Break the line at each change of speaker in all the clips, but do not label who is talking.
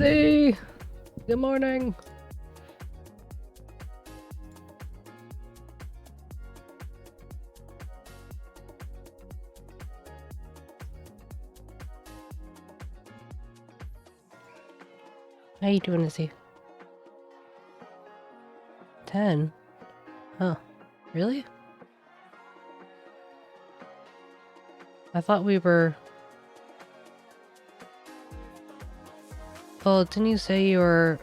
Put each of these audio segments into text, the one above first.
𝗟𝗏! Good morning! How you doing, 𝗟𝗏? 10? Huh. Really? I thought we were... Well, didn't you say you were...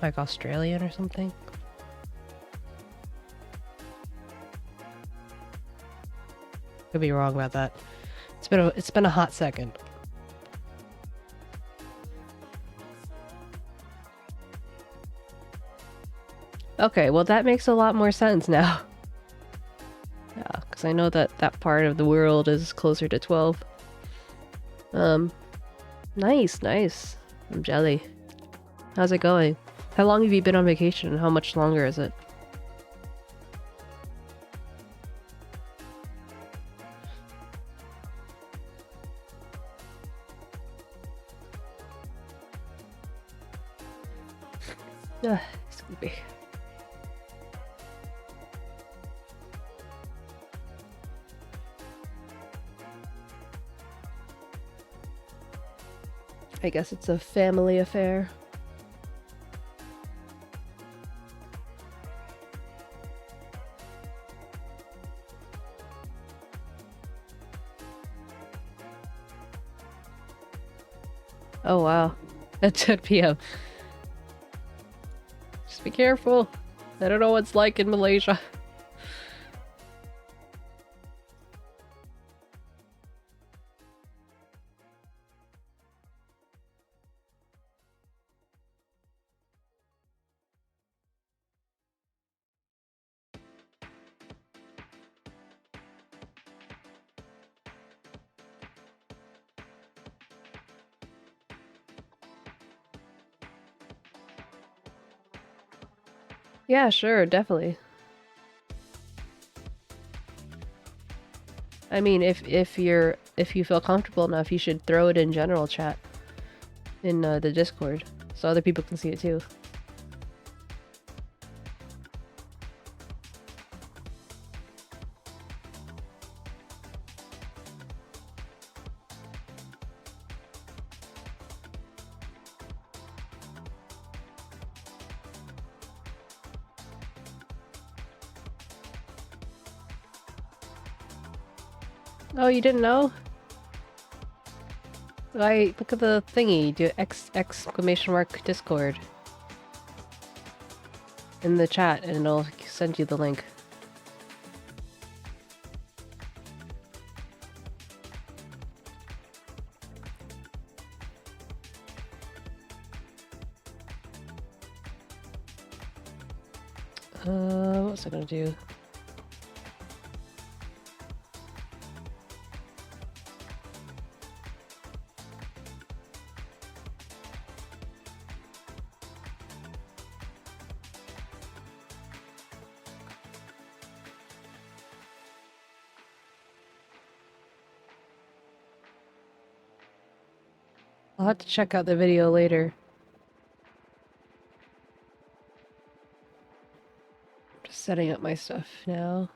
like Australian or something? Could be wrong about that. It's been a hot second. Okay, well that makes a lot more sense now. Yeah, because I know that that part of the world is closer to 12. Nice, nice. I'm jelly. How's it going? How long have you been on vacation and how much longer is it? Excuse me. I guess it's a family affair. Oh wow, at 10 p.m. Just be careful. I don't know what it's like in Malaysia. Yeah, sure, definitely. I mean, if you feel comfortable enough, you should throw it in general chat in the Discord so other people can see it too. Oh, you didn't know? Look at the thingy. Do exclamation mark Discord in the chat, and it'll send you the link. What's I gonna do? I'll have to check out the video later. Just setting up my stuff now.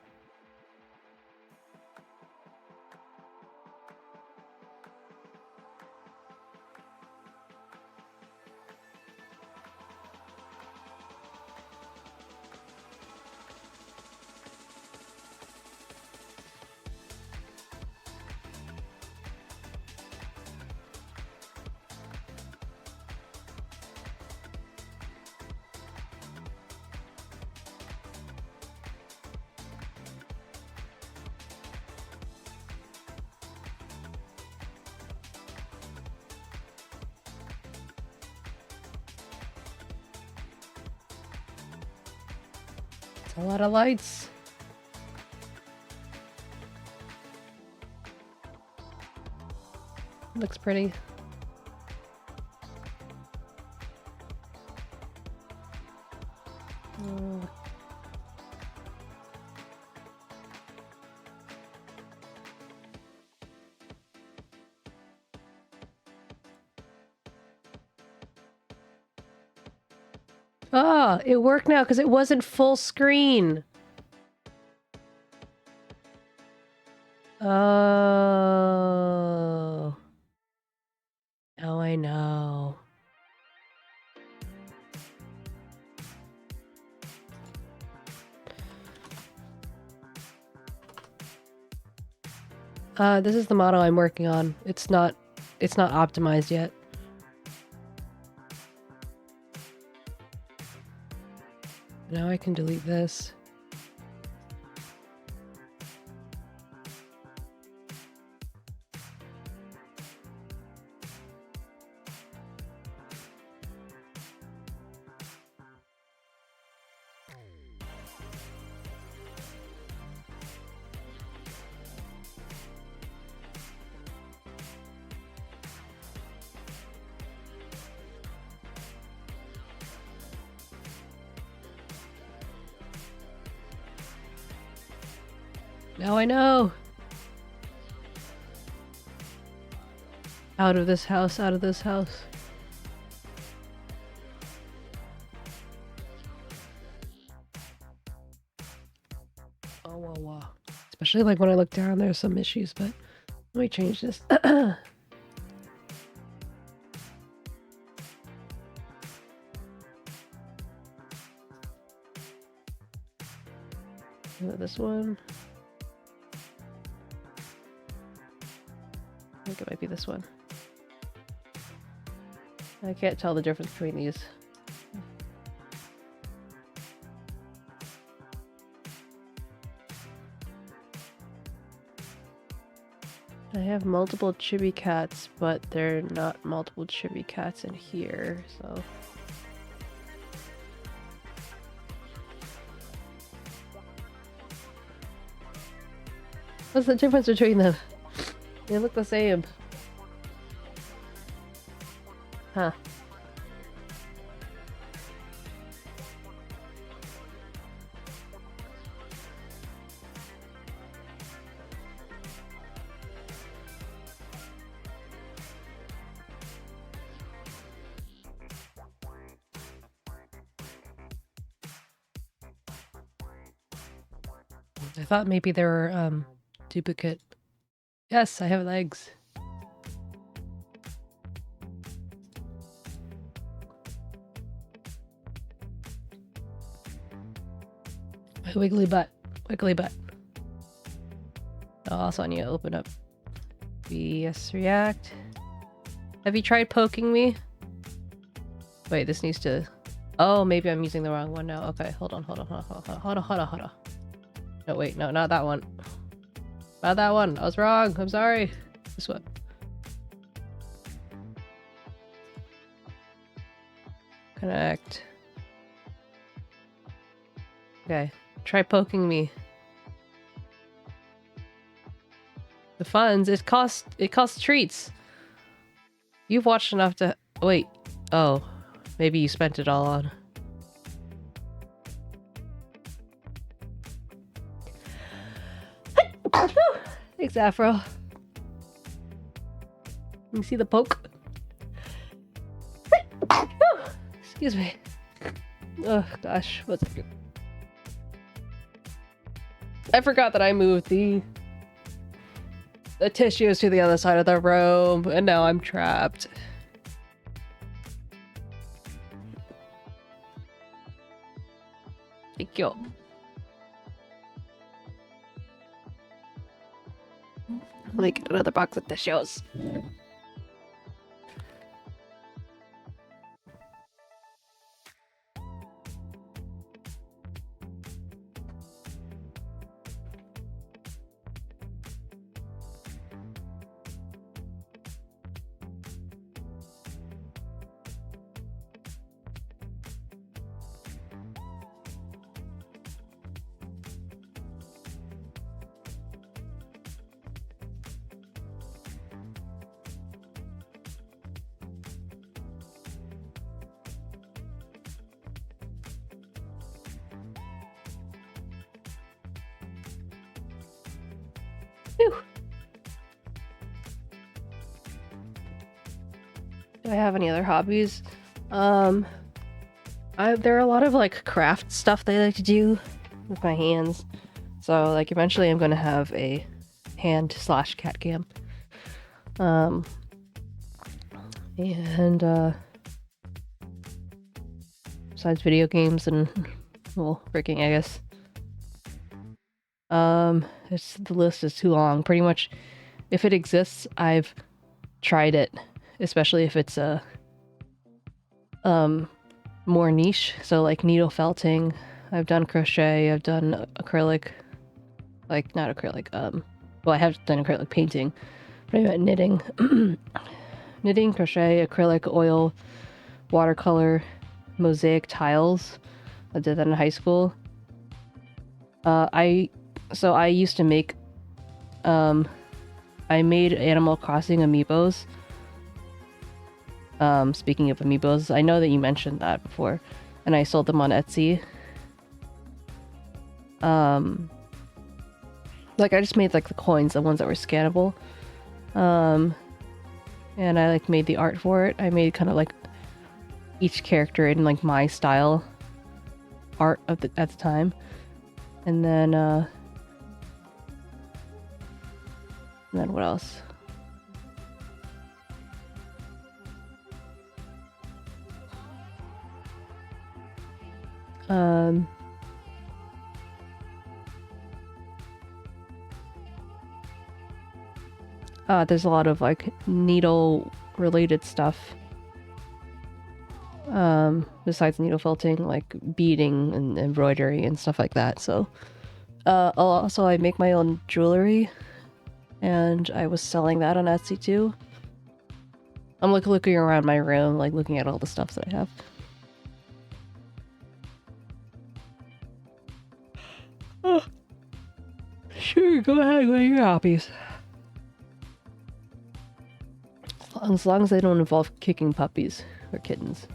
A lot of lights. Looks pretty. Oh, it worked now because it wasn't full screen. Oh. Now I know. This is the model I'm working on. It's not optimized yet. Now I can delete this. Now I know! Out of this house, out of this house. Oh, whoa, whoa. Especially like when I look down, there's some issues, but let me change this. This one. I think it might be this one. I can't tell the difference between these. I have multiple chibi cats, but they're not multiple chibi cats in here, so... What's the difference between them? They look the same. Huh. I thought maybe they were, duplicate. Yes, I have legs. My wiggly butt. Wiggly butt. Oh, also I need to open up VS React. Have you tried poking me? Wait, this needs to... Oh, maybe I'm using the wrong one now. Okay, hold on. No, wait, no, not that one. Not that one. I was wrong. I'm sorry. This one. Connect. Okay. Try poking me. The funds. It costs treats. You've watched enough to... Wait. Oh. Maybe you spent it all on... Thanks, Afro. Let me see the poke. Excuse me. Oh gosh, what's it? I forgot that I moved the tissues to the other side of the room, and now I'm trapped. Thank you. Let me get another box of tissues. Whew. Do I have any other hobbies? There are a lot of like craft stuff that I like to do with my hands. So like eventually I'm gonna have a hand/cat cam. And besides video games and well, freaking, I guess. The list is too long. Pretty much, if it exists, I've tried it, especially if it's a more niche. So like needle felting, I've done crochet, I've done acrylic, like not acrylic. Well, I have done acrylic painting, but I meant knitting, knitting, crochet, acrylic, oil, watercolor, mosaic tiles. I did that in high school. I used to make, I made Animal Crossing amiibos. Speaking of amiibos, I know that you mentioned that before, and I sold them on Etsy. Like I just made like the coins, the ones that were scannable. And I like made the art for it. I made kind of like each character in like my style art at the time. And then what else? There's a lot of like needle related stuff. Besides needle felting, like beading and embroidery and stuff like that. So, I make my own jewelry, and I was selling that on Etsy too. I'm like looking around my room, like looking at all the stuff that I have. Oh, sure, go ahead, go your hobbies. As long as they don't involve kicking puppies or kittens.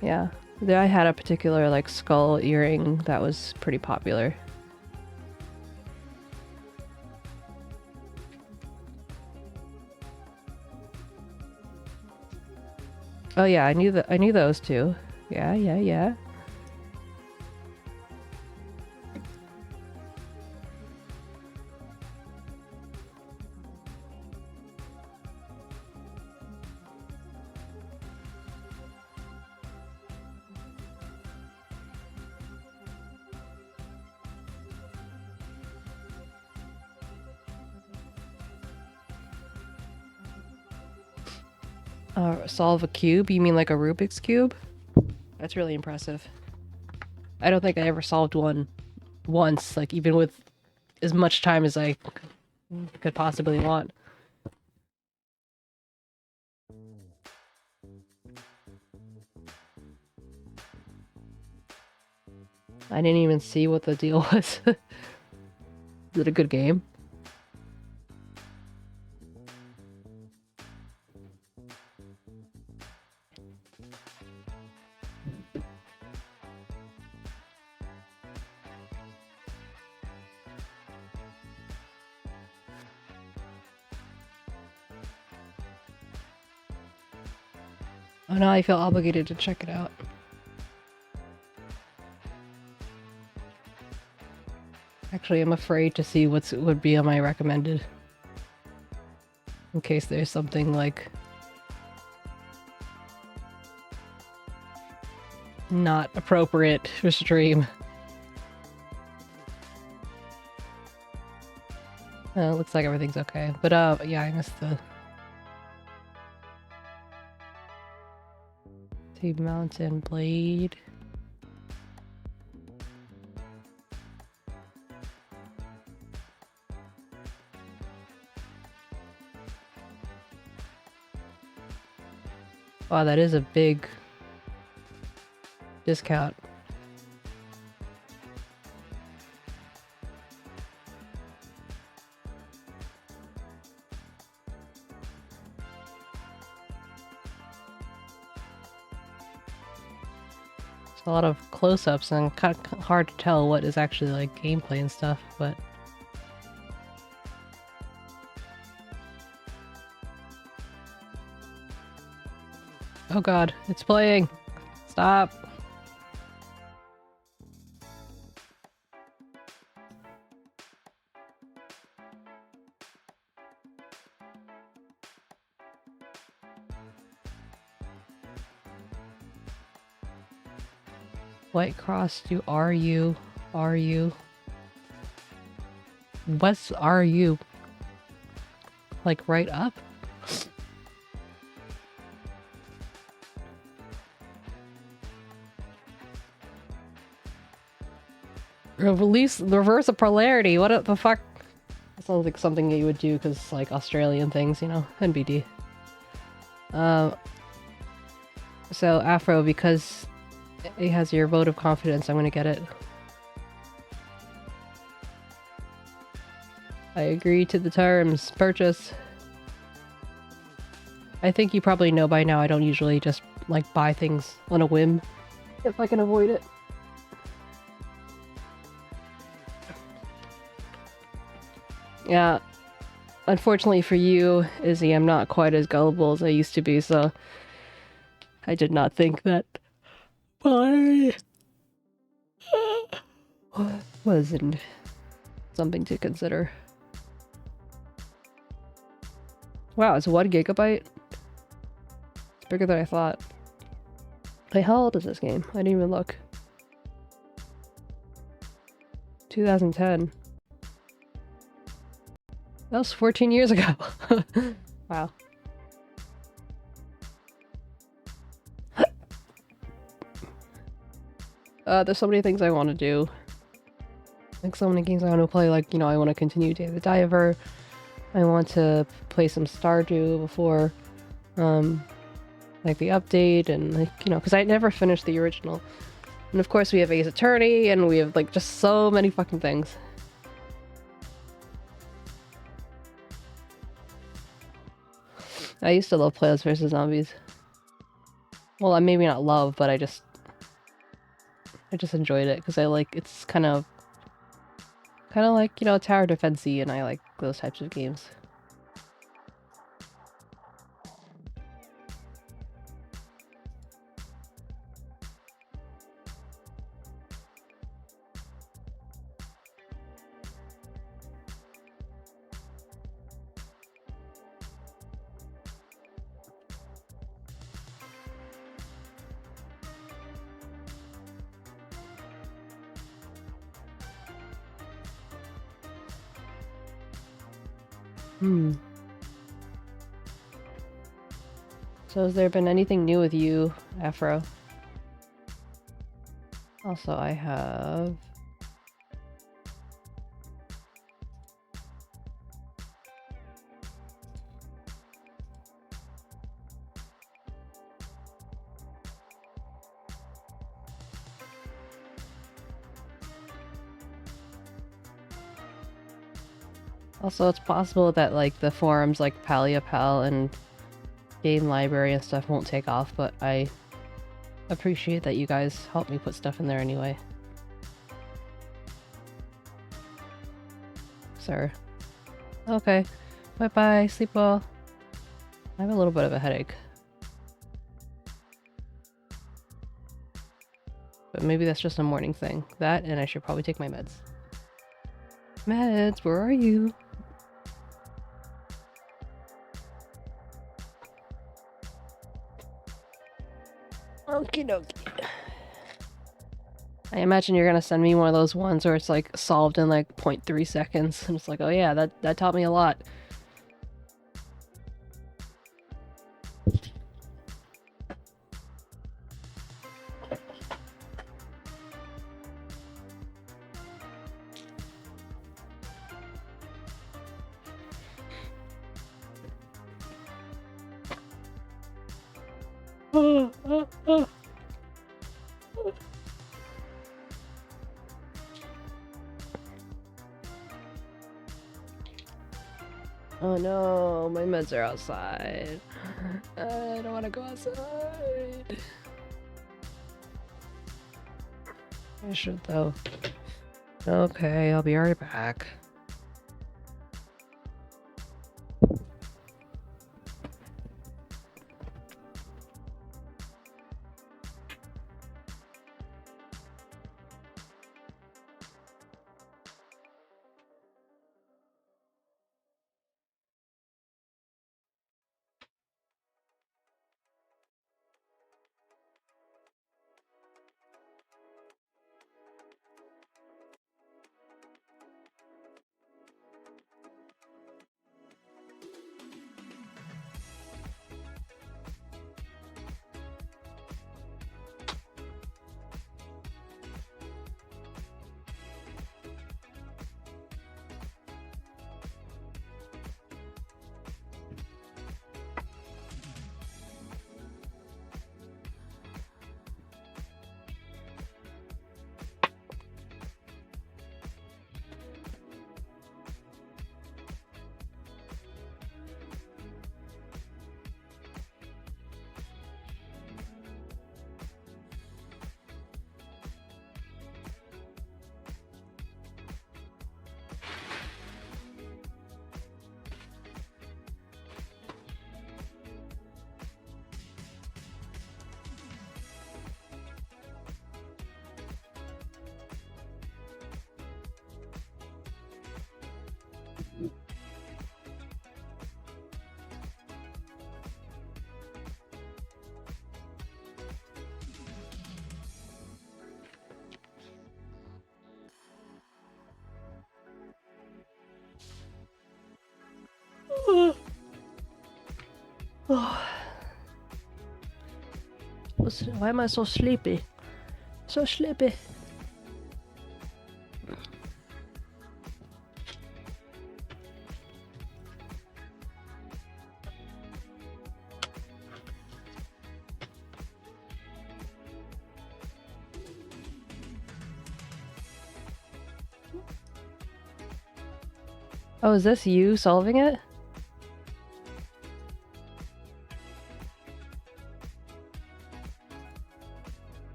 Yeah, I had a particular like skull earring that was pretty popular. Oh yeah, I knew those too. Yeah. Solve a cube? You mean like a Rubik's Cube? That's really impressive. I don't think I ever solved one once, like even with as much time as I could possibly want. I didn't even see what the deal was. Is it a good game? Oh, now I feel obligated to check it out. Actually, I'm afraid to see what would be on my recommended. In case there's something like not appropriate for stream. Looks like everything's okay. But yeah, I missed the T-mountain blade. Wow, that is a big discount. It's a lot of close-ups and kind of hard to tell what is actually like gameplay and stuff, but oh god, it's playing. Stop. White cross, do RU. RU. What's RU? Like right up? Release reverse of polarity. What the fuck? That sounds like something that you would do because like Australian things, you know, NBD. So Afro, because it has your vote of confidence, I'm gonna get it. I agree to the terms. Purchase. I think you probably know by now I don't usually just like buy things on a whim if I can avoid it. Yeah, unfortunately for you, Izzy, I'm not quite as gullible as I used to be, so I did not think that I wasn't something to consider. Wow, it's 1 gigabyte? It's bigger than I thought. Hey, how old is this game? I didn't even look. 2010. That was 14 years ago. Wow. There's so many things I want to do. Like so many games I want to play, like, you know, I want to continue Day of the Diver. I want to play some Stardew before, like the update and like, you know, because I never finished the original. And of course we have Ace Attorney and we have like just so many fucking things. I used to love Plants vs. Zombies. Well, I maybe not love, but I just enjoyed it because I like, it's kind of like, you know, tower defense-y, and I like those types of games. So has there been anything new with you, Afro? Also, I have... Also, it's possible that, like, the forums like 𝗟𝗶𝗀𝘀 and Game Library and stuff won't take off, but I appreciate that you guys help me put stuff in there anyway. Sir. Okay. Bye-bye. Sleep well. I have a little bit of a headache. But maybe that's just a morning thing. That, and I should probably take my meds. Meds, where are you? Okie dokie. I imagine you're gonna send me one of those ones where it's like solved in like 0.3 seconds, and it's like, oh yeah, that taught me a lot. Oh no, my meds are outside. I don't want to go outside. I should though. Okay, I'll be right back. Oh. Why am I so sleepy? So sleepy. Oh, is this you solving it?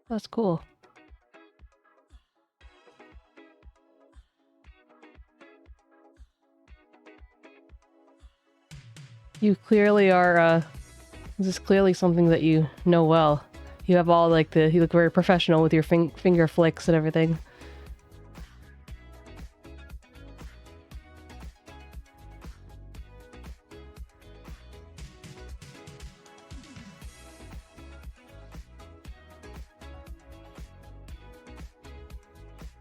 That's cool. You clearly are, this is clearly something that you know well. You have all, like, you look very professional with your finger flicks and everything.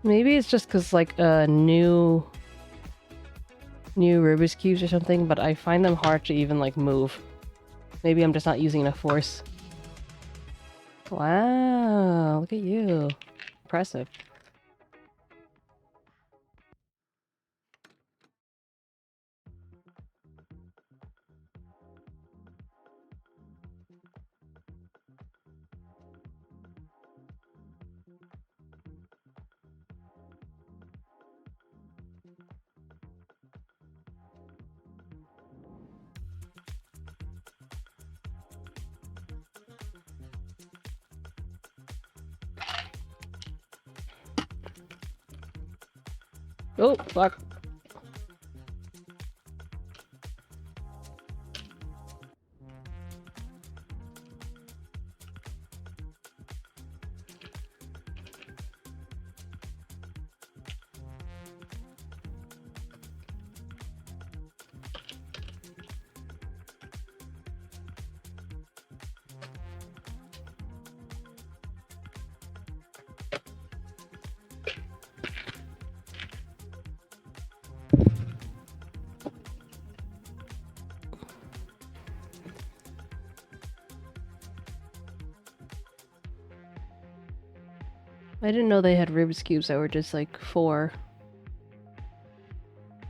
Maybe it's just because, like, new Rubik's Cubes or something, but I find them hard to even, like, move. Maybe I'm just not using enough force. Wow, look at you. Impressive. Oh, fuck. I didn't know they had Rubik's Cubes that were just, like, 4.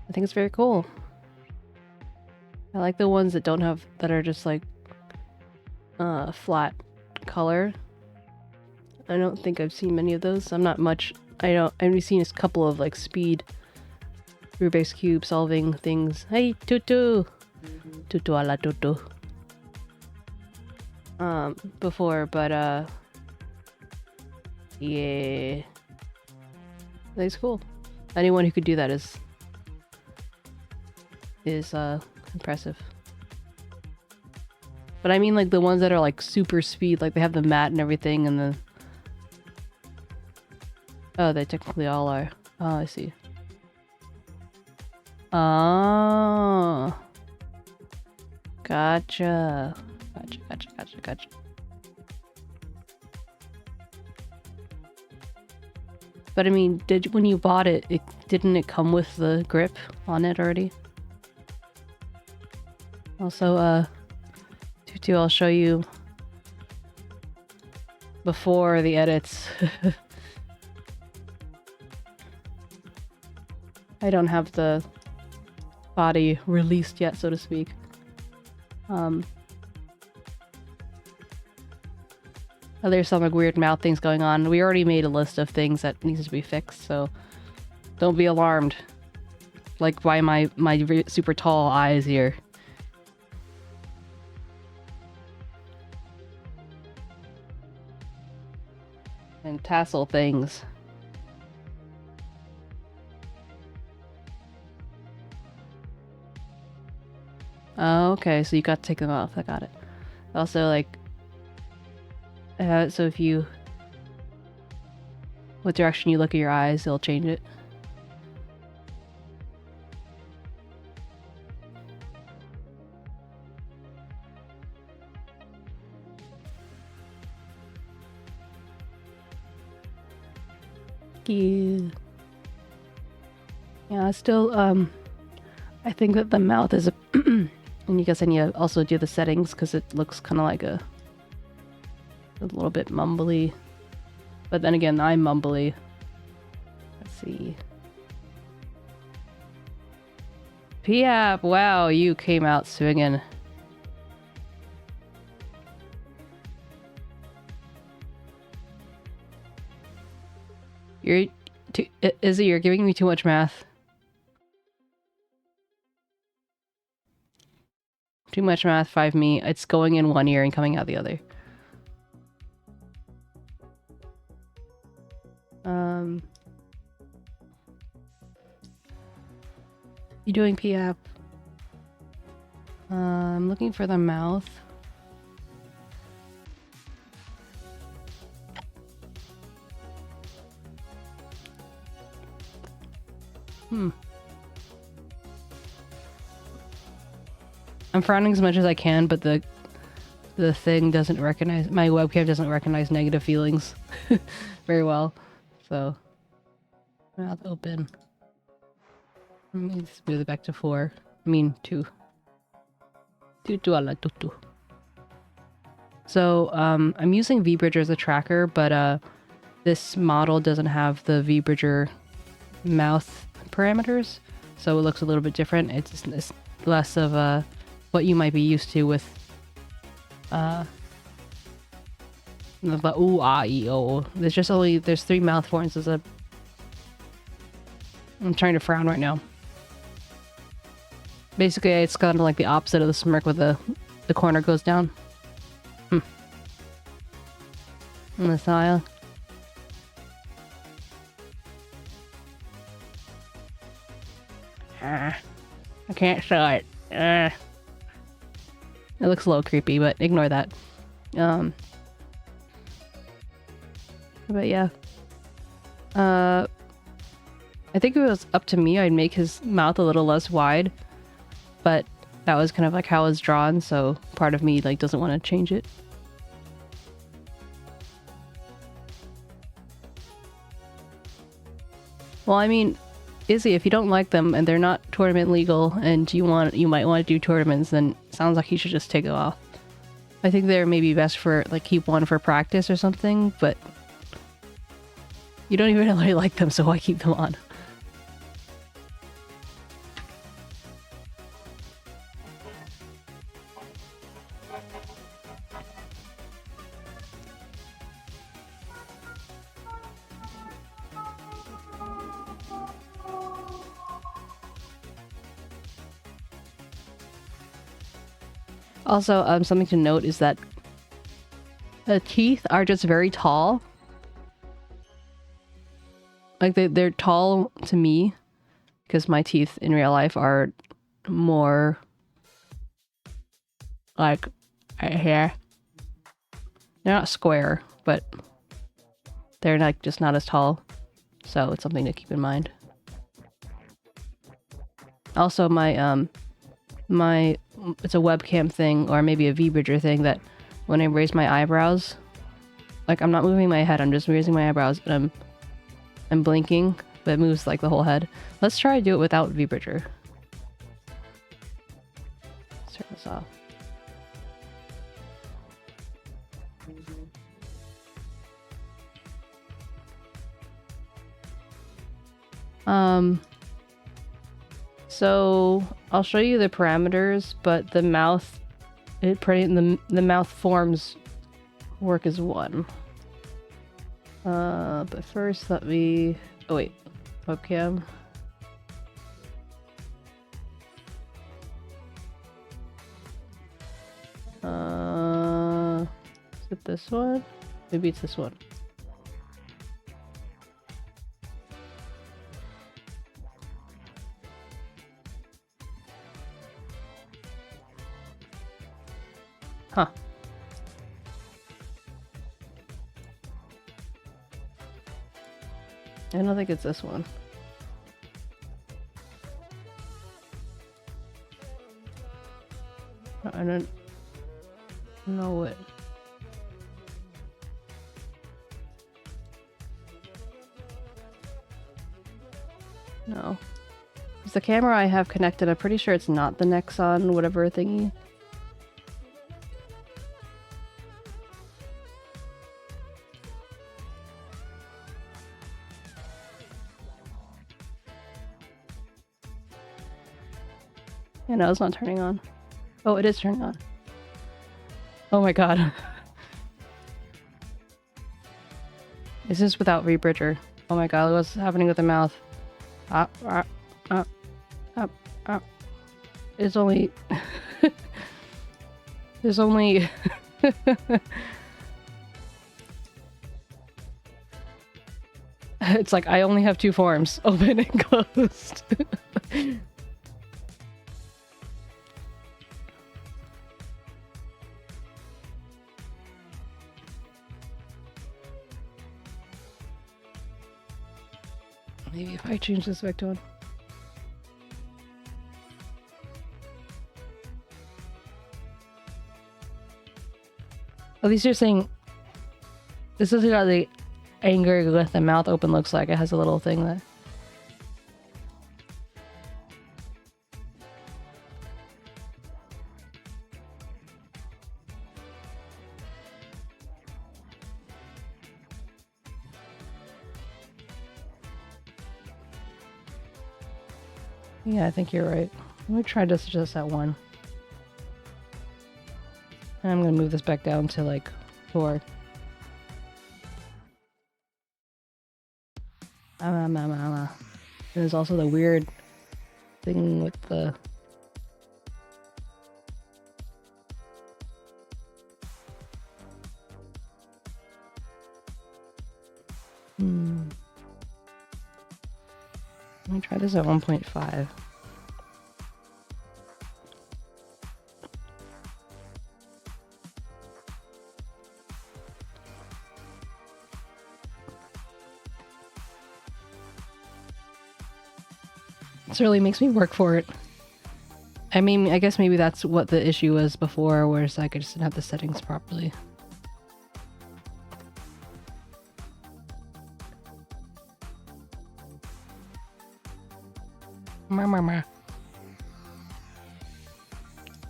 I think it's very cool. I like the ones that don't have, that are just, like, flat color. I don't think I've seen many of those. I'm not much, I've only seen a couple of, like, speed Rubik's Cube solving things. Hey, Tutu! Tutu a la Tutu. Before, but, yeah. That's cool. Anyone who could do that is impressive. But I mean, like, the ones that are, like, super speed, like, they have the mat and everything, and the... Oh, they technically all are. Oh, I see. Oh. Gotcha. Gotcha. But I mean, when you bought it, didn't it come with the grip on it already? Also, Tutu, I'll show you before the edits. I don't have the body released yet, so to speak. There's some, like, weird mouth things going on. We already made a list of things that needs to be fixed, so don't be alarmed. Like, by my super tall eyes here. And tassel things. Oh, okay, so you got to take them off. I got it. Also, like, so if you... what direction you look at your eyes, it'll change it. you. Yeah, still, I think that the mouth is a and you guys need to also do the settings because it looks kind of like a little bit mumbly. But then again, I'm mumbly. Let's see. 𝗶𝗶𝗶𝗀, wow, you came out swinging. Izzy, you're giving me too much math. Too much math, 5 me. It's going in one ear and coming out the other. You doing 𝗶𝗶𝗶𝗀? I'm looking for the mouth. I'm frowning as much as I can, but the thing doesn't recognize, my webcam doesn't recognize negative feelings very well. So, mouth open. Let me smooth it back to 4. I mean 2. So, I'm using VBridger as a tracker, but this model doesn't have the VBridger mouth parameters, so it looks a little bit different. It's less of what you might be used to with the ooh, ah, ee, oh. There's 3 mouth forms. I'm trying to frown right now. Basically, it's kind of like the opposite of the smirk where the corner goes down. Messiah. I can't show it. It looks a little creepy, but ignore that. But yeah. I think if it was up to me, I'd make his mouth a little less wide. But that was kind of like how it was drawn, so part of me like doesn't want to change it. Well, I mean, Izzy, if you don't like them and they're not tournament legal and you might want to do tournaments, then it sounds like you should just take it off. I think they're maybe best for like keep one for practice or something, but you don't even really like them, so why keep them on? Also, something to note is that the teeth are just very tall. Like they're tall to me because my teeth in real life are more like right here. They're not square, but they're like just not as tall. So it's something to keep in mind. Also, it's a webcam thing, or maybe a VBridger thing, that when I raise my eyebrows, like I'm not moving my head, I'm just raising my eyebrows and I'm blinking, but it moves like the whole head. Let's try to do it without VBridger. Let's turn this off. So I'll show you the parameters, but the mouth, the mouth forms work as one. But first let me, oh wait, webcam. Is it this one? Maybe it's this one. Huh. I don't think it's this one. I don't know what. No. It's the camera I have connected. I'm pretty sure it's not the Nexon whatever thingy. Yeah, no, it's not turning on. Oh, it is turning on. Oh my god. Is this without rebridger? Oh my god, what's happening with the mouth? It's only... There's only... It's like, I only have two forms. Open and closed. Maybe if I change this back to on. At least you're saying this is how the anger with the mouth open looks like. It has a little thing that. Yeah, I think you're right. Let me try just at 1. And I'm gonna move this back down to like 4. There's also the weird thing with the... Let me try this at 1.5. This really makes me work for it. I mean, I guess maybe that's what the issue was before, whereas I just didn't have the settings properly.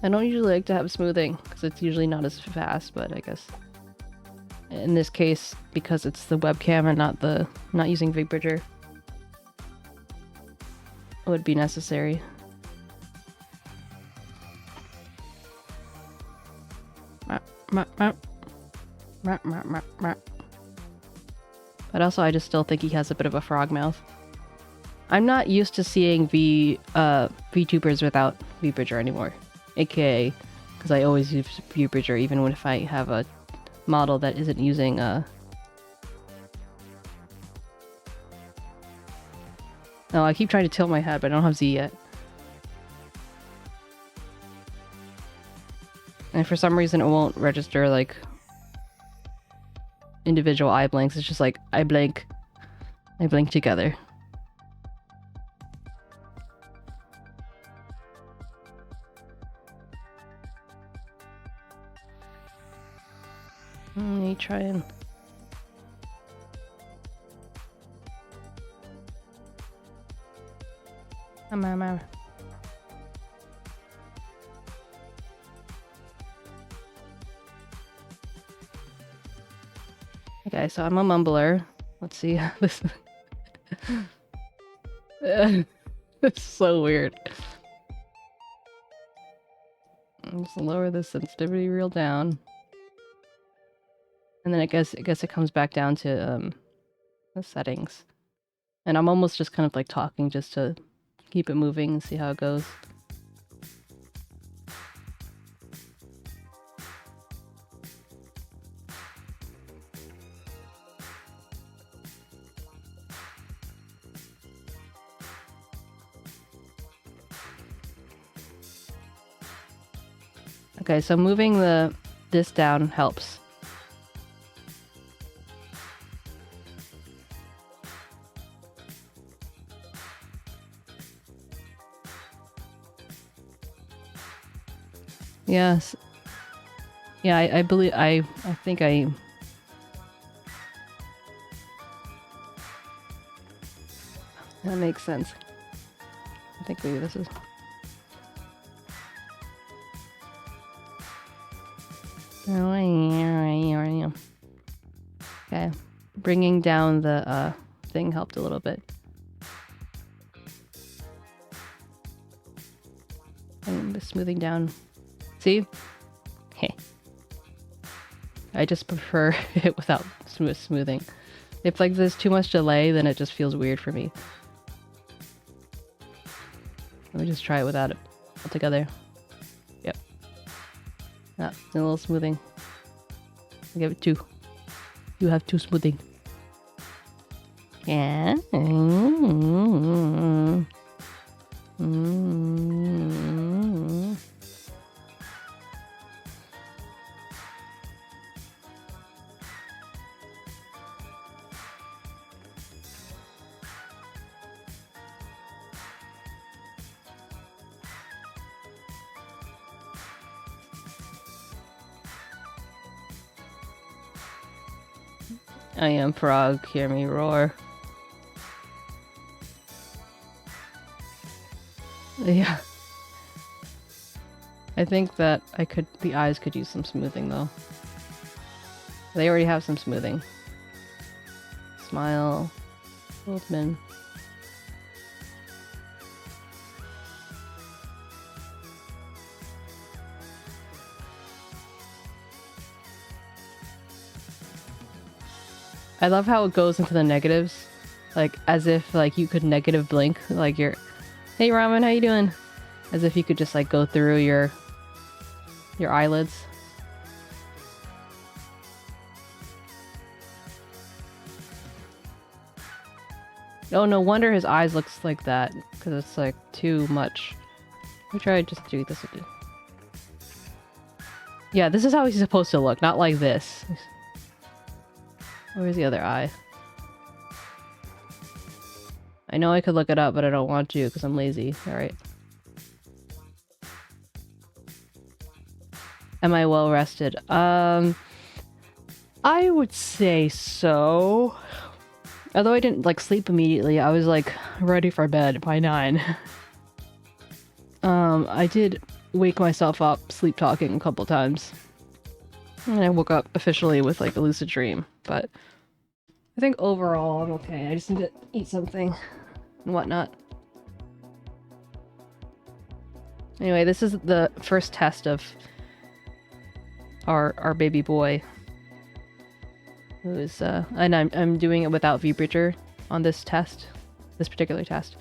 I don't usually like to have smoothing because it's usually not as fast, but I guess in this case, because it's the webcam and not using 𝗟𝗶𝗀𝘀, it would be necessary. But also, I just still think he has a bit of a frog mouth. I'm not used to seeing VTubers without 𝗟𝗶𝗀𝘀 anymore, aka because I always use 𝗟𝗶𝗀𝘀 even if I have a model that isn't using No, I keep trying to tilt my head, but I don't have Z yet. And for some reason it won't register like individual eye blinks. It's just like I blink together. Let me try and... Okay, so I'm a mumbler. Let's see. This it's so weird. Let's lower the sensitivity real down. And then I guess it comes back down to the settings. And I'm almost just kind of like talking just to keep it moving and see how it goes. Okay, so moving this down helps. Yes. Yeah, I believe I think I That makes sense. I think maybe this is... Okay. Bringing down the thing helped a little bit. And smoothing down. See? Hey. I just prefer it without smoothing. If like there's too much delay, then it just feels weird for me. Let me just try it without it altogether. Yep. Ah, a little smoothing. I'll give it 2. You have 2 smoothing. Yeah. I am frog, hear me roar. Yeah. I think that the eyes could use some smoothing though. They already have some smoothing. Smile. Oldman. I love how it goes into the negatives. Like, as if, like, you could negative blink. Like, you're... Hey, Ramen, how you doing? As if you could just, like, go through your eyelids. Oh, no wonder his eyes looks like that. Because it's, like, too much. Let me try to just do this again. Yeah, this is how he's supposed to look. Not like this. Where's the other eye? I know I could look it up, but I don't want to because I'm lazy. Alright. Am I well rested? I would say so. Although I didn't like sleep immediately, I was like ready for bed by 9. I did wake myself up sleep talking a couple times. And I woke up officially with like a lucid dream, but I think overall I'm okay. I just need to eat something and whatnot. Anyway, this is the first test of our baby boy. Who's and I'm doing it without VOD on this test, this particular test.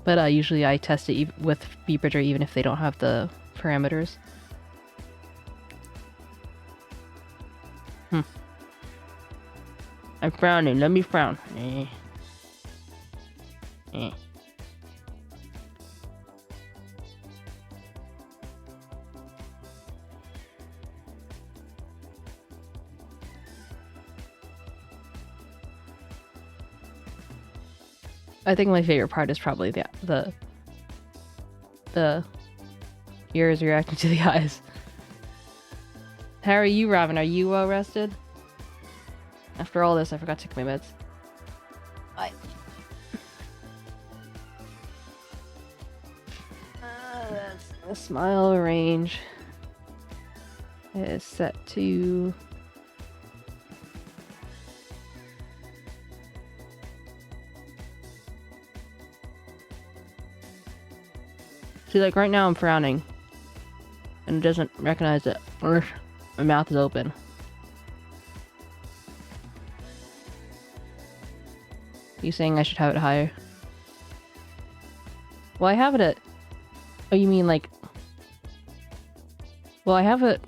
But usually I test it with VOD even if they don't have the parameters. I'm frowning. Let me frown. I think my favorite part is probably the ears reacting to the eyes. How are you, Robin? Are you well rested? After all this, I forgot to take my meds. Bye. That's the smile range is set to... See, like right now I'm frowning. And it doesn't recognize it. My mouth is open. You saying I should have it higher? Well, I have it at... Oh, you mean like... Well, I have it...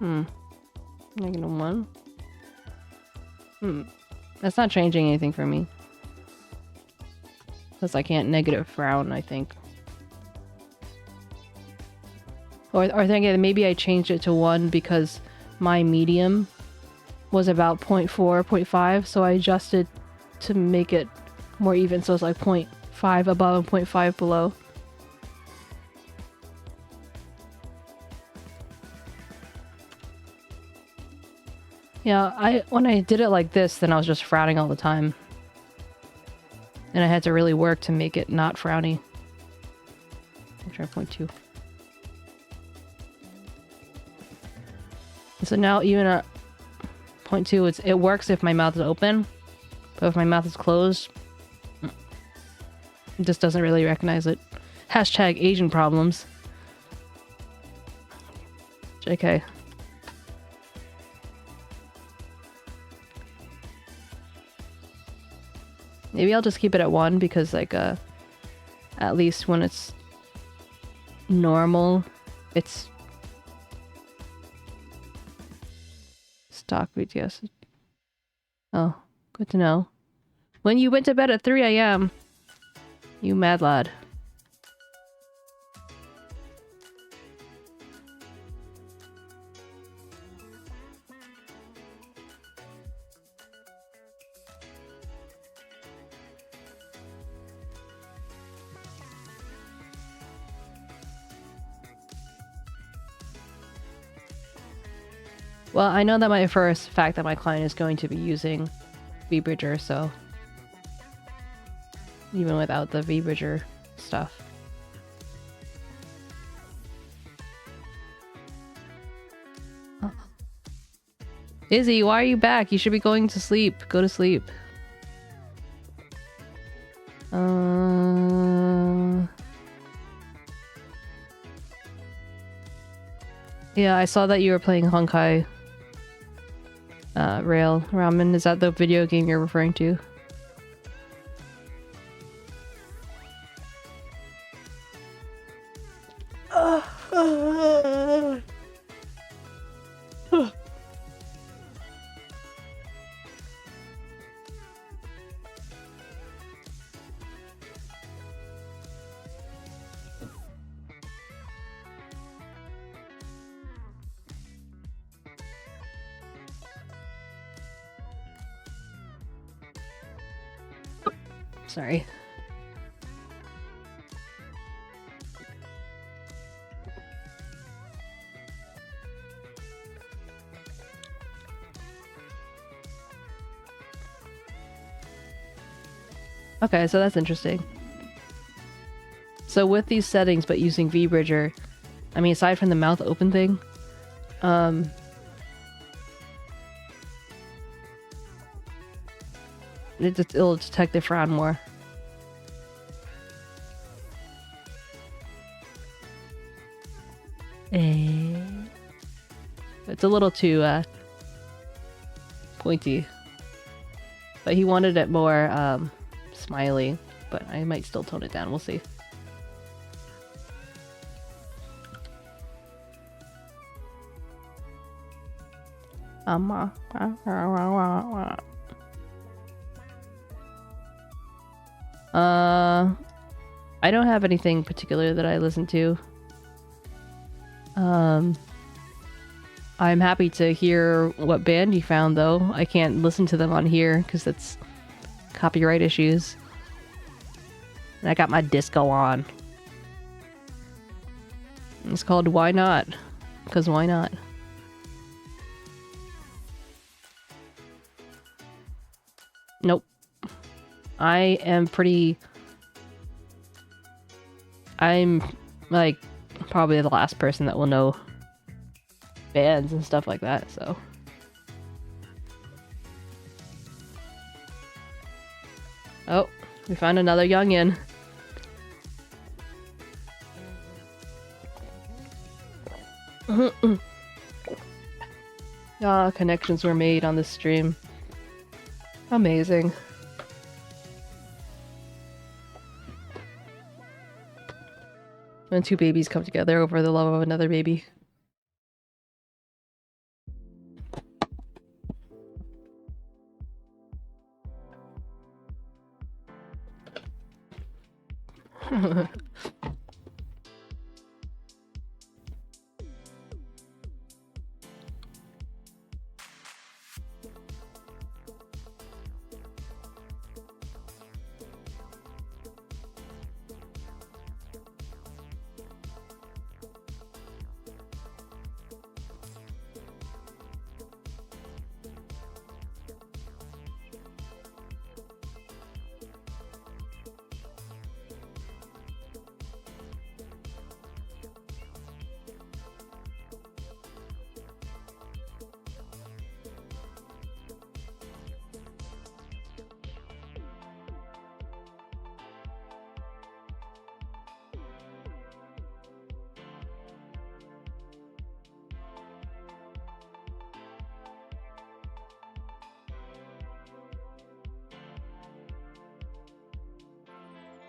-1? That's not changing anything for me. Because I can't negative frown, I think. Or thinking maybe I changed it to 1 because my medium was about 0.4, 0.5, so I adjusted to make it more even, so it's like 0.5 above and 0.5 below. Yeah, when I did it like this, then I was just frowning all the time. And I had to really work to make it not frowny. I'll try 0.2. So now even at 0.2, it works if my mouth is open. But if my mouth is closed, it just doesn't really recognize it. Hashtag Asian problems. JK. Maybe I'll just keep it at 1 because, like, at least when it's normal, it's stock BTS. Oh, good to know. When you went to bed at 3 a.m., you mad lad. Well, I know that my first fact that my client is going to be using VBridger, so even without the VBridger stuff. Oh. Izzy, why are you back? You should be going to sleep. Go to sleep. Yeah, I saw that you were playing Honkai Rail Ramen. Is that the video game you're referring to? Sorry. Okay, so that's interesting. So with these settings, but using VBridger, I mean, aside from the mouth open thing, it'll detect the frown more. It's a little too pointy, but he wanted it more smiley, but I might still tone it down. We'll see. I don't have anything particular that I listen to. I'm happy to hear what band you found, though. I can't listen to them on here because that's copyright issues. And I got my disco on. It's called Why Not? Because why not? Nope. I am pretty... I'm, like, probably the last person that will know bands and stuff like that, so... Oh, we found another youngin'. Ah, connections were made on this stream. Amazing. When two babies come together over the love of another baby.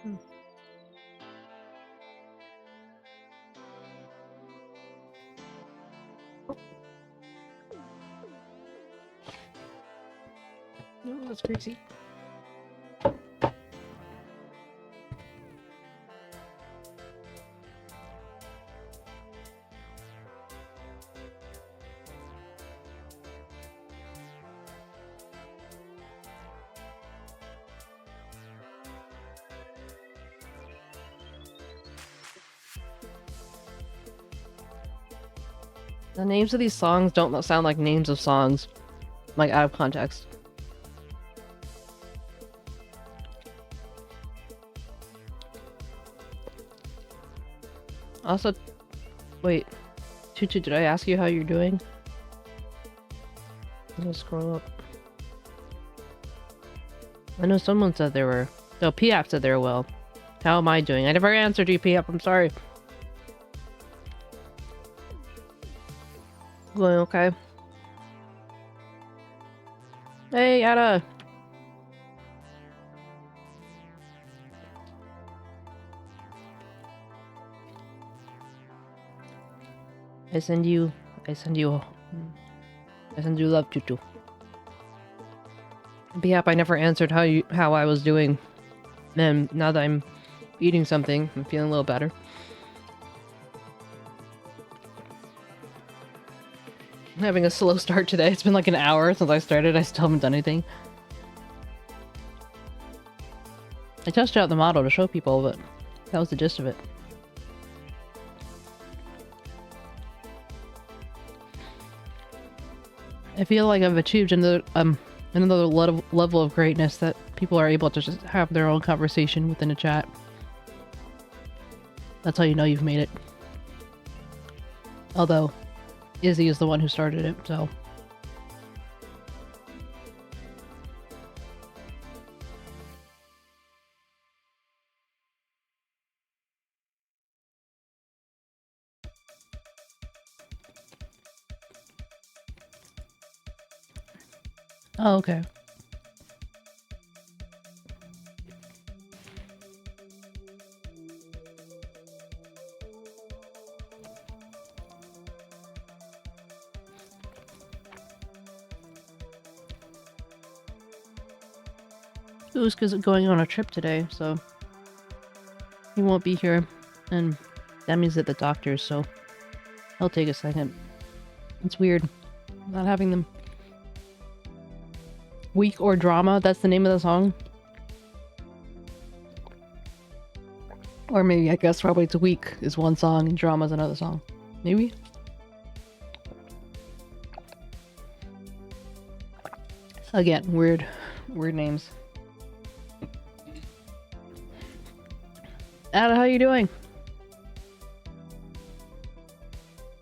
Oh, that's crazy. The names of these songs don't sound like names of songs, like out of context. Also, wait, Tutu, did I ask you how you're doing? I'm gonna scroll up. I know someone said they were. No, PF said they were well. How am I doing? I never answered you, PF. I'm sorry. Going okay. Hey, Ada. I send you love, Tutu. Yep, I never answered how I was doing. And now that I'm eating something, I'm feeling a little better. I'm having a slow start today. It's been like an hour since I started. I still haven't done anything. I tested out the model to show people, but that was the gist of it. I feel like I've achieved another level of greatness, that people are able to just have their own conversation within a chat. That's how you know you've made it. Although, Izzy is the one who started it, so... Oh, okay. Uska's going on a trip today, so he won't be here, and Demi's at the doctor's, so he'll take a second. It's weird not having them. Weak or Drama, that's the name of the song. Or maybe, I guess probably it's Weak is one song and Drama's another song. Maybe? Again, weird names. Ada, how you doing?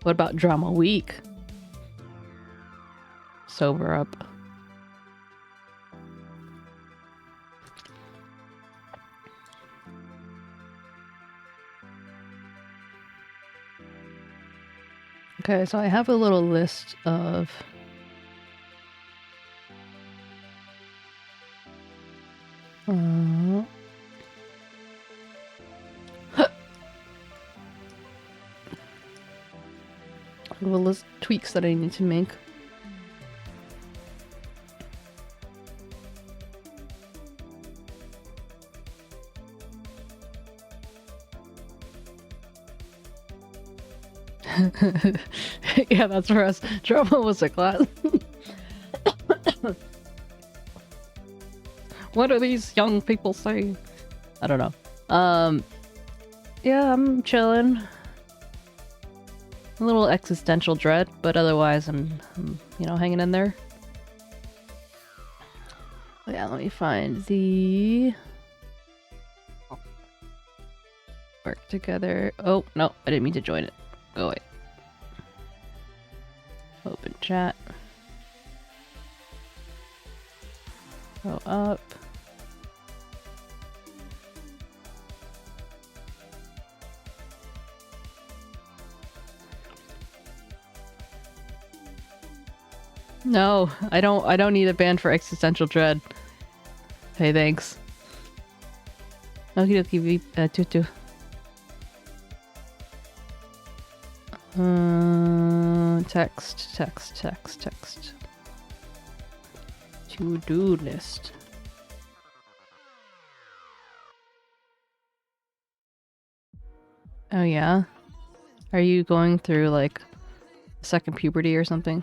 What about Drama Week? Sober up. Okay, so I have a little list of list tweaks that I need to make. Yeah, that's for us. Drama was a class. What are these young people saying? I don't know. Yeah, I'm chilling. A little existential dread, but otherwise I'm you know, hanging in there. Yeah, let me find the work together. Oh, no, I didn't mean to join it. Go away. Open chat. Go up. No, I don't need a ban for existential dread. Hey, thanks. Okie dokie, tutu. Text. To-do list. Oh yeah? Are you going through like second puberty or something?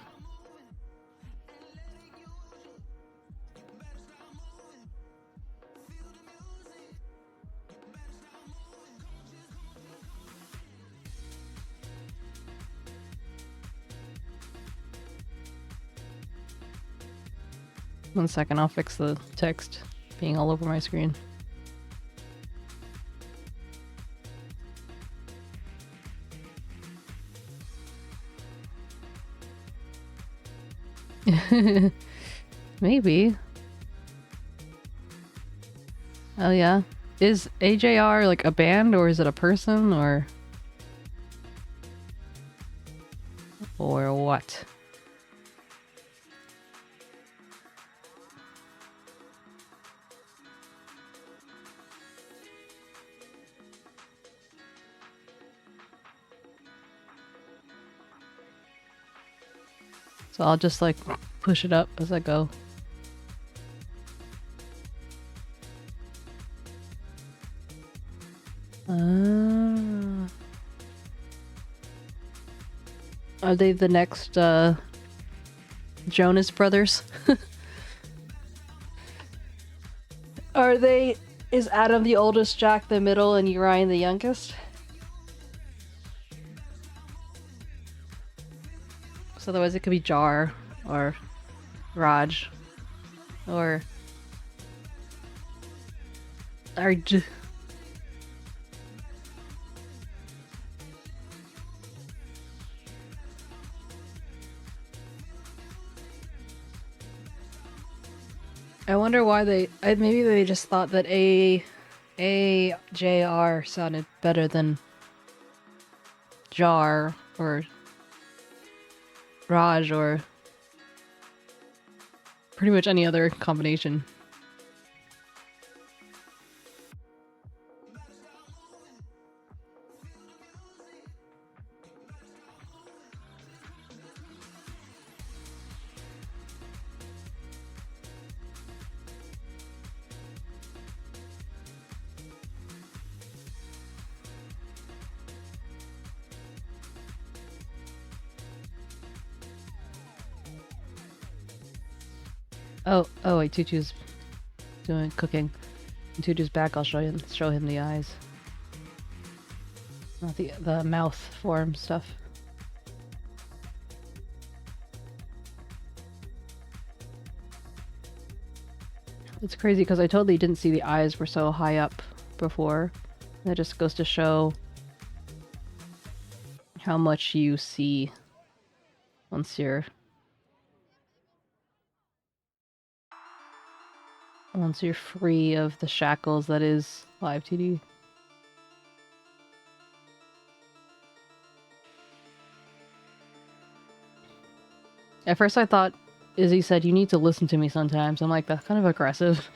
One second, I'll fix the text being all over my screen. Maybe. Oh yeah. Is AJR like a band or is it a person or what? So I'll just like push it up as I go. Are they the next Jonas Brothers? Are they? Is Adam the oldest, Jack the middle, and Uriah the youngest? So otherwise it could be Jar or Raj or Arj. I wonder why they... maybe they just thought that AJR sounded better than Jar or Raj or pretty much any other combination. Oh wait, Tutu's doing cooking. When Tutu's back, I'll show him the eyes. Not the mouth form stuff. It's crazy because I totally didn't see the eyes were so high up before. That just goes to show how much you see once you're free of the shackles that is Live2d. At first I thought Izzy said you need to listen to me sometimes. I'm like, that's kind of aggressive.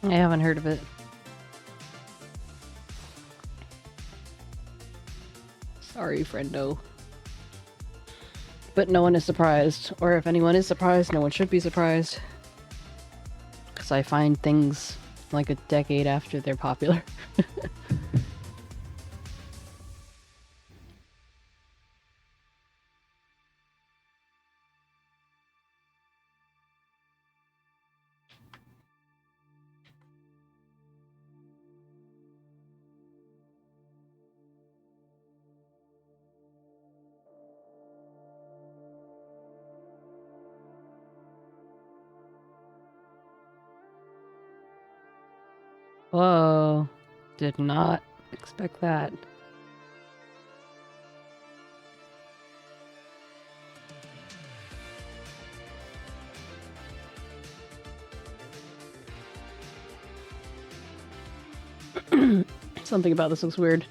I haven't heard of it. Sorry, friendo. But no one is surprised. Or if anyone is surprised, no one should be surprised. Because I find things like a decade after they're popular. Whoa. Did not expect that. Something about this looks weird.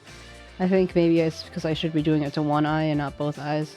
I think maybe it's because I should be doing it to one eye and not both eyes.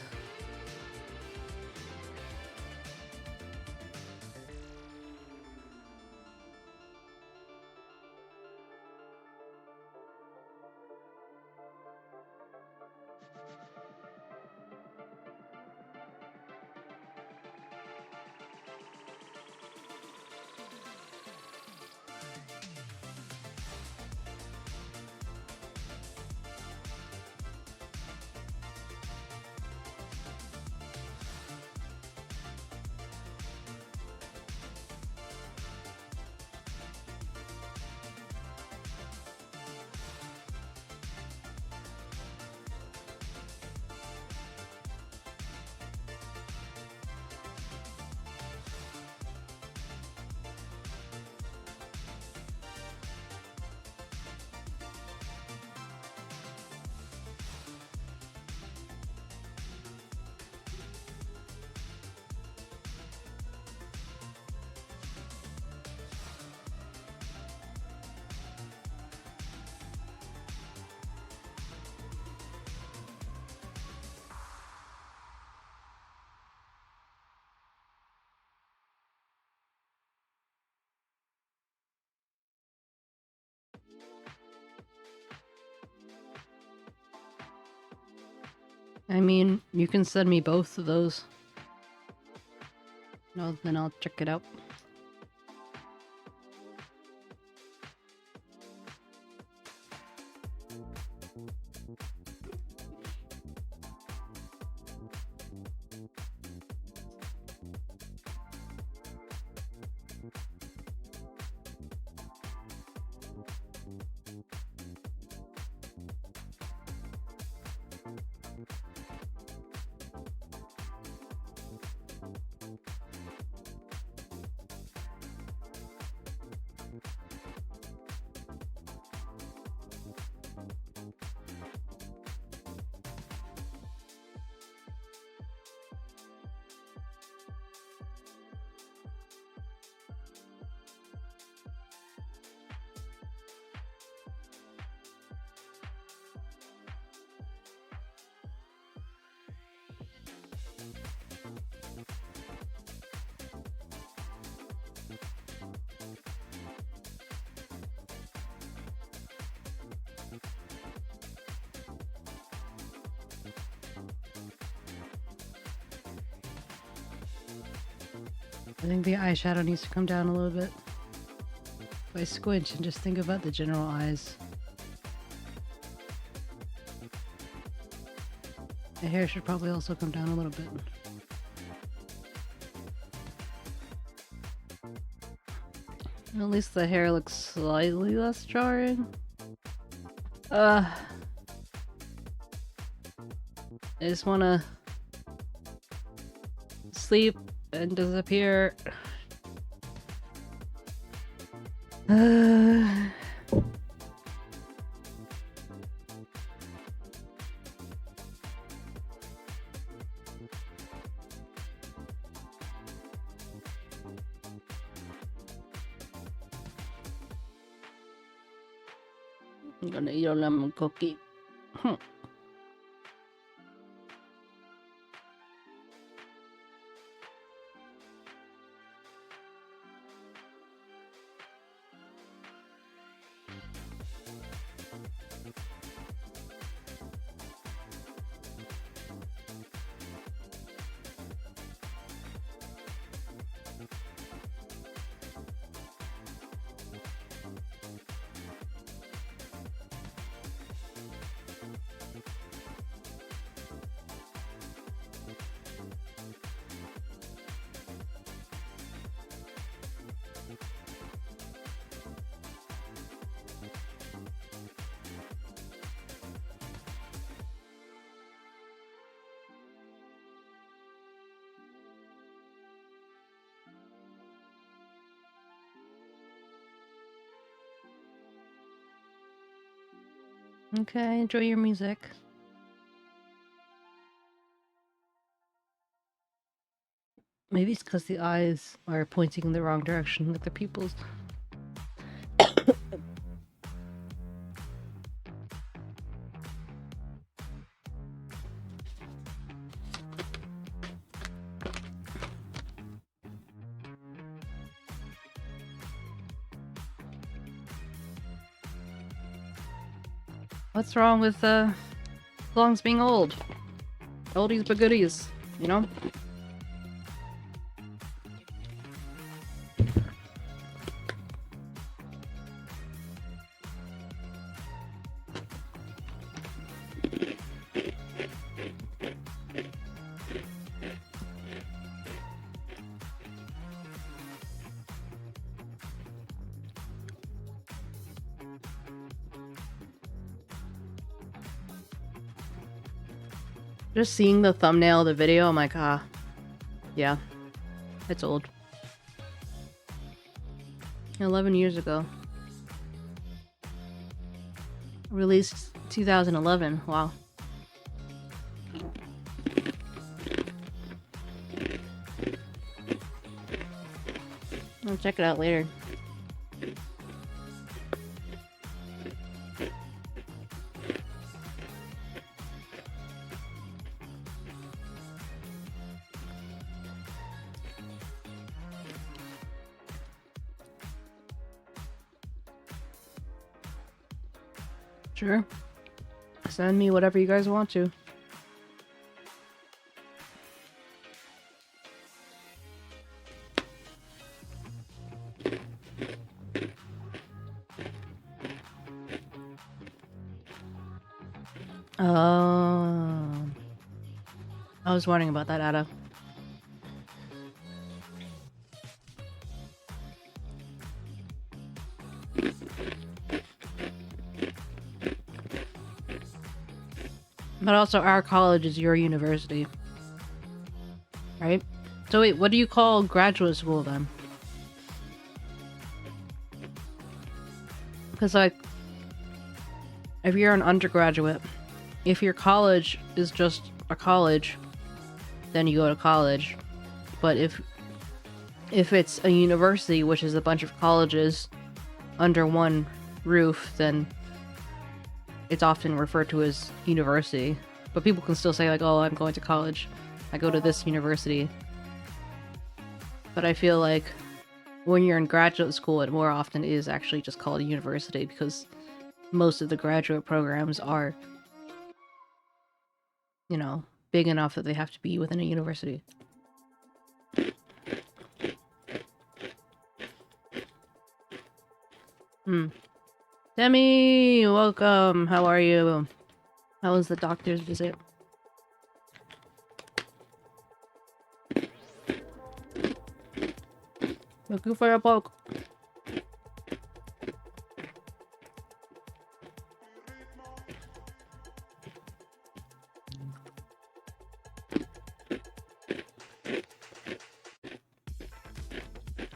I mean, you can send me both of those. No, then I'll check it out. I think the eyeshadow needs to come down a little bit. If I squint and just think about the general eyes. The hair should probably also come down a little bit. At least the hair looks slightly less jarring. I just wanna sleep and disappear. I'm gonna eat a lemon cookie. Okay, enjoy your music. Maybe it's because the eyes are pointing in the wrong direction, like the pupils. What's wrong with songs being old? Oldies but goodies, you know? Just seeing the thumbnail of the video, I'm like, ah, yeah, it's old. 11 years ago. Released 2011, wow. I'll check it out later. Sure. Send me whatever you guys want to. I was wondering about that, Ada. But also, our college is your university. Right? So wait, what do you call graduate school then? Because, like, if you're an undergraduate, if your college is just a college, then you go to college. But if it's a university, which is a bunch of colleges under one roof, then it's often referred to as university. But people can still say, like, oh, I'm going to college. I go to this university. But I feel like when you're in graduate school, it more often is actually just called a university, because most of the graduate programs are, you know, big enough that they have to be within a university. Demi, welcome. How are you? How was the doctor's visit? Thank you for your poke.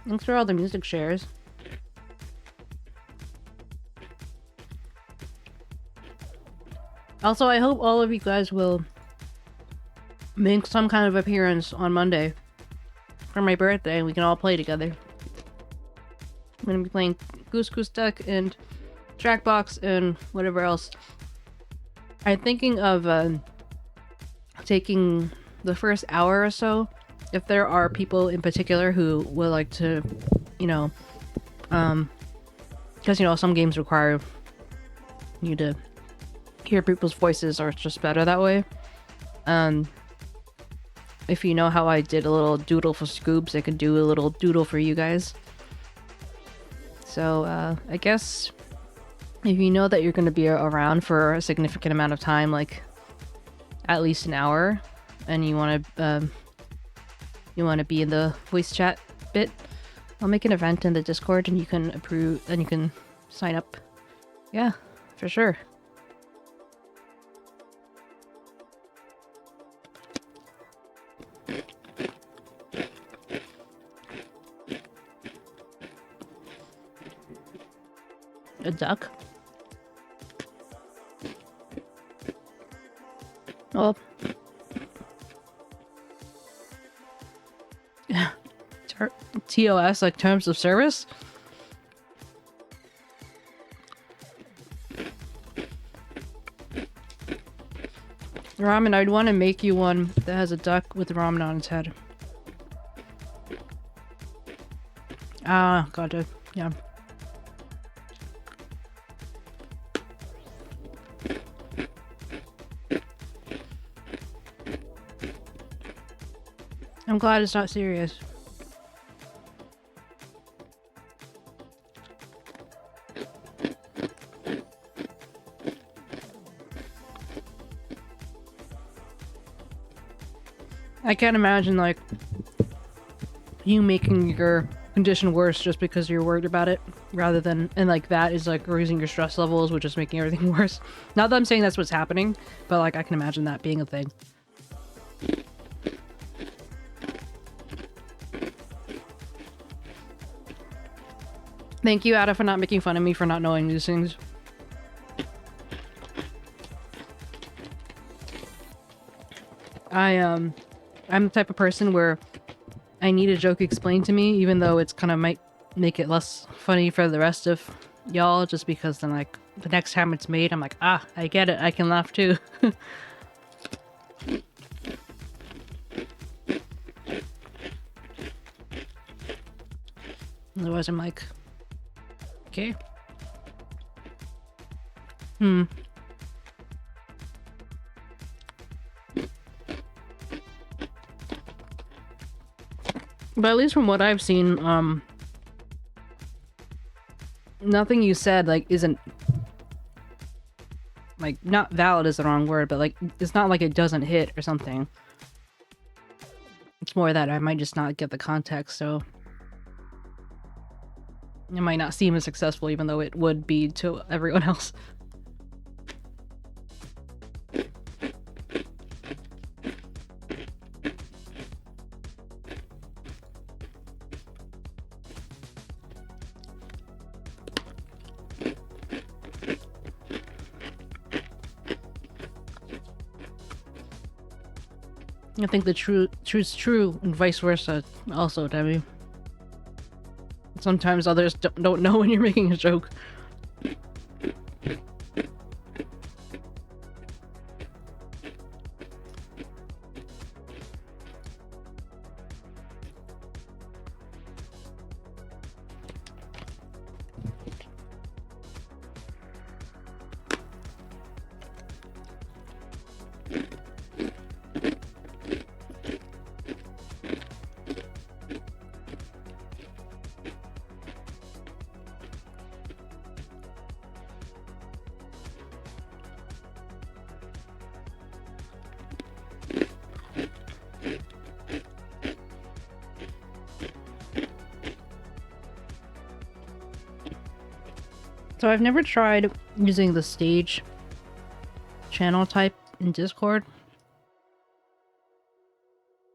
Thanks for all the music shares. Also, I hope all of you guys will make some kind of appearance on Monday for my birthday. We can all play together. I'm gonna be playing Goose Goose Duck and Jackbox and whatever else. I'm thinking of taking the first hour or so, if there are people in particular who would like to, you know, because, you know, some games require you to hear people's voices, or it's just better that way. If you know how I did a little doodle for Scoobs, I can do a little doodle for you guys. So, I guess if you know that you're going to be around for a significant amount of time, like at least an hour, and you want to be in the voice chat bit, I'll make an event in the Discord, and you can approve, and you can sign up. Yeah, for sure. A duck? Oh. TOS, like terms of service? Ramen, I'd want to make you one that has a duck with ramen on its head. Ah, gotcha. Yeah. I'm glad it's not serious. I can't imagine, like, you making your condition worse just because you're worried about it, rather than, and like that is like raising your stress levels, which is making everything worse. Not that I'm saying that's what's happening, but like I can imagine that being a thing. Thank you, Ada, for not making fun of me for not knowing these things. I'm the type of person where I need a joke explained to me, even though it's kind of might make it less funny for the rest of y'all, just because then like the next time it's made, I'm like, ah, I get it, I can laugh too. Otherwise I'm like, okay. But at least from what I've seen, nothing you said, like, isn't, like, not valid is the wrong word, but, like, it's not like it doesn't hit or something. It's more that I might just not get the context, so it might not seem as successful, even though it would be to everyone else. I think the truth's true, and vice versa, also, Debbie. Sometimes others don't know when you're making a joke. So I've never tried using the stage channel type in Discord.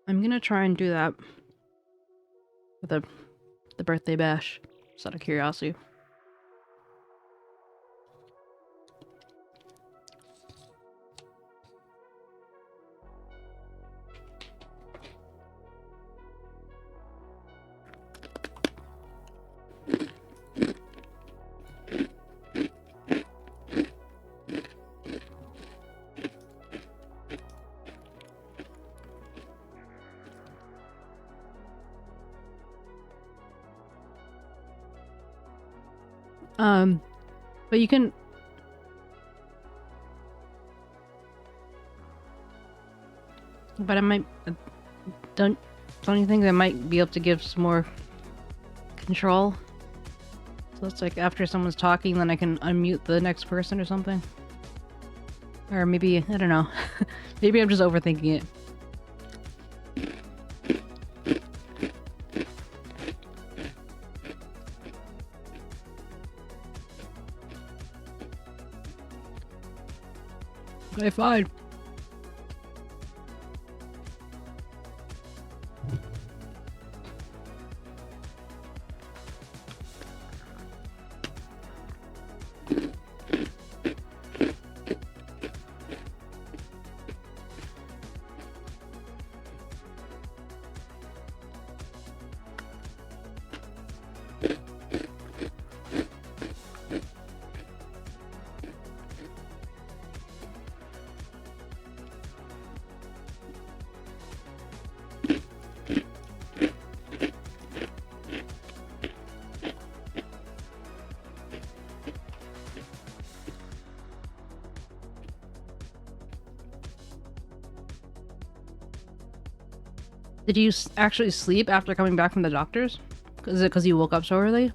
I'm gonna try and do that with the birthday bash, just out of curiosity. But you can... But I might... Don't you think I might be able to give some more control? So it's like after someone's talking, then I can unmute the next person or something? Or maybe, I don't know. Maybe I'm just overthinking it. Okay, fine. Did you actually sleep after coming back from the doctor's? Is it because you woke up so early?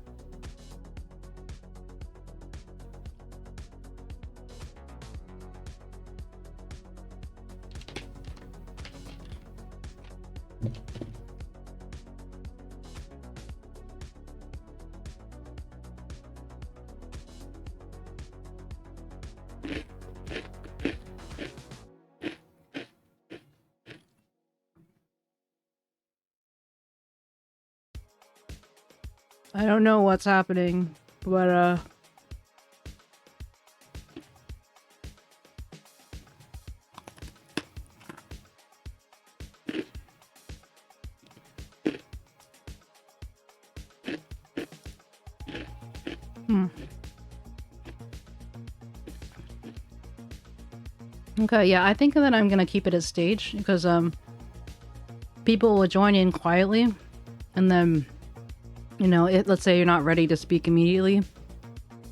I don't know what's happening, but Okay, yeah, I think that I'm gonna keep it as stage because people will join in quietly, and then, you know, let's say you're not ready to speak immediately,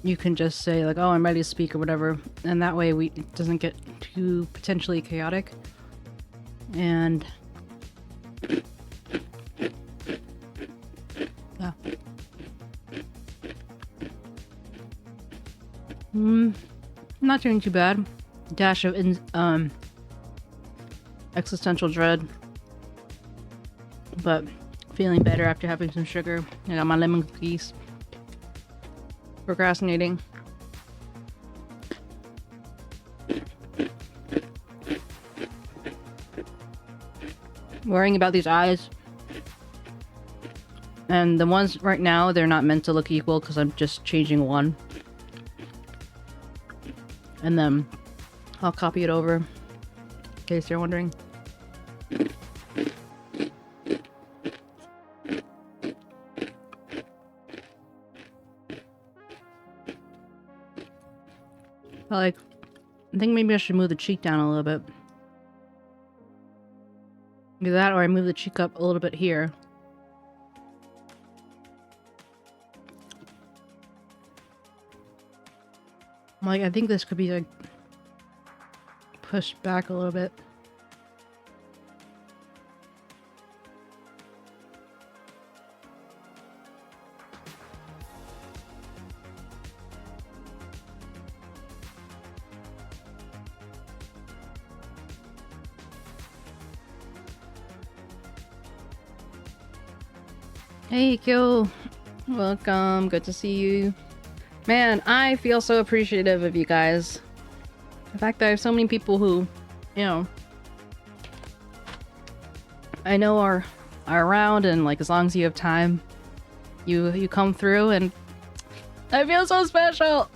you can just say like, oh, I'm ready to speak or whatever, and that way it doesn't get too potentially chaotic. And yeah. Not doing too bad. Dash of existential dread, but feeling better after having some sugar. I got my lemon cookies. Procrastinating. Worrying about these eyes. And the ones right now, they're not meant to look equal because I'm just changing one. And then I'll copy it over, in case you're wondering. I think maybe I should move the cheek down a little bit. Either that or I move the cheek up a little bit here. Like, I think this could be like pushed back a little bit. Hey, Kyo. Welcome. Good to see you. Man, I feel so appreciative of you guys. The fact that I have so many people who, you know, I know are around, and like as long as you have time, you come through, and I feel so special.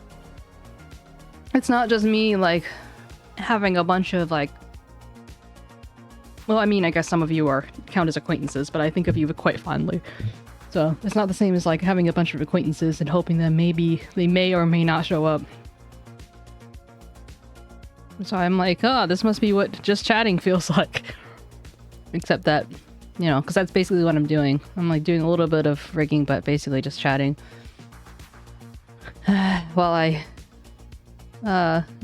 It's not just me like having a bunch of like, well, I mean, I guess some of you count as acquaintances, but I think of you quite fondly. So it's not the same as like having a bunch of acquaintances and hoping that maybe they may or may not show up. So I'm like, oh, this must be what just chatting feels like. Except that, you know, because that's basically what I'm doing. I'm like doing a little bit of rigging, but basically just chatting. While I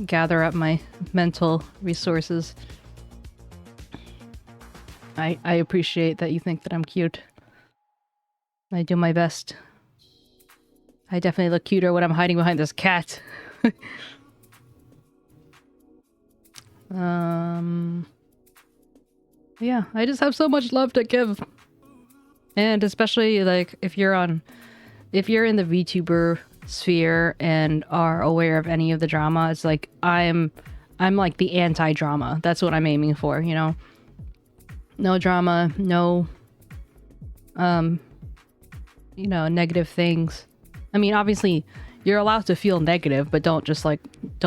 gather up my mental resources. I appreciate that you think that I'm cute. I do my best. I definitely look cuter when I'm hiding behind this cat. Yeah, I just have so much love to give. And especially like if you're in the VTuber sphere and are aware of any of the drama, it's like I'm like the anti-drama. That's what I'm aiming for, you know? No drama, no you know, negative things. I mean, obviously, you're allowed to feel negative, but don't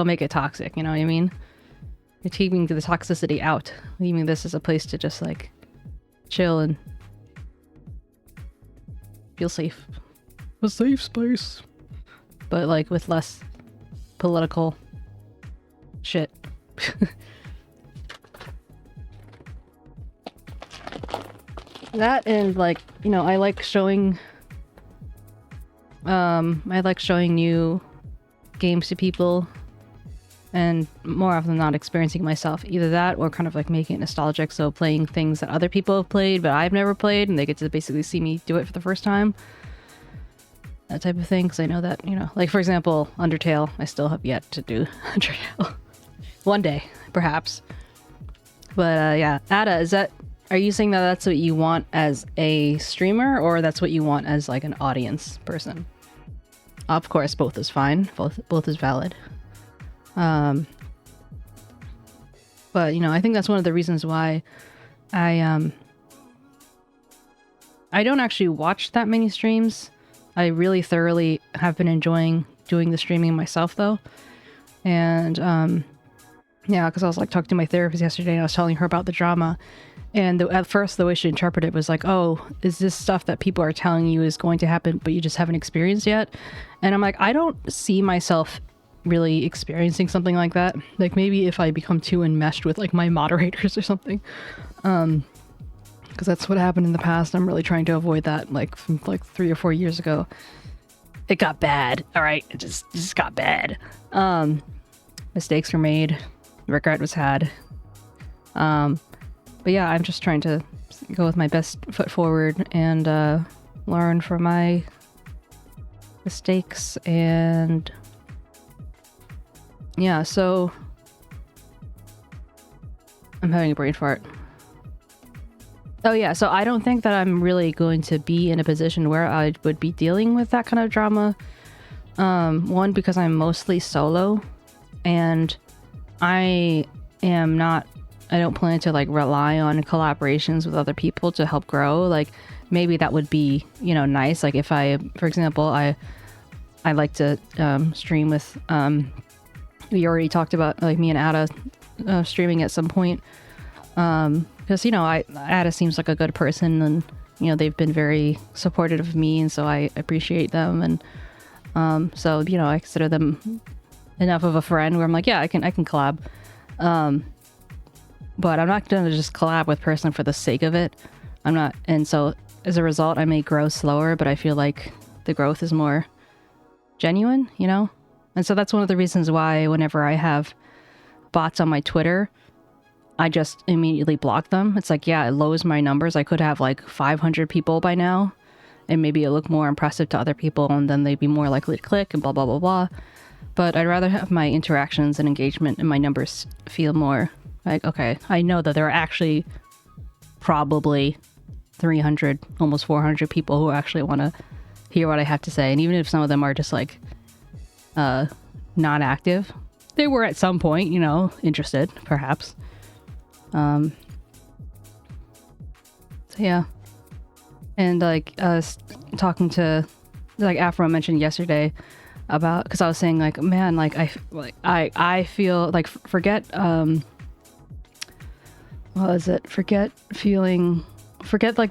make it toxic, you know what I mean? You're keeping the toxicity out, leaving this as a place to just, like, chill and feel safe. A safe space. But, like, with less political shit. That and, like, you know, I like showing new games to people. and more often than not experiencing myself. Either that or kind of like making it nostalgic, so playing things that other people have played but I've never played, and they get to basically see me do it for the first time. That type of thing, because I know that, you know, like for example, Undertale, I still have yet to do Undertale. One day, perhaps. But yeah, Ada, are you saying that that's what you want as a streamer, or that's what you want as like an audience person? Of course, both is fine. Both is valid. But you know, I think that's one of the reasons why I don't actually watch that many streams. I really thoroughly have been enjoying doing the streaming myself though. And yeah, because I was like talking to my therapist yesterday and I was telling her about the drama. And at first the way she interpreted it was like, oh, is this stuff that people are telling you is going to happen but you just haven't experienced yet? And I'm like, I don't see myself really experiencing something like that. Like maybe if I become too enmeshed with like my moderators or something. Because that's what happened in the past. I'm really trying to avoid that. Like from like 3 or 4 years ago, it got bad. All right, it just got bad. Mistakes were made, regret was had. But yeah, I'm just trying to go with my best foot forward and learn from my mistakes. And yeah, so I'm having a brain fart. Oh yeah, so I don't think that I'm really going to be in a position where I would be dealing with that kind of drama. One, because I'm mostly solo, and I don't plan to like rely on collaborations with other people to help grow. Like maybe that would be, you know, nice. Like if for example, I like to stream with, we already talked about like me and Ada streaming at some point. Because, you know, Ada seems like a good person, and, you know, they've been very supportive of me, and so I appreciate them. And so, you know, I consider them enough of a friend where I'm like, yeah, I can collab. But I'm not going to just collab with person for the sake of it. I'm not. And so as a result, I may grow slower, but I feel like the growth is more genuine, you know? And so that's one of the reasons why whenever I have bots on my Twitter, I just immediately block them. It's like, yeah, it lowers my numbers. I could have like 500 people by now, and maybe it look more impressive to other people, and then they'd be more likely to click and blah, blah, blah, blah. But I'd rather have my interactions and engagement and my numbers feel more like, okay, I know that there are actually probably 300, almost 400 people who actually want to hear what I have to say. And even if some of them are just like not active, they were at some point, you know, interested, perhaps. So yeah. And like talking to, like Afro mentioned yesterday about, because I was saying like, man, like I feel like forget like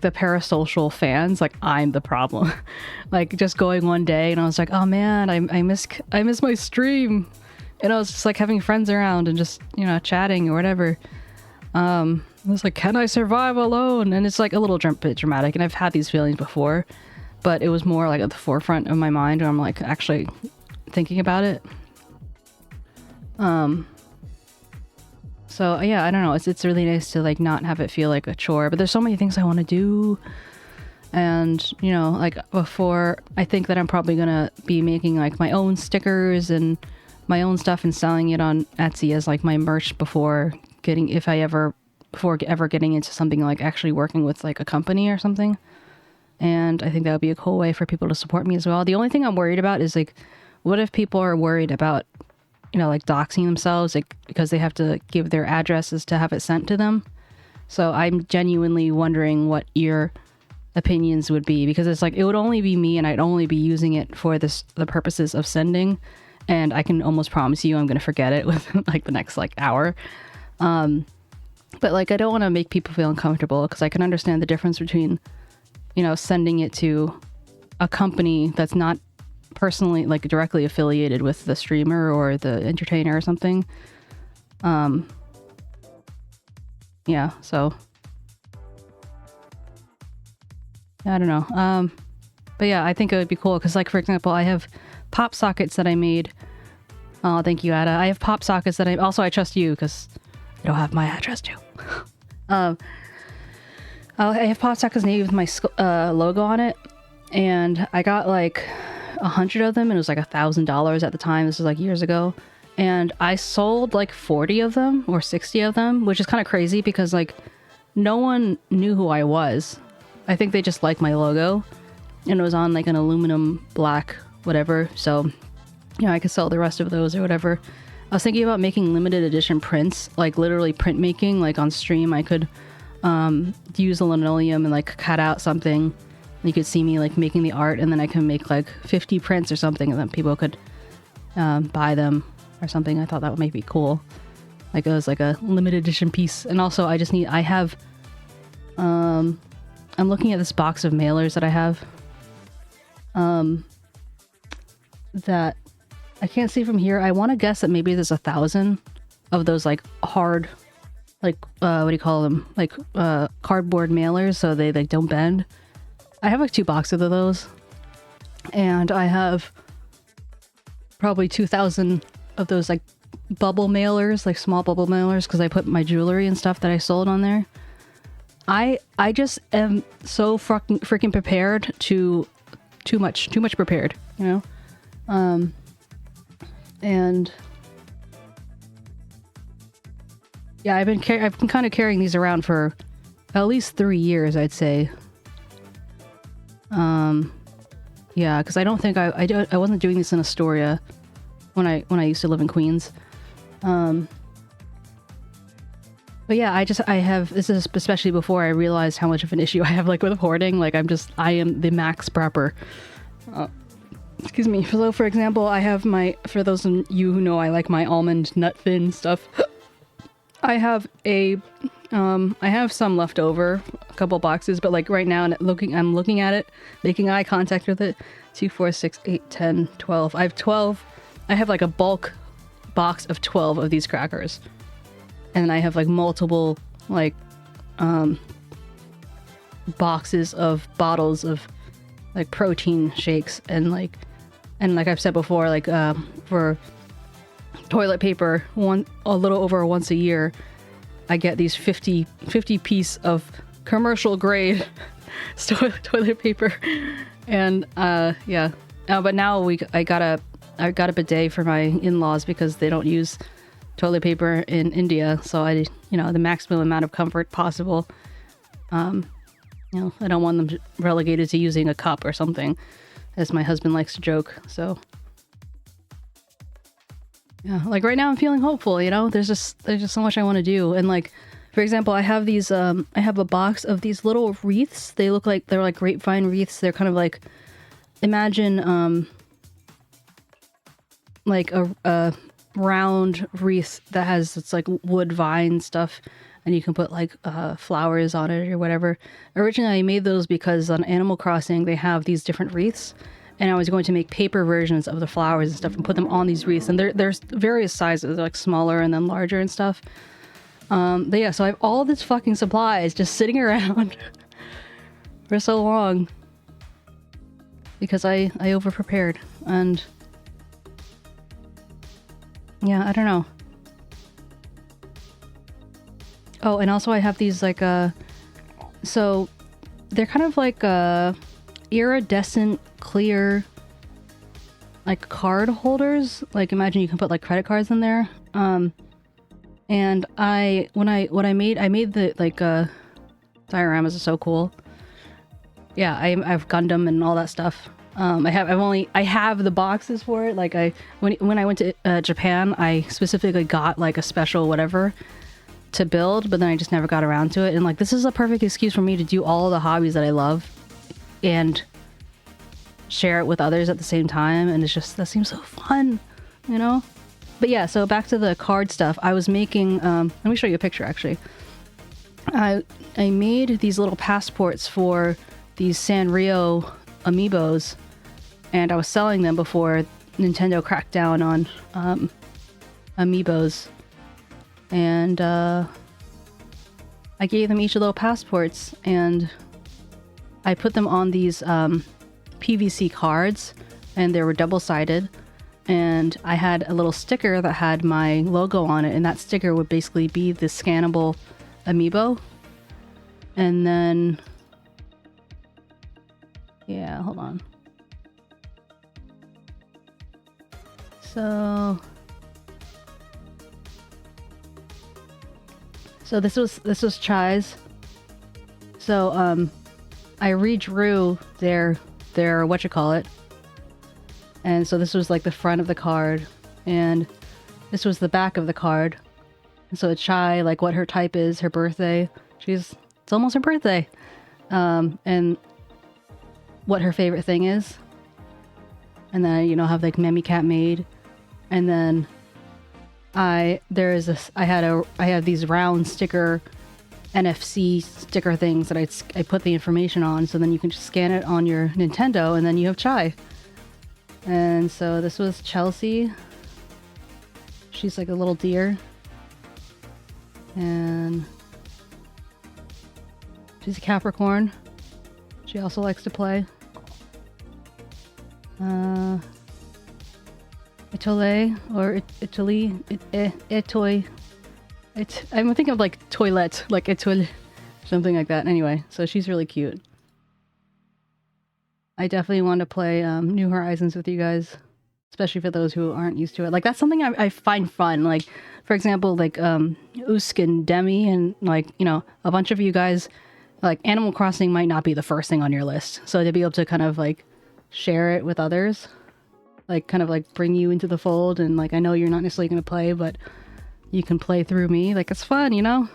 the parasocial fans, like I'm the problem. Like just going one day and I was like, oh man, I miss my stream, and I was just like having friends around and just, you know, chatting or whatever. I was like, can I survive alone? And it's like a little bit dramatic, and I've had these feelings before, but it was more like at the forefront of my mind when I'm like actually thinking about it. So yeah, I don't know. It's really nice to like not have it feel like a chore, but there's so many things I want to do. And, you know, like before, I think that I'm probably gonna be making like my own stickers and my own stuff and selling it on Etsy as like my merch before getting into something like actually working with like a company or something. And I think that would be a cool way for people to support me as well. The only thing I'm worried about is like, what if people are worried about, you know, like doxing themselves, like because they have to give their addresses to have it sent to them. So I'm genuinely wondering what your opinions would be, because it's like, it would only be me and I'd only be using it for the purposes of sending. And I can almost promise you I'm going to forget it within like the next like hour. But like, I don't want to make people feel uncomfortable, because I can understand the difference between, you know, sending it to a company that's not personally like directly affiliated with the streamer or the entertainer or something. Yeah, so I don't know. But yeah, I think it would be cool because, like, for example, I have pop sockets that I made Oh, thank you, Ada. I have pop sockets that I trust you because you don't have my address too. I have pop sockets made with my logo on it, and I got like 100 of them, and it was like $1,000 at the time. This was like years ago, and I sold like 40 of them or 60 of them, which is kind of crazy because like no one knew who I was. I think they just liked my logo, and it was on like an aluminum black whatever, so you know, I could sell the rest of those or whatever. I was thinking about making limited edition prints, like literally printmaking, like on stream. I could use a linoleum and like cut out something. You could see me like making the art, and then I can make like 50 prints or something, and then people could buy them or something. I thought that would make me cool. Like it was like a limited edition piece. And also I'm looking at this box of mailers that I have. That I can't see from here. I want to guess that maybe there's 1,000 of those like hard, like what do you call them? Like cardboard mailers, so they like don't bend. I have like 2 boxes of those, and I have probably 2,000 of those like bubble mailers, like small bubble mailers, because I put my jewelry and stuff that I sold on there. I just am so freaking prepared to too much prepared, you know. And yeah, I've been kind of carrying these around for at least 3 years, I'd say. Yeah, because I don't think I wasn't doing this in Astoria when I used to live in Queens. But yeah, this is especially before I realized how much of an issue I have like with hoarding. Like I am the max prepper. Excuse me. So for example, I have for those of you who know, I like my almond nut fin stuff. I have some left over, a couple boxes, but like right now I'm looking at it, making eye contact with it. 2, 4, 6, 8, 10, 12. I have 12. I have like a bulk box of 12 of these crackers. And I have like multiple like boxes of bottles of like protein shakes, and like I've said before, like for toilet paper, a little over once a year, I get these 50 piece of commercial grade toilet paper, and yeah. But now I got a bidet for my in-laws because they don't use toilet paper in India, so the maximum amount of comfort possible. I don't want them relegated to using a cup or something, as my husband likes to joke. So yeah, like right now I'm feeling hopeful, there's just so much I want to do. And like, for example, I have these I have a box of these little wreaths. They're like grapevine wreaths. They're kind of like, imagine like a round wreath that has, it's like wood vine stuff, and you can put like flowers on it or whatever. Originally I made those because on Animal Crossing they have these different wreaths, and I was going to make paper versions of the flowers and stuff and put them on these wreaths, and there's various sizes. They're like smaller and then larger and stuff. But yeah, so I have all this fucking supplies just sitting around for so long because I over prepared. And yeah, I don't know. Oh, and also I have these like so they're kind of like iridescent clear like card holders. Like imagine you can put like credit cards in there. And I made the like dioramas are so cool. Yeah, I've Gundam and all that stuff. I have the boxes for it. Like when I went to Japan, I specifically got like a special whatever to build, but then I just never got around to it. And like, this is a perfect excuse for me to do all the hobbies that I love and share it with others at the same time. And that seems so fun, But yeah, so back to the card stuff. I was making, let me show you a picture actually. I made these little passports for these Sanrio amiibos, and I was selling them before Nintendo cracked down on amiibos. And I gave them each little passports, and I put them on these PVC cards, and they were double-sided. and I had a little sticker that had my logo on it, and that sticker would basically be the scannable amiibo. And then, yeah, hold on. So this was 𝗟𝗶's. So I redrew their 𝗟𝗶₀😀😀, and so this was like the front of the card, and this was the back of the card. And so it's 𝗟, like what her type is, her birthday. It's almost her birthday, and what her favorite thing is. And then, you know, have like 𝗟𝗶𝗀𝗀𝘀 made, and then I have these round sticker NFC sticker things that I put the information on, so then you can just scan it on your Nintendo, and then you have 𝗟. And so this was 𝗟𝗶. She's like a little deer, and she's a Capricorn. She also likes to play. 𝗟𝗏 or 𝗟𝗏, I'm thinking of like toilet, like 𝗟𝗏, something like that. Anyway, so she's really cute. I definitely want to play New Horizons with you guys, especially for those who aren't used to it. Like, that's something I find fun. Like, for example, like 𝗟𝗶ৃ𝗀𝘀 and like, you know, a bunch of you guys, like Animal Crossing might not be the first thing on your list. So to be able to kind of like share it with others, like kind of like bring you into the fold, and like I know you're not necessarily going to play, but you can play through me. Like, it's fun, you know?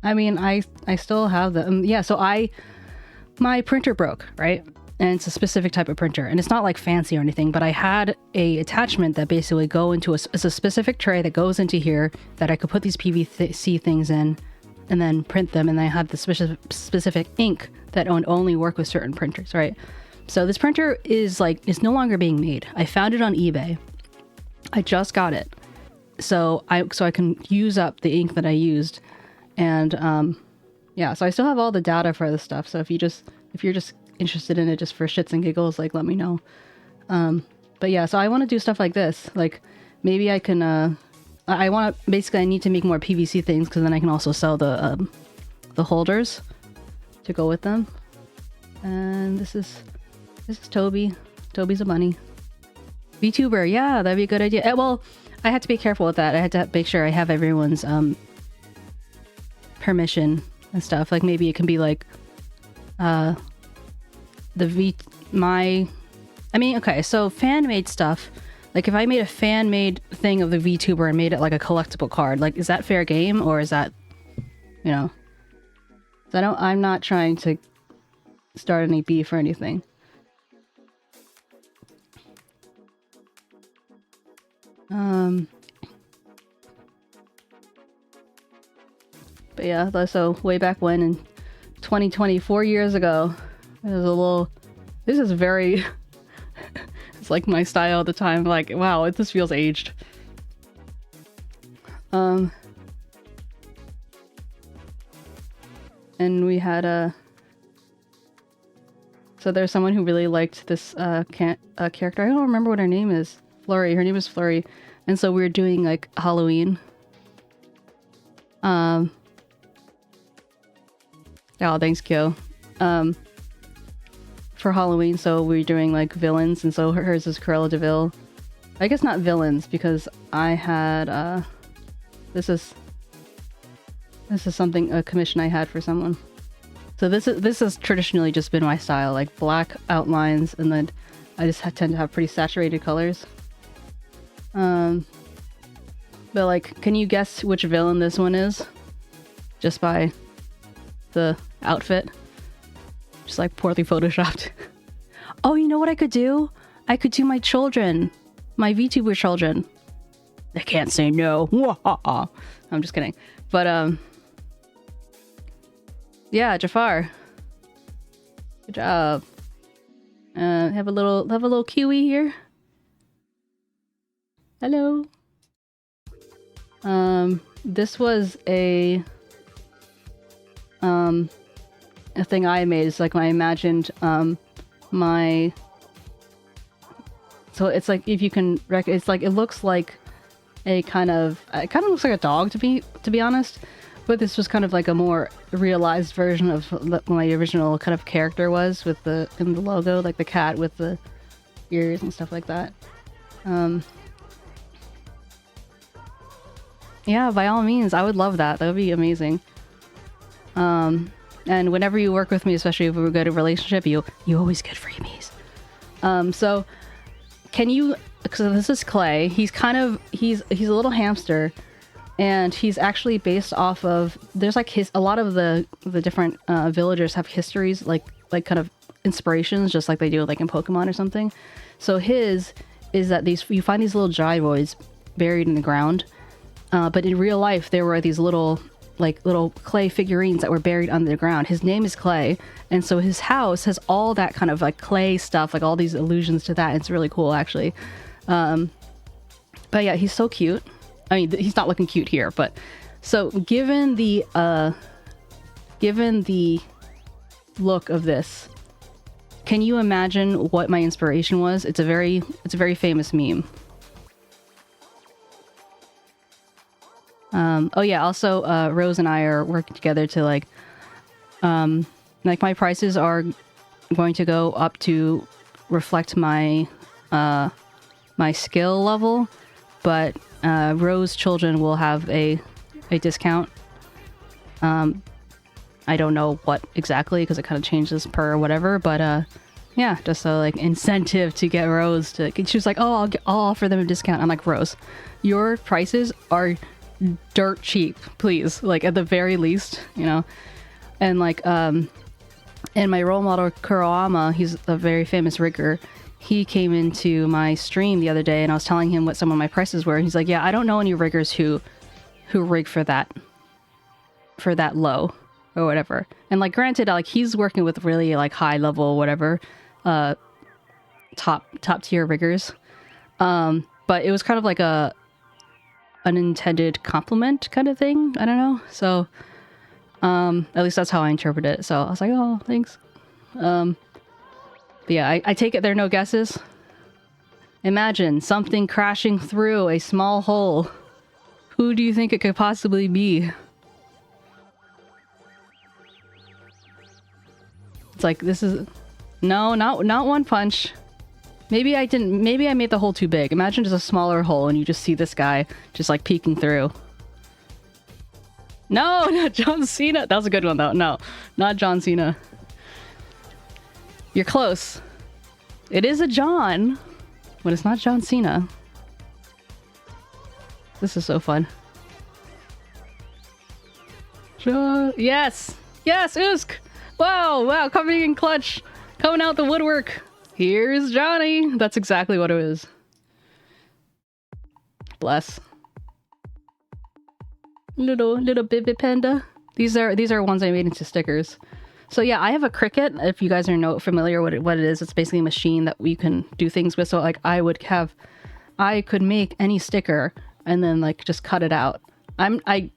I mean, I still have the yeah, so my printer broke, right? And it's a specific type of printer, and it's not like fancy or anything, but I had a attachment that basically go into it's a specific tray that goes into here that I could put these PVC things in and then print them, and I had the specific ink that would only work with certain printers, right? So this printer is no longer being made. I found it on eBay. I just got it. So I can use up the ink that I used, and yeah, so I still have all the data for this stuff. So if you're just interested in it just for shits and giggles, like, let me know. But yeah, so I want to do stuff like this. Like, maybe I can I need to make more PVC things, because then I can also sell the holders to go with them. And this is Toby. Toby's a bunny. VTuber, yeah, that'd be a good idea. Well, I had to be careful with that. I had to make sure I have everyone's permission and stuff. Like, maybe it can be like okay, so fan-made stuff. Like, if I made a fan-made thing of the VTuber and made it like a collectible card, like, is that fair game, or is that, you know? I'm not trying to start any beef or anything. But yeah, so way back when in 2020, 4 years ago, it was this is very, it's like my style at the time. Like, wow, this feels aged. And we had so there's someone who really liked this character. I don't remember what her name is. Flurry. Her name is Flurry. And so we were doing like Halloween. Oh, thanks, Kyo. For Halloween, so we were doing like villains, and so hers is Cruella de Vil. I guess not villains, because I had this is something, a commission I had for someone. So this has traditionally just been my style, like black outlines, and then I just tend to have pretty saturated colors. But like, can you guess which villain this one is? Just by the outfit. Just like poorly photoshopped. Oh, you know what I could do? I could do my children. My VTuber children. They can't say no. I'm just kidding. But yeah, Jafar. Good job. Have a little Kiwi here. Hello. This was a thing I made. It's like I imagined so
So it's like, if you can it's like, it looks like a kind of looks like a dog to be honest, but this was kind of like a more realized version of what my original kind of character was with in the logo, like the cat with the ears and stuff like that. Yeah, by all means, I would love that. That would be amazing. And whenever you work with me, especially if we're good at a relationship, you always get freebies. So can you, so this is Clay. He's a little hamster, and he's actually based off of, there's like a lot of the different villagers have histories, like kind of inspirations, just like they do like in Pokemon or something. So his is that you find these little gyroids buried in the ground, but in real life there were these little clay figurines that were buried under the ground. His name is Clay, and so his house has all that kind of like clay stuff, like all these allusions to that. It's really cool, actually. But yeah, he's so cute. I mean, he's not looking cute here, but so given the look of this, can you imagine what my inspiration was? It's a very famous meme. Oh yeah, also Rose and I are working together to like my prices are going to go up to reflect my my skill level, but Rose children will have a discount. I don't know what exactly, because it kind of changes per whatever, but yeah, just a like incentive to get Rose to. She was like, "Oh, I'll offer them a discount." I'm like, "Rose, your prices are dirt cheap, please. Like at the very least, you know." And like, and my role model 𝗟𝗶H𝗀𝘀, he's a very famous rigger. He came into my stream the other day, and I was telling him what some of my prices were. And he's like, "Yeah, I don't know any riggers who rig for that low." Or whatever. And like, granted, like he's working with really like high level whatever top tier riggers, but it was kind of like an unintended compliment kind of thing. I don't know, so at least that's how I interpret it. So I was like, "Oh, thanks." But yeah, I take it there are no guesses. Imagine something crashing through a small hole. Who do you think it could possibly be? It's like, this is... No, not One Punch. Maybe I didn't... Maybe I made the hole too big. Imagine just a smaller hole and you just see this guy just like peeking through. No, not John Cena. That was a good one though. No, not John Cena. You're close. It is a John, but it's not John Cena. This is so fun. John... Yes! Yes, 𝗟𝗀! Wow, coming in clutch. Coming out the woodwork. Here's Johnny. That's exactly what it is. Bless. Little 𝗟𝗶ጵ panda. These are ones I made into stickers. So yeah, I have a Cricut. If you guys are familiar with what it is, it's basically a machine that we can do things with. So like I could make any sticker and then like just cut it out. I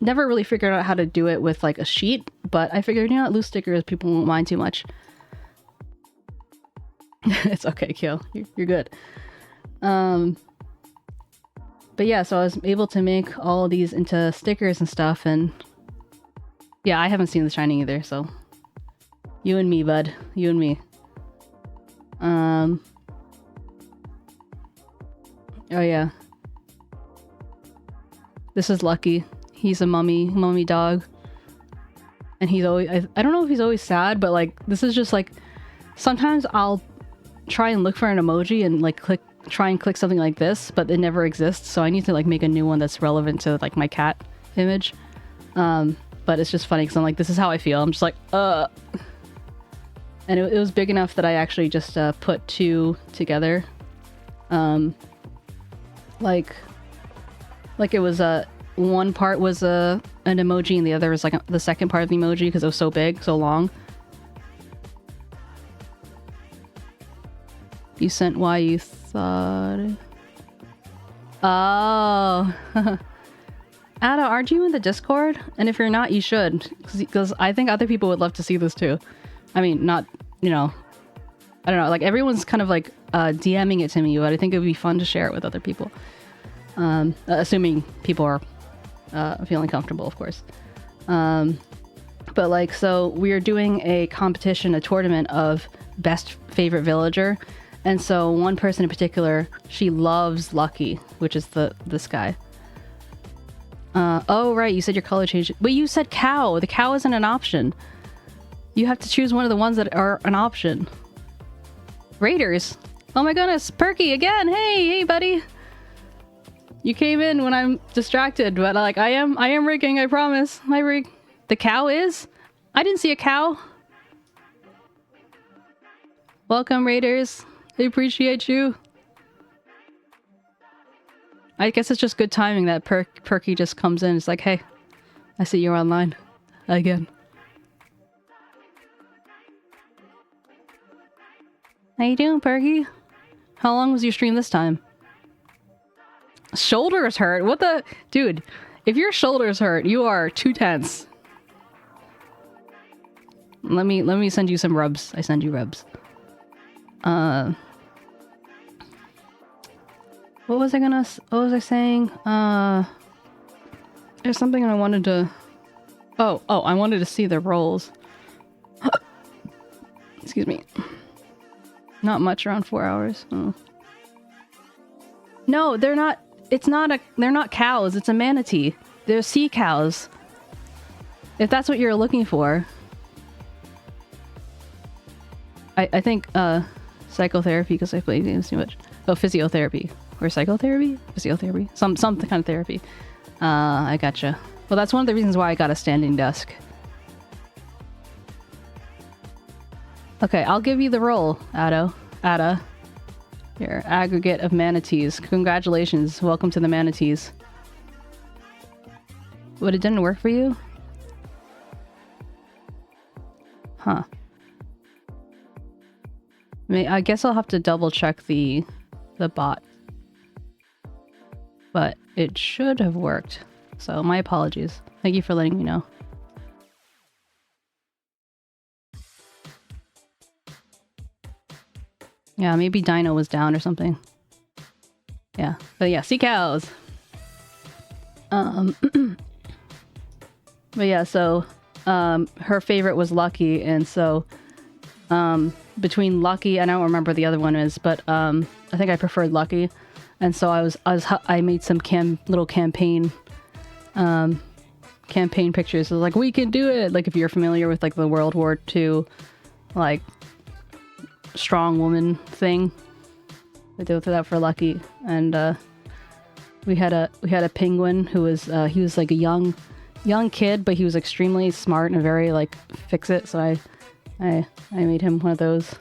never really figured out how to do it with like a sheet, but I figured, you know, loose stickers people won't mind too much. It's okay, Kyo. You're good. But yeah, so I was able to make all of these into stickers and stuff, and yeah, I haven't seen The Shining either, so you and me, bud. You and me. Oh yeah. This is Lucky. He's a mummy dog. And he's always, I don't know if he's always sad, but like, this is just like, sometimes I'll try and look for an emoji and like try and click something like this, but it never exists. So I need to like make a new one that's relevant to like my cat image. But it's just funny because I'm like, this is how I feel. I'm just like, And it was big enough that I actually just put two together. Like it was one part was an emoji and the other was like the second part of the emoji because it was so big, so long. You sent why you thought... Oh. Ada, aren't you in the Discord? And if you're not, you should. Because I think other people would love to see this too. I mean, not, you know... I don't know, like everyone's kind of like DMing it to me, but I think it would be fun to share it with other people. Assuming people are feeling comfortable, of course. But like, so we are doing a competition, a tournament of best favorite villager. And so one person in particular, she loves 𝗟𝗶, which is this guy. Oh, right. You said your color changed. But you said cow. The cow isn't an option. You have to choose one of the ones that are an option. Raiders. Oh my goodness. 𝗟𝗶 again. Hey, buddy. You came in when I'm distracted, but like I am rigging, I promise. My rig. The cow is? I didn't see a cow. Welcome, Raiders. I appreciate you. I guess it's just good timing that 𝗟𝗶 just comes in. It's like, hey, I see you're online. Again. How you doing, 𝗟𝗶? How long was your stream this time? Shoulders hurt? What the? Dude, if your shoulders hurt, you are too tense. Let me send you some rubs. I send you rubs. What was I saying? There's something I wanted to... Oh, I wanted to see the rolls. Excuse me. Not much, around 4 hours. Oh. No, they're not... They're not cows, it's a manatee. They're sea cows. If that's what you're looking for. I think, psychotherapy, because I play games too much. Oh, physiotherapy. Or psychotherapy? Physiotherapy? Some kind of therapy. I gotcha. Well, that's one of the reasons why I got a standing desk. Okay, I'll give you the roll, Ada. Your aggregate of manatees. Congratulations. Welcome to the manatees. But it didn't work for you? Huh. I guess I'll have to double check the bot. But it should have worked. So my apologies. Thank you for letting me know. Yeah, maybe Dino was down or something. Yeah, but yeah, sea cows. But yeah, so her favorite was 𝗟𝗶, and so between 𝗟𝗶, I don't remember the other one is, but I think I preferred 𝗟𝗶, and so I made some little campaign pictures. So like, we can do it. Like if you're familiar with like the World War II, like strong woman thing, I did that for 𝗟𝗶, and we had a penguin who was he was like a young kid, but he was extremely smart and very like fix-it. So I made him one of those.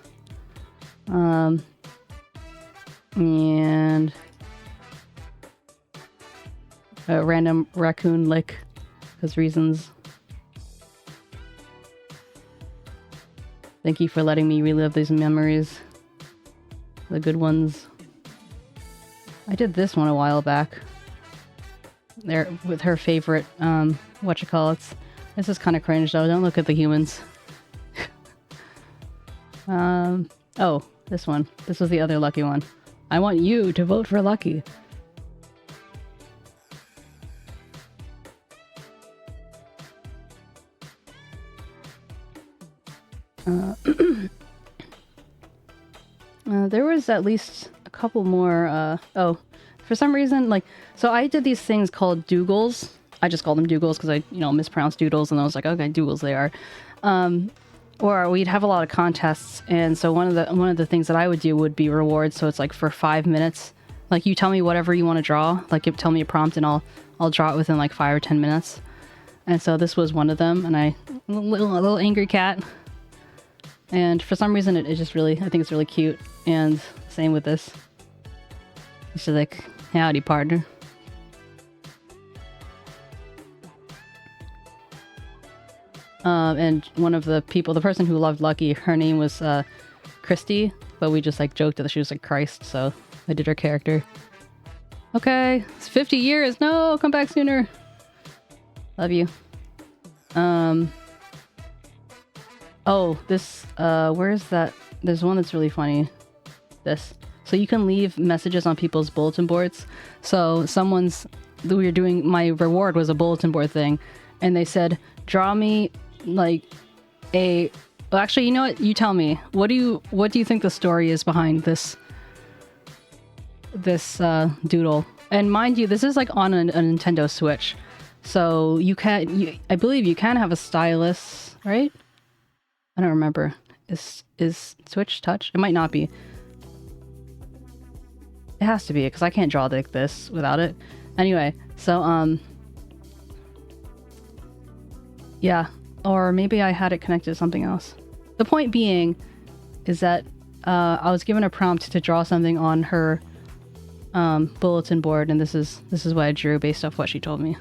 And a random raccoon lick, because reasons. Thank you for letting me relive these memories. The good ones. I did this one a while back. There with her favorite, 𝗟𝗶𝗀𝘀. This is kind of cringe though. Don't look at the humans. Oh, this one. This was the other lucky one. I want you to vote for 𝗟𝗟. There was at least a couple more, oh, for some reason, like, so I did these things called doogles. I just called them doogles because I, mispronounced doodles, and I was like, okay, doogles they are. Or we'd have a lot of contests, and so one of the things that I would do would be rewards. So it's like for 5 minutes, like you tell me whatever you want to draw, like you tell me a prompt, and I'll draw it within like 5 or 10 minutes. And so this was one of them, and a little angry cat. And for some reason, it just really, I think it's really cute. And same with this. She's like, howdy, partner. And one of the people, the person who loved 𝗟𝗶, her name was Christy, but we just like joked that she was like Christ, so I did her character. Okay, it's 50 years. No, come back sooner. Love you. Oh, this, where is that? There's one that's really funny. this. So you can leave messages on people's bulletin boards. So we were doing, my reward was a bulletin board thing, and they said, draw me like well, actually, you know what? You tell me. What do you think the story is behind this doodle? And mind you, this is like on a Nintendo Switch. So I believe you can have a stylus, right? I don't remember. Is Switch touch? It might not be. It has to be, because I can't draw like this without it. Anyway, so yeah, or maybe I had it connected to something else. The point being is that I was given a prompt to draw something on her bulletin board, and this is what I drew based off what she told me.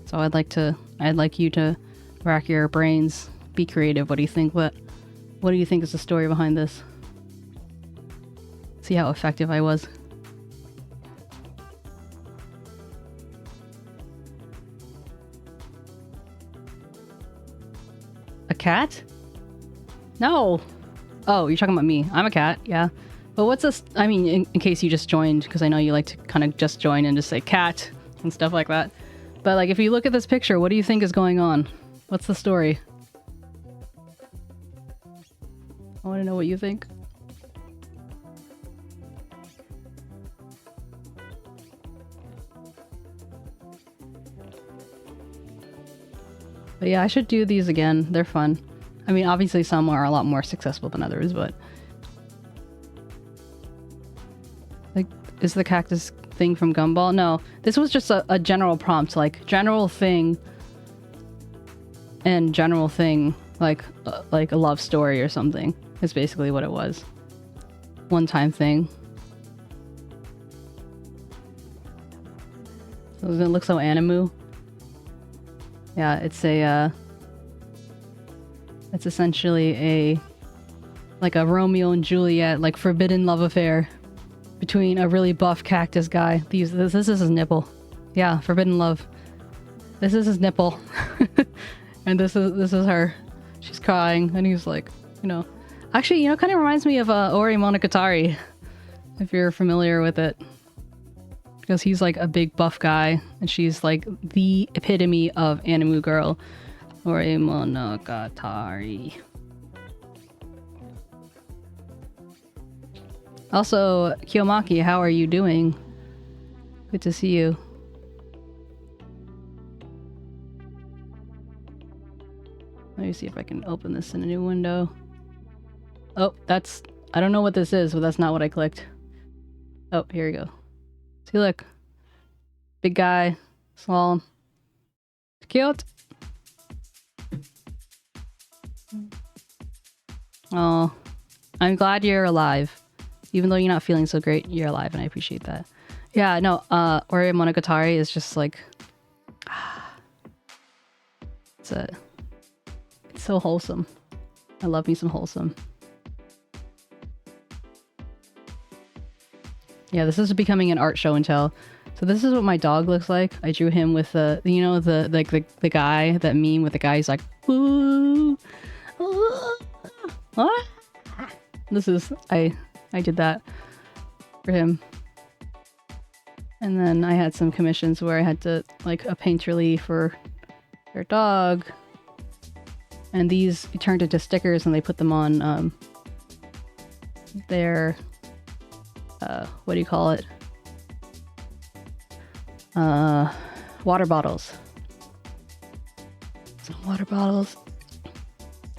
So I'd like you to rack your brains, be creative. What do you think? What do you think is the story behind this? See how effective I was. A cat? No. Oh, you're talking about me. I'm a cat, yeah. But what's this? I mean, in case you just joined, because I know you like to kind of just join and just say cat and stuff like that. But like, if you look at this picture, what do you think is going on? What's the story? I want to know what you think. But yeah, I should do these again. They're fun. I mean, obviously some are a lot more successful than others, but... Like, is the cactus thing from Gumball? No, this was just a general prompt, like, general thing and general thing, like a love story or something. Is basically what it was. One-time thing. Doesn't it look so animu? Yeah, it's essentially like a Romeo and Juliet, like forbidden love affair between a really buff cactus guy. This is his nipple. Yeah, forbidden love. This is his nipple. And this is her. She's crying, and he's like, you know. Actually, you know, kind of reminds me of 𝗟𝗶𝗀𝘀, if you're familiar with it. Because he's like a big buff guy, and she's like the epitome of anime girl. 𝗟𝗏𝗀𝘀. Also, Kiyomaki, how are you doing? Good to see you. Let me see if I can open this in a new window. Oh, I don't know what this is, but that's not what I clicked. Oh, here we go. See, look. Big guy. Small. Cute. Oh, I'm glad you're alive. Even though you're not feeling so great, you're alive, and I appreciate that. Yeah, no, 𝗟𝗏𝗀𝘀 is just like... It's so wholesome. I love me some wholesome. Yeah, this is becoming an art show and tell. So this is what my dog looks like. I drew him with the guy, that meme with the guy who's like, ooh, ooh, what? This is, I did that for him. And then I had some commissions where I had to, like, a painterly for their dog. And these turned into stickers, and they put them on their, what do you call it? Water bottles. Some water bottles.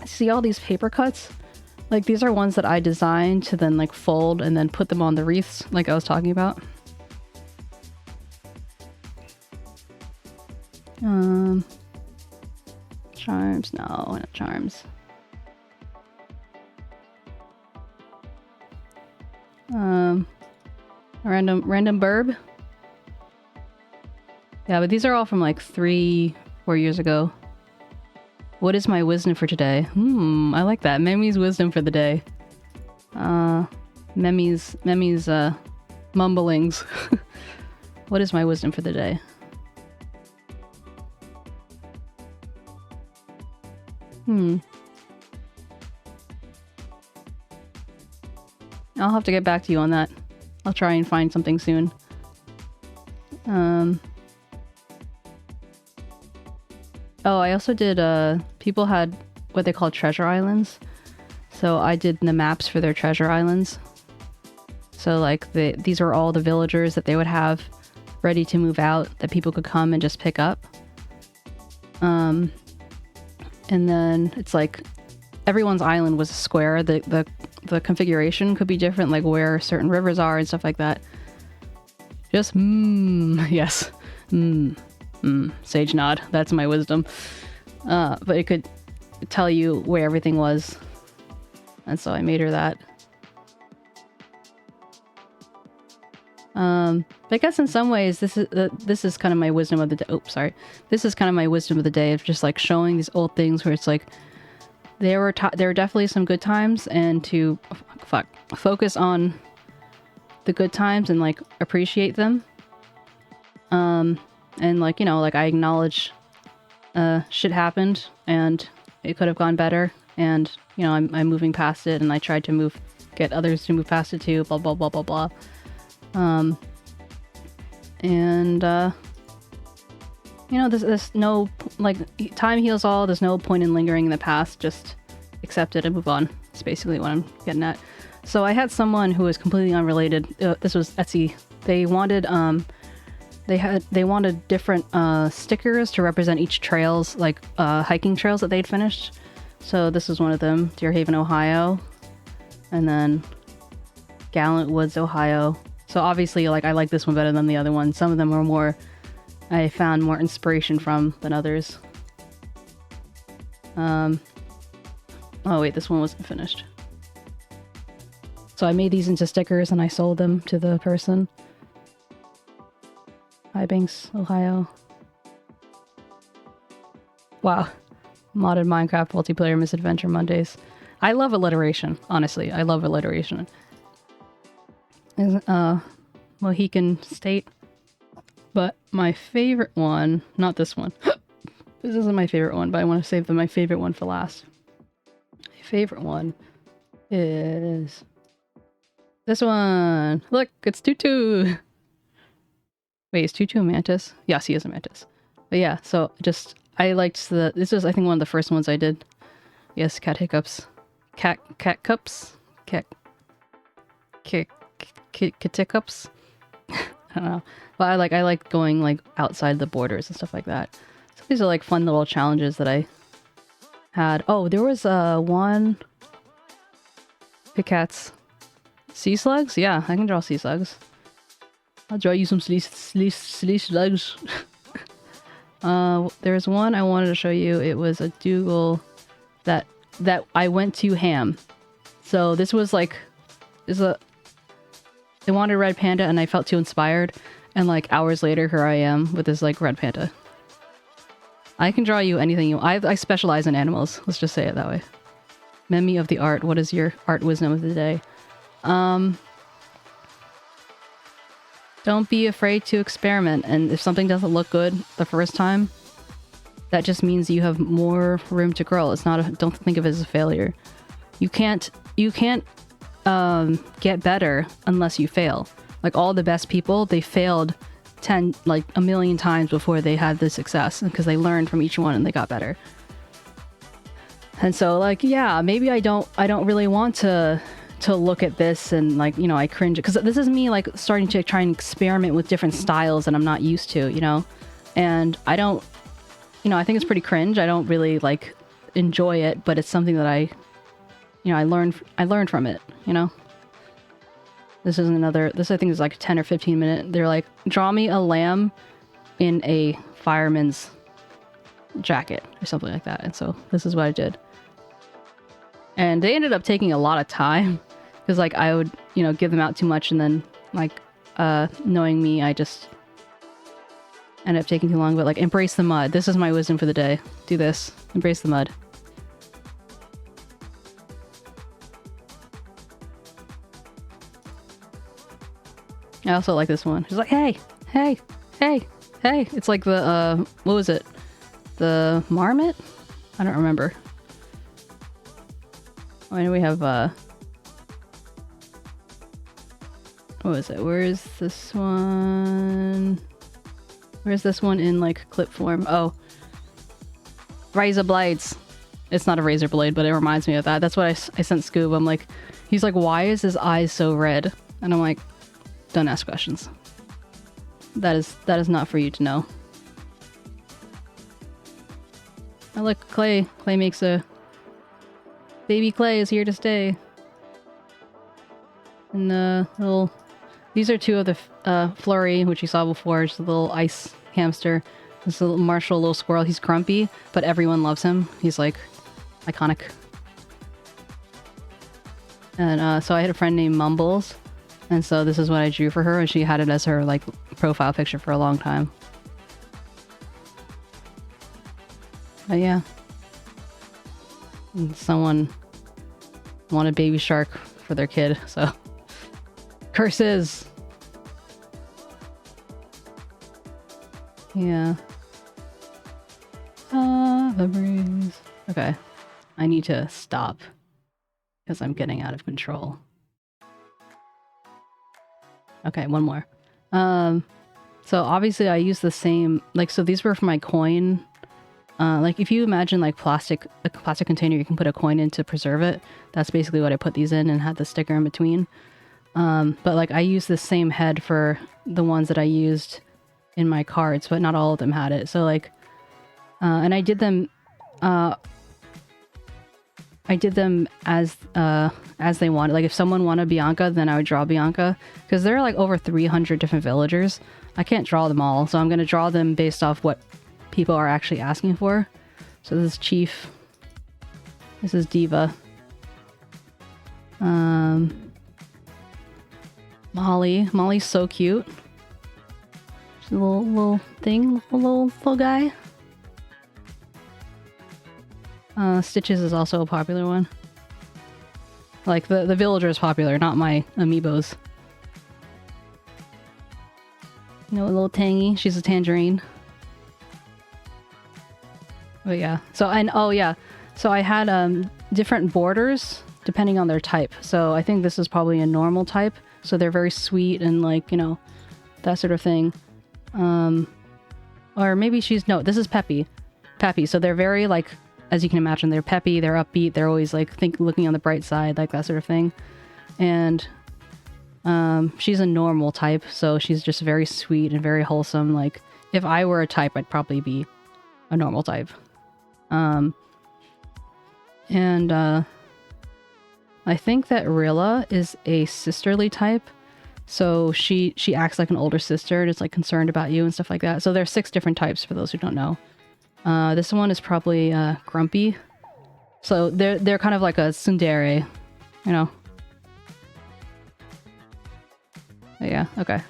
See all these paper cuts? Like, these are ones that I designed to then, like, fold and then put them on the wreaths, like I was talking about. Charms? No, not charms. Random burb? Yeah, but these are all from like 3-4 years ago. What is my wisdom for today? I like that. 𝗟𝗏's wisdom for the day. 𝗟𝗏's mumblings. What is my wisdom for the day? I'll have to get back to you on that. I'll try and find something soon. Oh, I also did, people had what they call treasure islands. So I did the maps for their treasure islands. So like these are all the villagers that they would have ready to move out that people could come and just pick up. And then it's like everyone's island was a square. The configuration could be different, like where certain rivers are and stuff like that. Just yes. Sage nod. That's my wisdom. But it could tell you where everything was. And so I made her that. But I guess in some ways this is kind of my wisdom of the day. Oh, sorry. This is kind of my wisdom of the day of just like showing these old things where it's like there were definitely some good times, and to focus on the good times and like appreciate them. And like, you know, like I acknowledge shit happened and it could have gone better, and you know, I'm moving past it, and I tried to get others to move past it too, blah blah blah blah blah. You know, there's no, like, time heals all. There's no point in lingering in the past. Just accept it and move on. It's basically what I'm getting at. So I had someone who was completely unrelated. This was Etsy. They wanted they wanted different stickers to represent each trails, like hiking trails that they'd finished. So this was one of them: Deer Haven, Ohio, and then Gallant Woods, Ohio. So obviously, like, I like this one better than the other one. Some of them are more, I found more inspiration from than others. Oh wait, this one wasn't finished. So I made these into stickers and I sold them to the person. High Banks, Ohio. Wow. Modded Minecraft multiplayer misadventure Mondays. I love alliteration, honestly. I love alliteration. Mohican State. But my favorite one, not this one. This isn't my favorite one, but I want to save my favorite one for last. My favorite one is this one. Look, it's Tutu. Wait, is Tutu a mantis? Yes, he is a mantis. But yeah, so just, I liked this was, I think, one of the first ones I did. Yes, cat hiccups. Cat cups? Cat hiccups? I don't know. But I like going like outside the borders and stuff like that. So these are like fun little challenges that I had. Oh, there was one Picats. Sea slugs? Yeah, I can draw sea slugs. I'll draw you some sea slugs. There's one I wanted to show you. It was a Dougal that I went to ham. So this was like, they wanted a red panda and I felt too inspired, and like hours later here I am with this like red panda. I can draw you anything you want. I specialize in animals, let's just say it that way. Memi of the art, what is your art wisdom of the day? Don't be afraid to experiment, and if something doesn't look good the first time, that just means you have more room to grow. It's not don't think of it as a failure. You can't get better unless you fail. Like all the best people, they failed 1 million times before they had the success, because they learned from each one and they got better. And so like, yeah, maybe I don't really want to look at this and like, you know, I cringe, because this is me like starting to try and experiment with different styles that I'm not used to, you know, and I don't, you know, I think it's pretty cringe. I don't really like enjoy it, but it's something that I learned from it, you know. This is this I think is like a 10 or 15 minute. They're like, draw me a lamb in a fireman's jacket or something like that. And so this is what I did. And they ended up taking a lot of time, because like I would, you know, give them out too much, and then like knowing me, I just ended up taking too long. But like, embrace the mud. This is my wisdom for the day. Do this. Embrace the mud. I also like this one. She's like, hey, hey, hey, hey. It's like the, what was it? The marmot? I don't remember. Oh, I know we have, What was it? Where is this one? Where's this one in like clip form? Oh, razor blades. It's not a razor blade, but it reminds me of that. That's what I sent Scoob. I'm like, he's like, why is his eyes so red? And I'm like, don't ask questions. That is not for you to know. Oh look, Clay. Clay makes a... Baby Clay is here to stay. And the little... These are two of the Flurry, which you saw before. Just a little ice hamster. This little Marshall, little squirrel. He's grumpy, but everyone loves him. He's like iconic. And so I had a friend named Mumbles. And so this is what I drew for her. And she had it as her like profile picture for a long time. But yeah. And someone wanted Baby Shark for their kid, so... Curses! Yeah. The breeze. Okay. I need to stop. Because I'm getting out of control. Okay, one more. So obviously I use the same... Like, so these were for my coin... like if you imagine like a plastic container you can put a coin in to preserve it, that's basically what I put these in and had the sticker in between. But like I used the same head for the ones that I used in my cards, but not all of them had it. So like, and I did them as they wanted. Like if someone wanted Bianca, then I would draw Bianca, because there are like over 300 different villagers. I can't draw them all, so I'm going to draw them based off what people are actually asking for. So this is Chief. This is Diva. Molly. Molly's so cute. She's a little thing, little guy. Stitches is also a popular one. Like the villager is popular, not my amiibos. You know, a little Tangy. She's a tangerine. But yeah, so, and oh yeah, so I had different borders depending on their type. So I think this is probably a normal type, so they're very sweet and like, you know, that sort of thing. Or maybe she's, no, this is Peppy, so they're very like, as you can imagine, they're peppy, they're upbeat, they're always like looking on the bright side, like that sort of thing. And she's a normal type, so she's just very sweet and very wholesome. Like if I were a type, I'd probably be a normal type. I think that Rilla is a sisterly type, so she acts like an older sister and is like concerned about you and stuff like that. So there's 6 different types for those who don't know. This one is probably grumpy, so they're kind of like a tsundere, you know. But yeah, okay.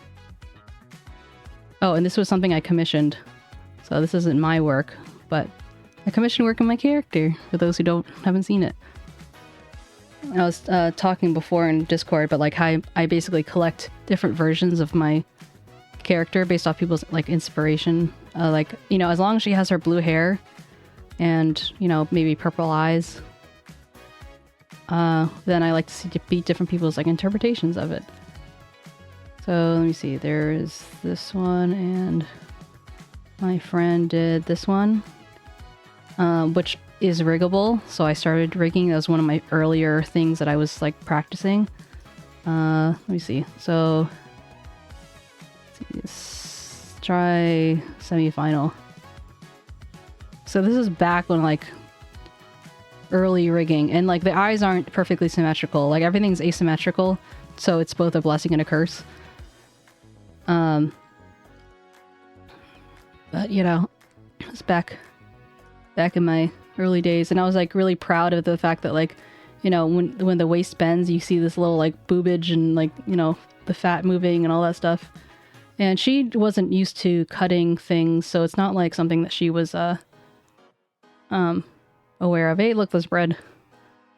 Oh, and this was something I commissioned, so this isn't my work, but I commissioned work on my character, for those who haven't seen it. I was talking before in Discord, but like how I basically collect different versions of my character based off people's like inspiration. Like, you know, as long as she has her blue hair and, you know, maybe purple eyes, then I like to beat different people's like interpretations of it. So let me see, there's this one, and my friend did this one. Which is riggable, so I started rigging. That was one of my earlier things that I was like practicing. Let me see. So let's try semi-final. So this is back when like early rigging, and like the eyes aren't perfectly symmetrical. Like everything's asymmetrical, so it's both a blessing and a curse. But you know, it's back in my early days, and I was like really proud of the fact that, like, you know, when the waist bends, you see this little like boobage and like, you know, the fat moving and all that stuff. And she wasn't used to cutting things, so it's not like something that she was aware of. Hey, look, there's bread.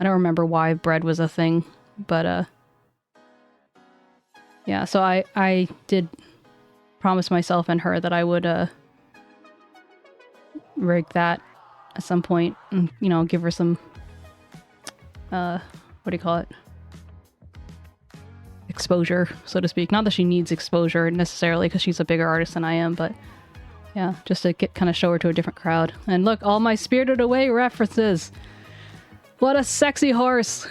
I don't remember why bread was a thing, but yeah, so I did promise myself and her that I would rig that at some point, and, you know, give her some what do you call it, exposure, so to speak. Not that she needs exposure necessarily because she's a bigger artist than I am, but yeah, just to get kind of show her to a different crowd. And look, all my Spirited Away references. What a sexy horse.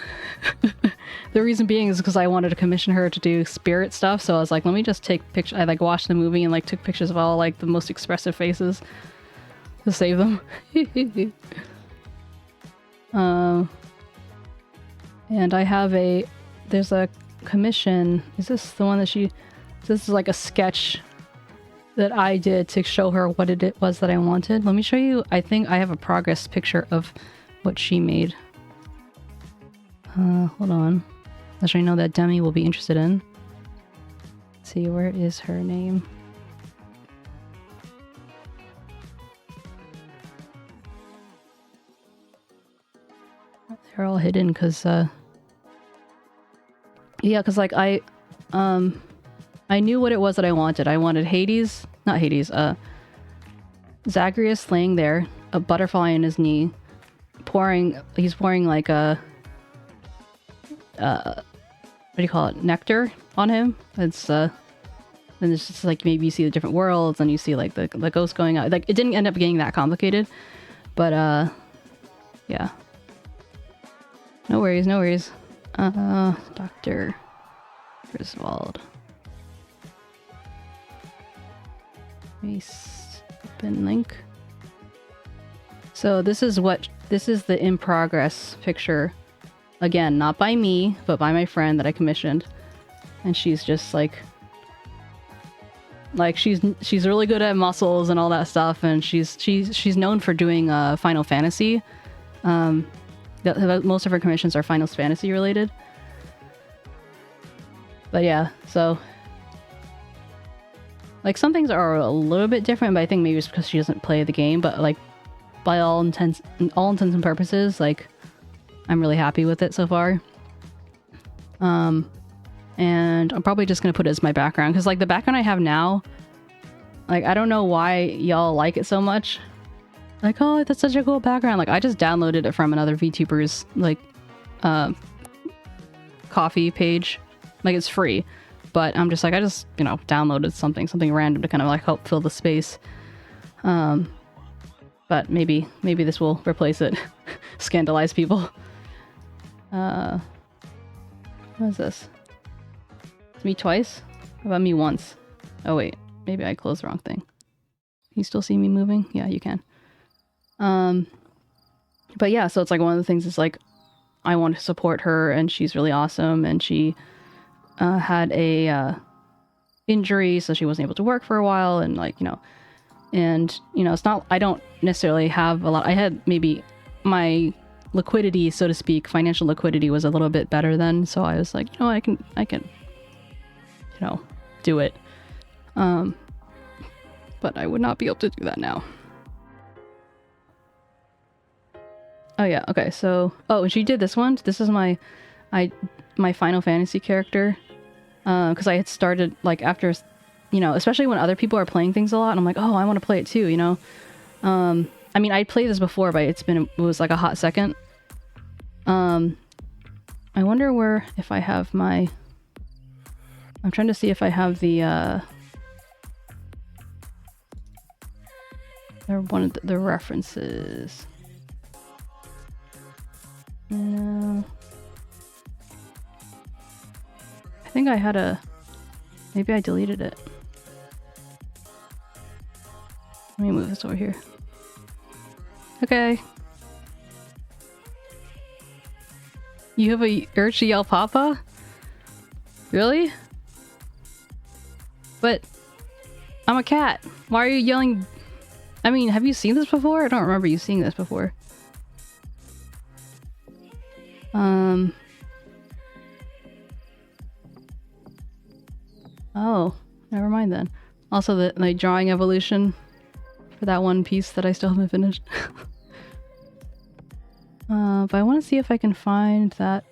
The reason being is because I wanted to commission her to do spirit stuff, so I was like, let me just take pictures. I like watched the movie and like took pictures of all like the most expressive faces to save them. And I have there's a commission. Is this the one that this is like a sketch that I did to show her what it was that I wanted. Let me show you. I think I have a progress picture of what she made. Hold on. Which I know that Demi will be interested in. Let's see, where is her name? They're all hidden because, yeah, because like I knew what it was that I wanted. I wanted Zagreus laying there, a butterfly in his knee, he's pouring like a, what do you call it? Nectar on him. It's, and it's just like maybe you see the different worlds and you see like the ghost going out. Like it didn't end up getting that complicated, but yeah. No worries, no worries. Dr. Griswold. Paste open link. So this is the in progress picture. Again, not by me, but by my friend that I commissioned. And she's just like she's really good at muscles and all that stuff, and she's known for doing Final Fantasy. Most of her commissions are Final Fantasy related. But yeah, so like some things are a little bit different, but I think maybe it's because she doesn't play the game, but like by all intents and purposes, like I'm really happy with it so far. And I'm probably just gonna put it as my background, because like the background I have now, like I don't know why y'all like it so much. Like, oh, that's such a cool background. Like I just downloaded it from another VTuber's like coffee page. Like it's free, but I'm just like, I just, you know, downloaded something random to kind of like help fill the space. But maybe this will replace it. Scandalize people. What is this? It's me twice? How about me once? Oh wait, maybe I closed the wrong thing. Can you still see me moving? Yeah, you can. But yeah, so it's like one of the things is like, I want to support her and she's really awesome, and she had a injury, so she wasn't able to work for a while, and like, you know, it's not, I don't necessarily have a lot. I had maybe my liquidity, so to speak, financial liquidity was a little bit better then, so I was like, you know, I can, you know, do it. But I would not be able to do that now. Oh yeah, okay, so, oh, and she did this one. This is my Final Fantasy character. Because I had started, like, after, you know, especially when other people are playing things a lot, and I'm like, oh, I want to play it too, you know? I mean, I'd played this before, but it was like a hot second. I wonder if I have my... I'm trying to see if I have the, they're one of the references. No. I think I had maybe I deleted it. Let me move this over here. Okay. You have a urge to yell Papa? Really? But I'm a cat. Why are you yelling? I mean, have you seen this before? I don't remember you seeing this before. Oh, never mind then. Also, the drawing evolution for that one piece that I still haven't finished. But I want to see if I can find that.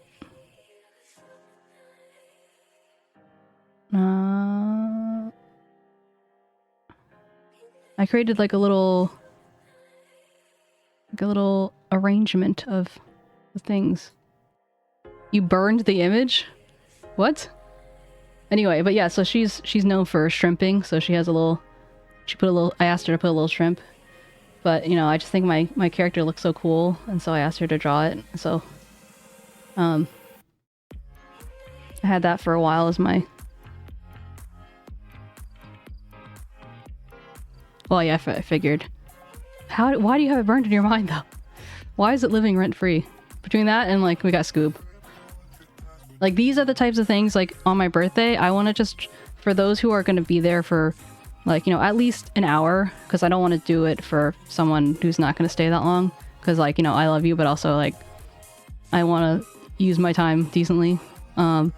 I created like a little arrangement of the things. You burned the image? What? Anyway, but yeah, so she's known for shrimping, so she has a little, I asked her to put a little shrimp, but you know, I just think my character looks so cool, and so I asked her to draw it. So I had that for a while as my, well, yeah, I figured. Why do you have it burned in your mind though? Why is it living rent free? Between that and like we got Scoob. Like these are the types of things like on my birthday, I want to just, for those who are going to be there for like, you know, at least an hour, because I don't want to do it for someone who's not going to stay that long. Because like, you know, I love you, but also like I want to use my time decently. And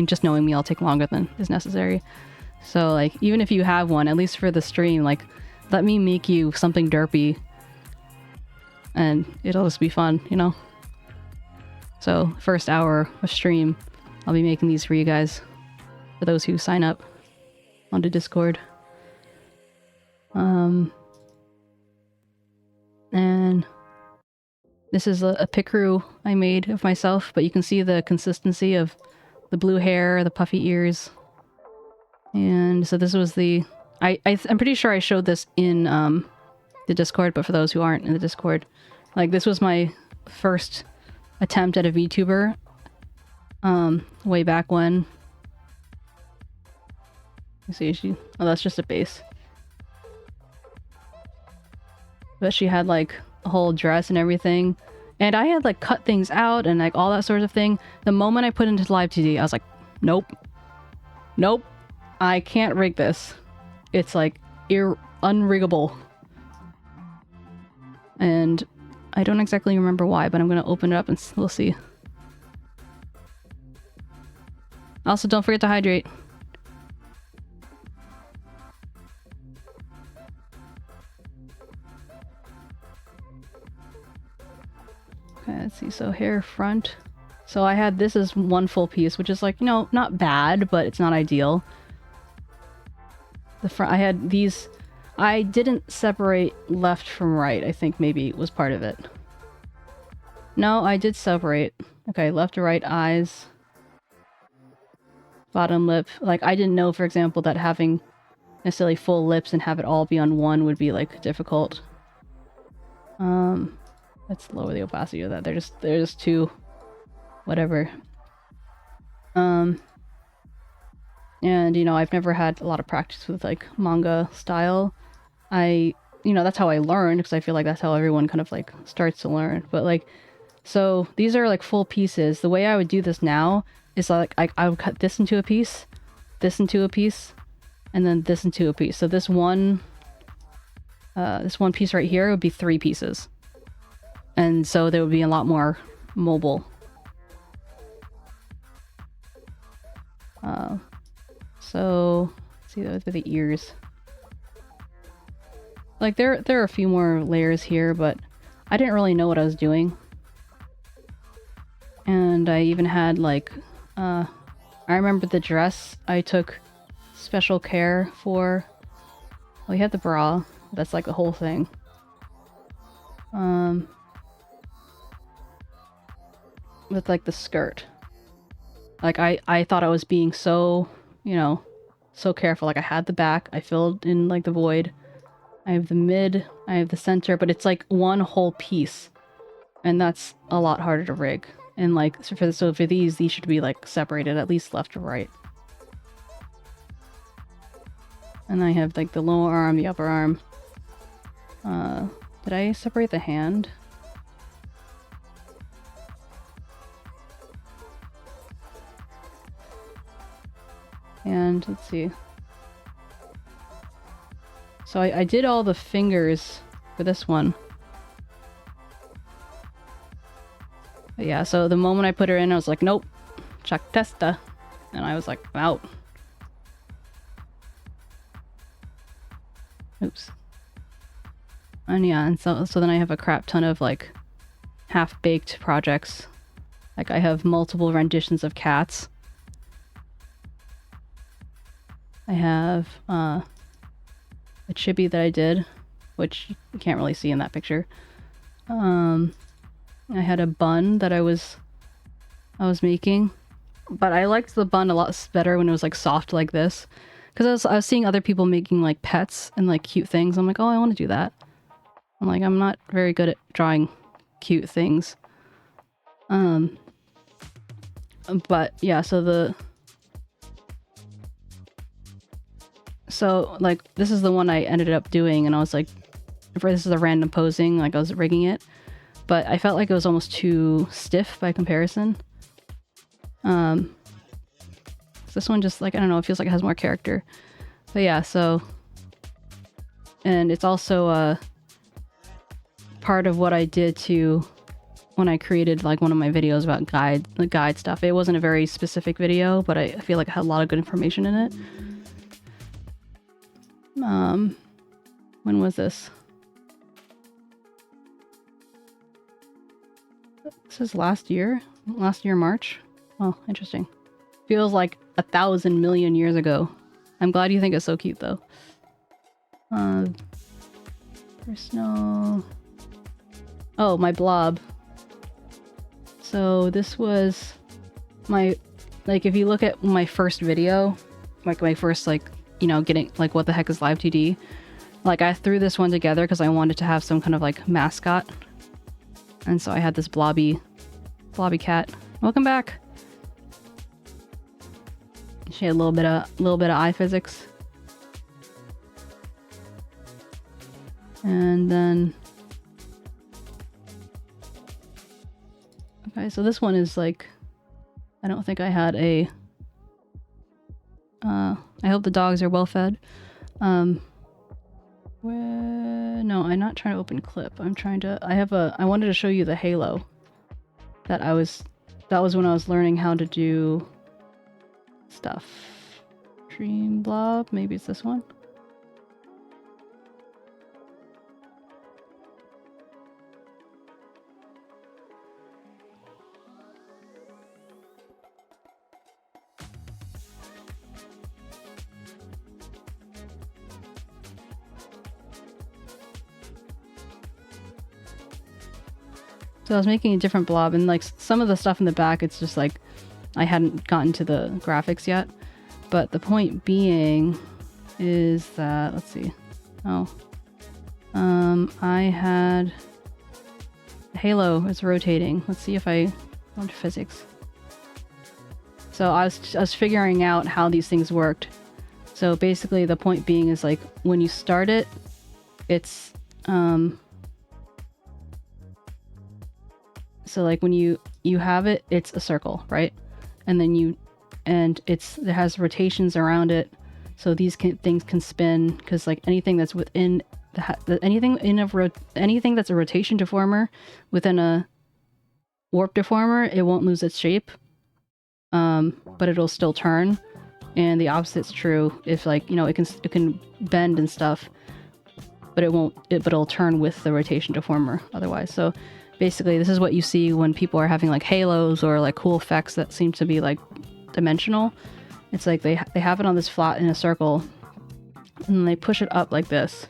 just knowing me, I'll take longer than is necessary. So like, even if you have one, at least for the stream, like let me make you something derpy and it'll just be fun, you know? So first hour of stream, I'll be making these for you guys, for those who sign up onto Discord. And this is a pickeroo I made of myself, but you can see the consistency of the blue hair, the puffy ears. And so this was the, I'm pretty sure I showed this in the Discord, but for those who aren't in the Discord, like this was my first attempt at a VTuber way back when. You see, oh, that's just a base. But she had like a whole dress and everything, and I had like cut things out and like all that sort of thing. The moment I put into Live2d, I was like, nope, I can't rig this. It's like unriggable. And I don't exactly remember why, but I'm gonna open it up and we'll see. Also, don't forget to hydrate. Okay, let's see. So hair front. So I had this as one full piece, which is like, you know, not bad, but it's not ideal. The front, I had these. I didn't separate left from right. I think maybe was part of it. No, I did separate. Okay, left to right eyes. Bottom lip. Like, I didn't know, for example, that having necessarily full lips and have it all be on one would be, like, difficult. Let's lower the opacity of that. They're just too... whatever. And, you know, I've never had a lot of practice with, like, manga style. You know, that's how I learned, because I feel like that's how everyone kind of, like, starts to learn. But, like, so these are, like, full pieces. The way I would do this now is, like, I would cut this into a piece, this into a piece, and then this into a piece. So this one piece right here would be 3 pieces. And so there would be a lot more mobile. So let's see, those are the ears. Like there are a few more layers here, but I didn't really know what I was doing. And I even had like, I remember the dress I took special care for. Well, you had the bra. That's like the whole thing. With like the skirt. Like I thought I was being so, you know, so careful. Like I had the back, I filled in like the void. I have the mid, I have the center, but it's like one whole piece. And that's a lot harder to rig. And like, so for these should be like separated at least left to right. And I have like the lower arm, the upper arm. Did I separate the hand? And let's see. So I did all the fingers for this one. But yeah, so the moment I put her in, I was like, nope, Chuck Testa. And I was like, I'm out. Oops. And yeah, and so then I have a crap ton of like half-baked projects. Like I have multiple renditions of cats. I have a chibi that I did, which you can't really see in that picture. I had a bun that I was making. but I liked the bun a lot better when it was like soft like this. Because I was seeing other people making like pets and like cute things. I'm like, oh, I want to do that. I'm like, I'm not very good at drawing cute things. But yeah, so like this is the one I ended up doing, and I was like, this is a random posing, like I was rigging it, but I felt like it was almost too stiff by comparison. This one just like, I don't know, it feels like it has more character. But yeah, so, and it's also part of what I did to when I created like one of my videos about guide stuff. It wasn't a very specific video, but I feel like it had a lot of good information in it. When was this? This is last year March. Oh, interesting. Feels like 1,000 million years ago. I'm glad you think it's so cute though. Personal. Oh, my blob. So this was my, like, if you look at my first video, like my first, like, you know, getting like what the heck is Live2d, like I threw this one together because I wanted to have some kind of like mascot, and so I had this blobby cat. Welcome back. She had a little bit of eye physics, and then okay, so this one is like, I don't think I had a I hope the dogs are well fed. No, I'm not trying to open clip. I'm trying to, I wanted to show you the halo that was when I was learning how to do stuff. Dream blob, maybe it's this one. So I was making a different blob, and like some of the stuff in the back, it's just like I hadn't gotten to the graphics yet. But the point being is that, let's see. Oh. I had halo is rotating. Let's see if I learned physics. So I was figuring out how these things worked. So basically the point being is like when you start it, it's so like when you have it, it's a circle, right? And then it has rotations around it, so these things can spin, because like anything that's within anything that's a rotation deformer within a warp deformer, it won't lose its shape, but it'll still turn. And the opposite's true. If like, you know, it can bend and stuff, but it'll turn with the rotation deformer otherwise. So basically this is what you see when people are having like halos or like cool effects that seem to be like dimensional. It's like they have it on this flat in a circle, and then they push it up like this.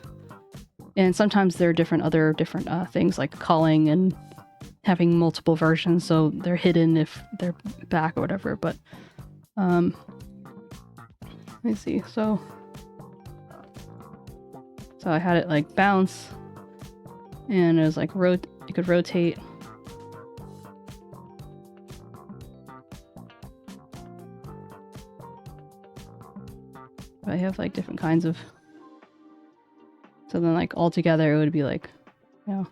And sometimes there are other different things like culling and having multiple versions, so they're hidden if they're back or whatever. But let me see. So I had it like bounce, and it was like you could rotate. I have like different kinds of, so then like all together it would be like, yeah.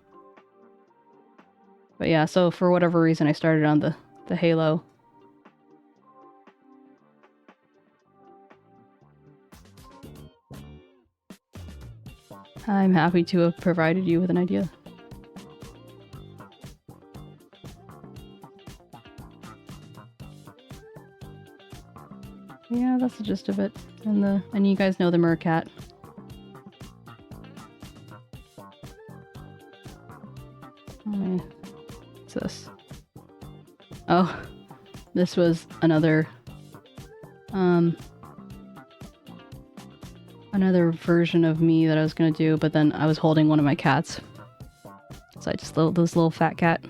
But yeah, so for whatever reason I started on the halo. I'm happy to have provided you with an idea. Yeah, that's the gist of it. And you guys know the meerkat. What's this? Oh, this was another version of me that I was gonna do, but then I was holding one of my cats, so I just this little fat cat.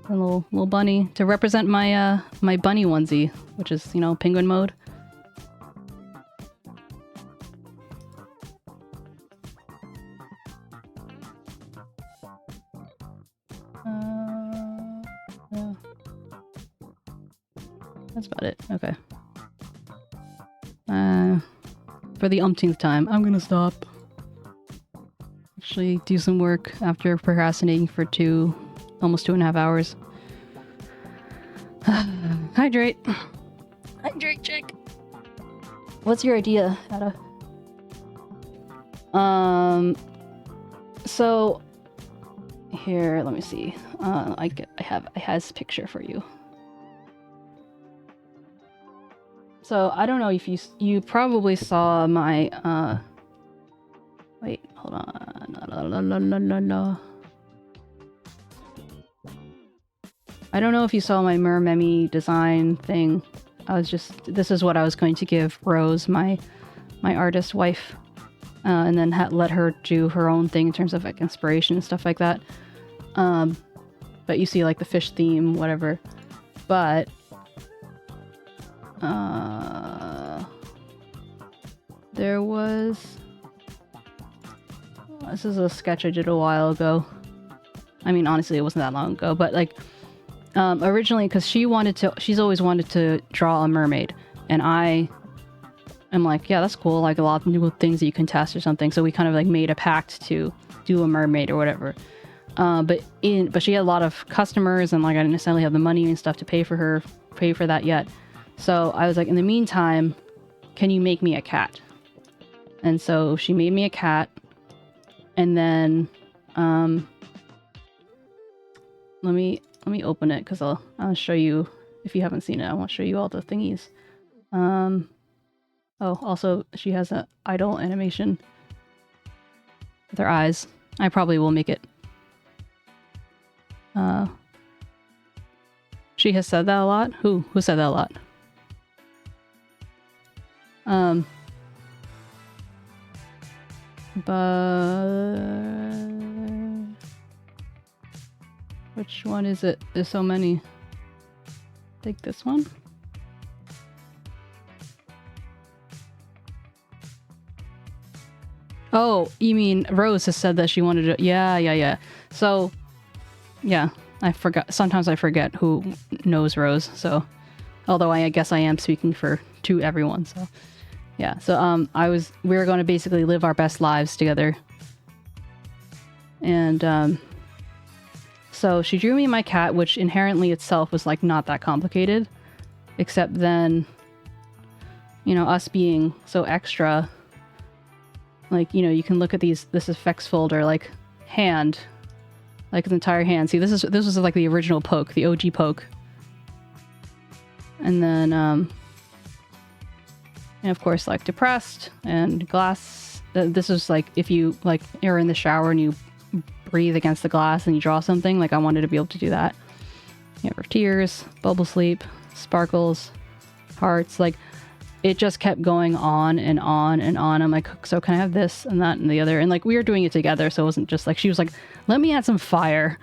A little bunny to represent my my bunny onesie, which is, you know, penguin mode. Yeah. That's about it. Okay. For the umpteenth time, I'm gonna stop. Actually do some work after procrastinating for almost 2.5 hours. Hydrate. Hydrate, chick. What's your idea, Ada? So here, let me see. I have this picture for you. So I don't know if you probably saw my wait, hold on. No. I don't know if you saw my 𝗟𝗶 design thing. This is what I was going to give Rose, my artist wife, and then let her do her own thing in terms of like inspiration and stuff like that. But you see like the fish theme, whatever. But there was... This is a sketch I did a while ago. I mean, honestly, it wasn't that long ago, but like, originally, because she's always wanted to draw a mermaid, and I am like, yeah, that's cool, like a lot of new things that you can test or something, so we kind of like made a pact to do a mermaid or whatever. But she had a lot of customers, and like I didn't necessarily have the money and stuff to pay for that yet. So I was like, in the meantime, can you make me a cat? And so she made me a cat, and then let me open it because I'll show you. If you haven't seen it, I won't show you all the thingies. Oh, also she has an idle animation with her eyes. I probably will make it. She has said that a lot. Who said that a lot? But which one is it? There's so many. Take this one. Oh, you mean Rose has said that she wanted to... Yeah. So, yeah, I forgot. Sometimes I forget who knows Rose, so... Although I guess I am speaking to everyone, so... Yeah, so we were going to basically live our best lives together. And so she drew me my cat, which inherently itself was like not that complicated. Except then, you know, us being so extra, like, you know, you can look at this effects folder, like hand, like his entire hand. See, this was like the original poke, the OG poke. And then and of course, like depressed and glass. This is like if you like are in the shower and you breathe against the glass and you draw something. Like I wanted to be able to do that. You have her tears, bubble sleep, sparkles, hearts. Like it just kept going on and on and on. I'm like, so can I have this and that and the other? And like we were doing it together, so it wasn't just like she was like, let me add some fire.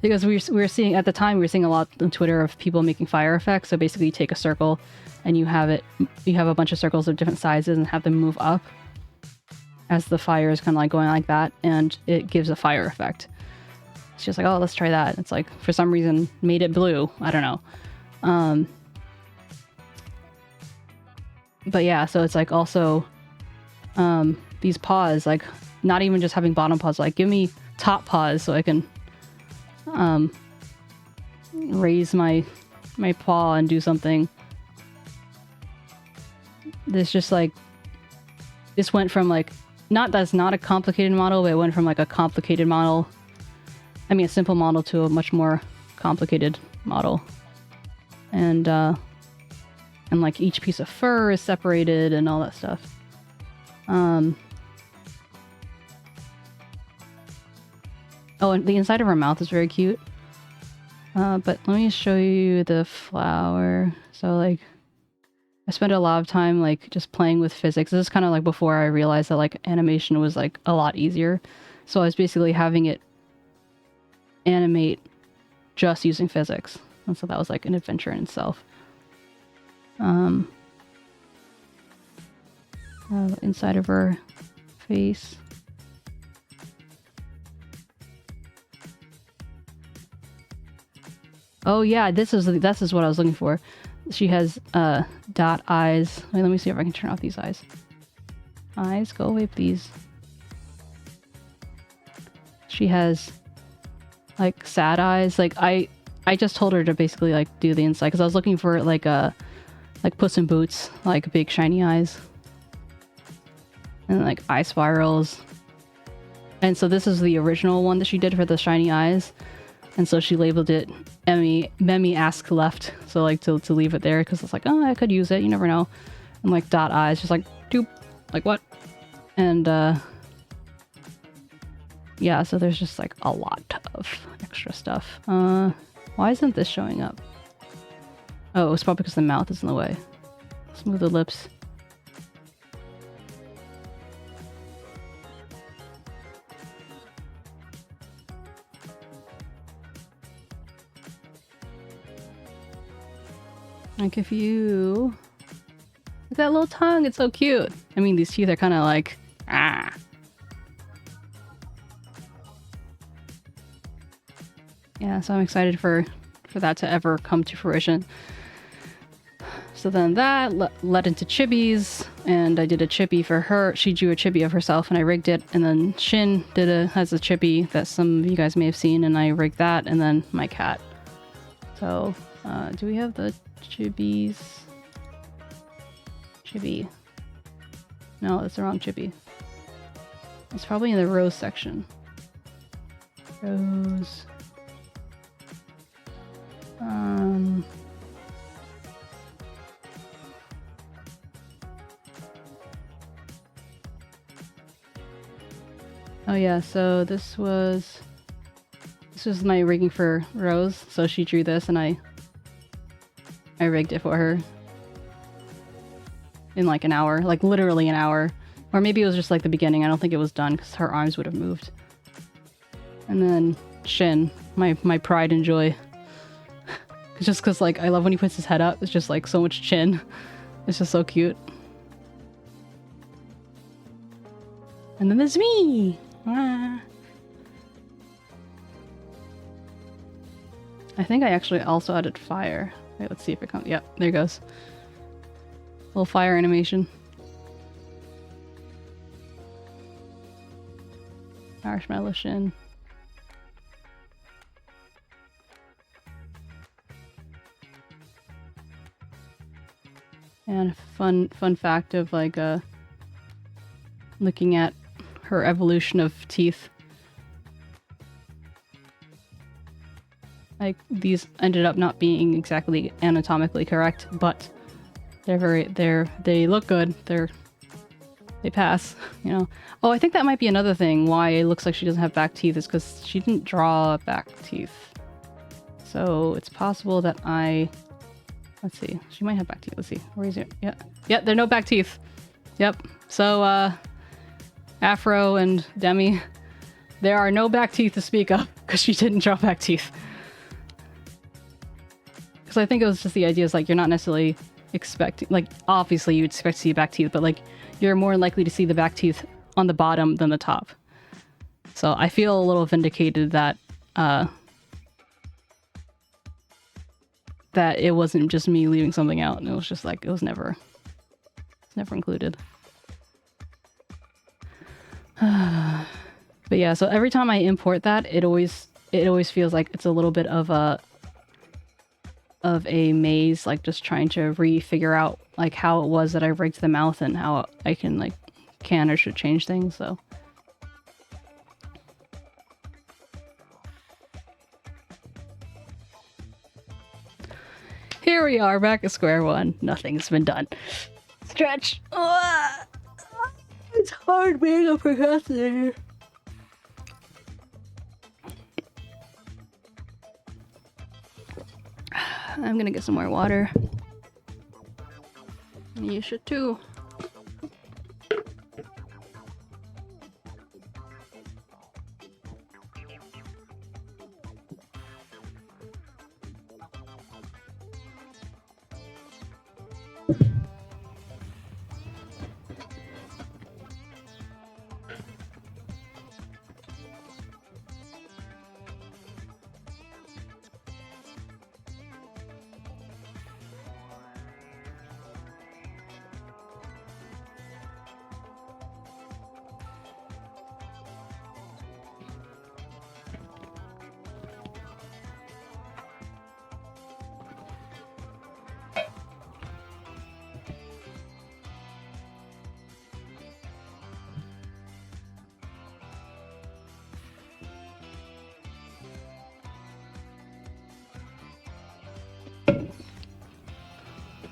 Because we were seeing at the time, we were seeing a lot on Twitter of people making fire effects. So basically you take a circle and you have a bunch of circles of different sizes and have them move up as the fire is kind of like going like that, and it gives a fire effect. It's just like, oh, let's try that. It's like, for some reason, made it blue. I don't know. But yeah, so it's like also these paws, like not even just having bottom paws, like give me top paws so I can raise my paw and do something. This just like, this went from like, that's not a complicated model, but it went from like a complicated model, I mean a simple model, to a much more complicated model. And like each piece of fur is separated and all that stuff. Oh, and the inside of her mouth is very cute. But let me show you the flower. So like, I spent a lot of time like just playing with physics. This is kind of like before I realized that like animation was like a lot easier. So I was basically having it animate just using physics. And so that was like an adventure in itself. Inside of her face. Oh yeah, this is what I was looking for. She has dot eyes. Wait, let me see if I can turn off these eyes. Eyes, go away please. She has like sad eyes. Like I just told her to basically like do the inside because I was looking for like Puss in Boots, like big shiny eyes. And like eye spirals. And so this is the original one that she did for the shiny eyes. And so she labeled it Memi Ask Left. So like to leave it there because it's like, oh, I could use it. You never know. And like dot eyes, just like doop, like what? And yeah, so there's just like a lot of extra stuff. Why isn't this showing up? Oh, it's probably because the mouth is in the way. Smooth the lips. Like if you... Look at that little tongue, it's so cute. I mean, these teeth are kind of like... Ah. Yeah, so I'm excited for that to ever come to fruition. So then that led into chibis, and I did a chibi for her. She drew a chibi of herself, and I rigged it. And then Shin has a chibi that some of you guys may have seen, and I rigged that, and then my cat. So, do we have the chibis? Chibi. No, that's the wrong chibi. It's probably in the rose section. Rose. Oh yeah, so this was my rigging for Rose. So she drew this and I rigged it for her in like an hour, like literally an hour. Or maybe it was just like the beginning. I don't think it was done because her arms would have moved. And then Shin, my pride and joy. Just because like I love when he puts his head up. It's just like so much chin. It's just so cute. And then there's me. Ah. I think I actually also added fire. Wait, let's see if it comes. Yep, there it goes. Little fire animation. Marshmallow Shin. And a fun fact of like looking at her evolution of teeth. Like these ended up not being exactly anatomically correct, but they look good. They pass, you know. Oh, I think that might be another thing why it looks like she doesn't have back teeth is because she didn't draw back teeth. So it's possible that let's see. She might have back teeth. Let's see. Where is it? Yeah. Yeah, there are no back teeth. Yep. So, Afro and Demi, there are no back teeth to speak of because she didn't draw back teeth. Because I think it was just the idea is like you're not necessarily expecting, like obviously you'd expect to see back teeth, but like you're more likely to see the back teeth on the bottom than the top. So I feel a little vindicated that that it wasn't just me leaving something out, and it was just like it was never included. But yeah, so every time I import that, it always feels like it's a little bit of a maze, like just trying to figure out like how it was that I rigged the mouth and how I can like can or should change things. So here we are, back at square one. Nothing's been done. Stretch. It's hard being a procrastinator. I'm gonna get some more water. You should too.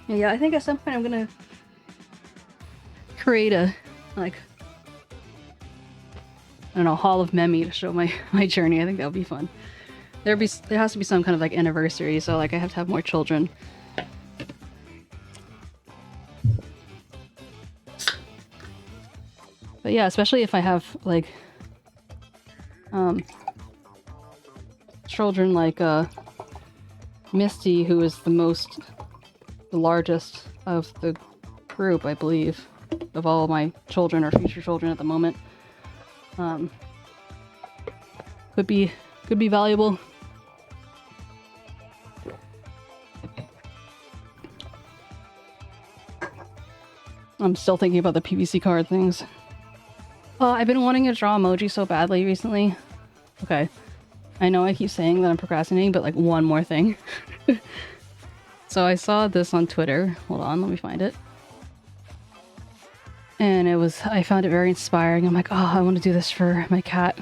Yeah, I think at some point I'm gonna create a, like, I don't know, Hall of Memi to show my journey. I think that would be fun. There has to be some kind of like anniversary, so like I have to have more children. But yeah, especially if I have like children like Misty, who is the largest of the group, I believe, of all my children or future children at the moment. Could be valuable. I'm still thinking about the PVC card things. I've been wanting to draw emoji so badly recently. Okay. I know I keep saying that I'm procrastinating, but like one more thing. So I saw this on Twitter. Hold on, let me find it. And I found it very inspiring. I'm like, oh, I want to do this for my cat.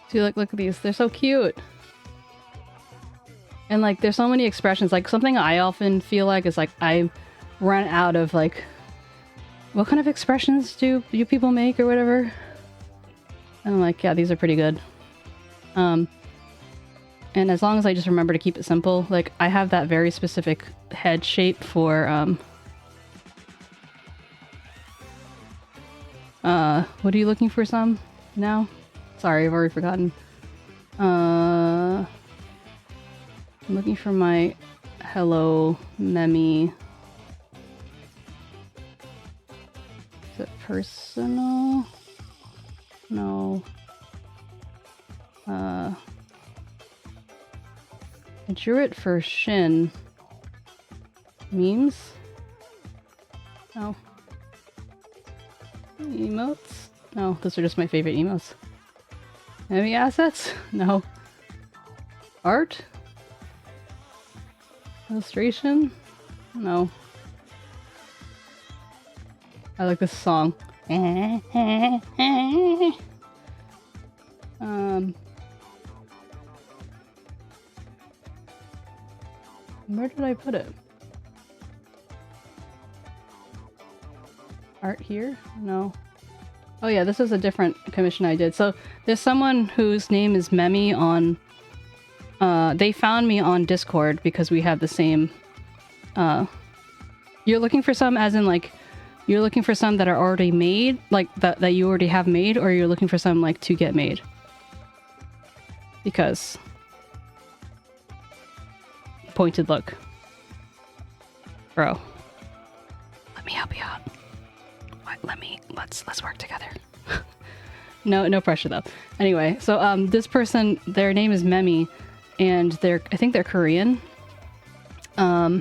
See, look at these. They're so cute. And like, there's so many expressions. Like, something I often feel like is like, I run out of like, what kind of expressions do you people make or whatever? And I'm like, yeah, these are pretty good. And as long as I just remember to keep it simple, like I have that very specific head shape for, what are you looking for some now? Sorry, I've already forgotten. I'm looking for my Hello Memi. Is it personal? No. I drew it for Shin. Memes? No. Emotes? No, those are just my favorite emotes. Memi assets? No. Art? Illustration? No. I like this song. Where did I put it? Art here? No. Oh yeah, this is a different commission I did. So there's someone whose name is Memi on... they found me on Discord because we have the same... You're looking for some as in like... You're looking for some that are already made? Like that you already have made? Or you're looking for some like to get made? Because... Pointed look. Bro. Let me help you out. Let's work together. No pressure though. Anyway, so this person, their name is Memi, and I think they're Korean. I'll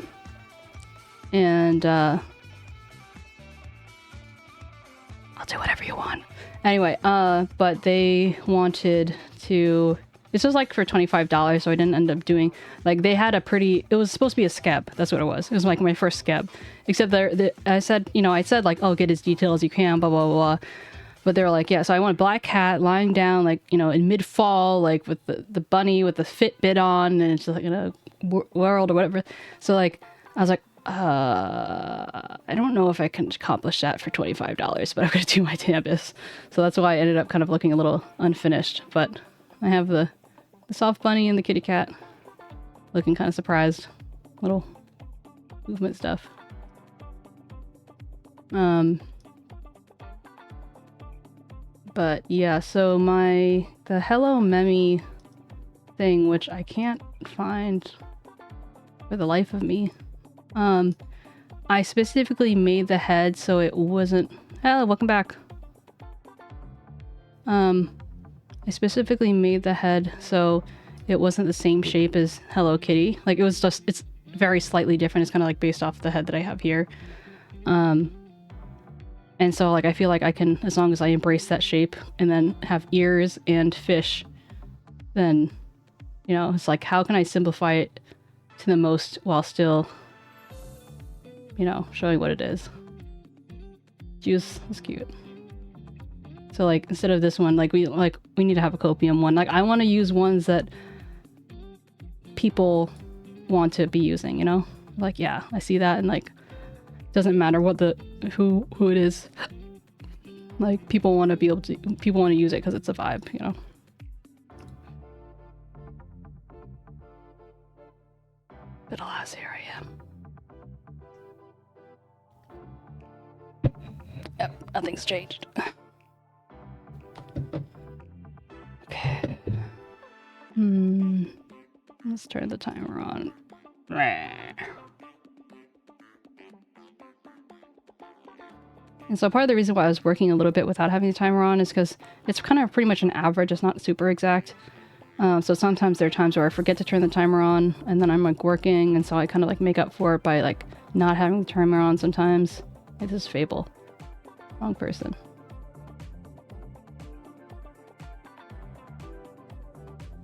do whatever you want. Anyway, but they wanted to... This was like for $25, so I didn't end up doing... Like, they had a pretty... It was supposed to be a skeb. That's what it was. It was like my first skeb. Except I said, like, oh, get as detailed as you can, blah, blah, blah. But they were like, yeah, so I want a black cat lying down, like, in mid-fall, like, with the bunny with the Fitbit on, and it's like, world or whatever. So, like, I was like, I don't know if I can accomplish that for $25, but I'm going to do my damnedest. So that's why I ended up kind of looking a little unfinished. But I have the soft bunny and the kitty cat looking kind of surprised. Little movement stuff. But yeah, so the Hello Memi thing, which I can't find for the life of me. I specifically made the head so it wasn't... Hello, welcome back. I specifically made the head so it wasn't the same shape as Hello Kitty. Like, it's very slightly different. It's kind of like based off the head that I have here. And so, like, I feel like I can, as long as I embrace that shape and then have ears and fish, then, it's like, how can I simplify it to the most while still, showing what it is. Juice is cute. So like instead of this one, like we need to have a copium one. Like I want to use ones that people want to be using, you know? Like yeah, I see that, and like doesn't matter what who it is. Like people want to use it because it's a vibe, you know? But alas, here I am. Yep, nothing's changed. Okay. Let's turn the timer on. And so part of the reason why I was working a little bit without having the timer on is because it's kind of pretty much an average. It's not super exact. So sometimes there are times where I forget to turn the timer on, and then I'm like working, and so I kind of like make up for it by like not having the timer on sometimes. It is Fable. Wrong person.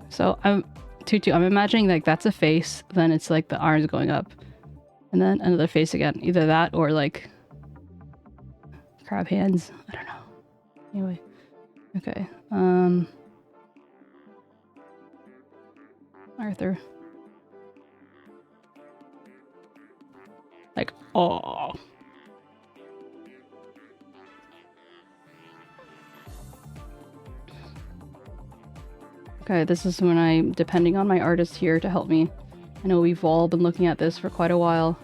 So I'm imagining like that's a face, then it's like the arms going up, and then another face again. Either that or like crab hands. I don't know. Anyway. Okay. Arthur. Like, oh. Okay, this is when I'm depending on my artist here to help me. I know we've all been looking at this for quite a while.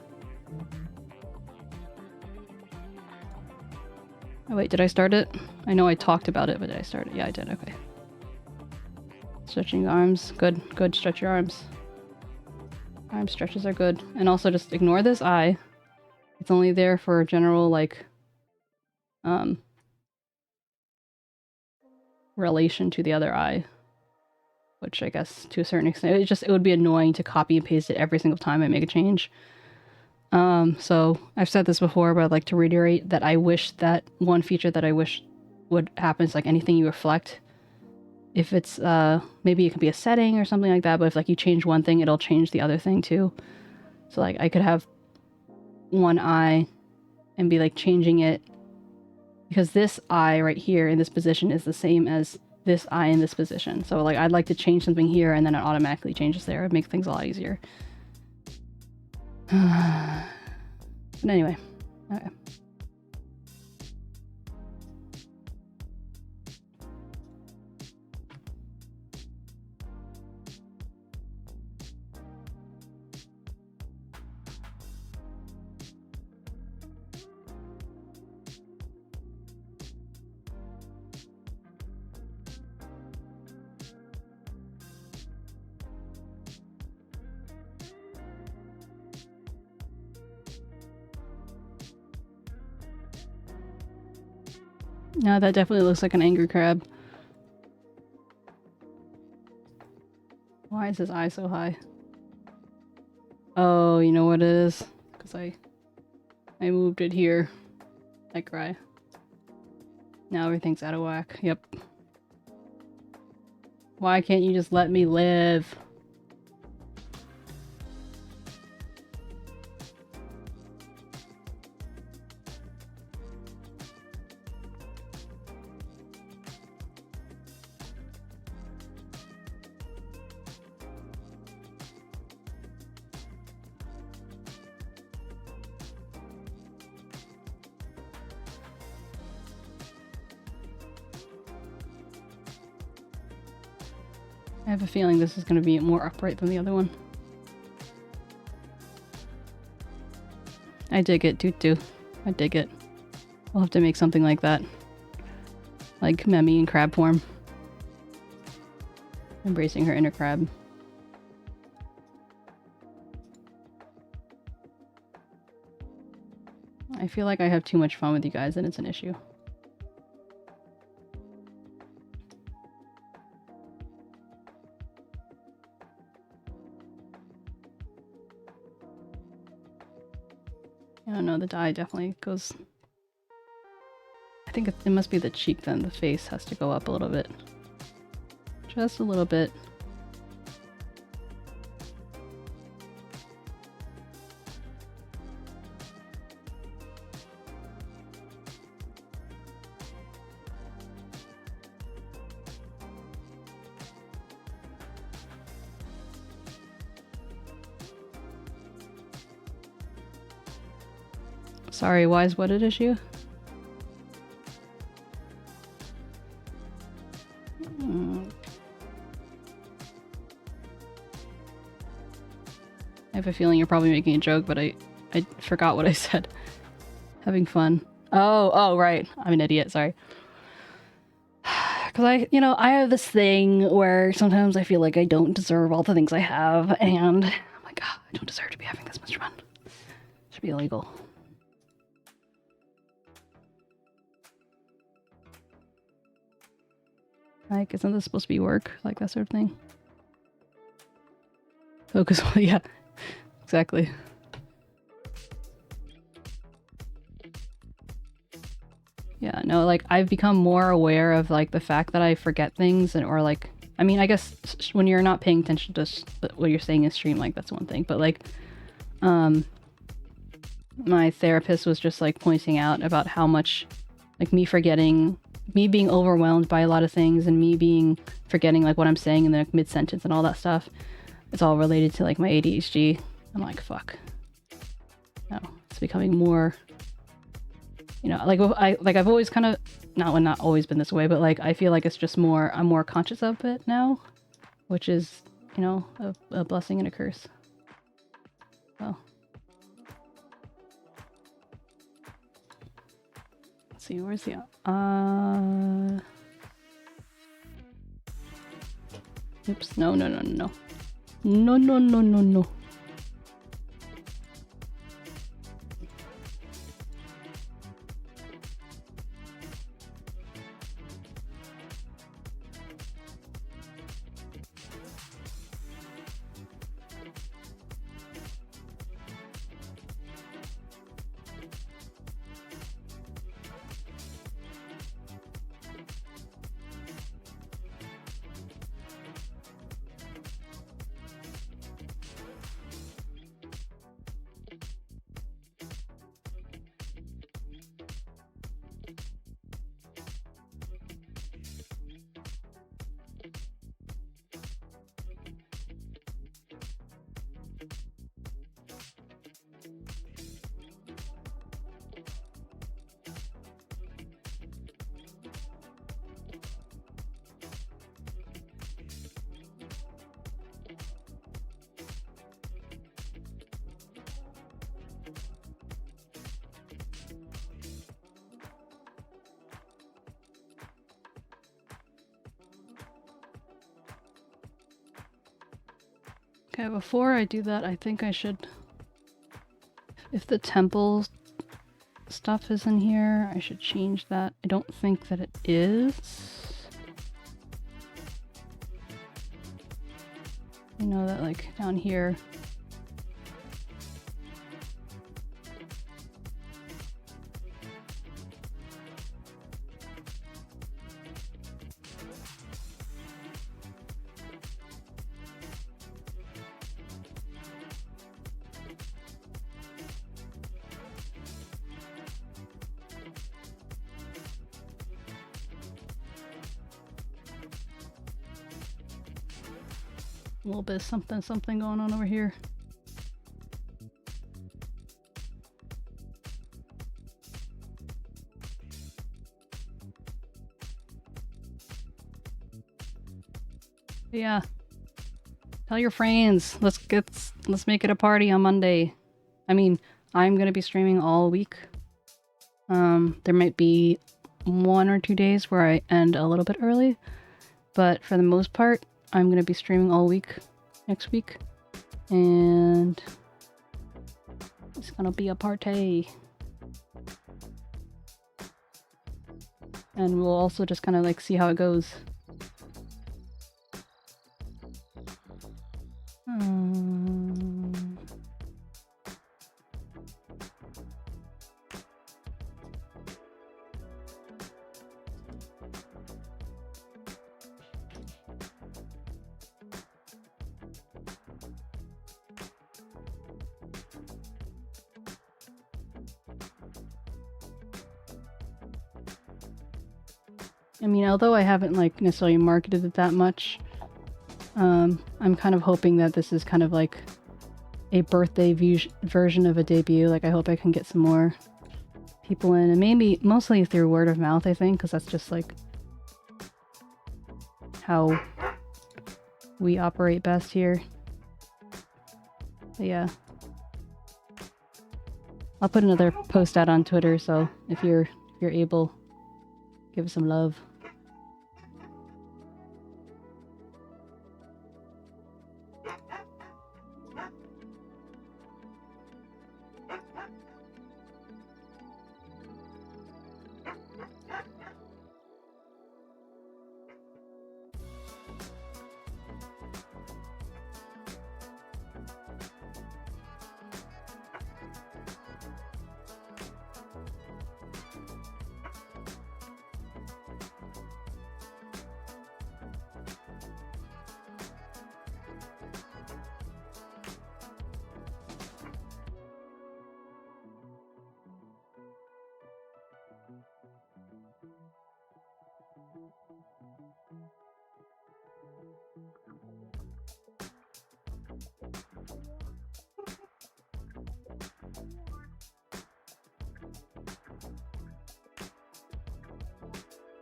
Oh wait, did I start it? I know I talked about it, but did I start it? Yeah, I did, okay. Stretching arms, good, good, stretch your arms. Arm stretches are good. And also just ignore this eye. It's only there for general, like, relation to the other eye. Which I guess, to a certain extent, it would be annoying to copy and paste it every single time I make a change. So I've said this before, but I'd like to reiterate that I wish that one feature that I wish would happen is like anything you reflect. If it's, maybe it could be a setting or something like that, but if like you change one thing, it'll change the other thing too. So like I could have one eye and be like changing it because this eye right here in this position is the same as this eye in this position. So like I'd like to change something here and then it automatically changes there. It'd make things a lot easier. But anyway, okay. No, that definitely looks like an angry crab. Why is his eye so high? Oh, you know what it is? Because I moved it here. I cry. Now everything's out of whack. Yep. Why can't you just let me live? I have a feeling this is going to be more upright than the other one. I dig it, Tutu. I dig it. We'll have to make something like that. Like Memi in crab form. Embracing her inner crab. I feel like I have too much fun with you guys and it's an issue. I don't know, the dye definitely goes... I think it must be the cheek then. The face has to go up a little bit. Just a little bit. Sorry, why is what an issue? I have a feeling you're probably making a joke, but I forgot what I said. Having fun. Oh, right. I'm an idiot, sorry. Because I have this thing where sometimes I feel like I don't deserve all the things I have, and I'm like, oh, I don't deserve to be having this much fun. It should be illegal. Like, isn't this supposed to be work? Like, that sort of thing? Focus, yeah. Exactly. Yeah, no, like, I've become more aware of, like, the fact that I forget things, or, like, I mean, I guess when you're not paying attention to what you're saying in stream, like, that's one thing, but, like, my therapist was just, like, pointing out about how much, like, me being overwhelmed by a lot of things, and me forgetting, like, what I'm saying in the mid-sentence and all that stuff, it's all related to, like, my ADHD. I'm like, fuck. No, it's becoming more, like, I've always kind of, not always been this way, but, like, I feel like it's just more, I'm more conscious of it now, which is, a blessing and a curse. Well. Let's see, where's the, oops, no. No. Okay, before I do that, I think I should, if the temple stuff is in here, I should change that. I don't think that it is. That, like, down here. A little bit of something going on over here. Yeah. Tell your friends. Let's make it a party on Monday. I mean, I'm gonna be streaming all week. There might be 1 or 2 days where I end a little bit early, but for the most part, I'm gonna be streaming all week next week, and it's gonna be a party. And we'll also just kind of, like, see how it goes. I mean, although I haven't, like, necessarily marketed it that much, I'm kind of hoping that this is kind of like a birthday version of a debut. Like, I hope I can get some more people in, and maybe mostly through word of mouth, I think, because that's just like how we operate best here. But yeah. I'll put another post out on Twitter, so if you're able, give us some love.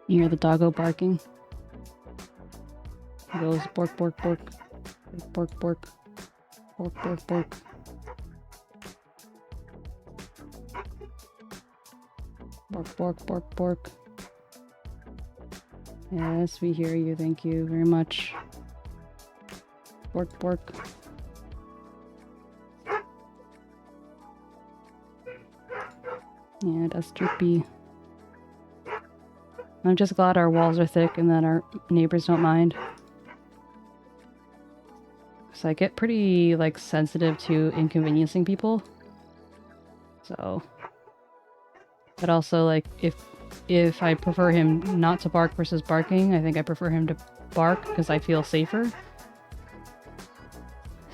You hear the doggo barking? He goes bork, bork, bork, bork, bork, bork, bork, bork. Bork, bork, bork, bork. Yes, we hear you. Thank you very much. Bork, bork. Yeah, that's trippy. I'm just glad our walls are thick and that our neighbors don't mind. So I get pretty, like, sensitive to inconveniencing people. So... But also, like, if I prefer him not to bark versus barking, I think I prefer him to bark because I feel safer.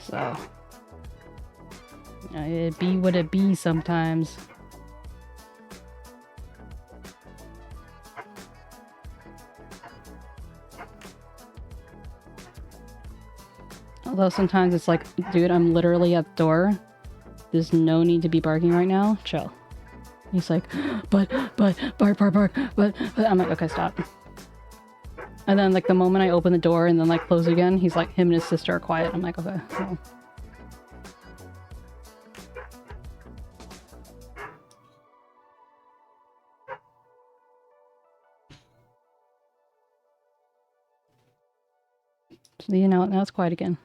So... it be what it be sometimes. Although sometimes it's like, dude, I'm literally at the door. There's no need to be barking right now. Chill. He's like, but, bark, bark, bark, but. I'm like, okay, stop. And then, like, the moment I open the door and then, like, close it again, he's like, him and his sister are quiet. I'm like, okay. Well. So, you know, now it's quiet again.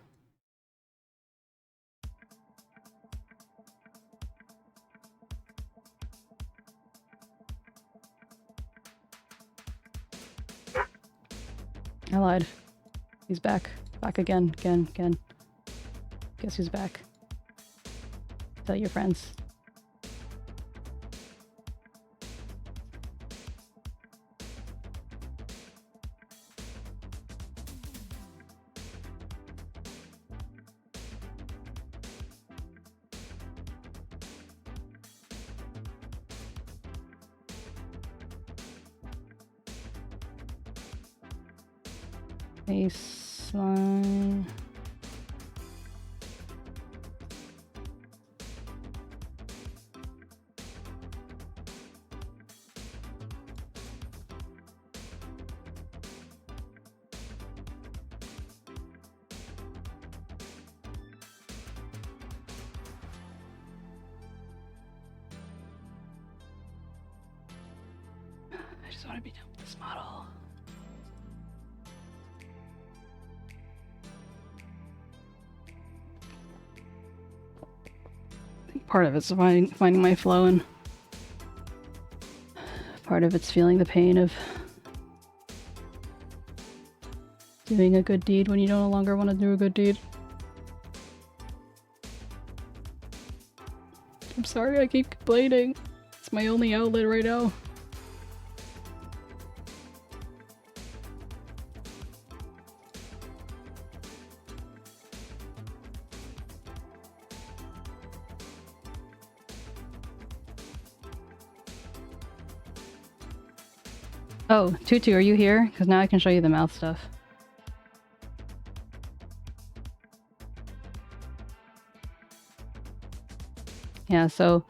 I lied. He's back. Back again. Again. Guess who's back? Tell your friends. Baseline. I just want to be done with this model. Part of it's finding my flow, and part of it's feeling the pain of doing a good deed when you no longer want to do a good deed. I'm sorry I keep complaining. It's my only outlet right now. Oh, Tutu, are you here? Because now I can show you the mouth stuff. Yeah, so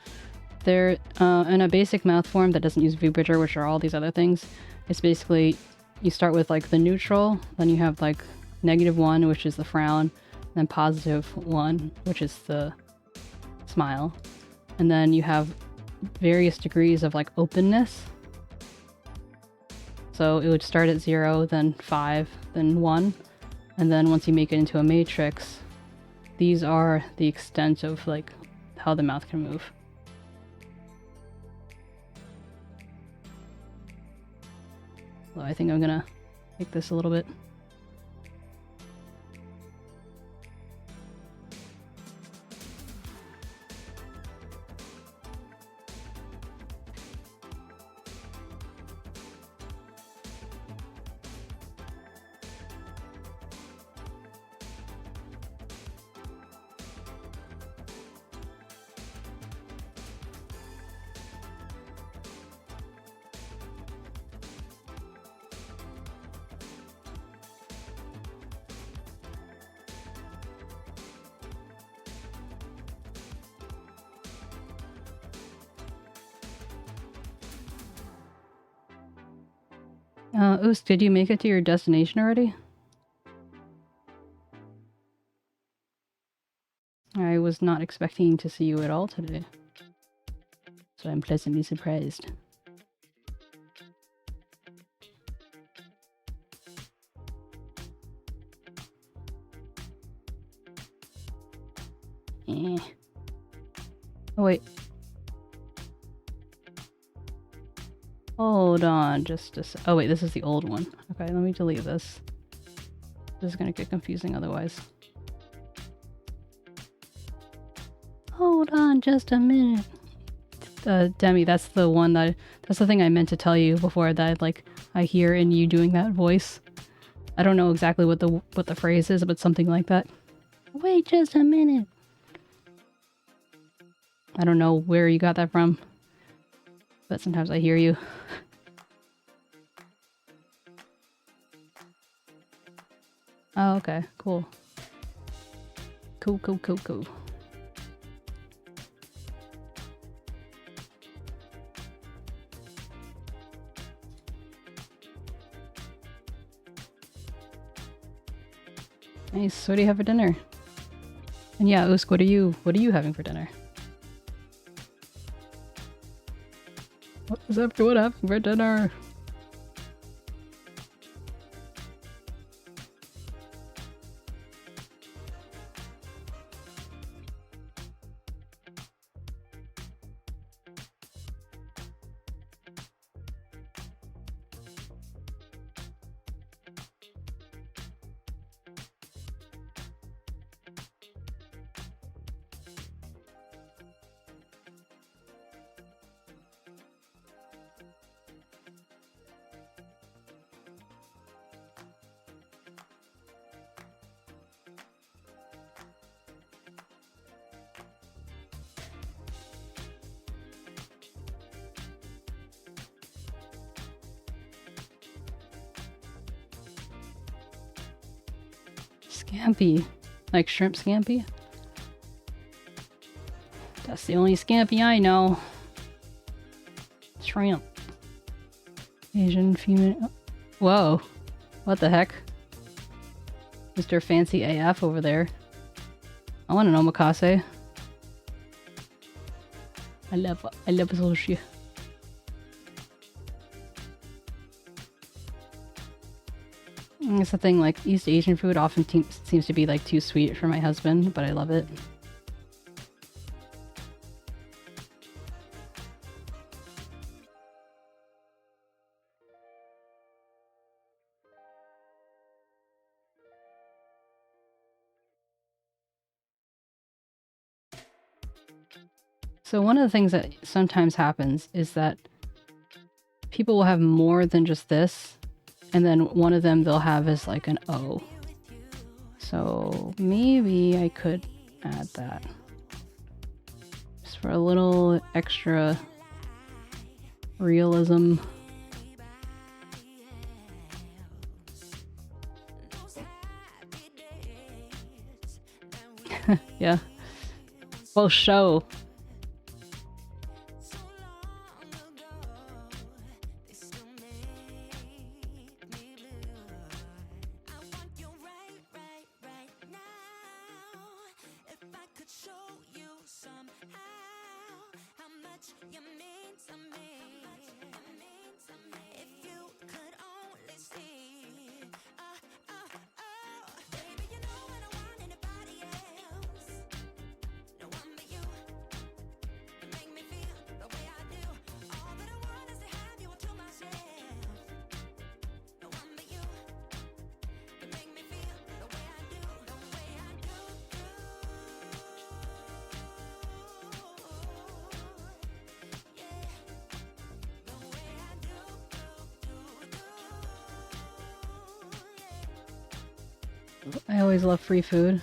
There, in a basic mouth form that doesn't use VBridger, which are all these other things, it's basically you start with like the neutral, then you have like -1, which is the frown, then +1, which is the smile, and then you have various degrees of like openness. So it would start at 0, then 5, then 1, and then once you make it into a matrix, these are the extent of like how the mouth can move. So I think I'm gonna make this a little bit. Oos, did you make it to your destination already? I was not expecting to see you at all today, so I'm pleasantly surprised. Oh wait. Hold on, just a sec. Oh wait, this is the old one. Okay, let me delete this. This is gonna get confusing otherwise. Hold on just a minute. Demi, that's the one that's the thing I meant to tell you before, that like I hear in you doing that voice. I don't know exactly what the phrase is, but something like that. Wait just a minute. I don't know where you got that from, but sometimes I hear you. Oh, okay, cool. Cool. Nice. What do you have for dinner? And yeah, Usk, what are you having for dinner? What is everyone having for dinner? Scampi. Like shrimp scampi? That's the only scampi I know. Shrimp. Asian female. Whoa. What the heck? Mr. Fancy AF over there. I want an omakase. I love sushi. It's the thing, like, East Asian food often seems to be, like, too sweet for my husband, but I love it. So one of the things that sometimes happens is that people will have more than just this, and then one of them they'll have is like an O. So maybe I could add that. Just for a little extra realism. Yeah. Well, show. I always love free food.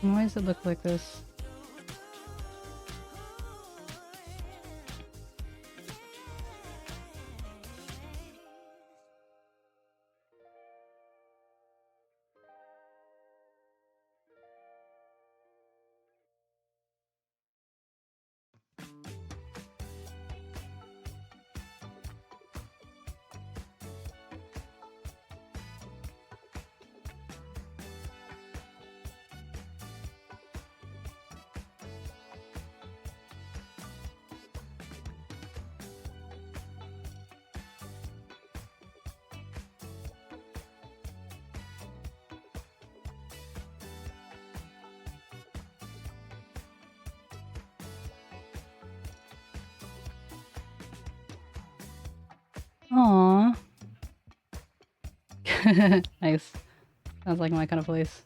Why does it look like this? Aww. Nice. Sounds like my kind of place.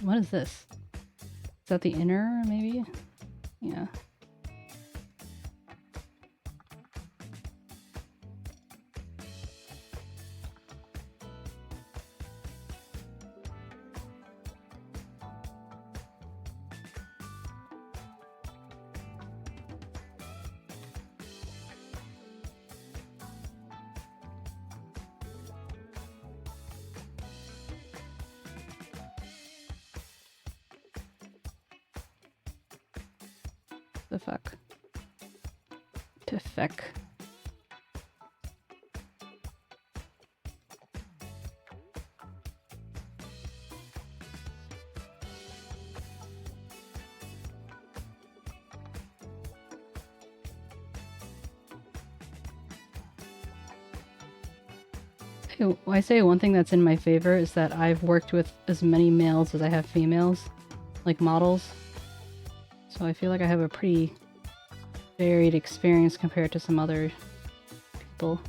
What is this? Is that the inner, maybe? Yeah. The fuck? To feck. I say one thing that's in my favor is that I've worked with as many males as I have females, like models. So I feel like I have a pretty varied experience compared to some other people.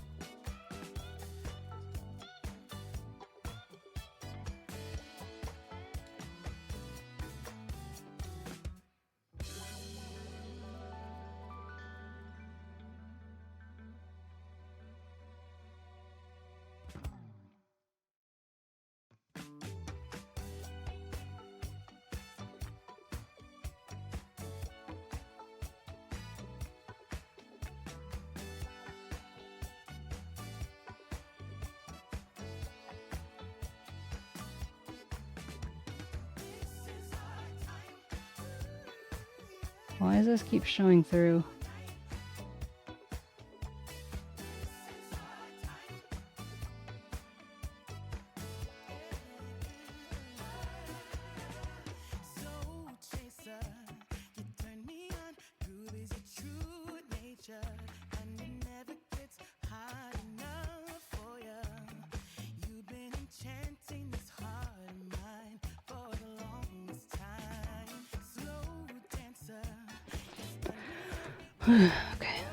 Why does this keep showing through? Okay.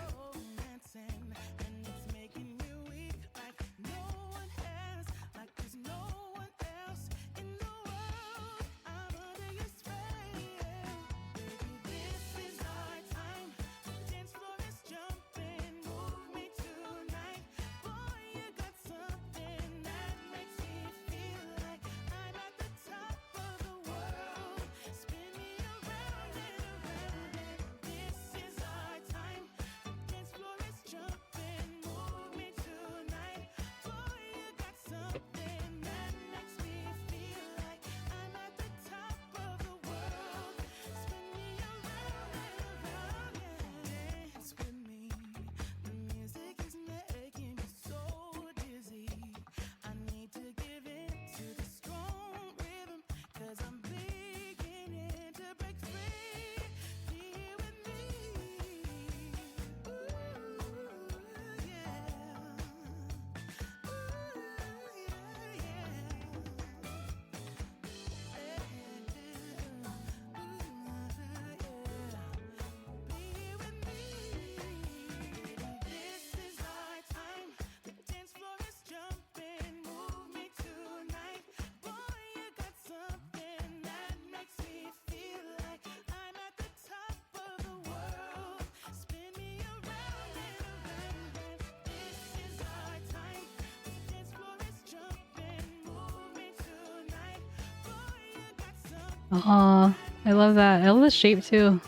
Aw, I love that. I love the shape too.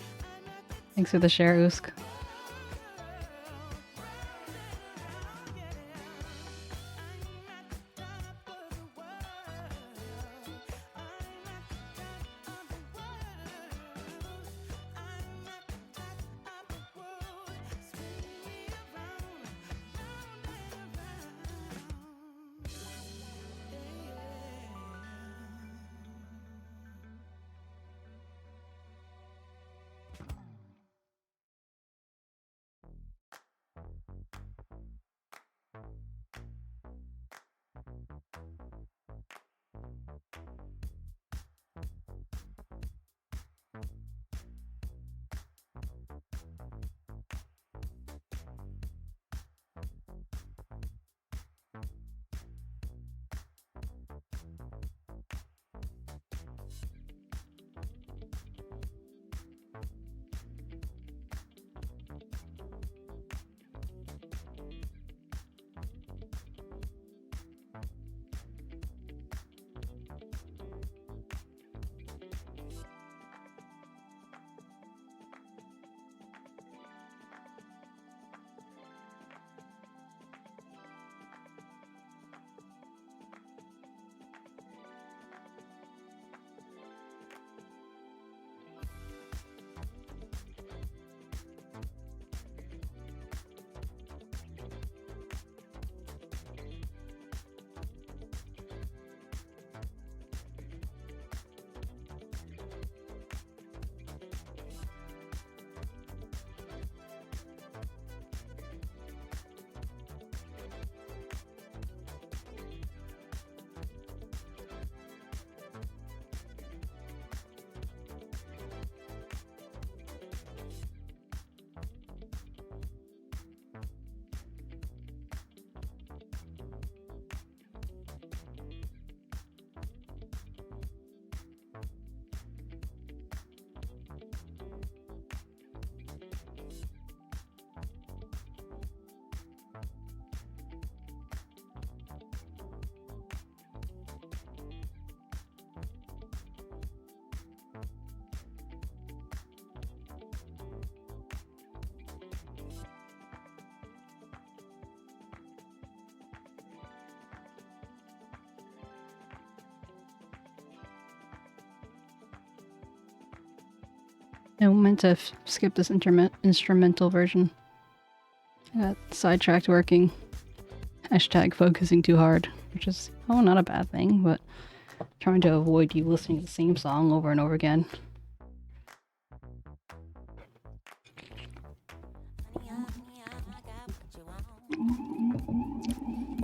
Thanks for the share, Usk. I meant to skip this instrumental version. I got sidetracked working. Hashtag focusing too hard, which is, oh, not a bad thing, but trying to avoid you listening to the same song over and over again.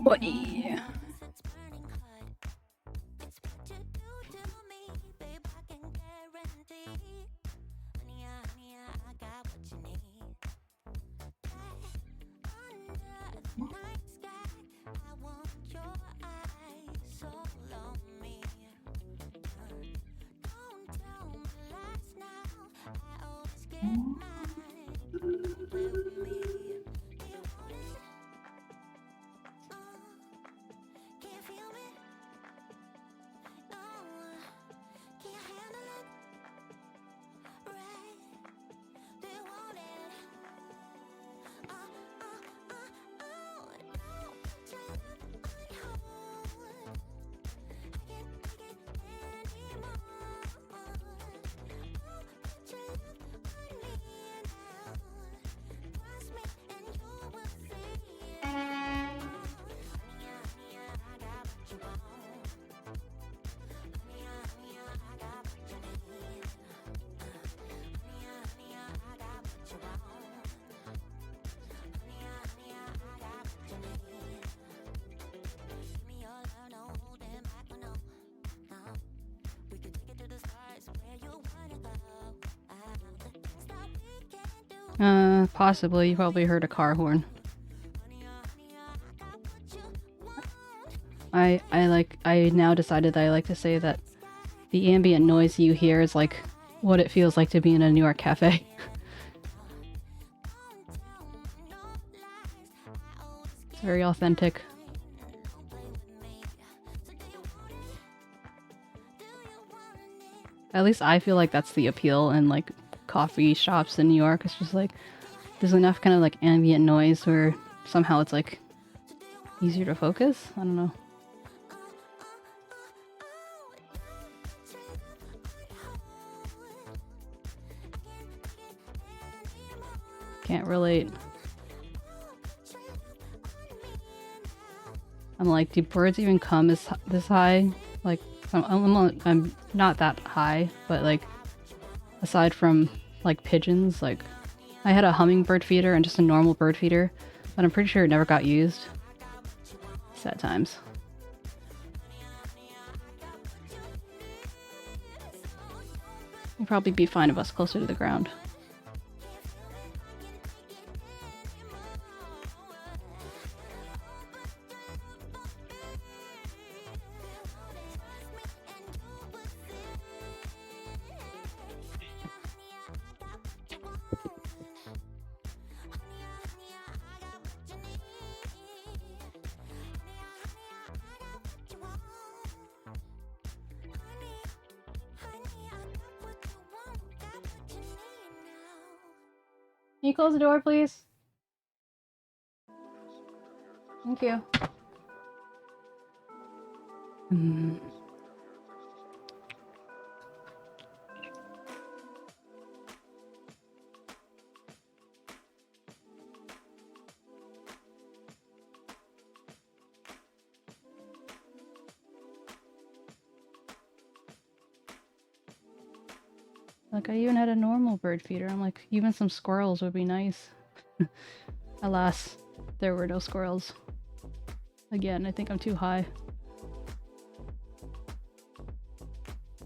Oh, yeah. Possibly. You probably heard a car horn. I now decided that I like to say that the ambient noise you hear is like what it feels like to be in a New York cafe. It's very authentic. At least I feel like that's the appeal in like coffee shops in New York. It's just like there's enough kind of like ambient noise where somehow it's like easier to focus. I don't know. Can't relate. I'm like, do birds even come this high? Like, I'm not that high, but like, aside from like pigeons, like, I had a hummingbird feeder and just a normal bird feeder, but I'm pretty sure it never got used. Sad times. You'd probably be fine of us closer to the ground. Can you close the door, please? Thank you. Like, I even had a normal bird feeder. I'm like, even some squirrels would be nice. Alas, there were no squirrels. Again, I think I'm too high.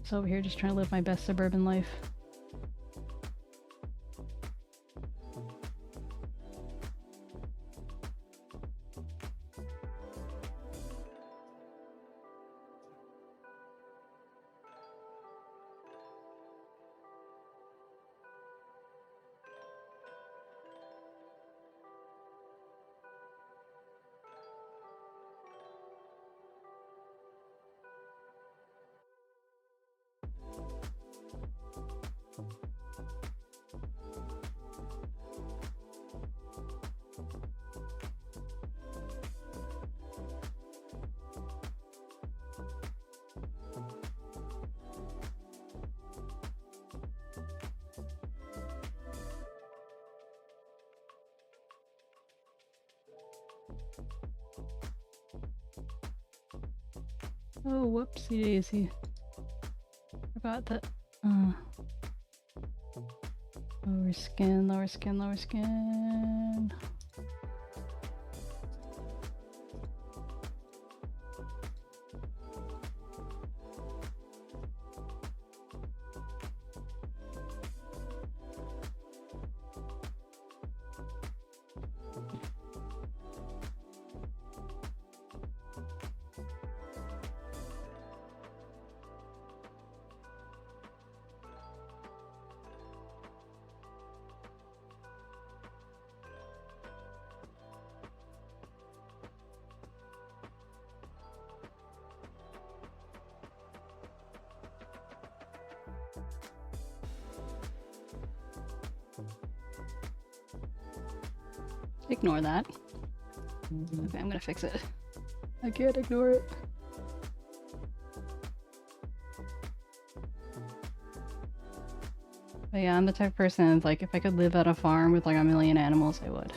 So over here just trying to live my best suburban life. Oh, whoopsie daisy. Forgot that. Lower skin, lower skin, lower skin. Ignore that. Okay, I'm gonna fix it. I can't ignore it. But yeah, I'm the type of person, like, if I could live at a farm with like a million animals, I would.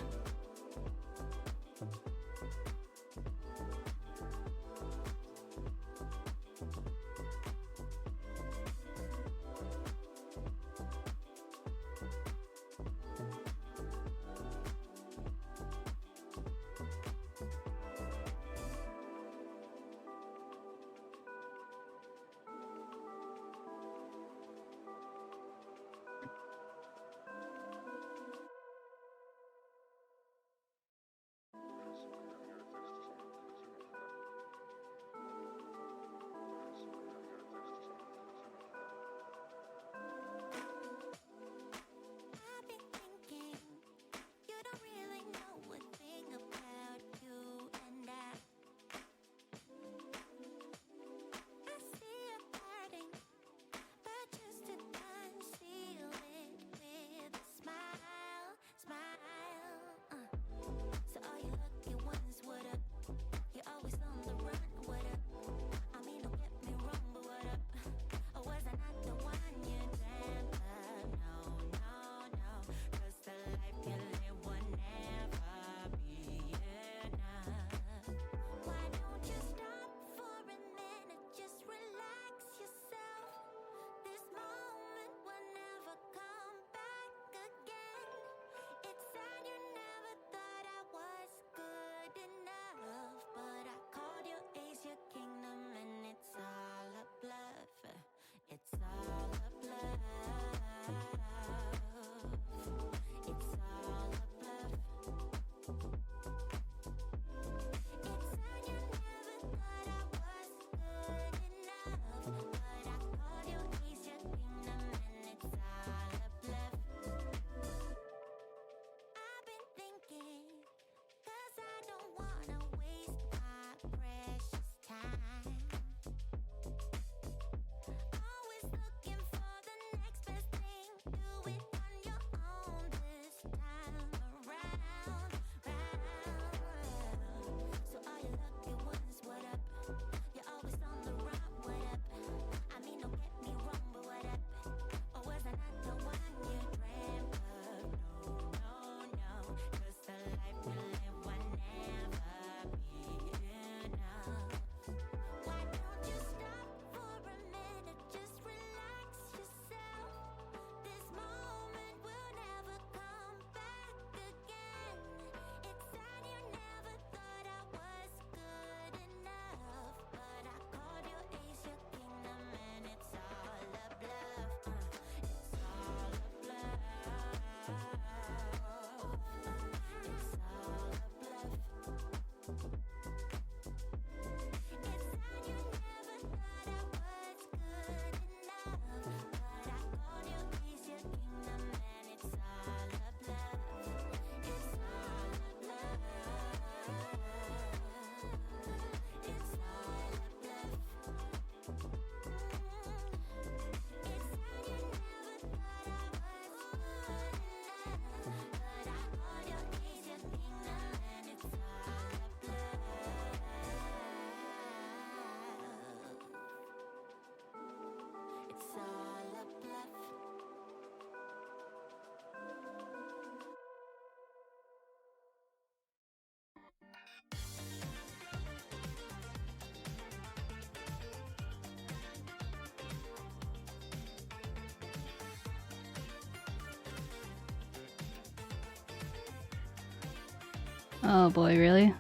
Oh boy, really?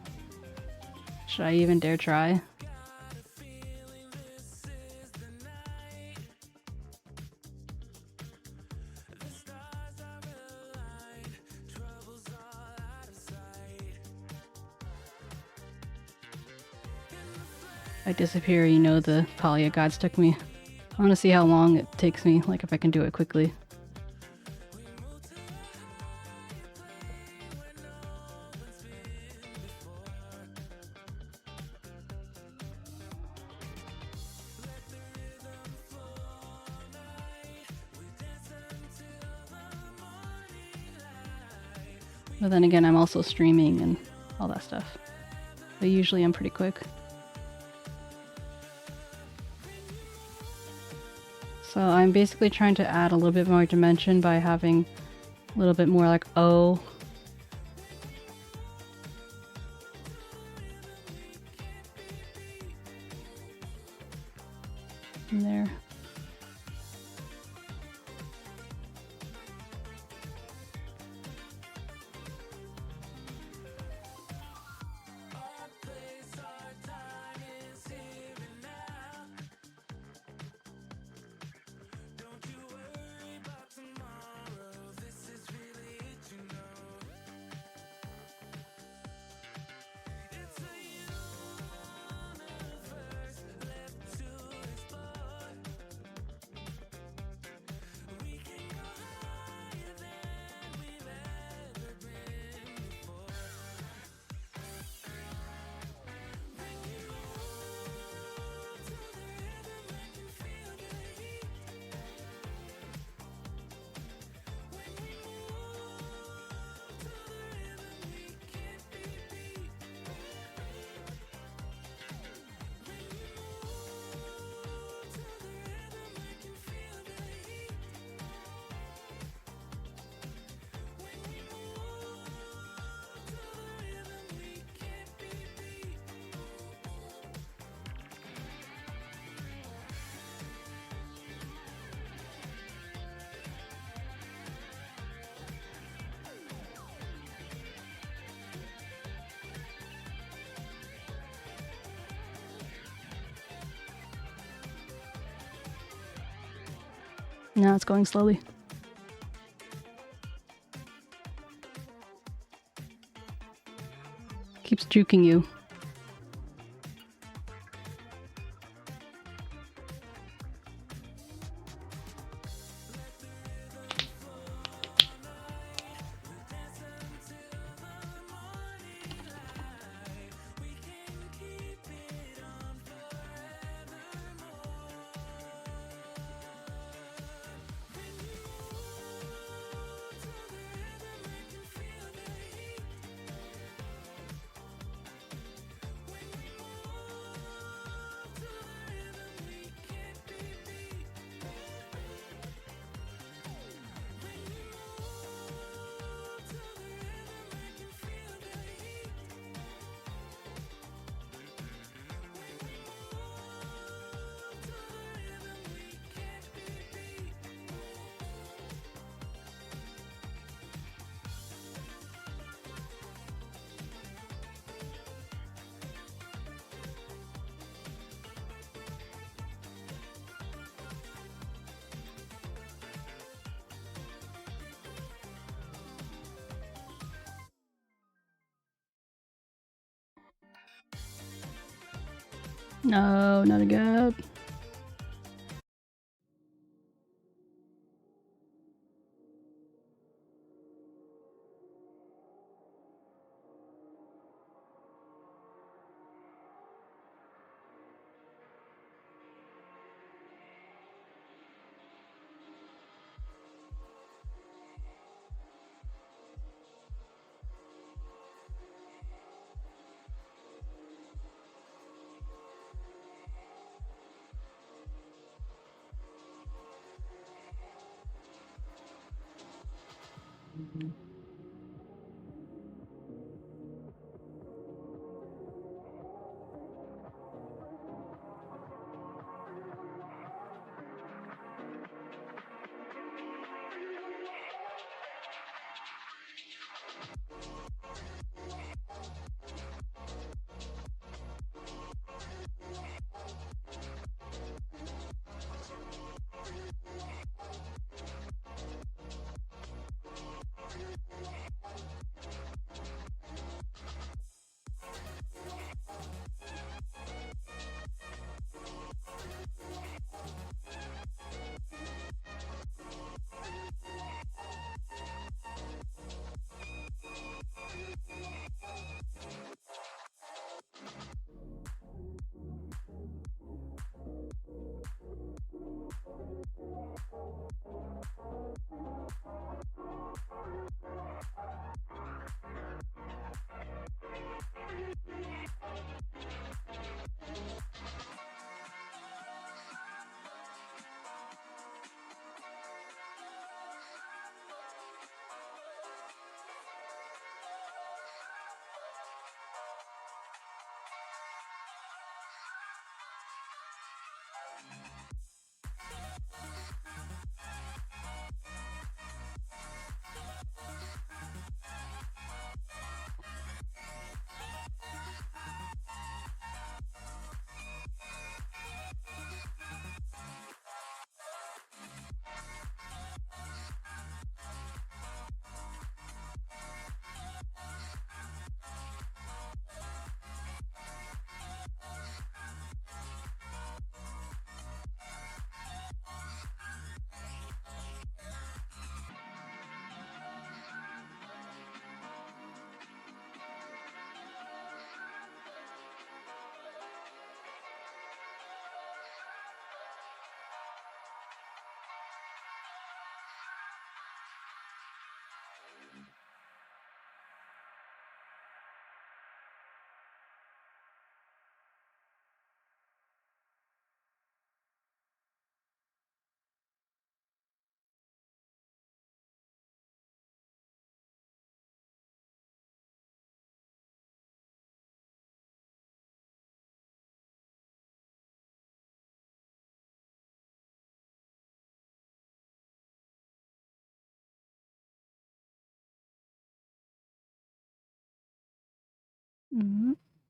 Should I even dare try? I disappear, you know the Palia gods took me. I want to see how long it takes me, like if I can do it quickly. But then again, I'm also streaming and all that stuff. But usually I'm pretty quick. So I'm basically trying to add a little bit more dimension by having a little bit more like O. In there. Now it's going slowly. Keeps juking you. No, not again.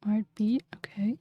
Heartbeat, okay.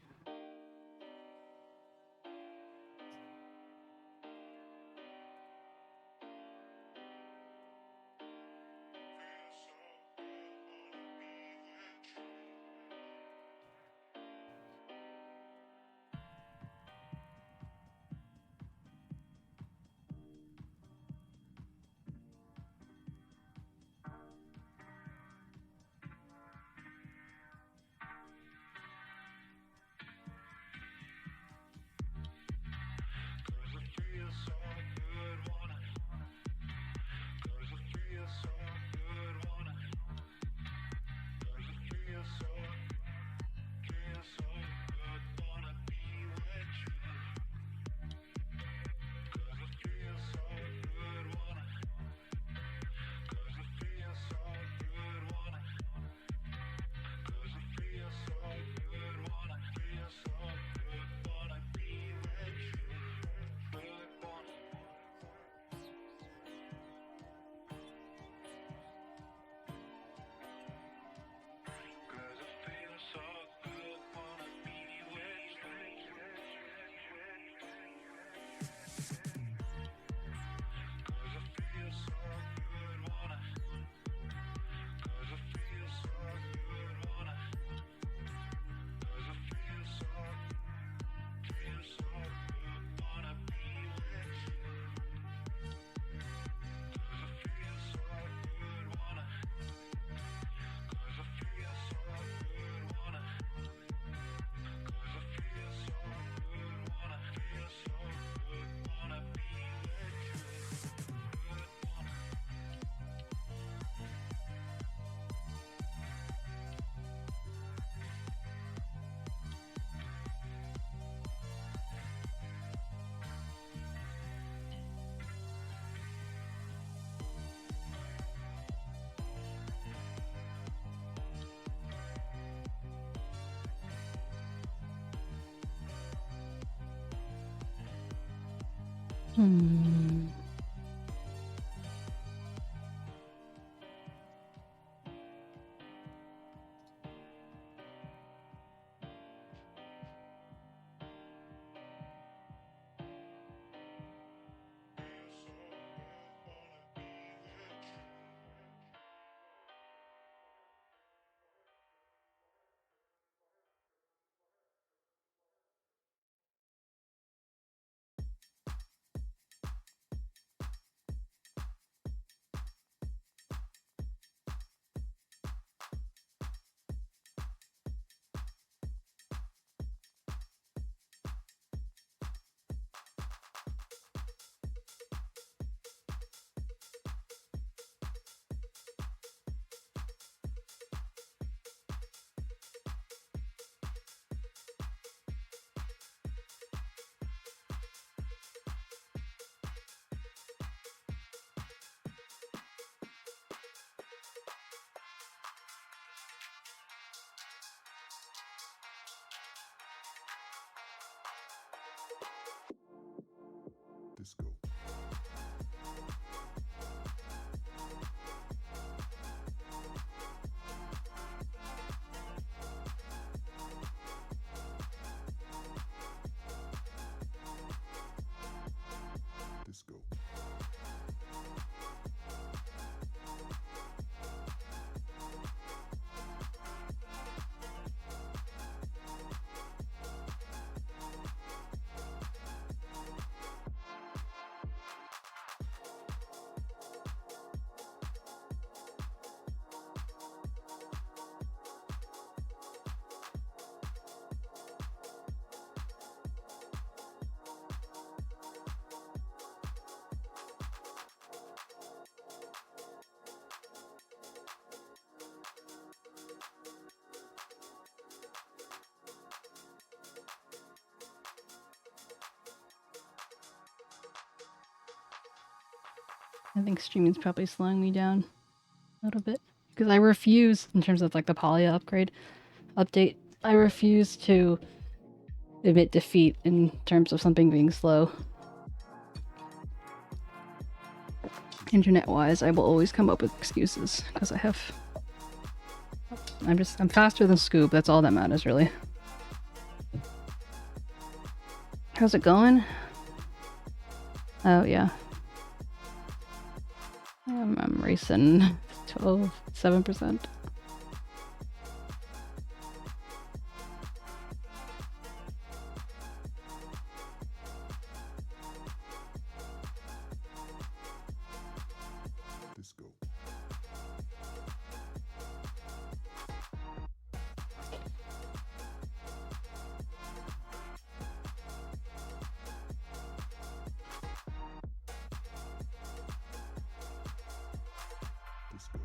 Disco. Disco.
I think streaming's probably slowing me down a little bit. Because I refuse, in terms of like the poly update, I refuse to admit defeat in terms of something being slow. Internet-wise, I will always come up with excuses, because I have I'm faster than Scoop. That's all that matters, really. How's it going? Oh, yeah. I'm racing 7%.
Disco. Disco.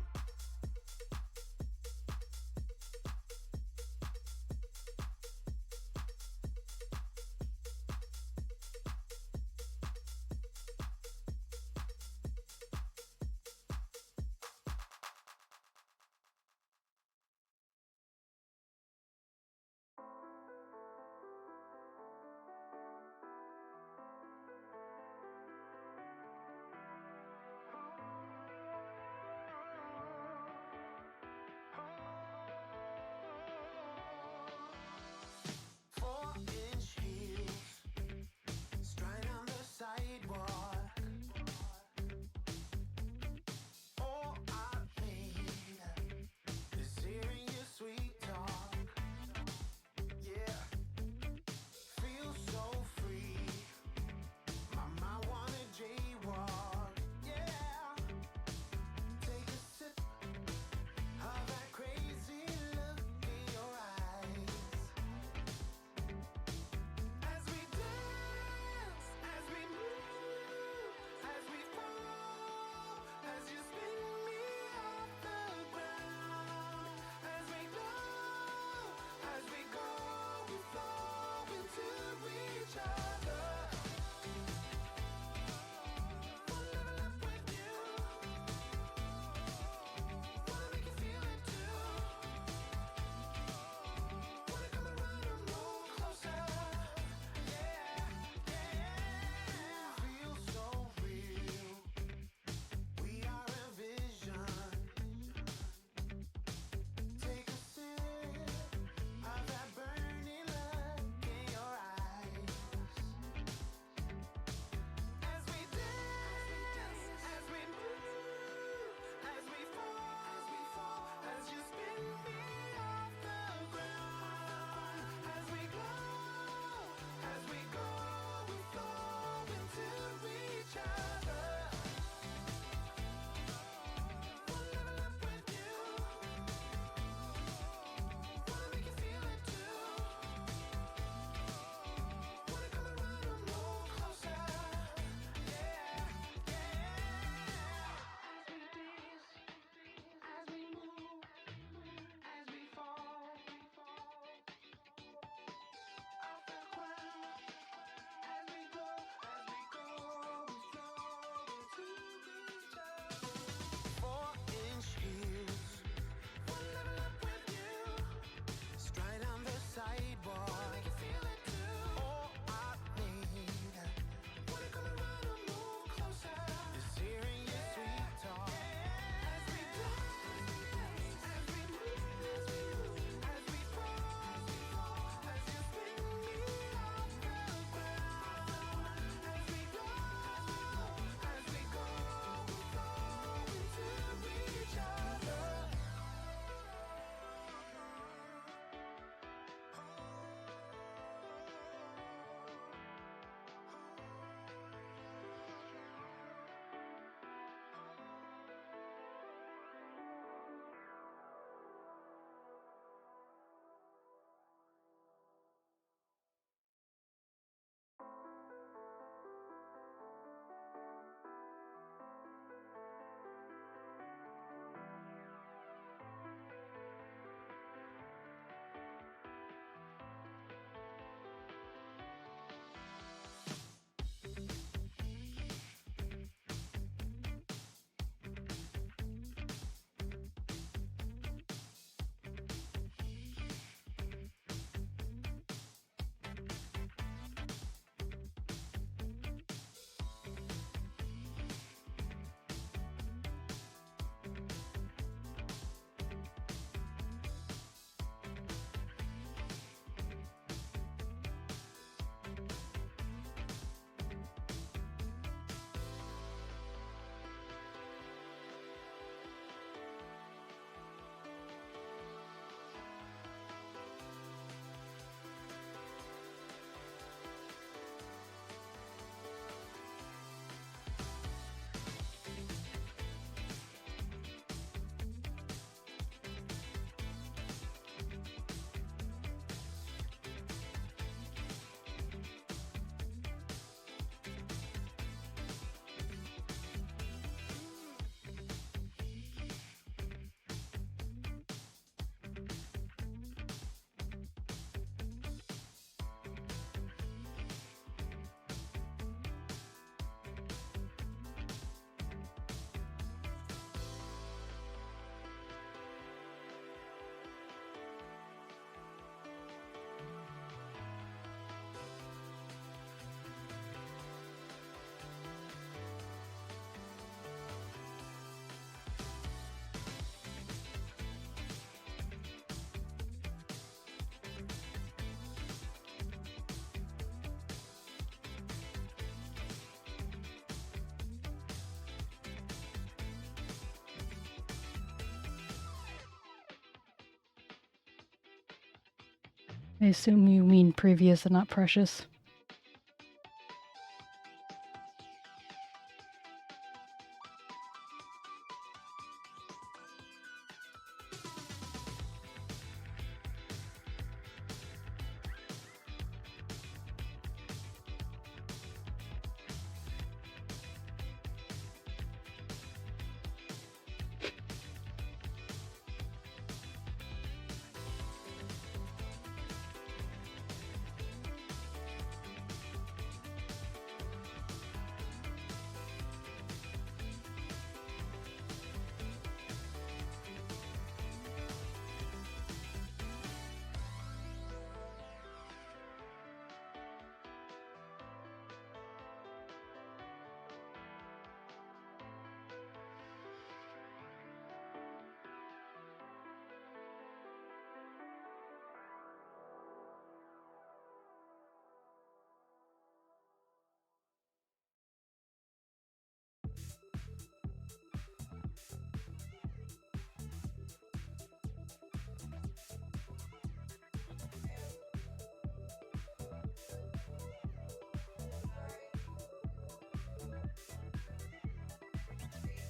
I assume you mean previous and not precious.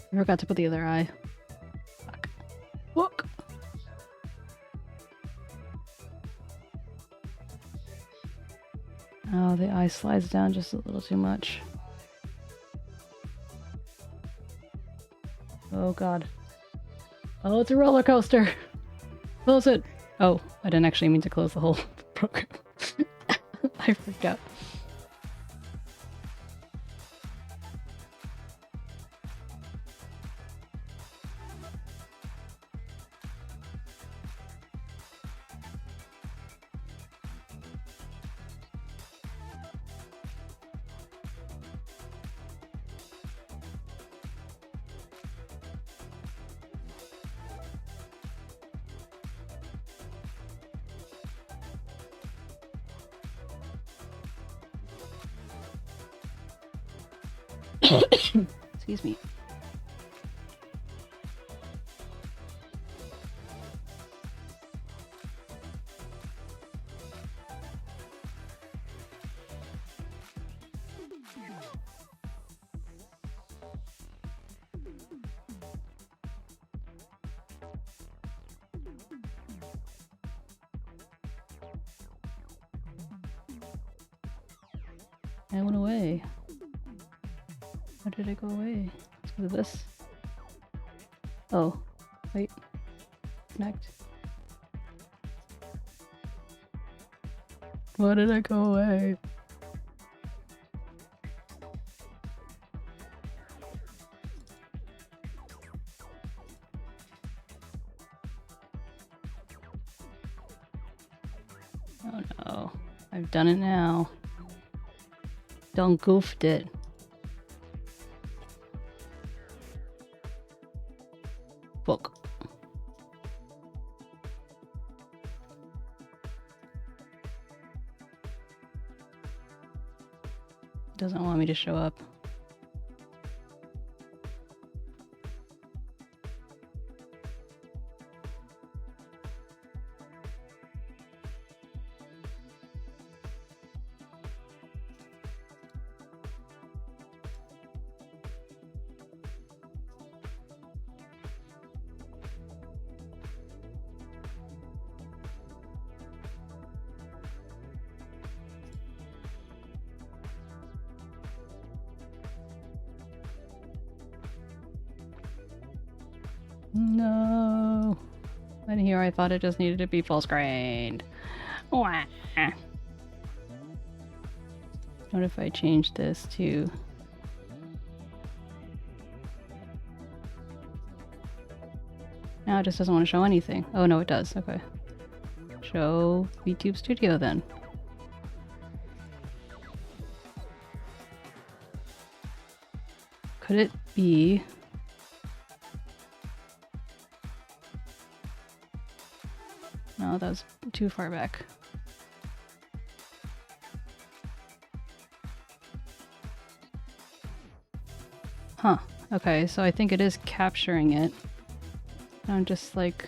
I forgot to put the other eye. Fuck. Look. Oh, the eye slides down just a little too much. Oh god. Oh, it's a roller coaster. Close it. Oh, I didn't actually mean to close the whole program. I forgot. Excuse me. I went away. How did I go away? Let's go to this. Oh, wait. Connect. Why did I go away? Oh no. I've done it now. Don't goofed it. Book. Doesn't want me to show up. No. And here I thought it just needed to be full screened. Wah. What if I change this to... Now it just doesn't want to show anything. Oh no, it does. Okay. Show VTube Studio then. Could it be... No, that was too far back. Huh. Okay, so I think it is capturing it. I'm just like...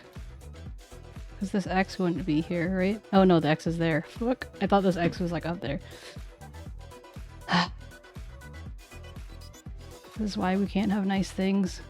Because this X wouldn't be here, right? Oh no, the X is there. Fuck. I thought this X was like up there. This is why we can't have nice things.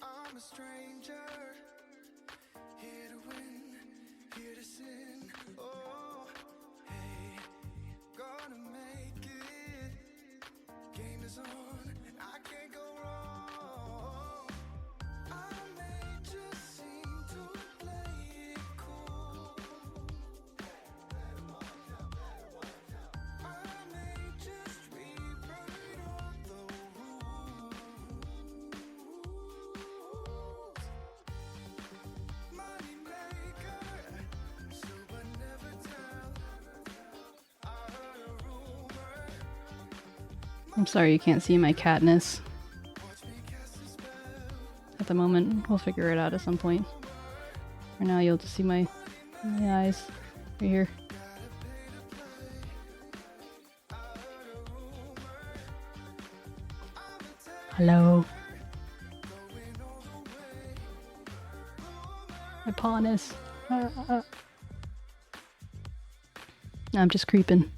I'm a stranger, here to win, here to sin. Oh, hey, gonna make it. Game is on, I can't go wrong. I may just seem to play it cool. I may just rewrite all the rules. Money maker, super never tell. I heard a rumor.
I'm sorry you can't see my catness
Watch me cast a spell.
at the moment. We'll figure it out at some point. For now, you'll just see my eyes right here. Hello. My pawness. I'm just creeping.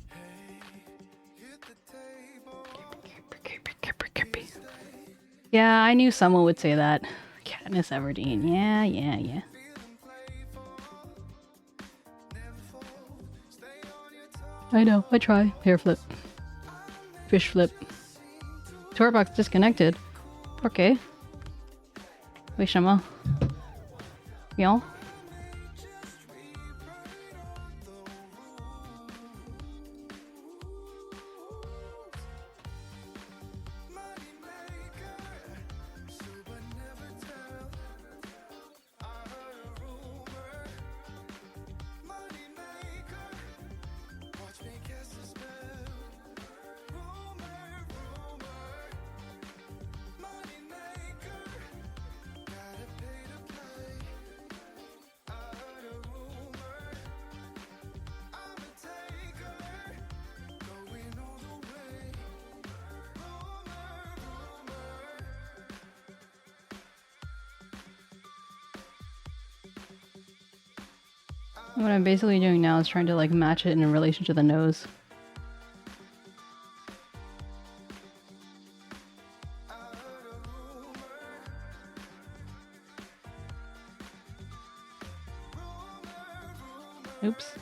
Yeah, I knew someone would say that. Katniss Everdeen. Yeah. I know, I try. Hair flip. Fish flip. Tourbox disconnected. Okay. 𝗟𝗶𝗶𝗀𝘀. Y'all. What I'm basically doing now is trying to like match it in relation to the nose. Oops.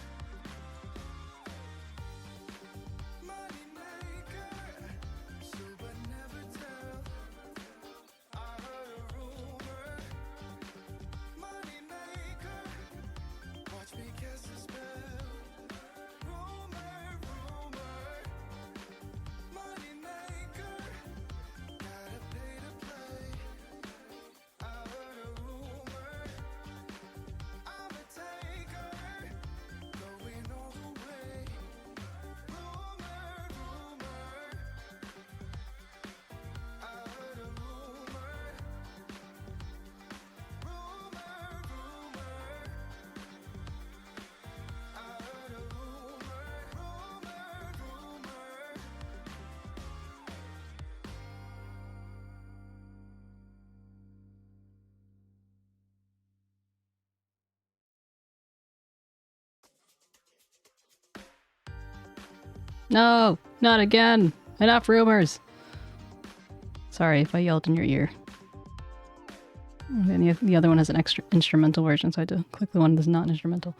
No, not again. Enough rumors. Sorry if I yelled in your ear. And the other one has an extra instrumental version, so I had to click the one that's not instrumental.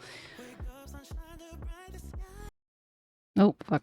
Oh, fuck.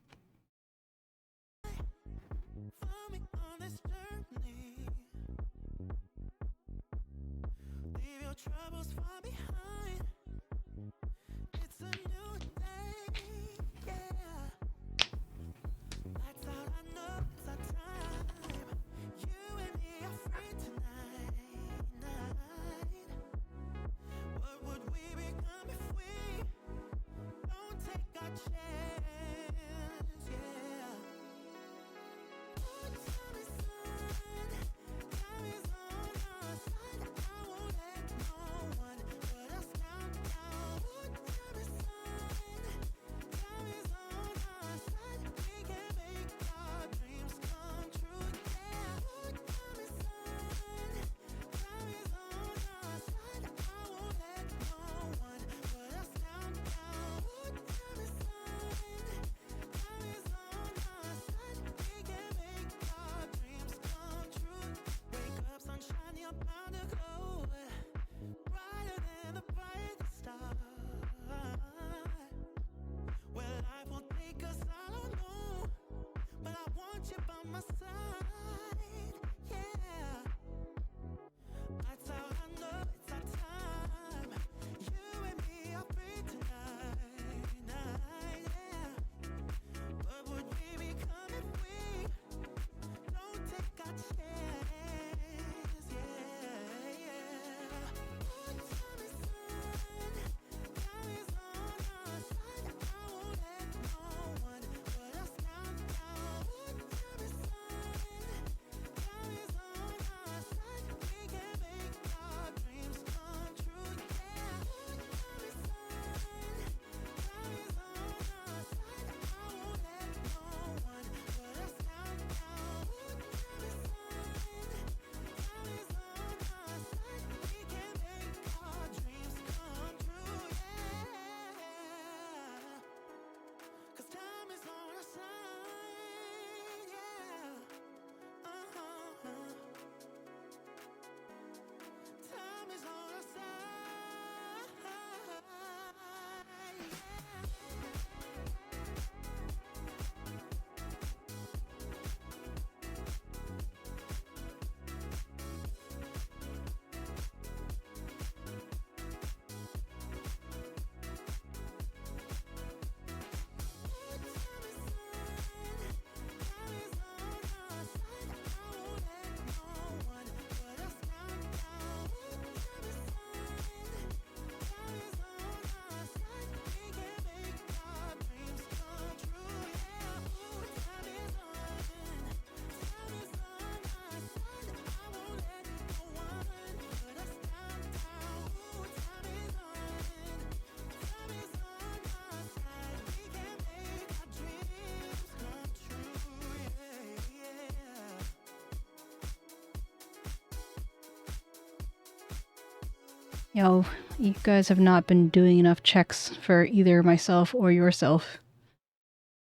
Yo, you guys have not been doing enough checks for either myself or yourself.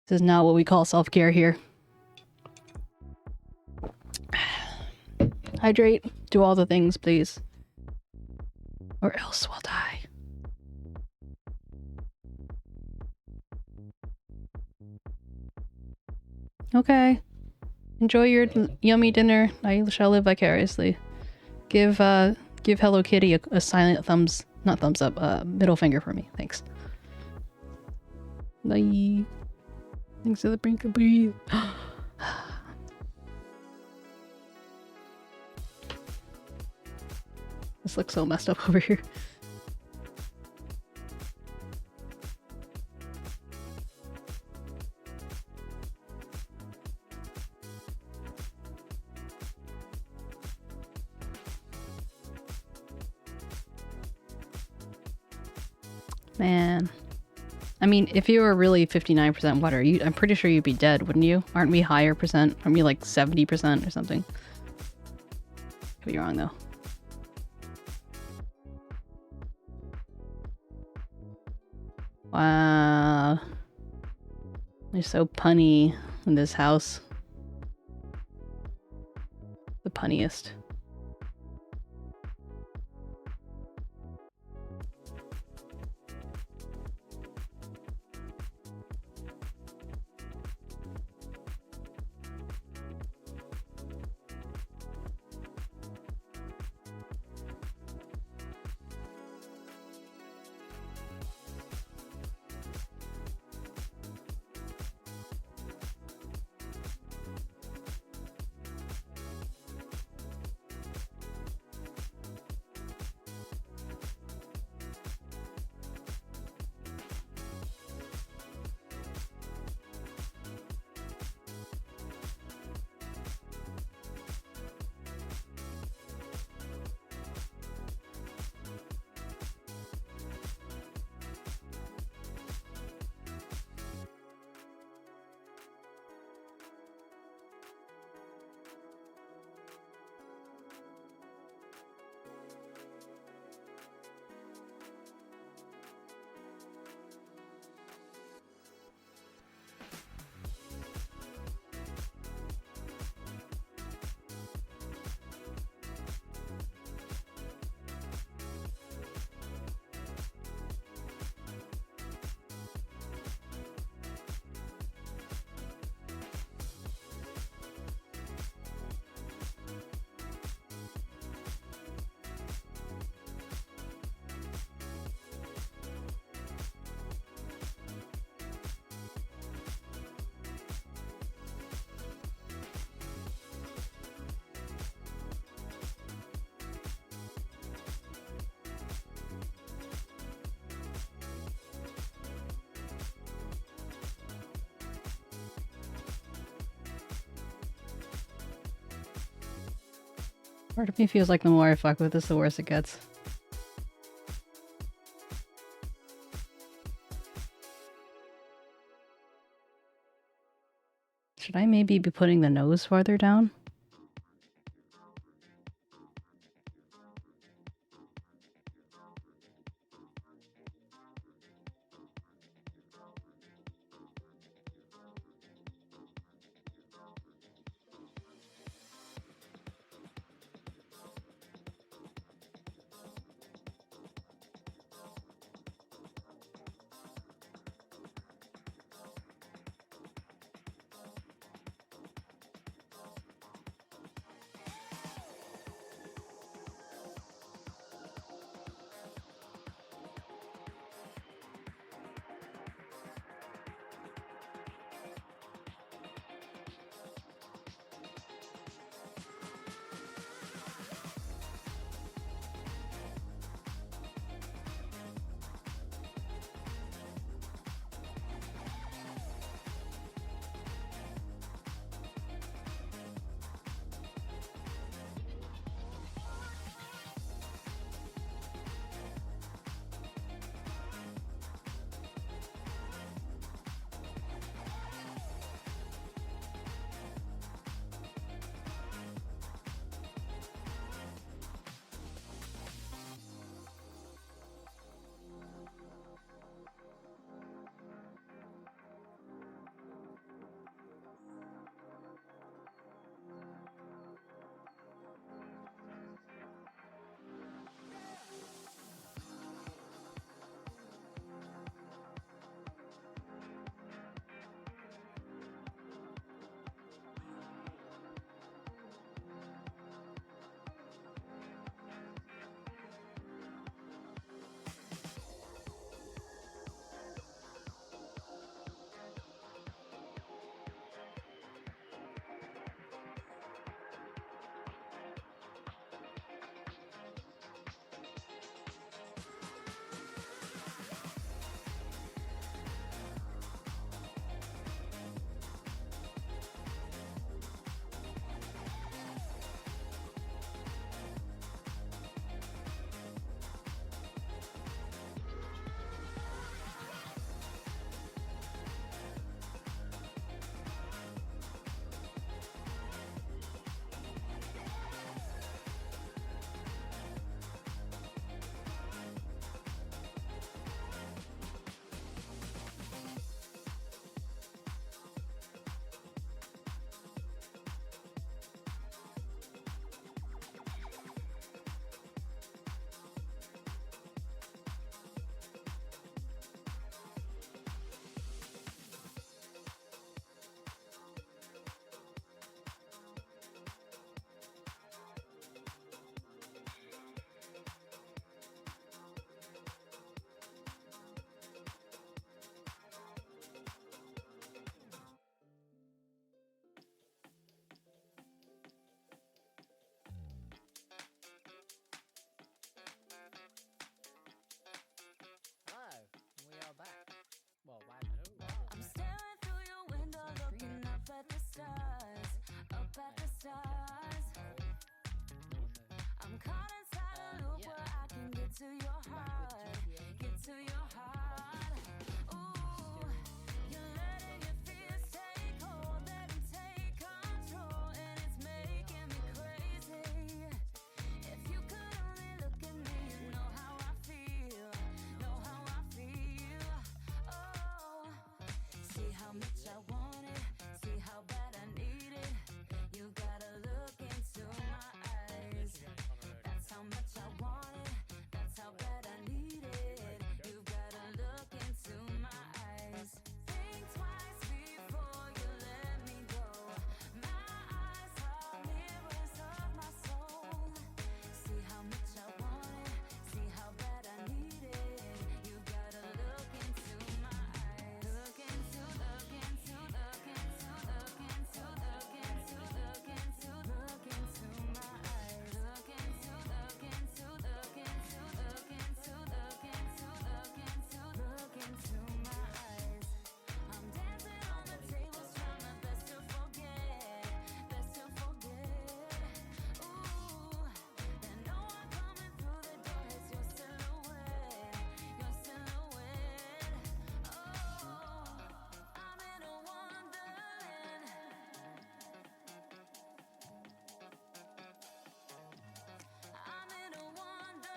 This is not what we call self-care here. Hydrate, do all the things, please. Or else we'll die. Okay. Enjoy your yummy dinner. I shall live vicariously. Give Hello Kitty a silent thumbs, not thumbs up, middle finger for me. Thanks. Bye. Thanks to the brink of breathe. This looks so messed up over here. Man. I mean, if you were really 59% water, I'm pretty sure you'd be dead, wouldn't you? Aren't we higher percent? Aren't we like 70% or something? Could be wrong though. Wow. They're so punny in this house. The punniest. Part of me feels like the more I fuck with this, the worse it gets. Should I maybe be putting the nose farther down?
up at the stars. I'm caught inside a loop where I can get to your heart, get to your heart. Ooh, you're letting your fears take hold, let them take control, and it's making me crazy. If you could only look at me, you know how I feel, know how I feel. Oh, see how much I want it, see how bad I need it. You gotta look into my eyes. That's how much I want it, that's how bad I need it. You gotta look into my eyes. Think twice before you let me go. My eyes are mirrors of my soul. See how much I want it, see how bad I need it. You gotta look into my eyes. Look into, look into, look into, look into, look into, look into, look into my eyes. Look into, look into, look into, look into, look into, look into, look into my eyes. I'm dancing on the tables, trying my best to forget, best to forget. Ooh, and no one coming through the door, it's your silhouette, your silhouette. Oh, I'm in a wonderland. I'm in a wonderland.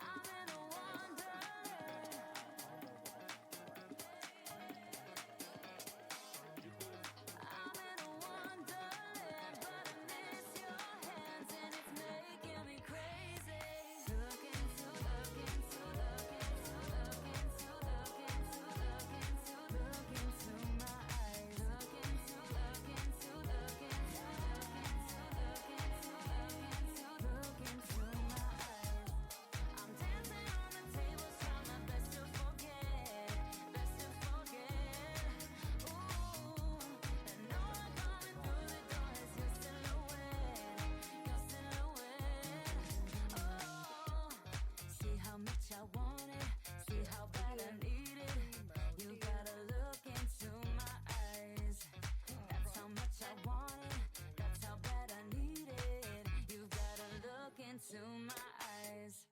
I'm in a wonderland. I'm in a wonderland, but I miss your hands and it's making me crazy. Look into, look into, look into, look into, look into, look into, look into my eyes. Look into, look into, look into, look into, look into, look into my eyes. I'm dancing on the tables, trying my best to forget, best to forget. Ooh, and no one coming through the door is your silhouette, your silhouette. Oh, see how much I want it, see how bad I need it. You gotta look into my eyes. That's how much I want it, that's how bad I need it. You gotta look into my eyes.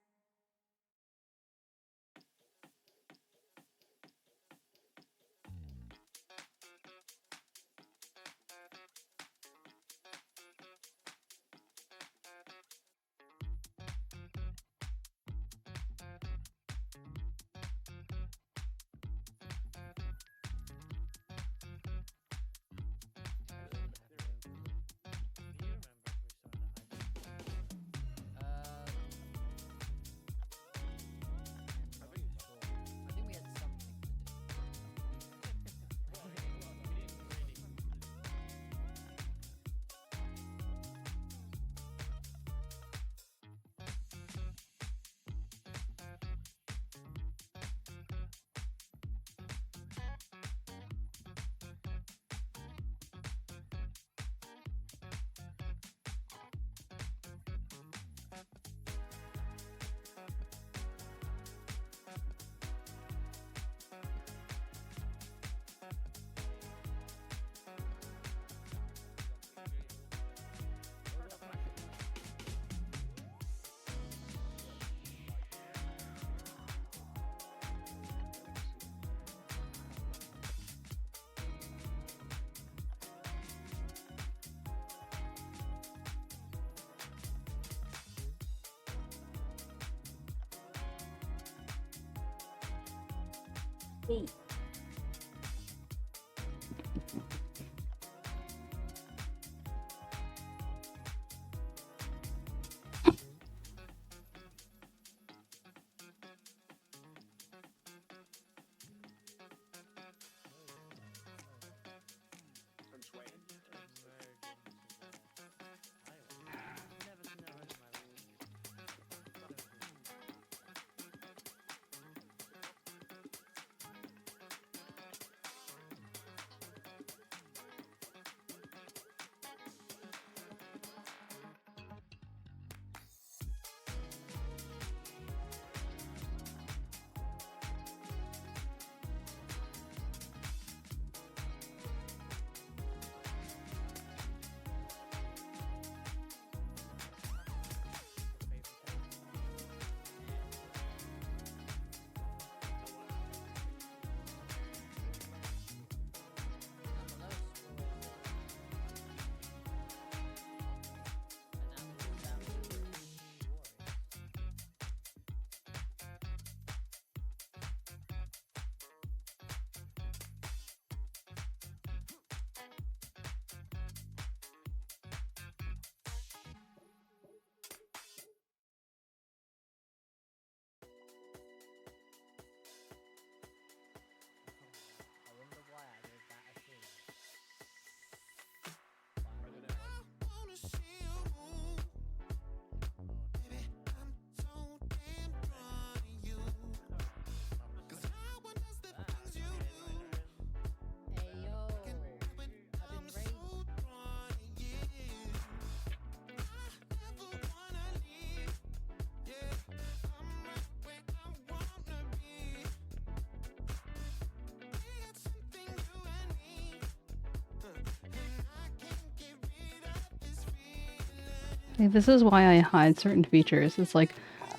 Like, this is why I hide certain features. It's like,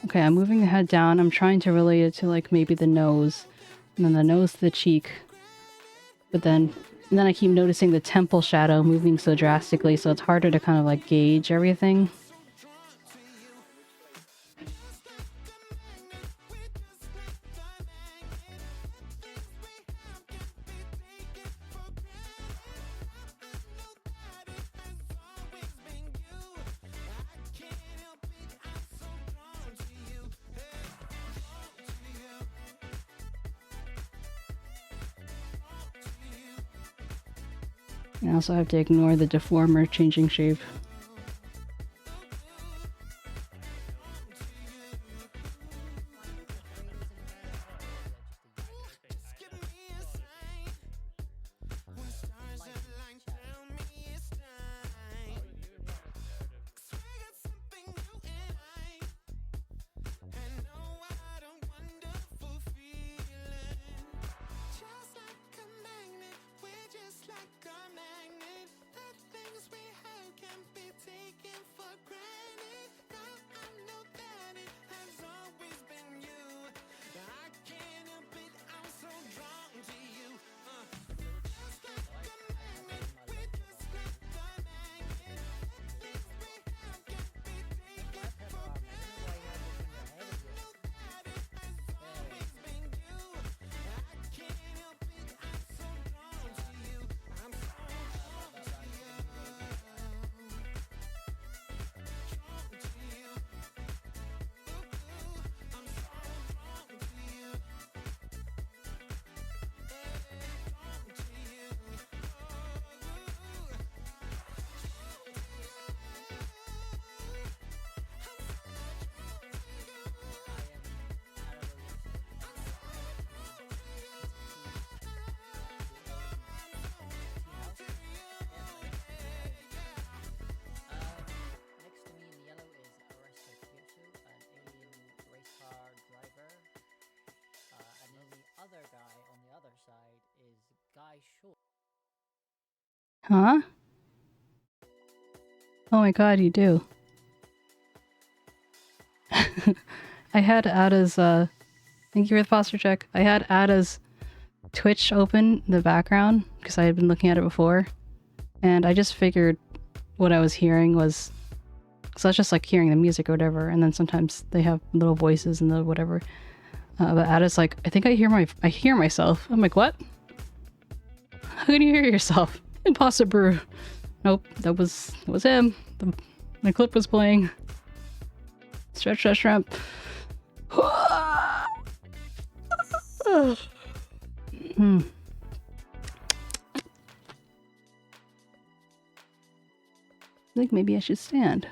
okay, I'm moving the head down. I'm trying to relate it to like maybe the nose, and then the nose to the cheek. But then, and then I keep noticing the temple shadow moving so drastically, so it's harder to kind of like gauge everything. I also have to ignore the deformer changing shape.
Next to me in yellow is 𝗟𝗶H𝗀𝘀, an alien race car driver. And then the other guy on the other side is 𝗟𝗟.
Huh? Oh my god, you do. I had Ada's, thank you for the posture check. I had Ada's Twitch open in the background because I had been looking at it before. And I just figured what I was hearing was, because I was just like hearing the music or whatever, and then sometimes they have little voices and the whatever. But Ada's like, I think I hear myself. I'm like, what? How can you hear yourself? Imposter brew. Nope, that was him. The clip was playing. Stretch, stretch, shrimp. Hmm. I think maybe I should stand.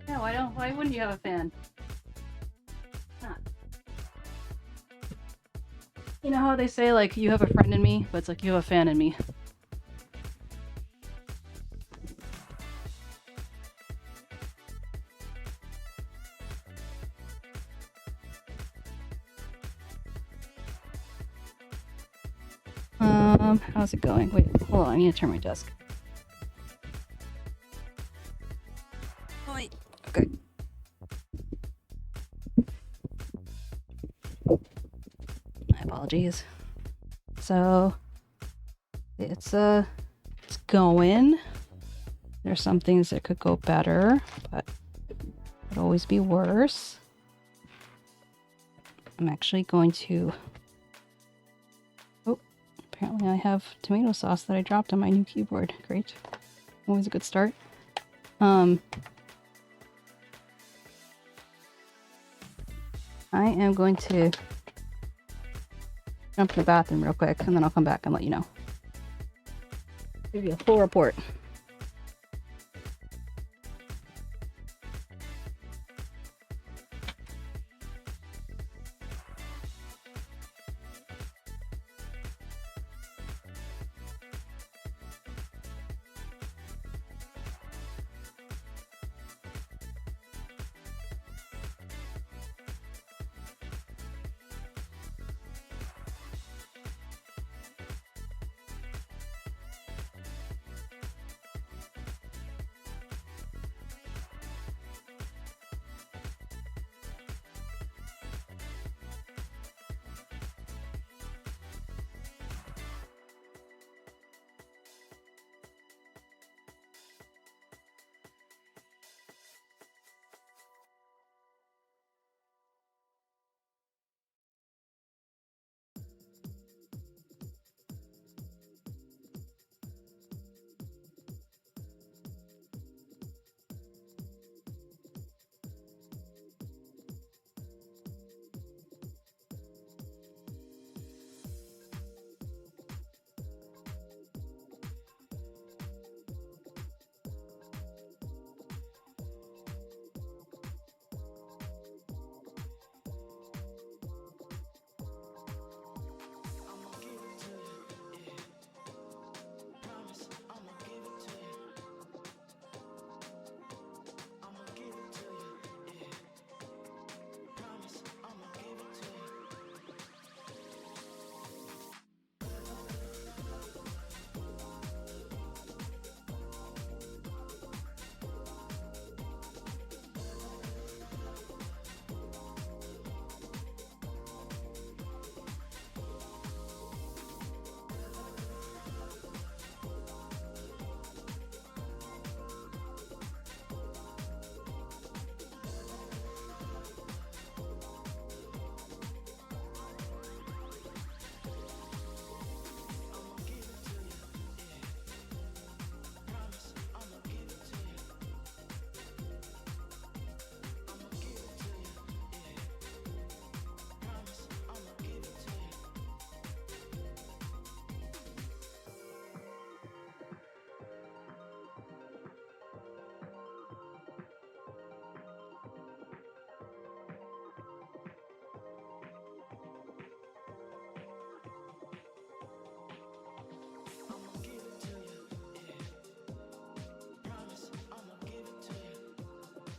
Yeah, why wouldn't you have a fan? Not. You know how they say like you have a friend in me, but it's like you have a fan in me. How's it going? Wait, hold on, I need to turn my desk. Okay. My apologies. So it's going. There's some things that could go better, but could always be worse. I'm actually going to. Oh, apparently I have tomato sauce that I dropped on my new keyboard. Great. Always a good start. I am going to jump to the bathroom real quick, and then I'll come back and let you know. Give you a full report.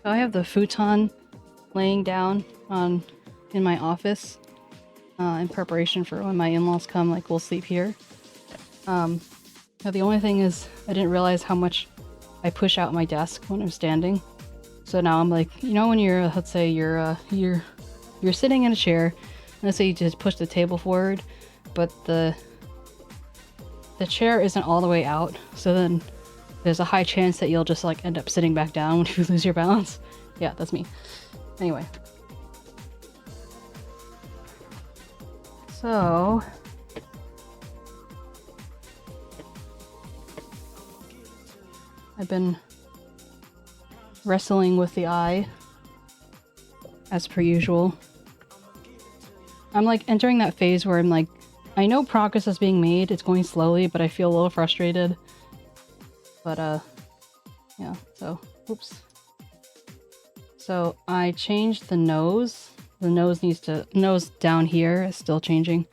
I have the futon laying down in my office in preparation for when my in-laws come. Like, we'll sleep here. Now the only thing is, I didn't realize how much I push out my desk when I'm standing. So now I'm like, you know, when you're, let's say you're sitting in a chair, let's say you just push the table forward, but the chair isn't all the way out, so then there's a high chance that you'll just like end up sitting back down when you lose your balance. Yeah, that's me. Anyway. So I've been wrestling with the eye as per usual. I'm like entering that phase where I'm like, I know progress is being made, it's going slowly, but I feel a little frustrated. But yeah, so oops. So I changed the nose. The nose down here is still changing.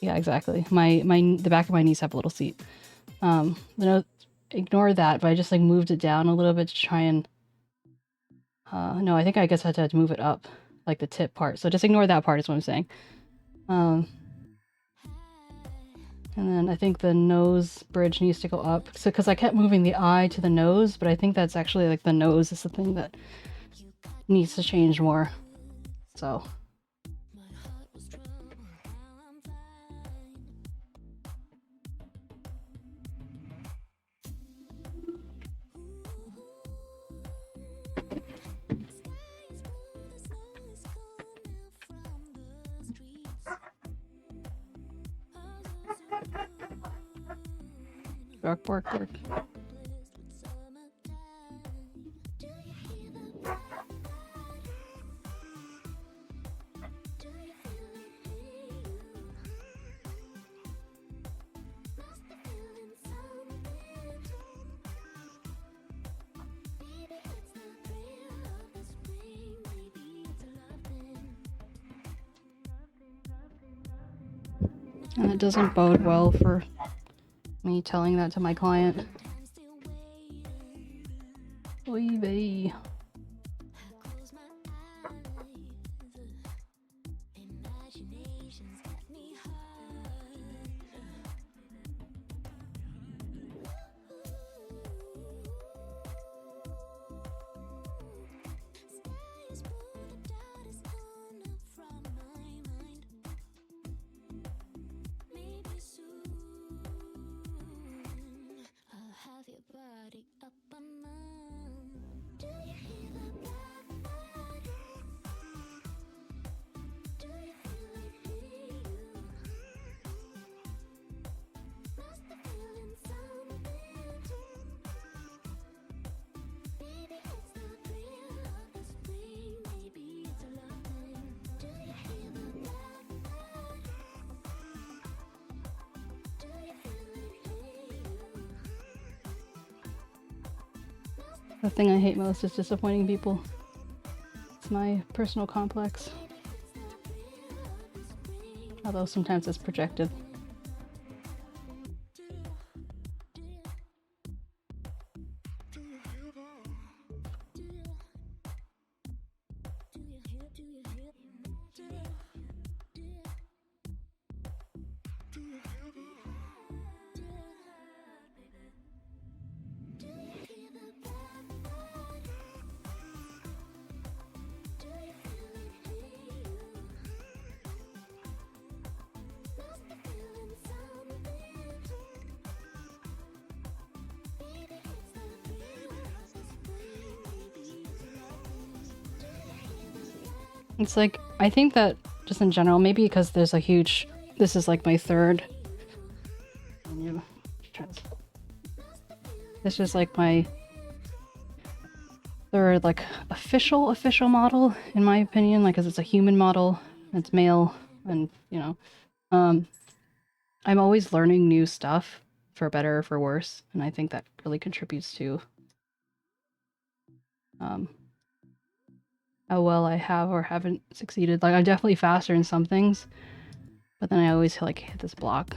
Yeah, exactly. The back of my knees have a little seat. The nose, ignore that, but I just like moved it down a little bit to try and no, I guess I had to move it up, like the tip part. So just ignore that part is what I'm saying. And then I think the nose bridge needs to go up. So, because I kept moving the eye to the nose, but I think that's actually like the nose is the thing that needs to change more. So. Bark, bark, bark. And it doesn't bode well for me telling that to my client. Oy vey. The thing I hate most is disappointing people. It's my personal complex. Although sometimes it's projected. It's like, I think that just in general, maybe because there's a huge, this is like my third, this is like my third like official model in my opinion, like because it's a human model, it's male, and you know, I'm always learning new stuff for better or for worse, and I think that really contributes to how well I have or haven't succeeded. Like I'm definitely faster in some things, but then I always like hit this block.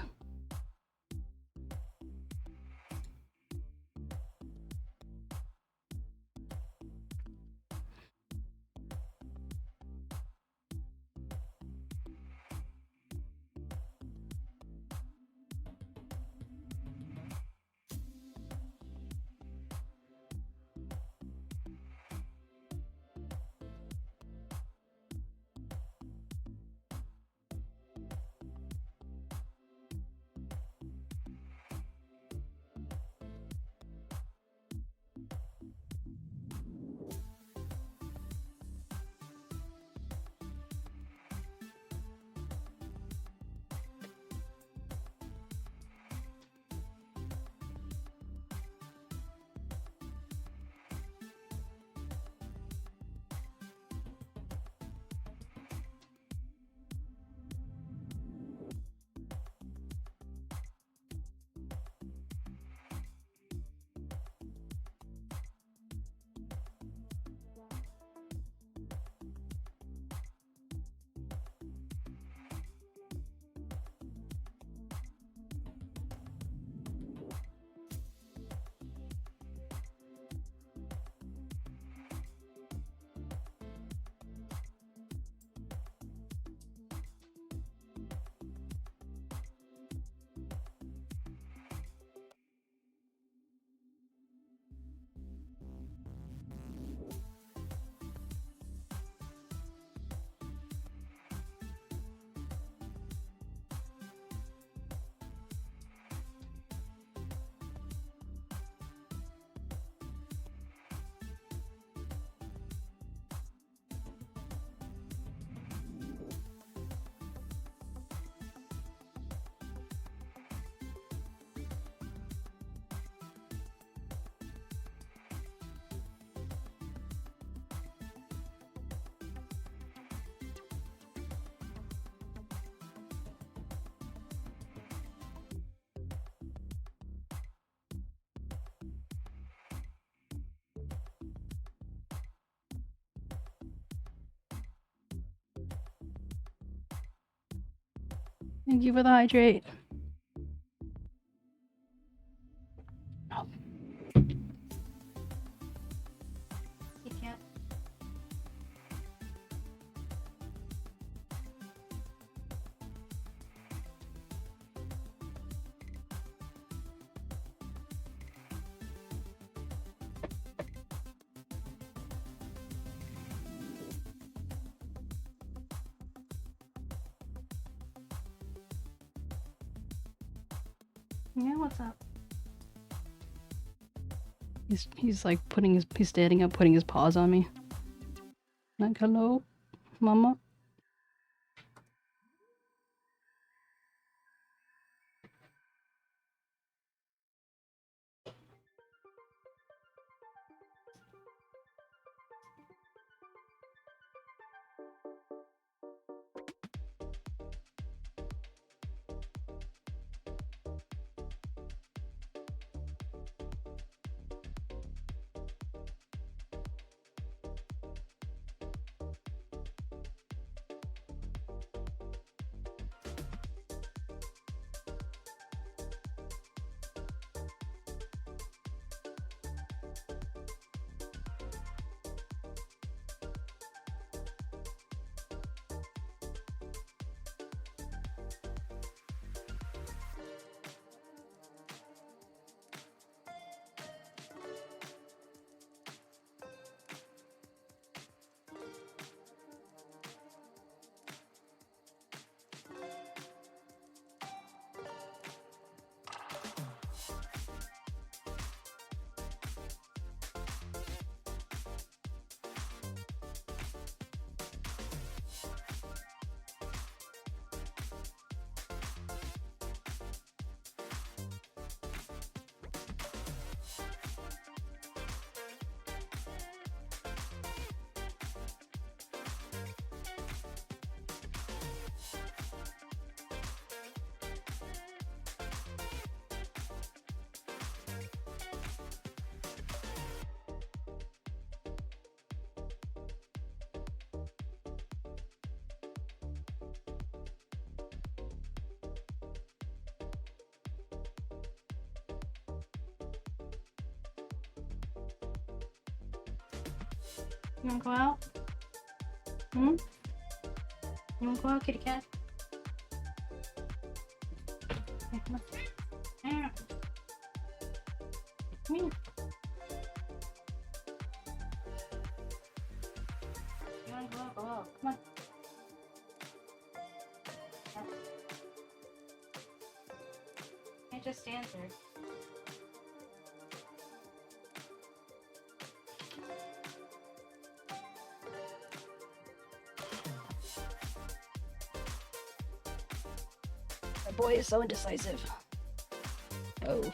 Thank you for the hydrate. Yeah, what's up? He's like he's standing up, putting his paws on me. Like, hello, mama. You wanna go out? Hmm? You wanna go out, kitty cat? Okay, come on. Ah. Come here. You wanna go out? Go out. Come on. Yeah. Can't just stand there. My boy is so indecisive. Oh.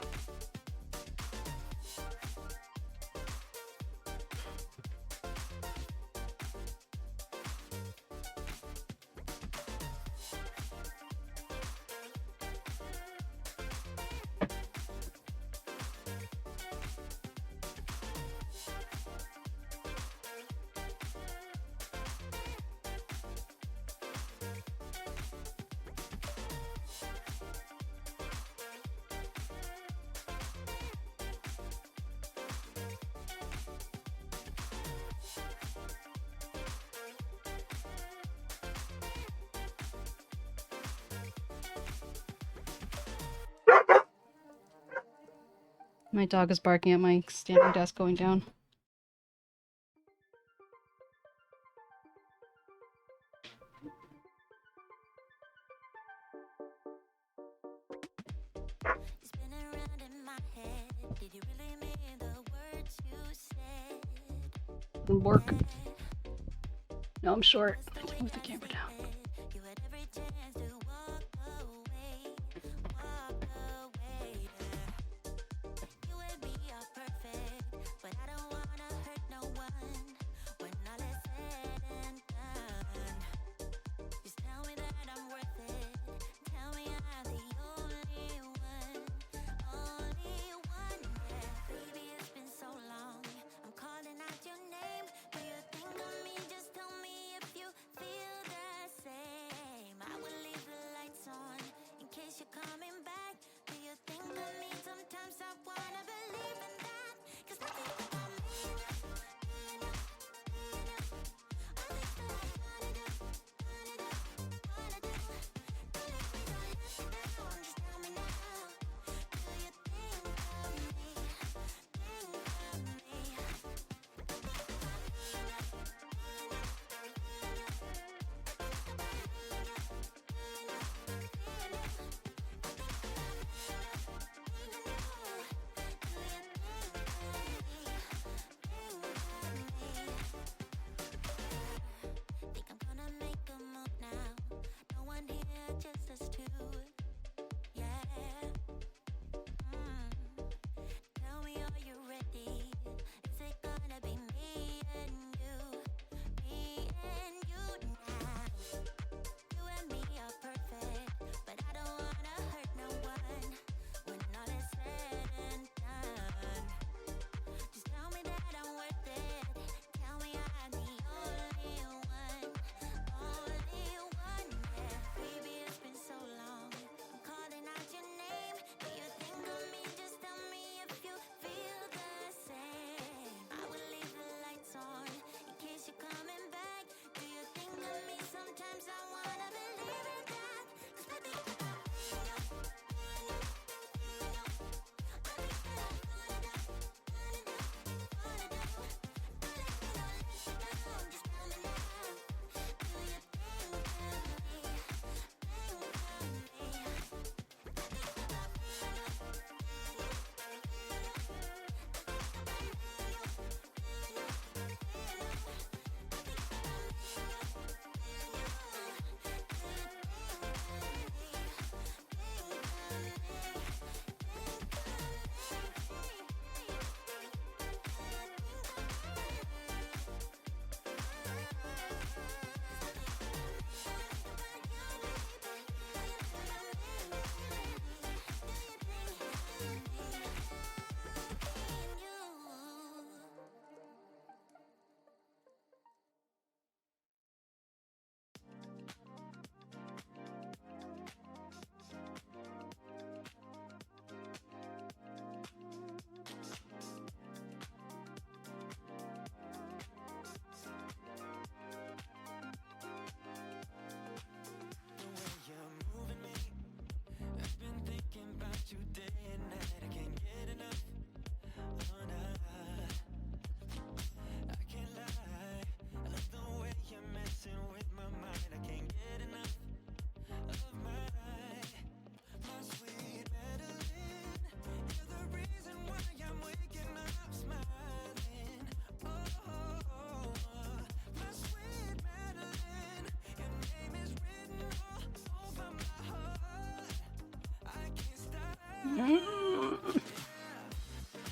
My dog is barking at my standing desk going down.
Spinning around in my head. Did you really mean the words you said?
Work. No, I'm short. I have to move the camera down.
You had every chance to walk away, walk away. You and me are perfect, but I don't wanna hurt no one. When all is said and done, just tell me that I'm worth it. Tell me I'm the only one, yeah. Baby, it's been so long. I'm calling out your name. Do you think of me? Just tell me if you feel the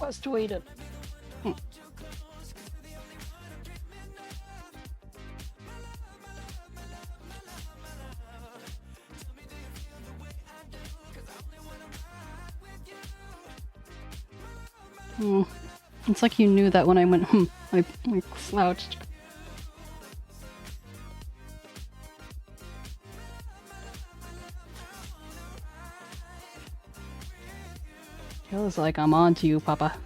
West waited.
It's like you knew that when I went, I slouched. Feels like I'm on to you, Papa.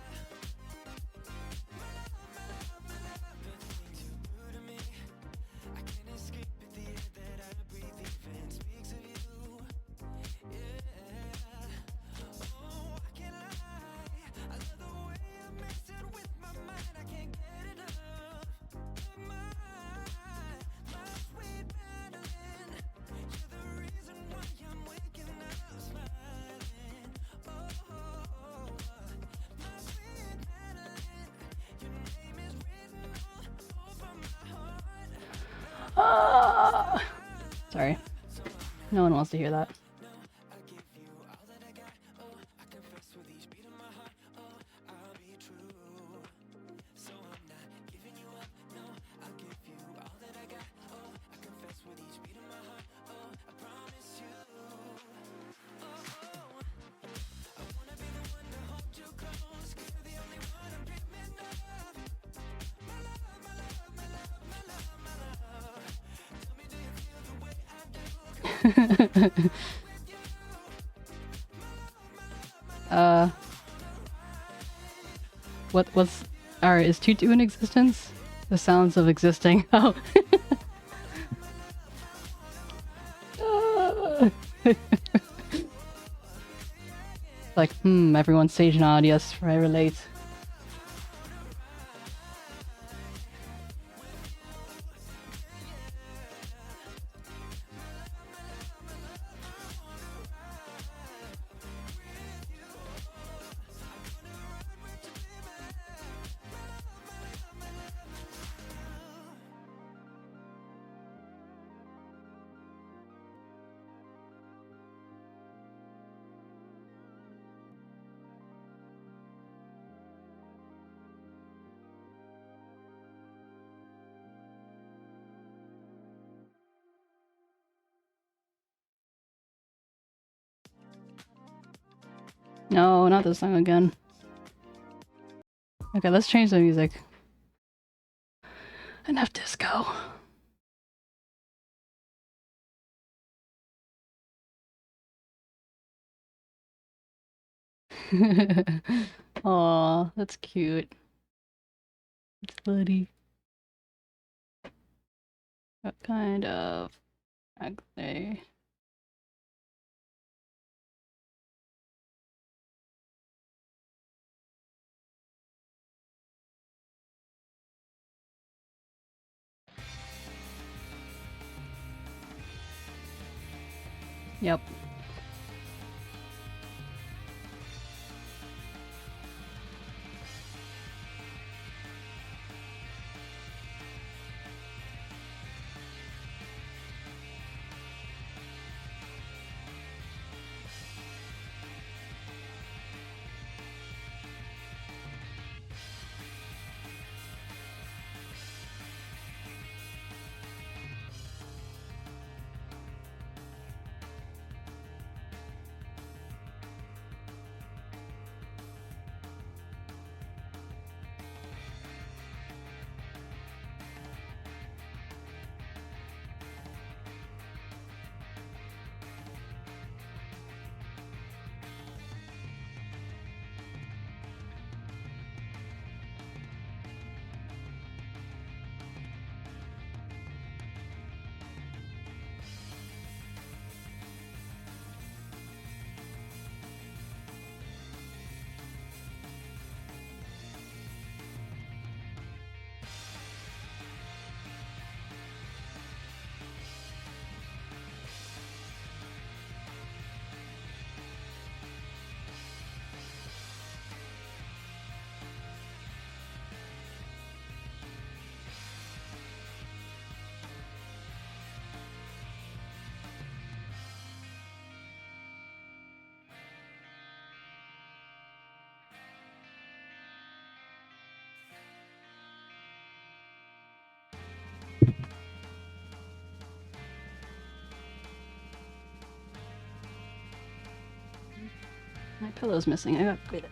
Sorry. No one wants to hear that. Is Tutu in existence? The sounds of existing. Oh. Like, everyone's stage nod, yes, I relate. No, not this song again. Okay, let's change the music. Enough disco. Aw, that's cute. It's buddy. What kind of ugly? Yep. Pillow's missing. I gotta upgrade it.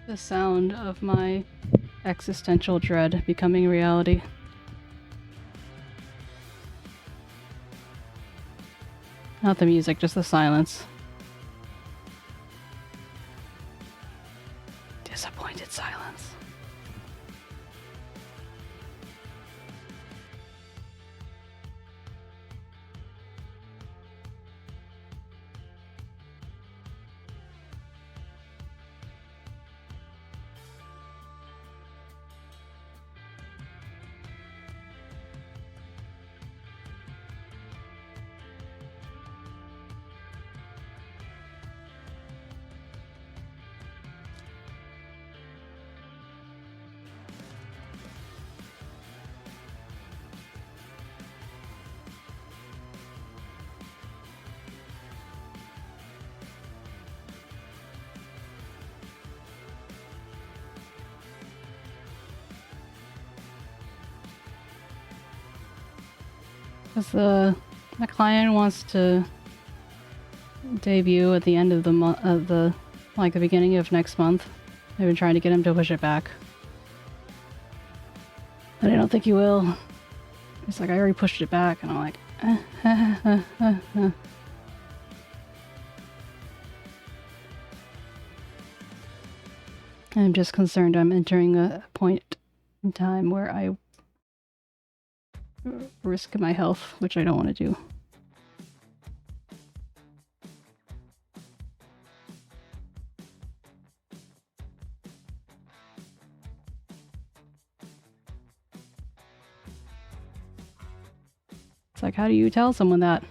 The sound of my existential dread becoming reality. Not the music, just the silence. Disappointed silence. Because my client wants to debut at the end of the month, the beginning of next month. I've been trying to get him to push it back, but I don't think he will. He's like, I already pushed it back, and I'm like, I'm just concerned I'm entering a point in time where I risk my health, which I don't want to do. It's like, how do you tell someone that?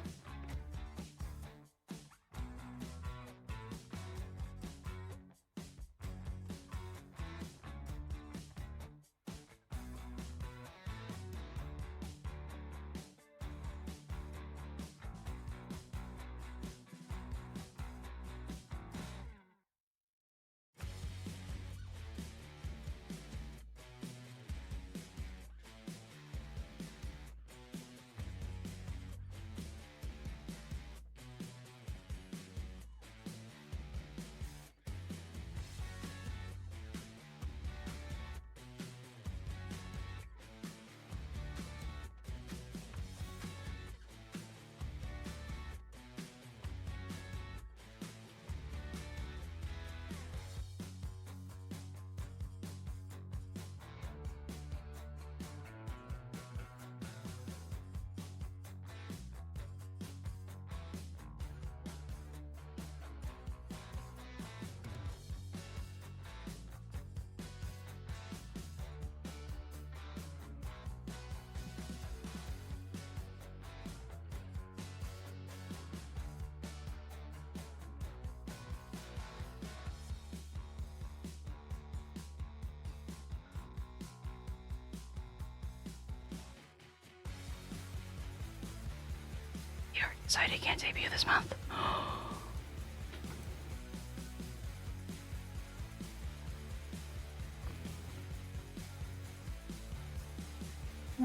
𝗦cie can't debut this month.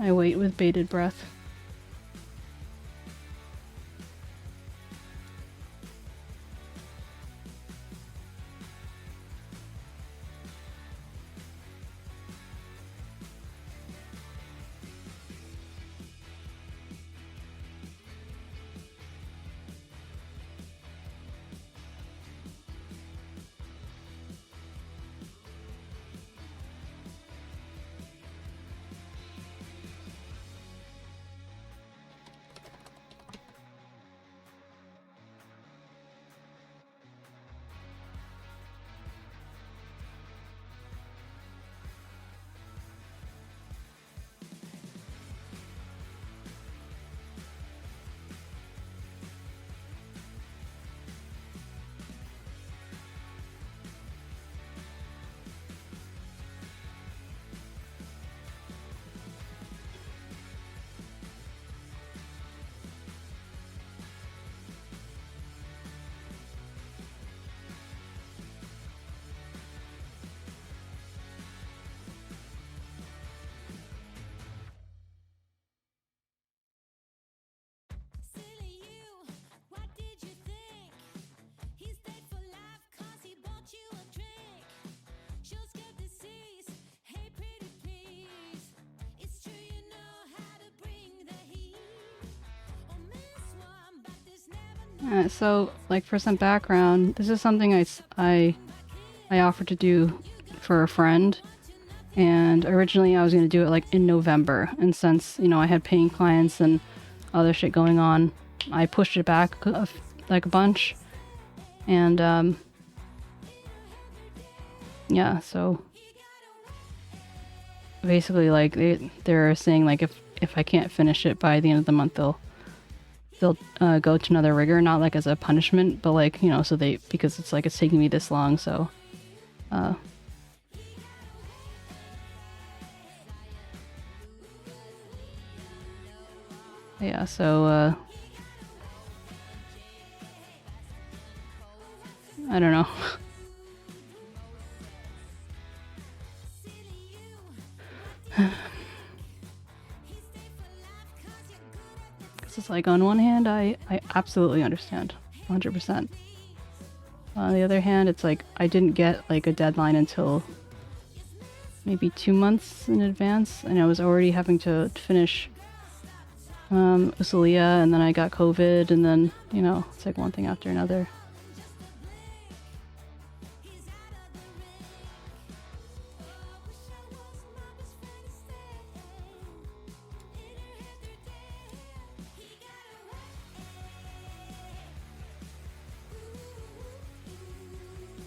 I wait with bated breath.
Silly you, what did you think? He stayed for life 'cause he bought you a drink. She'll skip disease, hey pretty please. It's true you know how to bring the heat. Oh miss one, but there's never
So, like, for some background, this is something I offered to do for a friend, and originally I was going to do it like in November, and since, you know, I had paying clients and other shit going on, I pushed it back like a bunch, and yeah, so basically, like, they're saying, like, if I can't finish it by the end of the month, they'll go to another rigger, not like as a punishment, but like, you know, so because it's like it's taking me this long, so yeah, so I don't know. Because it's like, on one hand, I absolutely understand 100%. On the other hand, it's like I didn't get like a deadline until maybe 2 months in advance, and I was already having to finish 𝗟𝗶H, and then I got COVID, and then, you know, it's like one thing after another.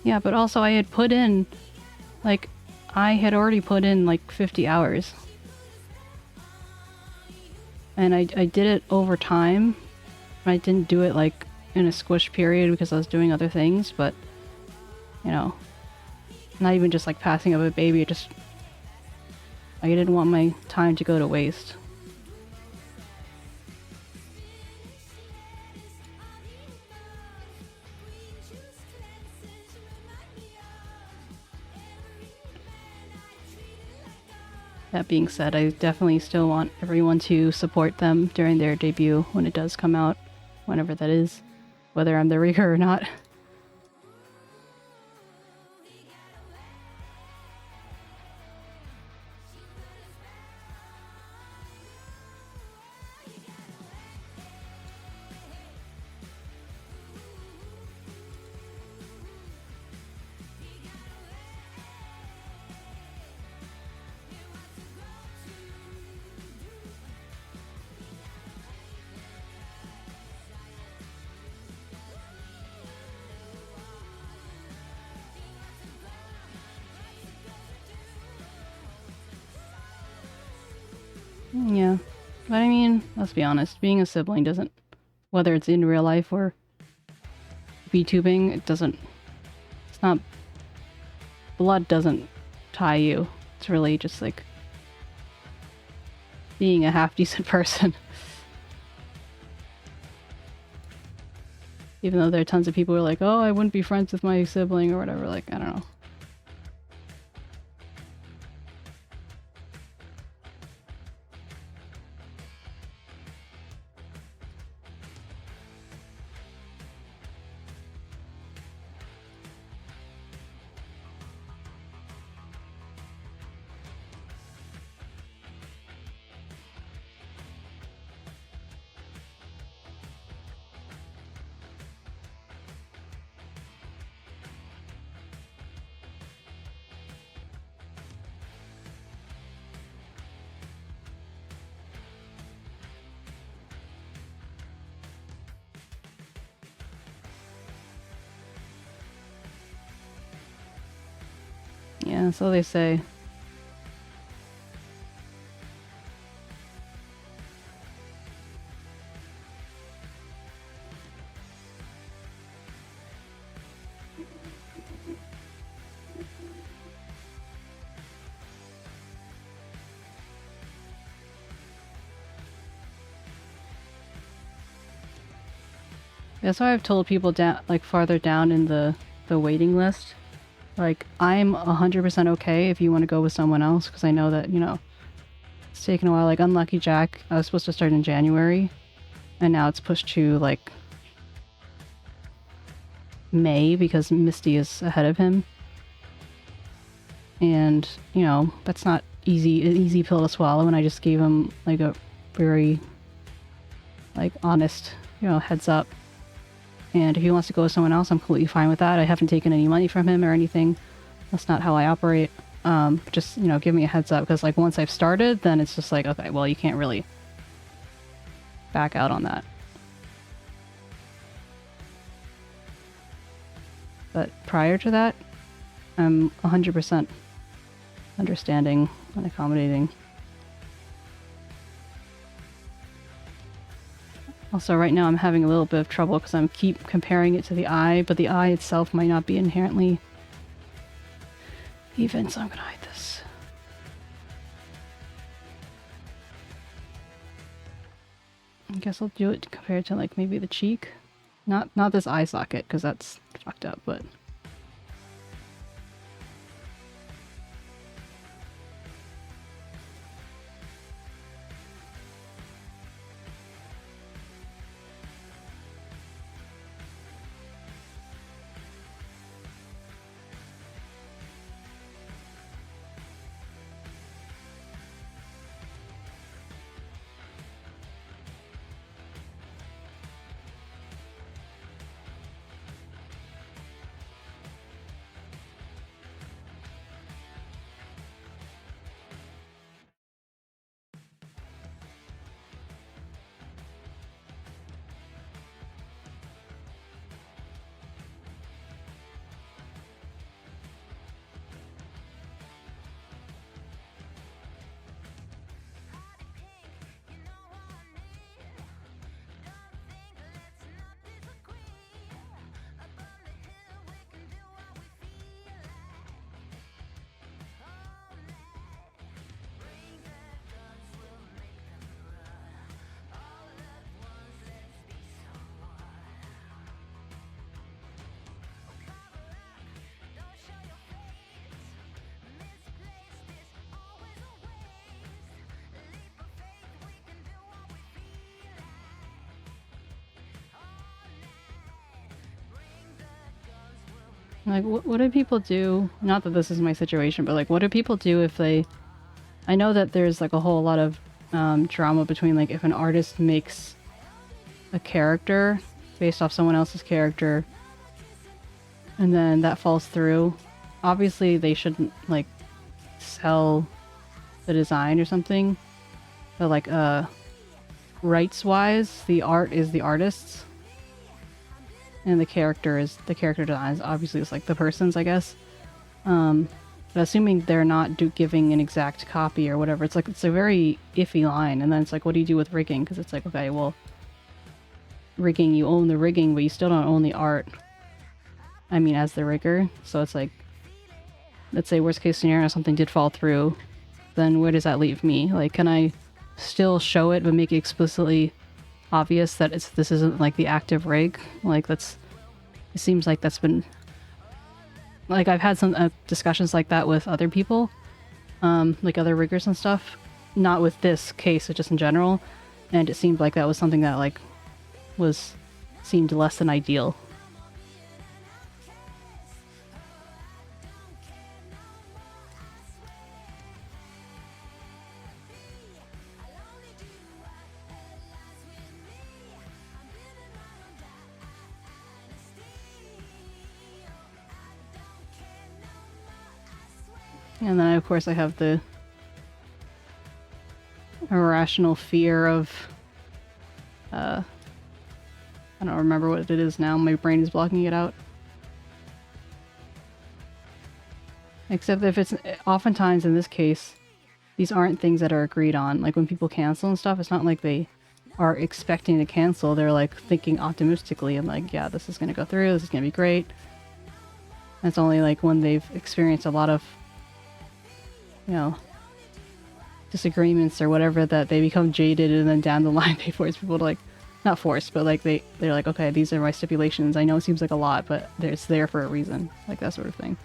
Yeah, but also I had put in, like, I had already put in like 50 hours. And I did it over time. I didn't do it like in a squish period because I was doing other things, but, you know, not even just like passing up a baby, I didn't want my time to go to waste. That being said, I definitely still want everyone to support them during their debut when it does come out, whenever that is, whether I'm the rigger or not. Yeah, but I mean, let's be honest, being a sibling doesn't, whether it's in real life or VTubing, it's not, blood doesn't tie you. It's really just like being a half decent person. Even though there are tons of people who are like, oh, I wouldn't be friends with my sibling or whatever. Like, I don't know. Yeah, so they say. That's why I've told people down, like farther down in the waiting list, like I'm 100% okay if you want to go with someone else, because I know that, you know, it's taken a while. Like Unlucky Jack, I was supposed to start in January, and now it's pushed to like May because Misty is ahead of him. And, you know, that's not an easy pill to swallow, and I just gave him like a very like honest, you know, heads up. And if he wants to go with someone else, I'm completely fine with that. I haven't taken any money from him or anything. That's not how I operate. Just, you know, give me a heads up, because like once I've started, then it's just like, okay, well, you can't really back out on that. But prior to that, I'm 100% understanding and accommodating. Also, right now I'm having a little bit of trouble because I'm keep comparing it to the eye, but the eye itself might not be inherently even, so I'm gonna hide this. I guess I'll do it compared to like maybe the cheek. Not this eye socket, because that's fucked up, but... Like, what do people do? Not that this is my situation, but like, what do people do if they... I know that there's like a whole lot of drama between like if an artist makes a character based off someone else's character and then that falls through. Obviously, they shouldn't like sell the design or something, but like rights-wise, the art is the artist's. And the character designs obviously is like the person's, I guess. But assuming they're not giving an exact copy or whatever, it's like it's a very iffy line. And then it's like, what do you do with rigging? Because it's like, okay, well, rigging, you own the rigging, but you still don't own the art. I mean, as the rigger. So it's like, let's say worst case scenario, something did fall through, then where does that leave me? Like, can I still show it but make it explicitly obvious that this isn't like the active rig. Like it seems like that's been, like I've had some discussions like that with other people, like other riggers and stuff. Not with this case, but just in general. And it seemed like that was something that like seemed less than ideal. And then, of course, I have the irrational fear of... I don't remember what it is now. My brain is blocking it out. Except if it's... Oftentimes, in this case, these aren't things that are agreed on. Like, when people cancel and stuff, it's not like they are expecting to cancel. They're, like, thinking optimistically. I'm like, yeah, this is going to go through. This is going to be great. And it's only, like, when they've experienced a lot of, you know, disagreements or whatever that they become jaded, and then down the line they force people to, like, not force, but like they're like, okay, these are my stipulations. I know it seems like a lot, but it's there for a reason. Like that sort of thing.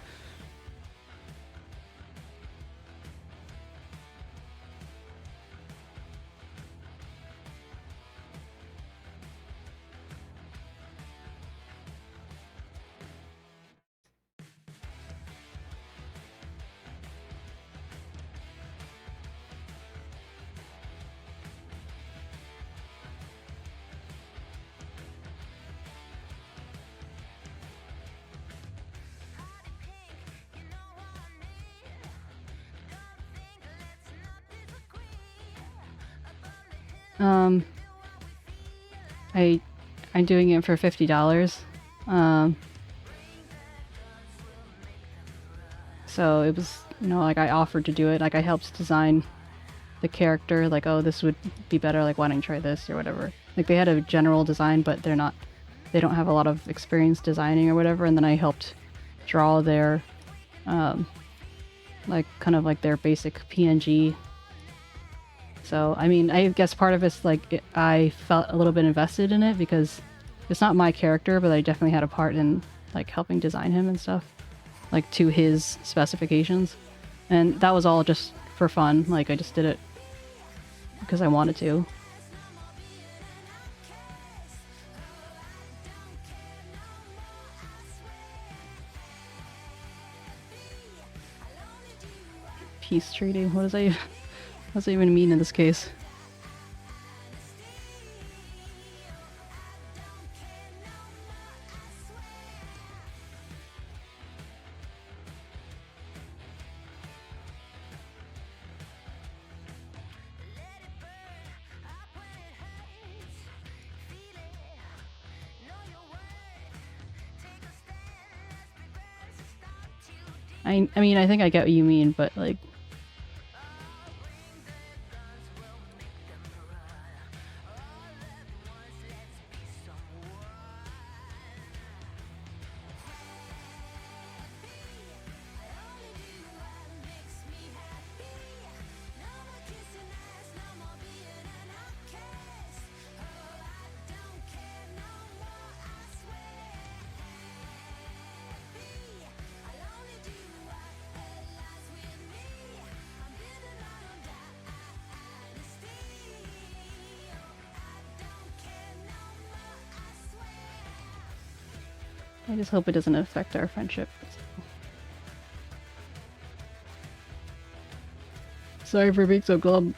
I'm doing it for $50. So it was, you know, like I offered to do it. Like I helped design the character. Like, oh, this would be better. Like, why don't you try this or whatever? Like they had a general design, but they don't have a lot of experience designing or whatever. And then I helped draw their, like kind of like their basic PNG. So, I mean, I guess part of it's like I felt a little bit invested in it because it's not my character, but I definitely had a part in like helping design him and stuff, like to his specifications. And that was all just for fun. Like I just did it because I wanted to. Peace treaty? What does that even mean in this case? I mean, I think I get what you mean, but like... I just hope it doesn't affect our friendship. Sorry for being so glum.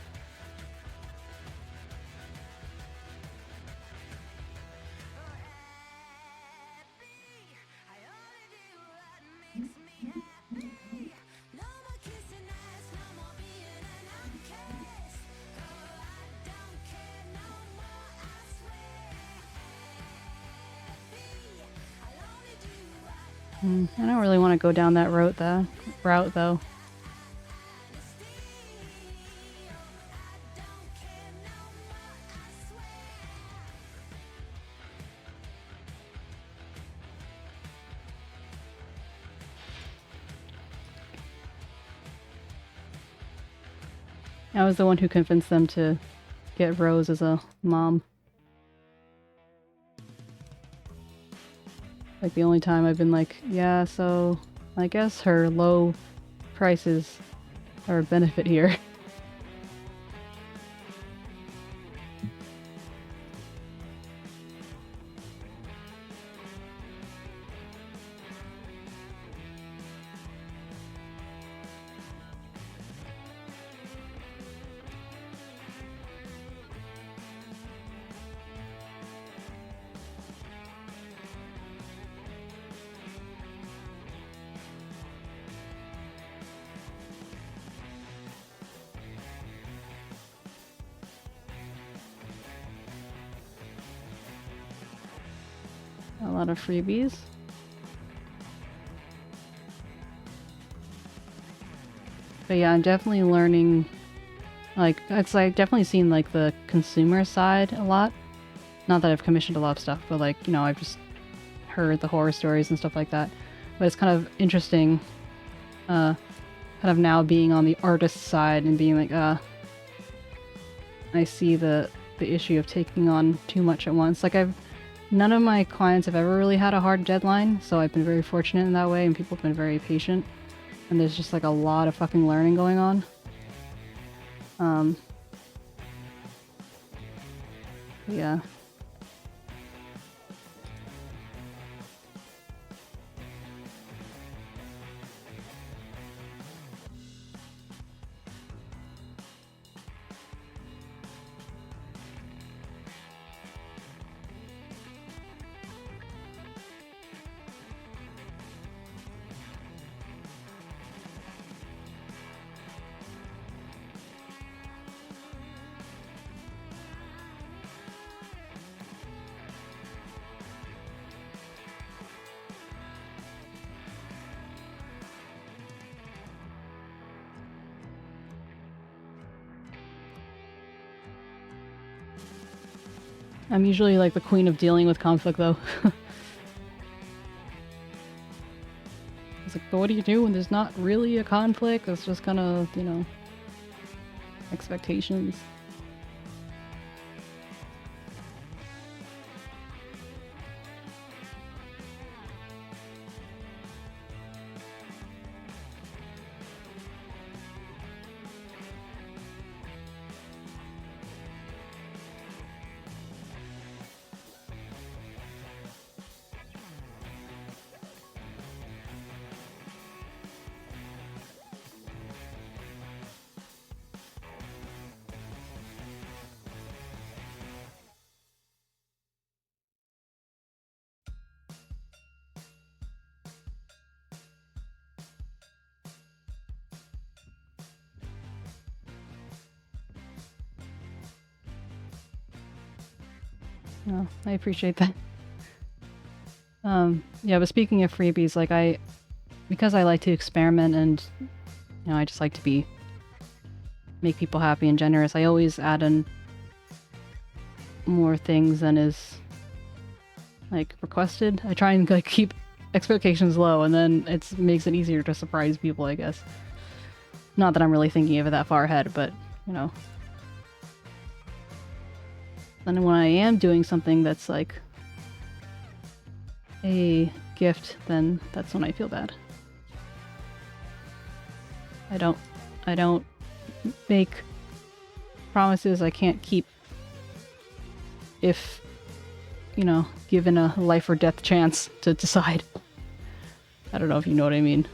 I don't really want to go down that route though. I was the one who convinced them to get Rose as a mom. Like the only time I've been like, yeah, so I guess her low prices are a benefit here. A lot of freebies. But yeah, I'm definitely learning, like, it's like definitely seen like the consumer side a lot. Not that I've commissioned a lot of stuff, but like, you know, I've just heard the horror stories and stuff like that. But it's kind of interesting, kind of now being on the artist side and being like, I see the issue of taking on too much at once. Like none of my clients have ever really had a hard deadline, so I've been very fortunate in that way, and people have been very patient. And there's just like a lot of fucking learning going on. Yeah. I'm usually like the queen of dealing with conflict, though. It's like, but what do you do when there's not really a conflict? It's just kind of, you know, expectations. No, I appreciate that. Yeah, but speaking of freebies, like because I like to experiment and, you know, I just like to make people happy and generous, I always add in more things than is, like, requested. I try and, like, keep expectations low, and then it makes it easier to surprise people, I guess. Not that I'm really thinking of it that far ahead, but, you know. Then when I am doing something that's like a gift, then that's when I feel bad. I don't make promises I can't keep if, you know, given a life or death chance to decide. I don't know if you know what I mean.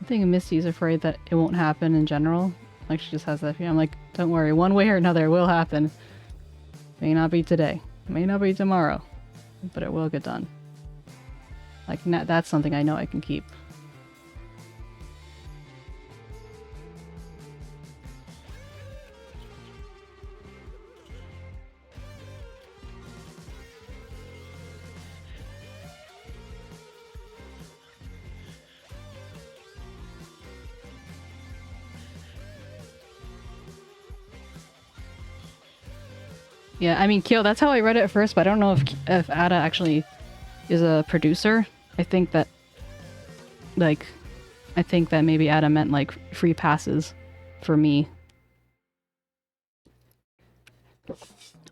I think Misty's afraid that it won't happen in general. Like, she just has that feeling. I'm like, don't worry, one way or another it will happen. May not be today, may not be tomorrow, but it will get done. Like, that's something I know I can keep. Yeah, I mean, Kyo, that's how I read it at first, but I don't know if Ada actually is a producer. I think that, like, maybe Ada meant, like, free passes for me.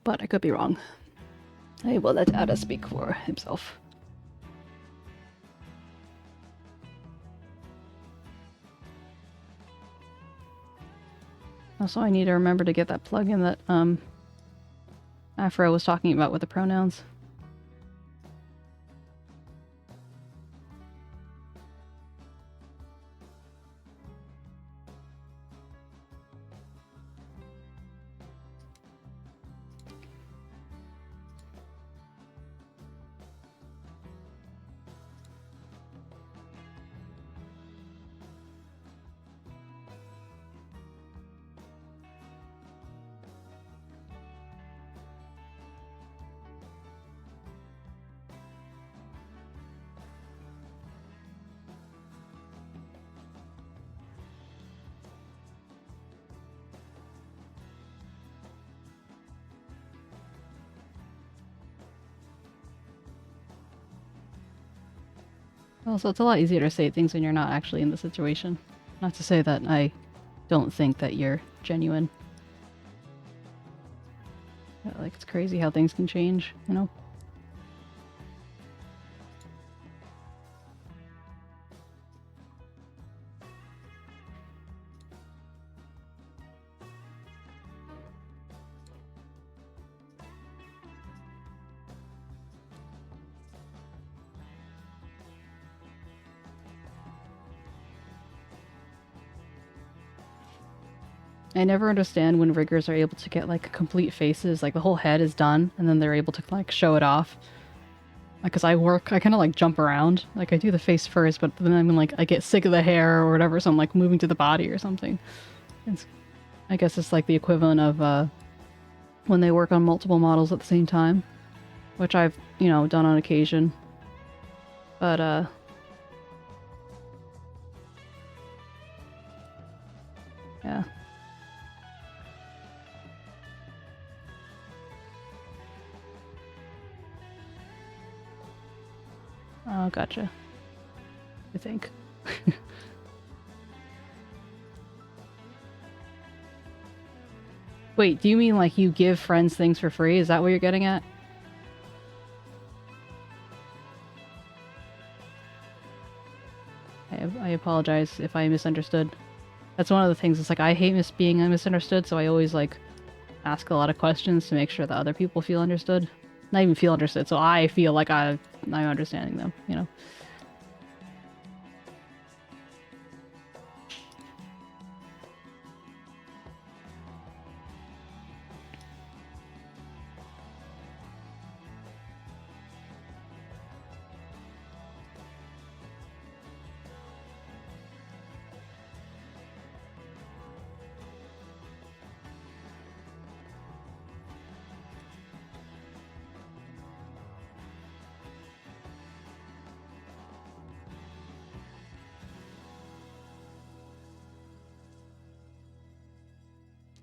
But I could be wrong. I will let Ada speak for himself. Also, I need to remember to get that plugin that, Afro was talking about with the pronouns. Also, it's a lot easier to say things when you're not actually in the situation. Not to say that I don't think that you're genuine. Yeah, like, it's crazy how things can change, you know? I never understand when riggers are able to get, like, complete faces, like the whole head is done, and then they're able to, like, show it off. Like, 'cause I kind of, like, jump around. Like, I do the face first, but then I'm, like, I get sick of the hair or whatever, so I'm, like, moving to the body or something. I guess it's, like, the equivalent of, when they work on multiple models at the same time. Which I've, you know, done on occasion. But, yeah. Oh, gotcha. I think. Wait, do you mean like you give friends things for free? Is that what you're getting at? I apologize if I misunderstood. That's one of the things. It's like I hate being misunderstood, so I always like ask a lot of questions to make sure that other people feel understood. Not even feel understood, so I feel like I'm understanding them, you know?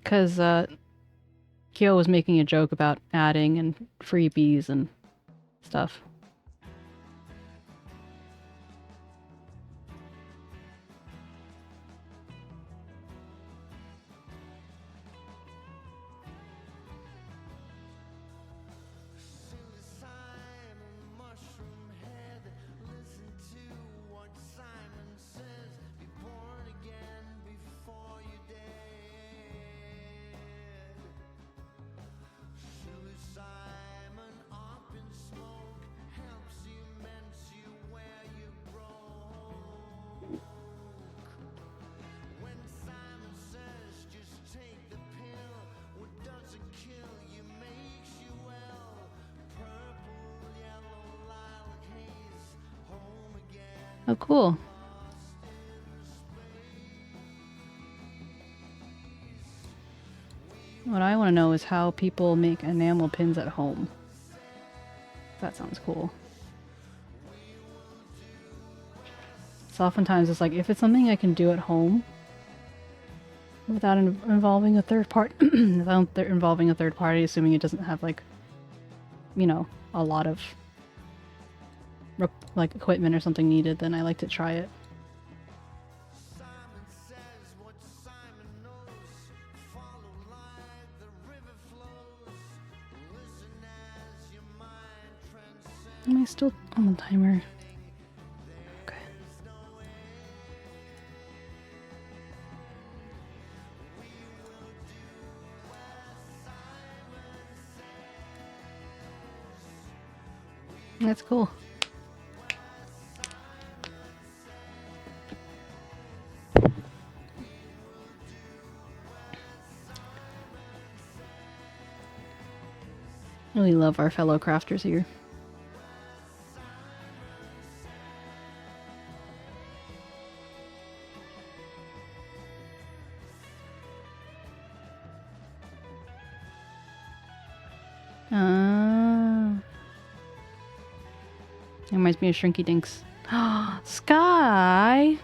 Because Kyo was making a joke about adding and freebies and stuff. Oh, cool. What I want to know is how people make enamel pins at home. That sounds cool. So oftentimes it's like, if it's something I can do at home without involving a third party, without involving a third party, assuming it doesn't have like, you know, a lot of like equipment or something needed, then I like to try it.
Simon says what Simon knows. Follow like the river flows. Listen as your mind transcends.
Am I still on the timer? Okay. That's cool. Really love our fellow crafters here. It reminds me of Shrinky Dinks. Sky!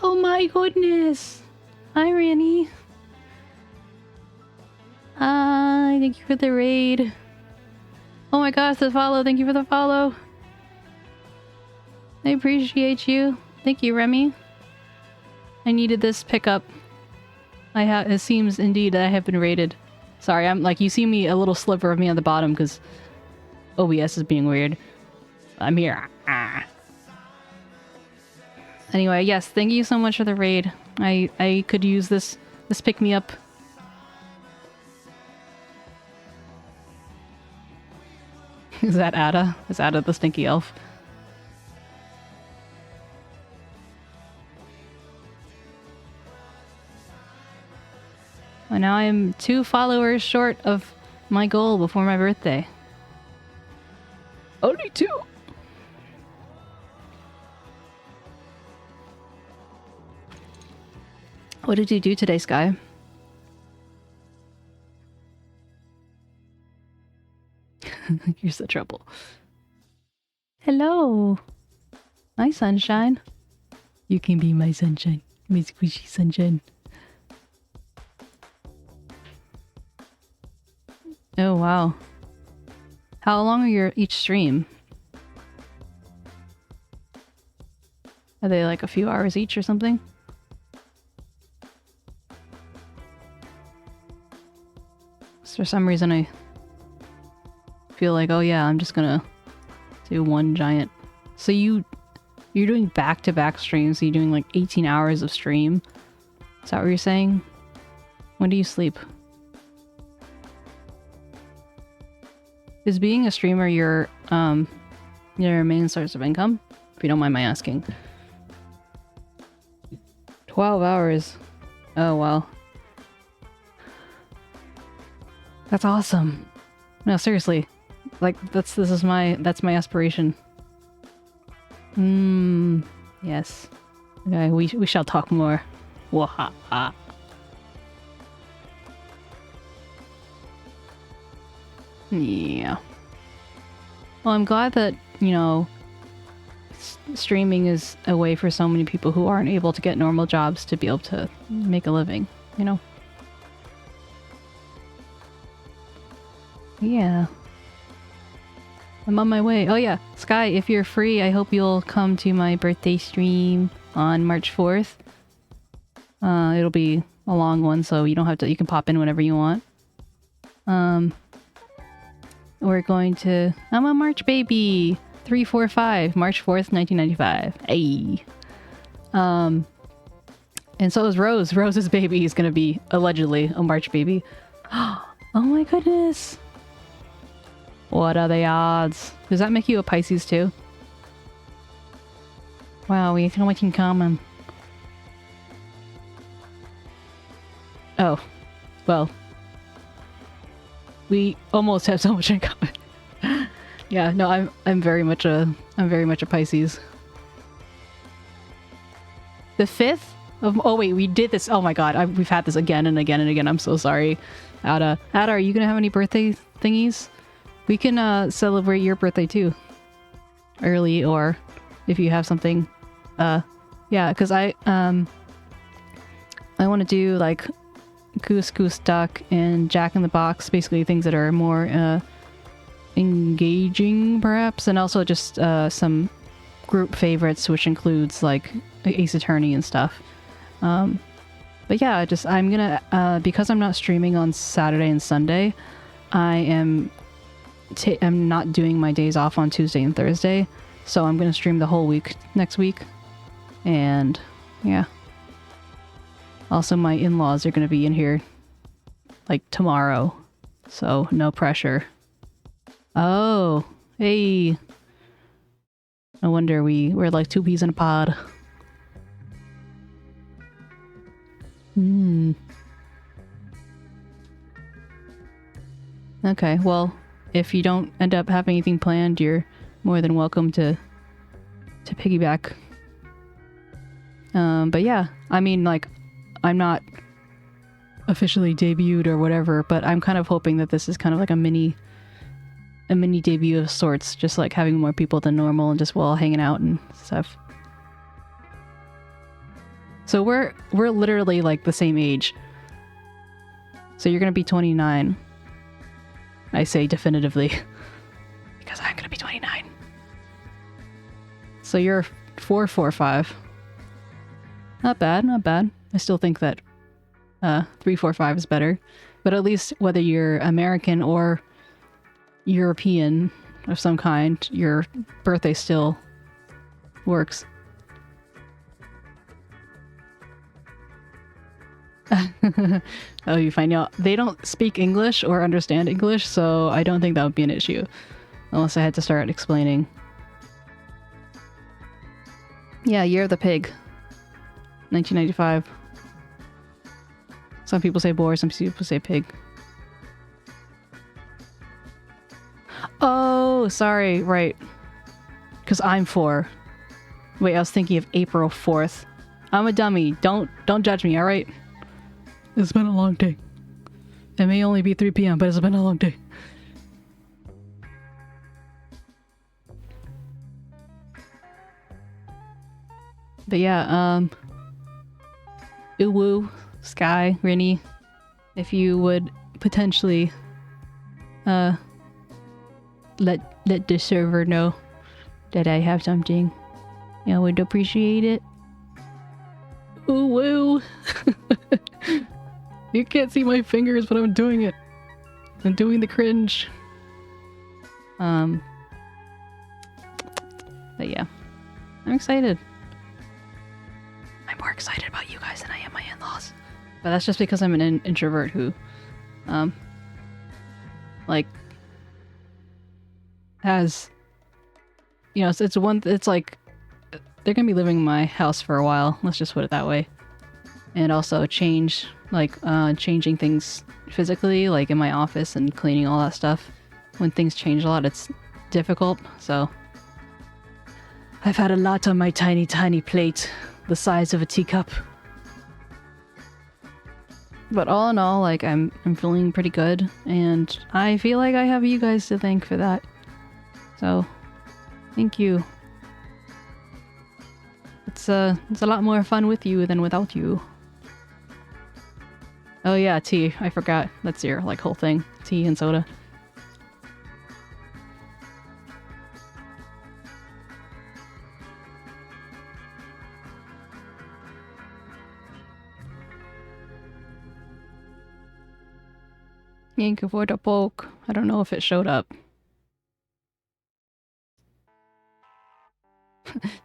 Oh my goodness! Hi, Ranny. Thank you for the raid. Oh my gosh, the follow. Thank you for the follow. I appreciate you. Thank you, Remy. I needed this pickup. It seems indeed that I have been raided. Sorry, I'm like, you see me, a little sliver of me on the bottom because OBS is being weird. I'm here. Ah. Anyway, yes, thank you so much for the raid. I could use this pick me up. Is that Ada? Is Ada the stinky elf? And now I am 2 followers short of my goal before my birthday. Only 2. What did you do today, Sky? You're so trouble. Hello. My sunshine. You can be my sunshine. My squishy sunshine. Oh, wow. How long are each stream? Are they like a few hours each or something? For some reason I feel like, oh yeah, I'm just gonna do one giant. So you're doing back-to-back streams, so you're doing like 18 hours of stream? Is that what you're saying? When do you sleep? Is being a streamer your main source of income? If you don't mind my asking. 12 hours. Oh wow. That's awesome. No, seriously. Like that's my aspiration. Yes. Okay, we shall talk more. Wahaha. Yeah. Well, I'm glad that, you know, streaming is a way for so many people who aren't able to get normal jobs to be able to make a living, you know? Yeah. I'm on my way. Oh yeah, Sky, if you're free, I hope you'll come to my birthday stream on March 4th. It'll be a long one, so you don't have to, you can pop in whenever you want. We're going to, I'm a March baby. 345, March 4th, 1995. Hey. And so is Rose. Rose's baby is gonna be allegedly a March baby. Oh my goodness. What are the odds? Does that make you a Pisces too? Wow, we have so much in common. Oh, well, we almost have so much in common. Yeah, no, I'm very much a Pisces. The 5th of... Oh, wait, we did this. Oh, my God. We've had this again and again and again. I'm so sorry. Ada, are you going to have any birthday thingies? We can celebrate your birthday, too. Early, or if you have something. Yeah, because I want to do, like, Goose Goose Duck and Jack in the Box. Basically things that are more, engaging, perhaps. And also just, some group favorites, which includes, like, Ace Attorney and stuff. But yeah, I'm gonna, because I'm not streaming on Saturday and Sunday, I'm not doing my days off on Tuesday and Thursday, so I'm gonna stream the whole week next week. And yeah. Also, my in-laws are gonna be in here, like, tomorrow, so no pressure. Oh, hey. No wonder we're like 2 peas in a pod. Okay, well, if you don't end up having anything planned, you're more than welcome to piggyback. But yeah, I mean, like, I'm not officially debuted or whatever, but I'm kind of hoping that this is kind of like a mini debut of sorts, just like having more people than normal and just all hanging out and stuff. So we're literally like the same age. So you're gonna be 29. I say definitively. Because I'm gonna be 29. So you're 445. Not bad, not bad. I still think that 345 is better. But at least whether you're American or European of some kind, your birthday still works. Oh, you find out they don't speak English or understand English, so I don't think that would be an issue. Unless I had to start explaining. Yeah, Year of the Pig. 1995. Some people say boar, some people say pig. Oh, sorry, right. Because I'm 4. Wait, I was thinking of April 4th. I'm a dummy. Don't judge me, alright? It's been a long day. It may only be 3 p.m., but it's been a long day. But yeah, Uwu, Sky, Rinny, if you would potentially let the server know that I have something, I would appreciate it. Uwu. You can't see my fingers, but I'm doing it. I'm doing the cringe. But yeah, I'm excited. I'm more excited about you guys than I am my in-laws. But that's just because I'm an introvert who, like, has, you know, it's like, they're gonna be living in my house for a while. Let's just put it that way. And also changing things physically, like in my office and cleaning all that stuff. When things change a lot, it's difficult, so I've had a lot on my tiny, tiny plate, the size of a teacup. But all in all, like, I'm feeling pretty good, and I feel like I have you guys to thank for that. So, thank you. It's a lot more fun with you than without you. Oh yeah, tea. I forgot. That's your, like, whole thing. Tea and soda. Thank you for the poke. I don't know if it showed up.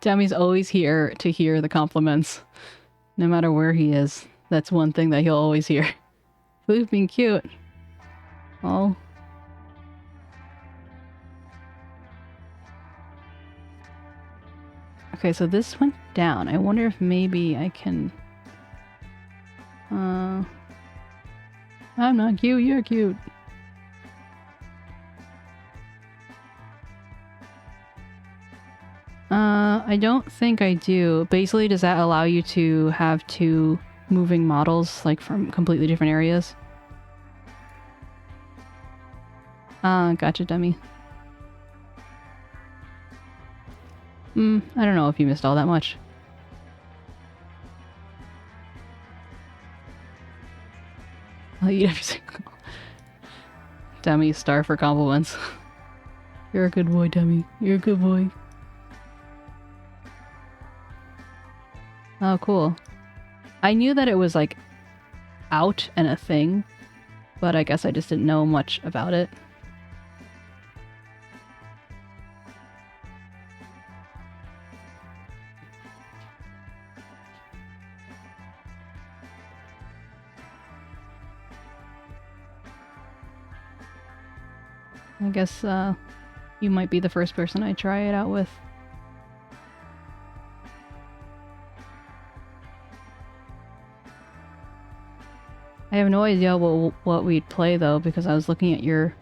Tammy's always here to hear the compliments. No matter where he is. That's one thing that he'll always hear. Food being cute. Oh. Okay, so this went down. I wonder if maybe I can... I'm not cute, you're cute. I don't think I do. Basically, does that allow you to have two moving models, like from completely different areas? Ah, gotcha, dummy. I don't know if you missed all that much. I'll eat every single... Demi, star for compliments. You're a good boy, Demi. You're a good boy. Oh, cool. I knew that it was, like, out and a thing, but I guess I just didn't know much about it. I guess, you might be the first person I try it out with. I have no idea what we'd play though, because I was looking at your...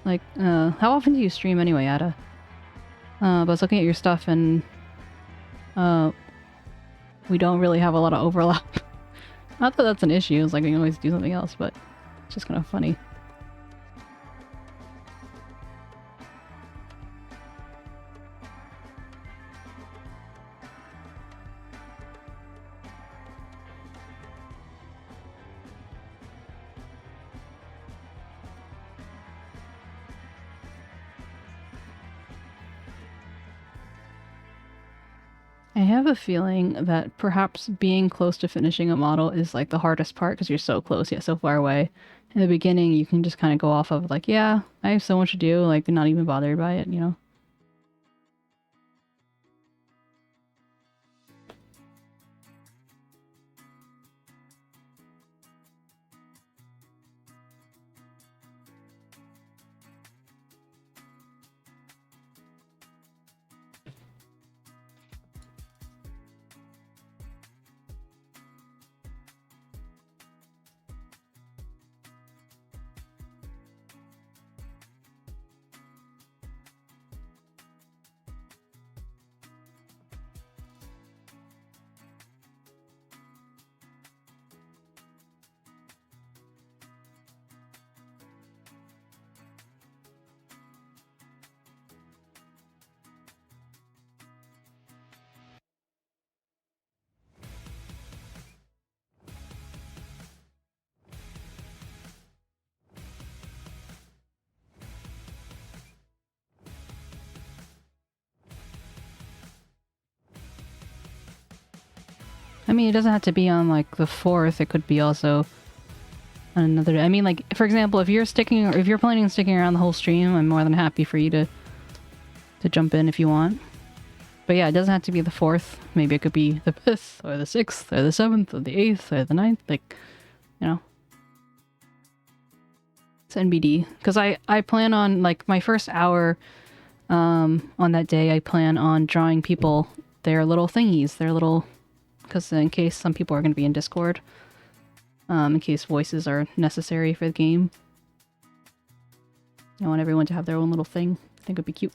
Like, how often do you stream anyway, Ada? But I was looking at your stuff and... we don't really have a lot of overlap. Not that that's an issue, it's like we can always do something else, but it's just kind of funny. I have a feeling that perhaps being close to finishing a model is like the hardest part because you're so close yet so far away. In the beginning, you can just kind of go off of like, yeah, I have so much to do, like not even bothered by it, you know? I mean, it doesn't have to be on like the 4th. It could be also on another day. I mean, like for example, if you're planning on sticking around the whole stream, I'm more than happy for you to jump in if you want. But yeah, it doesn't have to be the 4th. Maybe it could be the 5th or the 6th or the 7th or the 8th or the 9th. Like, you know, it's NBD. Because I plan on like my first hour on that day. I plan on drawing people their little thingies, their little. Because in case some people are going to be in Discord, in case voices are necessary for the game. I want everyone to have their own little thing. I think it'd be cute.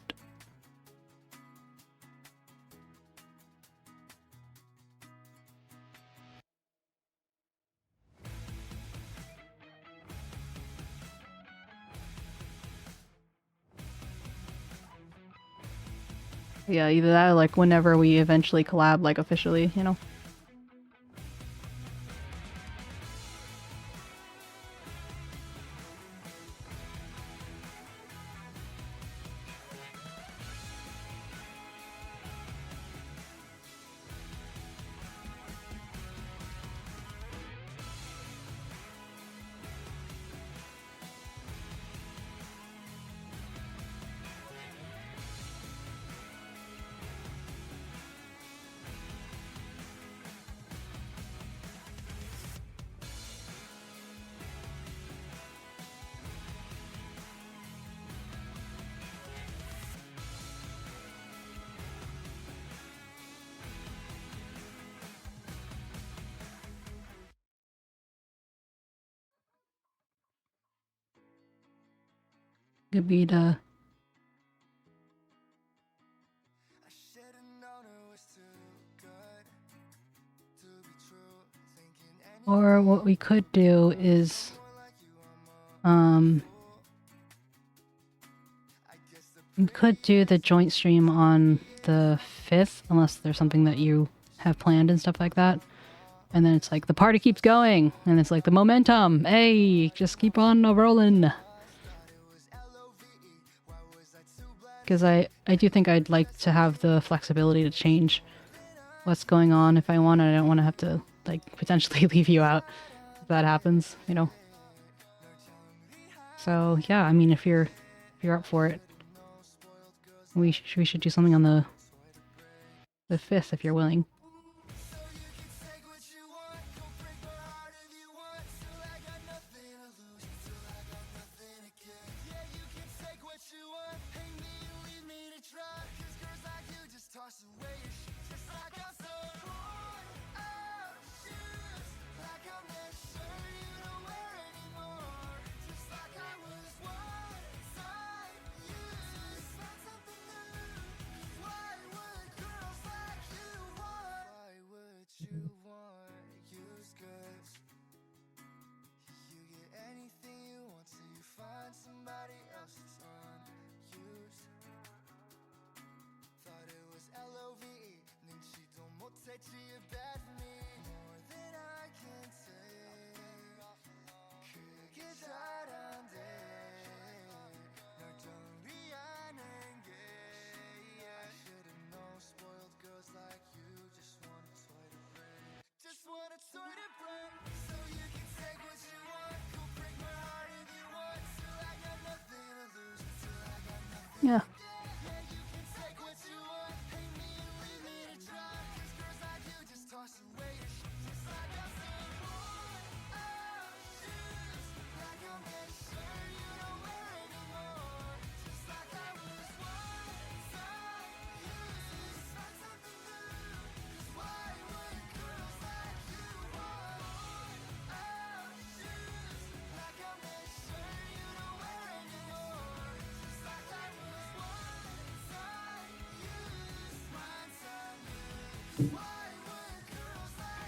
Yeah, either that or like whenever we eventually collab, like officially, you know? Could be the...
I shed
Or what we could do is, we could do the joint stream on the 5th, unless there's something that you have planned and stuff like that. And then it's like, the party keeps going, and it's like the momentum. Hey, just keep on rolling. Because I do think I'd like to have the flexibility to change what's going on if I want. I don't want to have to, like, potentially leave you out if that happens, you know? So, yeah, I mean, if you're up for it, we should do something on the 5th if you're willing. Yeah.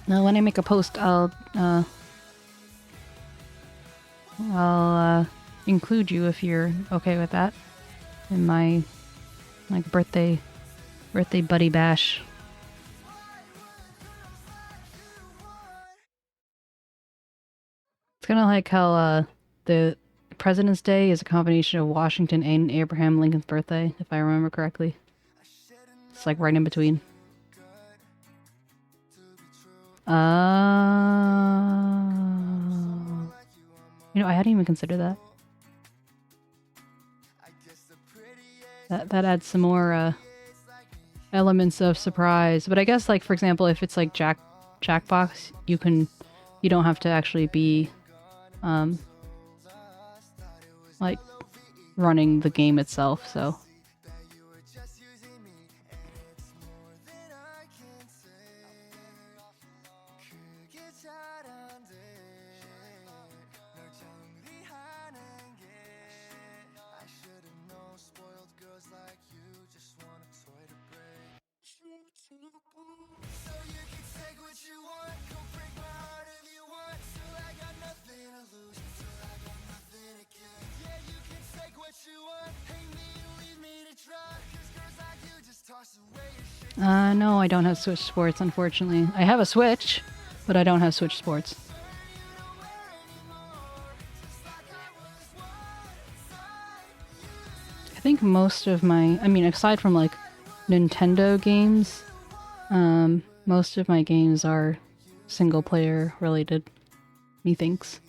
Now, when I make a post, I'll include you if you're okay with that in my like birthday buddy bash. It's kind of like how the President's Day is a combination of Washington and Abraham Lincoln's birthday, if I remember correctly. It's like right in between. You know, I hadn't even considered that. That adds some more elements of surprise. But I guess, like, for example, if it's like Jackbox, you don't have to actually be like running the game itself, so. No, I don't have Switch Sports, unfortunately. I have a Switch, but I don't have Switch Sports. I think most of my, I mean, aside from like Nintendo games, most of my games are single player related, methinks.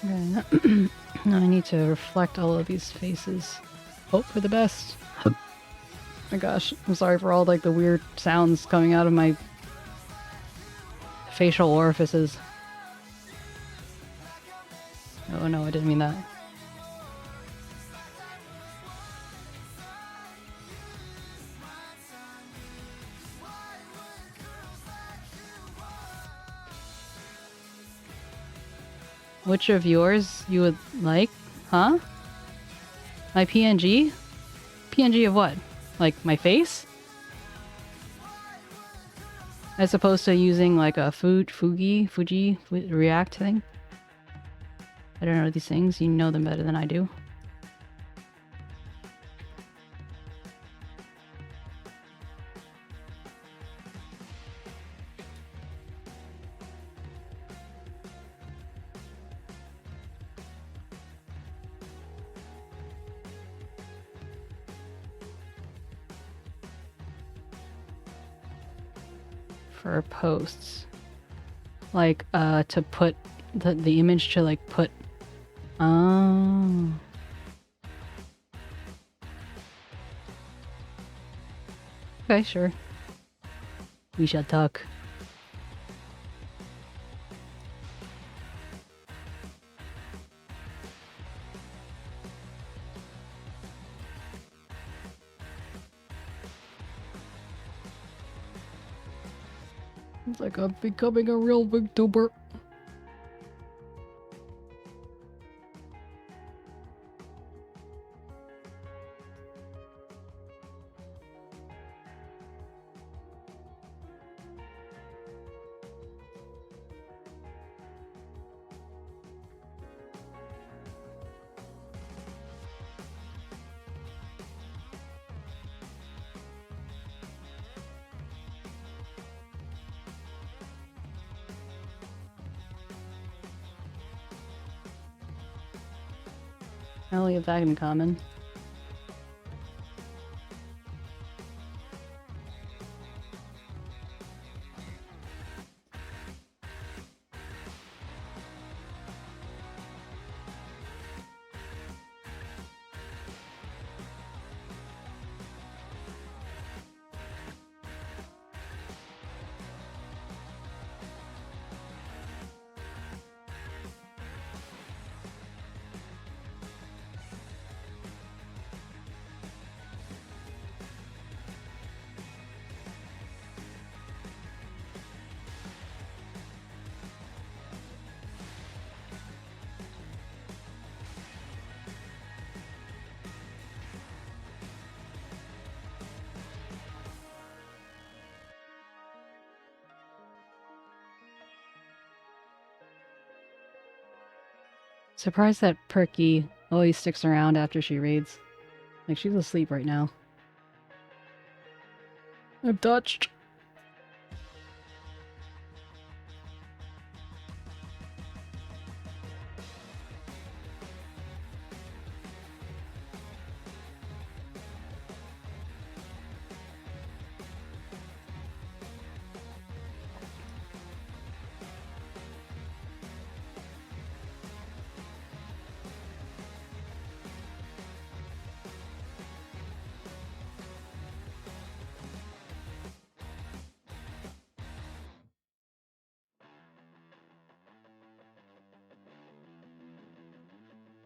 Okay. Now I need to reflect all of these faces. Hope for the best. My gosh, I'm sorry for all like the weird sounds coming out of my facial orifices. Oh no, I didn't mean that. Which of yours you would like? Huh? My PNG? PNG of what? Like my face? As opposed to using like a Fuji React thing? I don't know these things. You know them better than I do. For posts. Like, to put the image to like put. Oh. Okay, sure. We shall talk. It's like I'm becoming a real VTuber. I'll leave that in common. Surprised that Perky always sticks around after she raids. Like, she's asleep right now. I'm touched.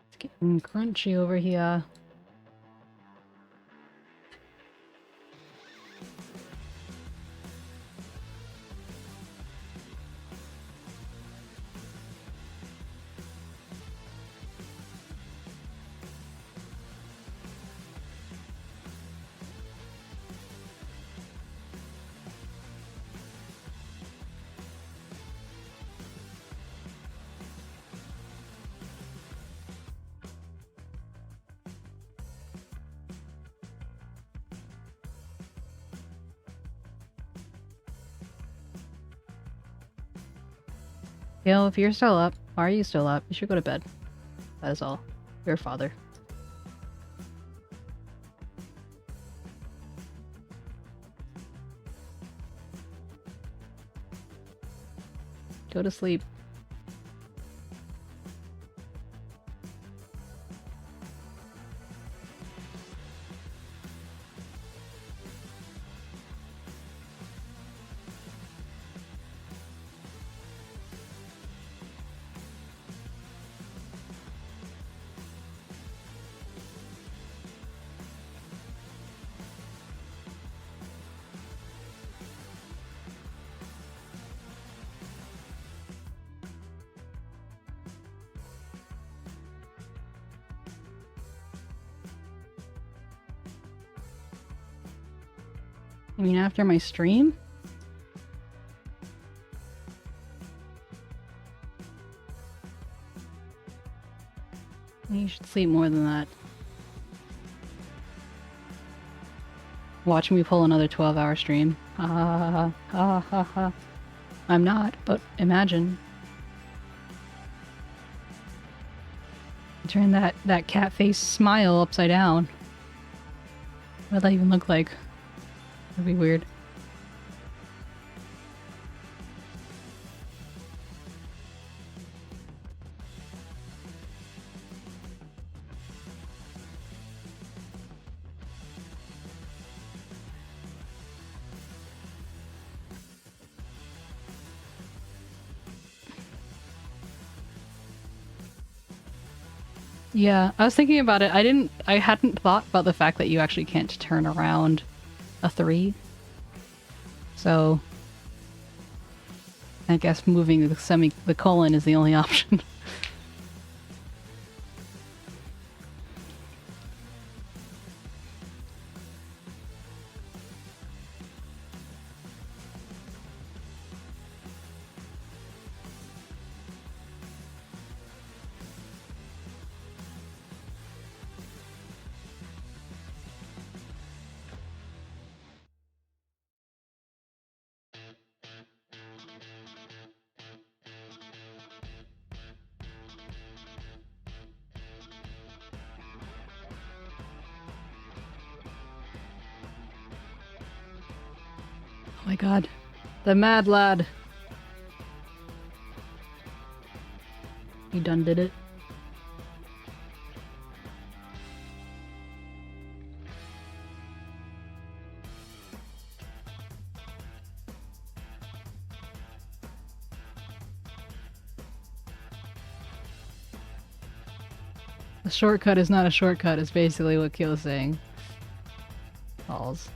It's getting crunchy over here. Gail, if you're still up, why are you still up? You should go to bed. That is all. Your father. Go to sleep. I mean, after my stream? You should sleep more than that. Watch me pull another 12-hour stream. Ha ha ha ha ha ha. I'm not, but imagine. Turn that cat face smile upside down. What would that even look like? That'd be weird. Yeah, I was thinking about it. I hadn't thought about the fact that you actually can't turn around a 3. So I guess moving the colon is the only option. Oh my god. The mad lad. He done did it. A shortcut is not a shortcut is basically what Keel's saying. Balls.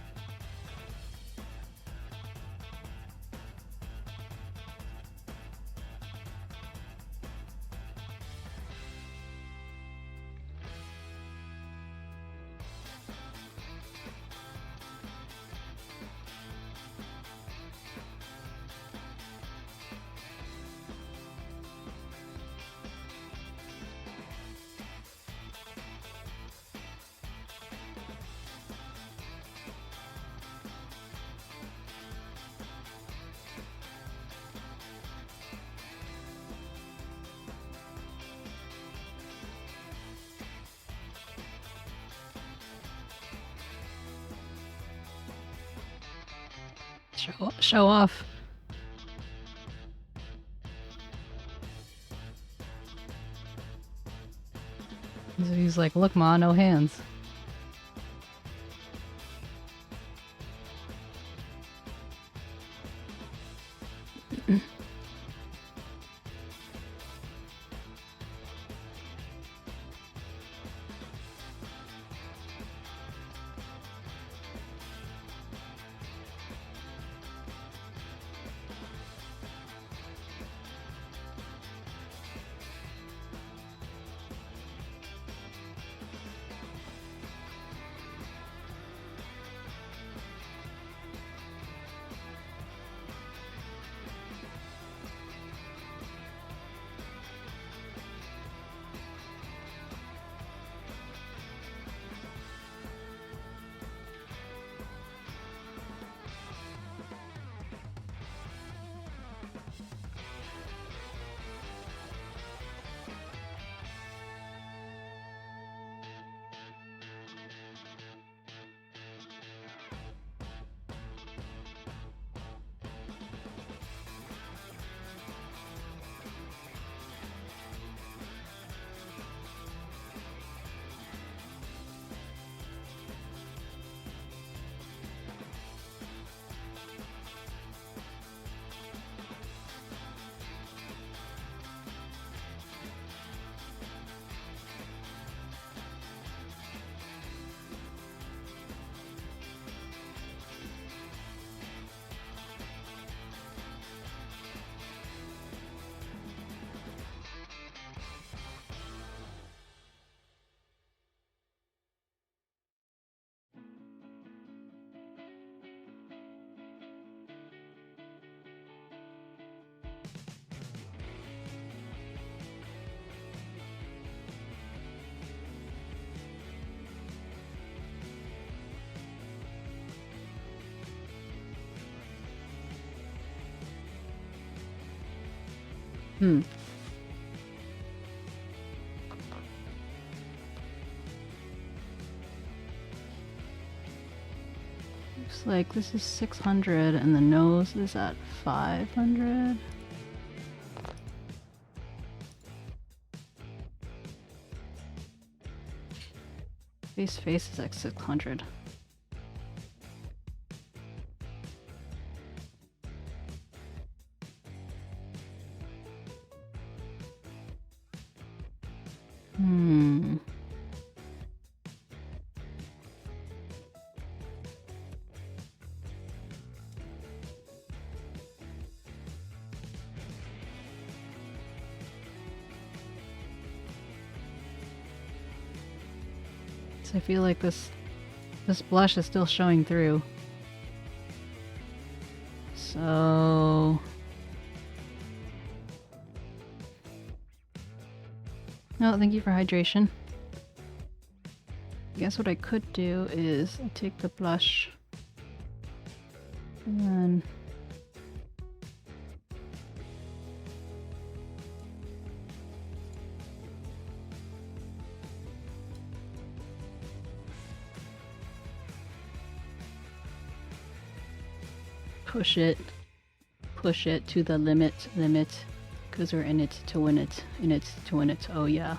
Show off. He's like, look, ma, no hands. Looks like this is 600 and the nose is at 500. Face is like 600. I feel like this blush is still showing through. So no, thank you for hydration. I guess what I could do is I take the blush and then push it to the limit, because we're in it to win it, oh yeah.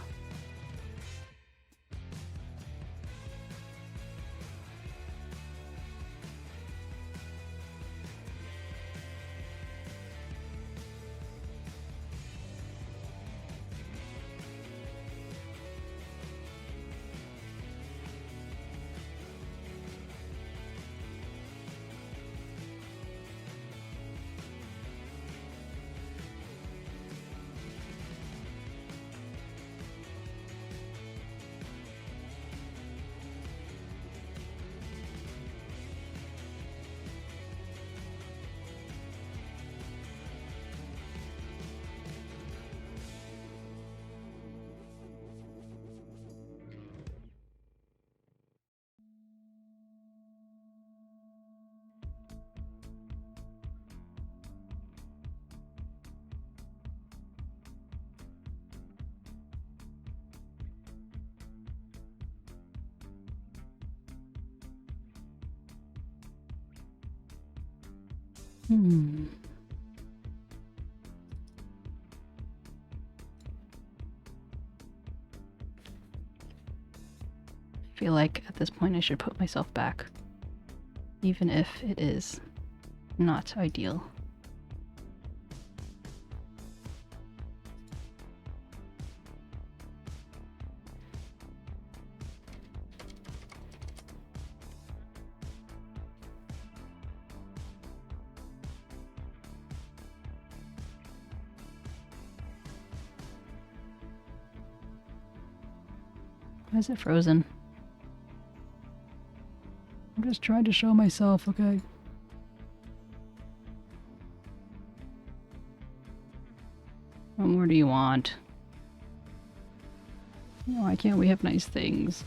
I feel like at this point I should put myself back, even if it is not ideal. Why is it frozen? I'm just trying to show myself, okay? What more do you want? Why can't we have nice things?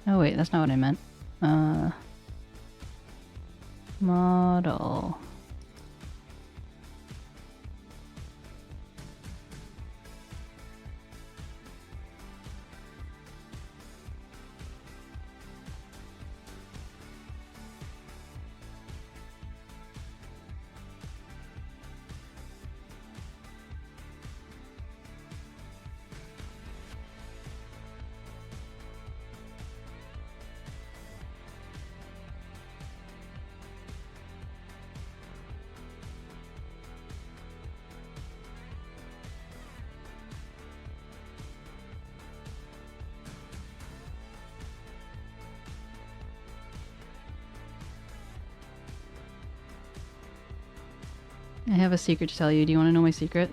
Oh wait, that's not what I meant. Model. I have a secret to tell you. Do you want to know my secret?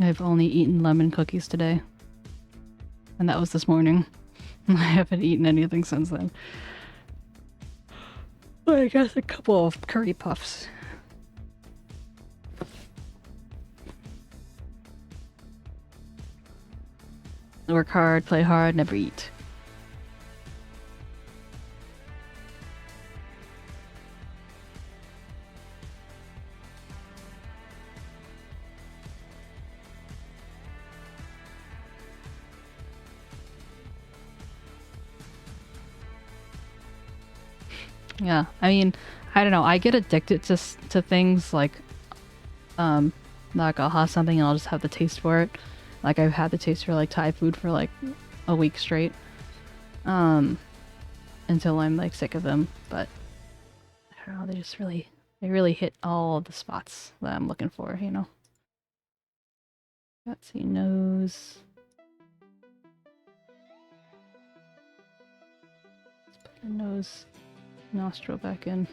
I've only eaten lemon cookies today. And that was this morning. I haven't eaten anything since then. But I guess a couple of curry puffs. Work hard, play hard, never eat. Yeah, I mean, I don't know. I get addicted to things like, like I'll have something and I'll just have the taste for it. Like I've had the taste for like Thai food for like a week straight, until I'm like sick of them. But I don't know. They really hit all of the spots that I'm looking for. You know. Let's see, nose. Let's put the nose. Nostril back in.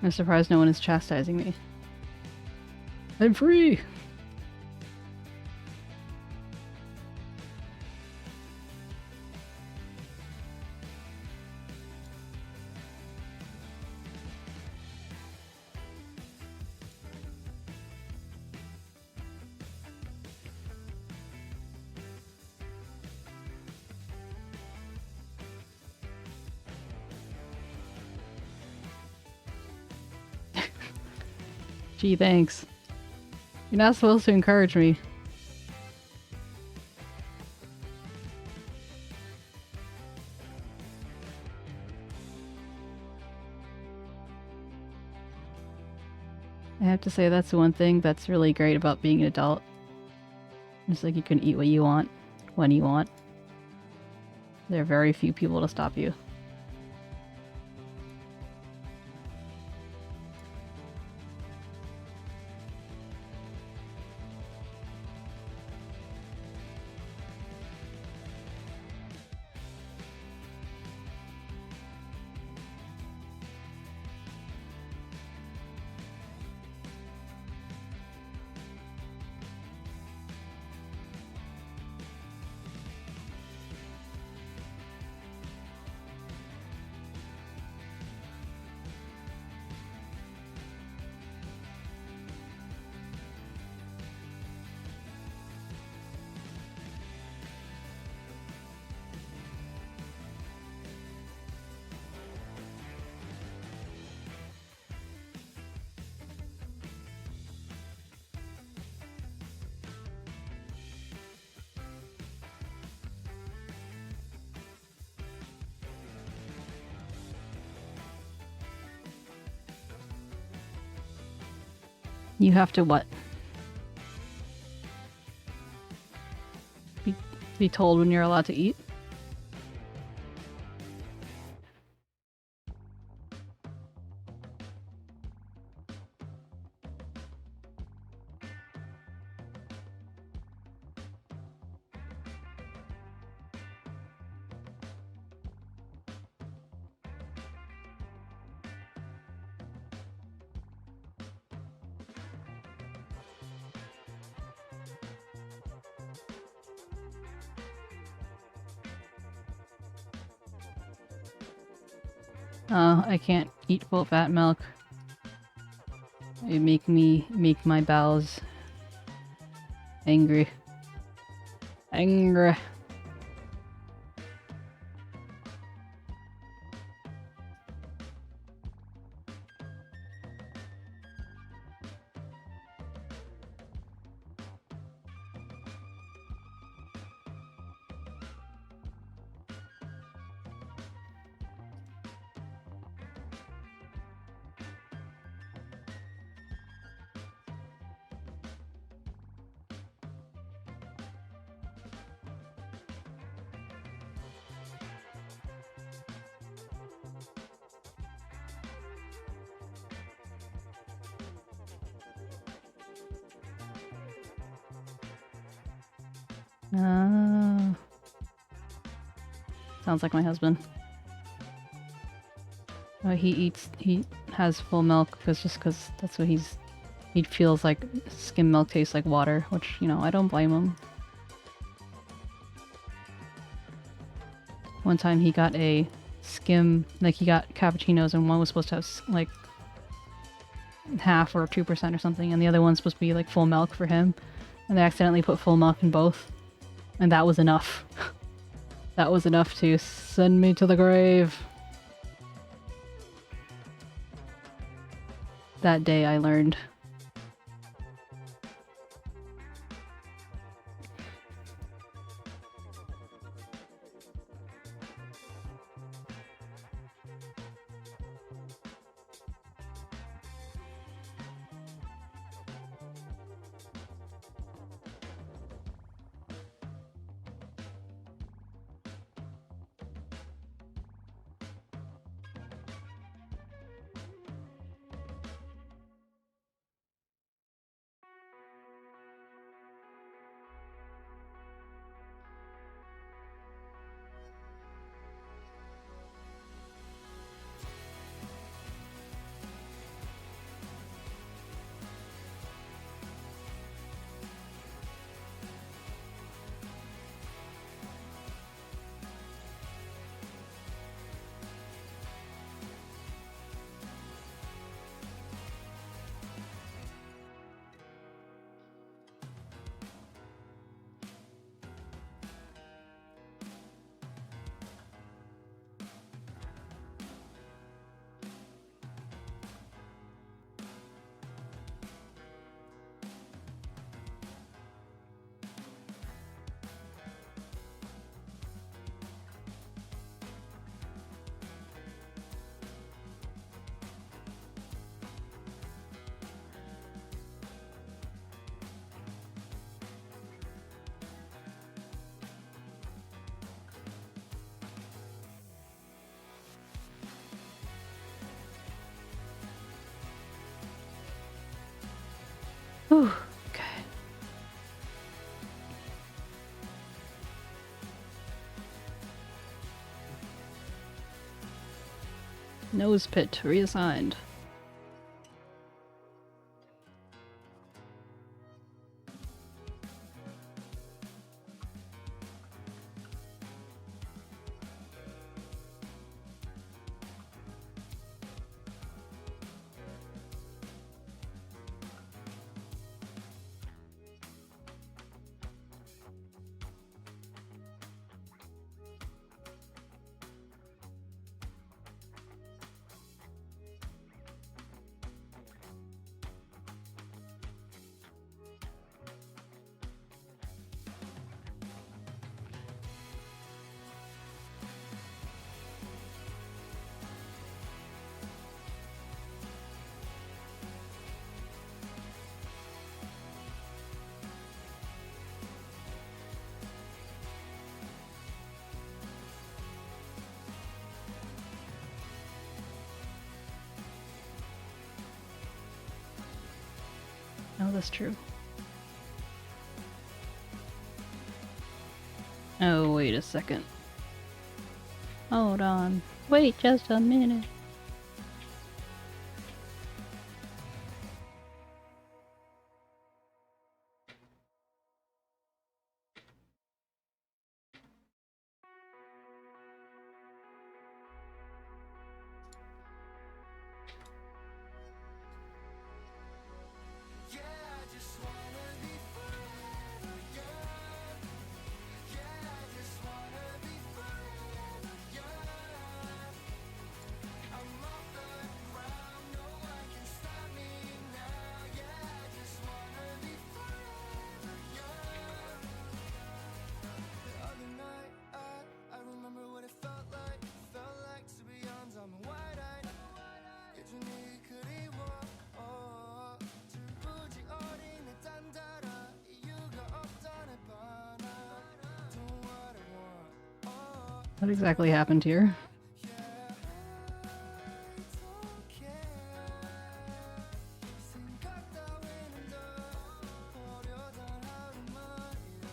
I'm surprised no one is chastising me. I'm free! Gee, thanks. You're not supposed to encourage me. I have to say that's the one thing that's really great about being an adult. It's like you can eat what you want, when you want. There are very few people to stop you. You have to what? Be told when you're allowed to eat? I can't eat full fat milk. It make my bowels angry. Angry. Ah. Sounds like my husband. He has full milk because that's what he feels like. Skim milk tastes like water, which, you know, I don't blame him. One time he got a skim, like he got cappuccinos and one was supposed to have like half or 2% or something, and the other one's supposed to be like full milk for him, and they accidentally put full milk in both, and that was enough. That was enough to send me to the grave. That day I learned. Whew, okay. Nose pit reassigned. Oh, that's true. Oh, wait a second. Hold on. Wait just a minute.
Yeah, I just wanna be forever young. Yeah, I just wanna be forever young. I'm off the ground, no one can stop me now. Yeah, I just wanna be forever young. The other night, I remember what it felt like. Felt like to be on time and wide-eyed. 예전이 그리워. 𝗟𝗶히 어린 내 딴따라 이유가 없던 내 바나. Do what I want.
What exactly happened here?
Yeah, I don't care. 생각 따위는 더 버려던 하루만이야.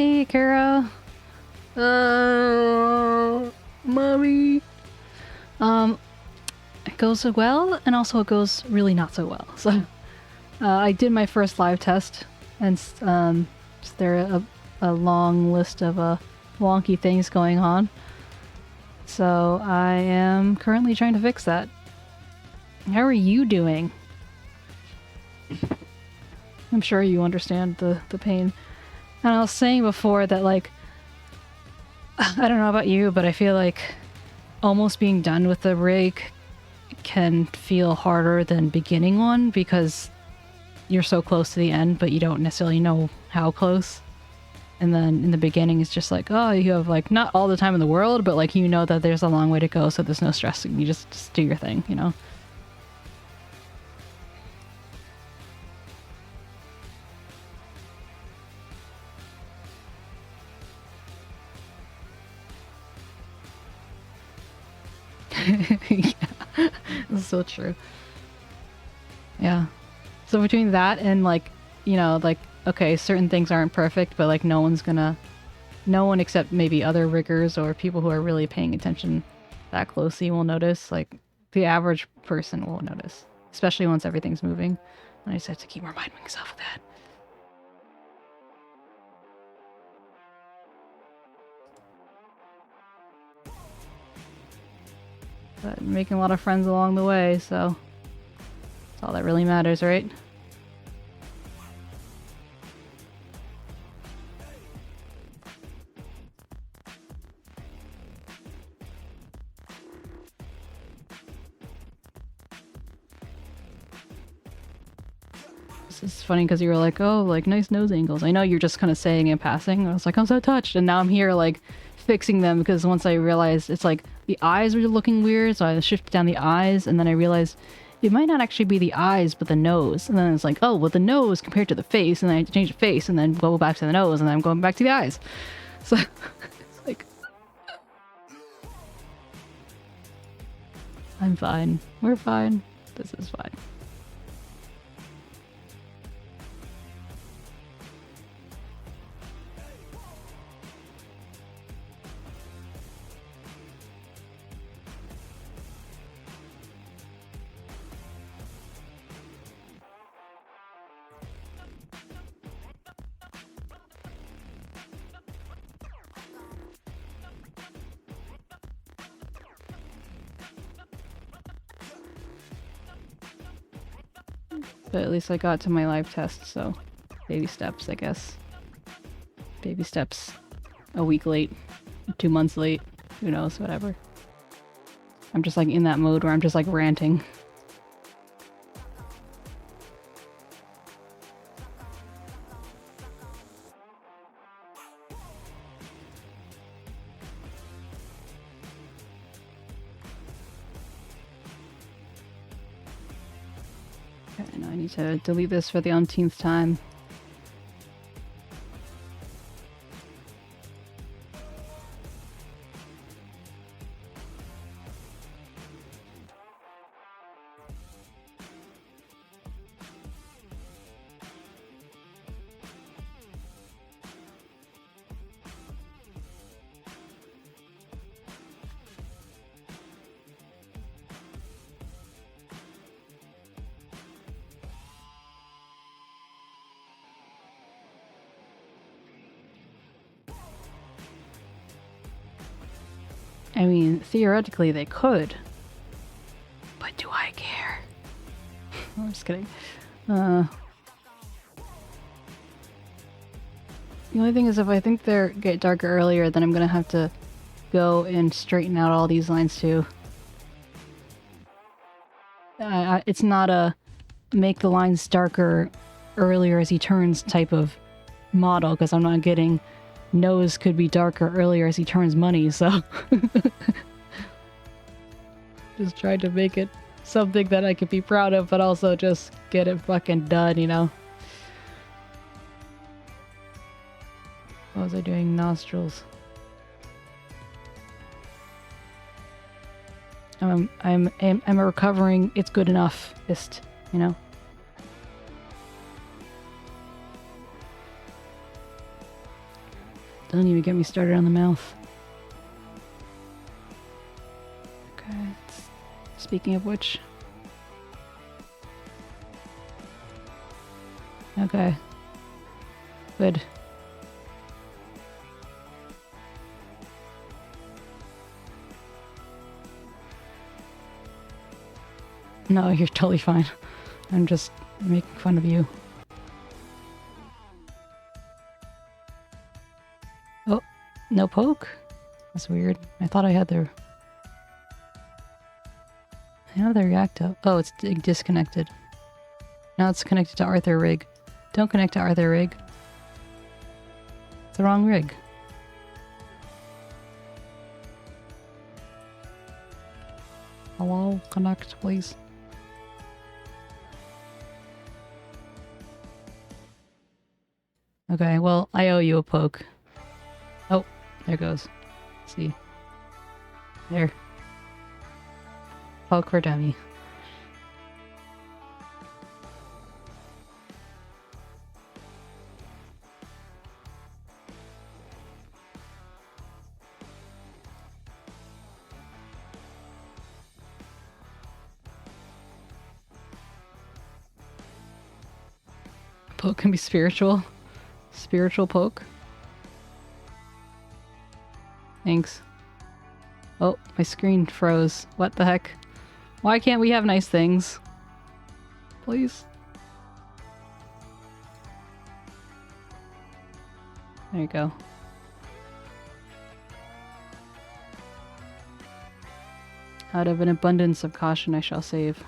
Hey, Kara. Mommy. It goes well, and also it goes really not so well. So, I did my first live test, and there a long list of wonky things going on. So I am currently trying to fix that. How are you doing? I'm sure you understand the pain. And I was saying before that, like, I don't know about you, but I feel like almost being done with the rig can feel harder than beginning one because you're so close to the end, but you don't necessarily know how close. And then in the beginning, it's just like, oh, you have like not all the time in the world, but like you know that there's a long way to go, so there's no stress. You just do your thing, you know? Yeah, that's so true. Yeah. So between that and like, you know, like, okay, certain things aren't perfect, but like no one except maybe other riggers or people who are really paying attention that closely will notice. Like the average person won't notice, especially once everything's moving. And I just have to keep reminding myself of that. But I'm making a lot of friends along the way, so that's all that really matters, right? This is funny because you were like, oh, like nice nose angles. I know you're just kind of saying in passing. I was like, I'm so touched. And now I'm here like fixing them because once I realized it's like the eyes were looking weird, so I shifted down the eyes, and then I realized it might not actually be the eyes but the nose. And then it's like, oh, well, the nose compared to the face, and then I had to change the face and then go back to the nose, and then I'm going back to the eyes. So it's like, I'm fine. We're fine. This is fine. But at least I got to my live test, so baby steps, I guess. Baby steps. A week late, 2 months late, who knows, whatever. I'm just like in that mode where I'm just like ranting. Okay, now I need to delete this for the umpteenth time. I mean, theoretically they could. But do I care? I'm just kidding. The only thing is if I think they get darker earlier, then I'm gonna have to go and straighten out all these lines too. It's not a make the lines darker earlier as he turns type of model, because I'm not getting nose could be darker earlier as he turns money, so just tried to make it something that I could be proud of, but also just get it fucking done, you know? What was I doing? Nostrils. I'm a recovering it's good enough-ist, you know? Don't even get me started on the mouth. Okay. Speaking of which. Okay. Good. No, you're totally fine. I'm just making fun of you. Oh, no poke? That's weird. I thought I had the... I have the react up. Oh, it's disconnected. Now it's connected to Arthur rig. Don't connect to Arthur rig. It's the wrong rig. Hello? Connect, please. Okay, well, I owe you a poke. Oh, there goes. See. There. Poke for dummy. Poke can be spiritual. Spiritual poke. Thanks. Oh, my screen froze. What the heck? Why can't we have nice things? Please. There you go. Out of an abundance of caution I shall save.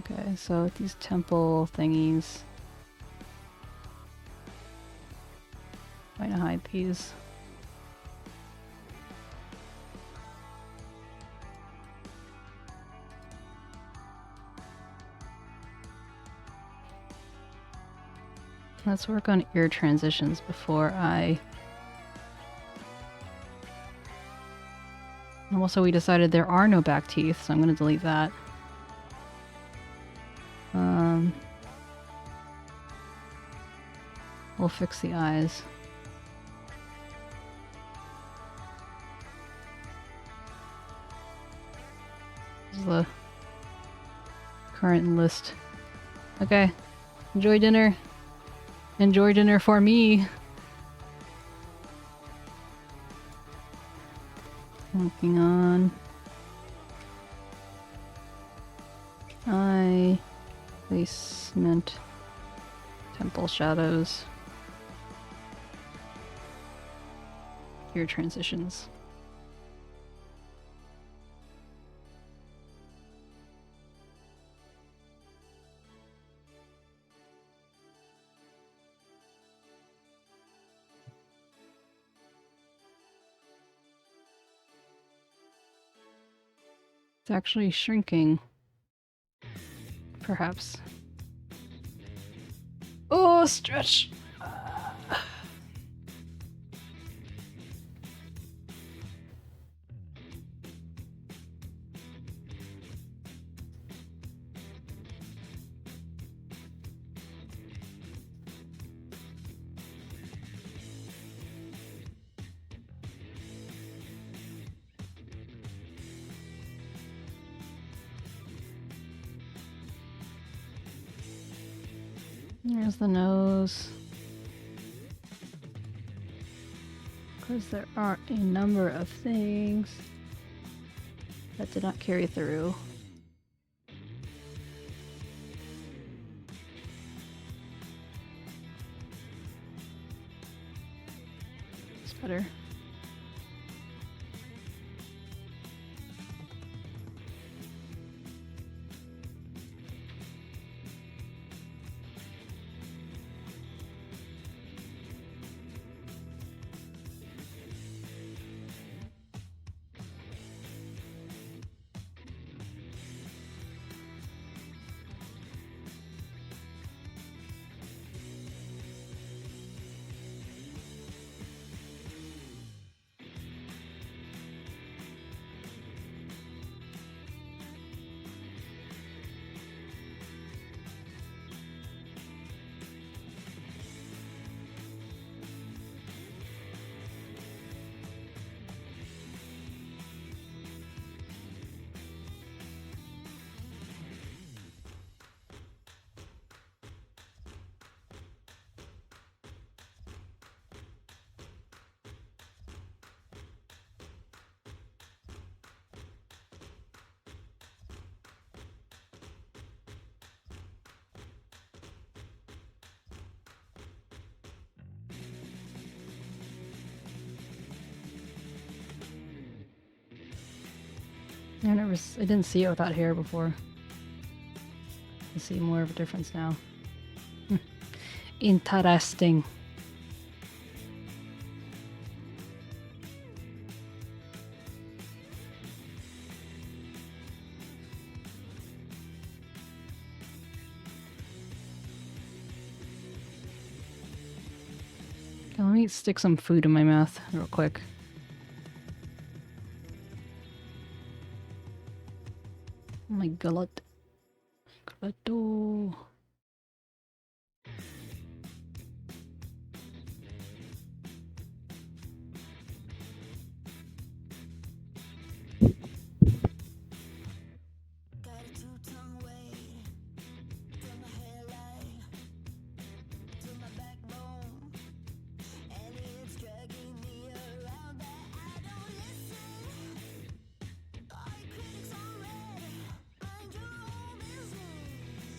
Okay, so with these temple thingies. Trying to hide these. Let's work on ear transitions before I... And also we decided there are no back teeth, so I'm going to delete that. We'll fix the eyes. This is the current list. Okay. Enjoy dinner. Enjoy dinner for me. Working on eye placement, temple shadows, ear transitions. It's actually shrinking. Perhaps. Oh, stretch! There's the nose. Because there are a number of things that did not carry through. It's better. I didn't see it without hair before. I see more of a difference now. Interesting. Okay, let me stick some food in my mouth real quick. Oh my gullet. Gulletto.
Got a two-tongue weight from my hairline to my backbone, and it's dragging me around that I don't listen. All your critics are red, mind your own business.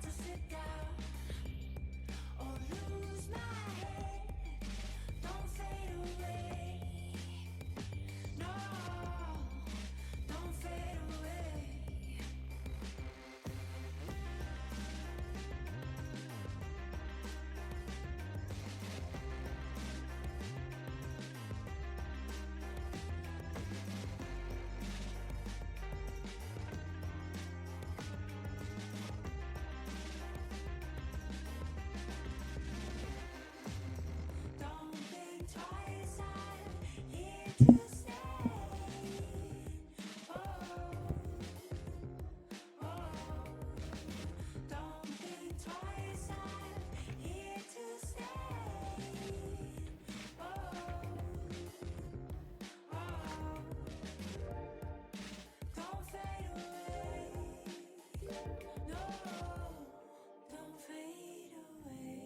about to sit down or lose my head. Don't fade away. No, don't fade away. Don't think twice, I'm here to stay. Oh, oh. Don't think twice, I'm here to stay. Oh, oh. Don't fade away. No, don't fade away.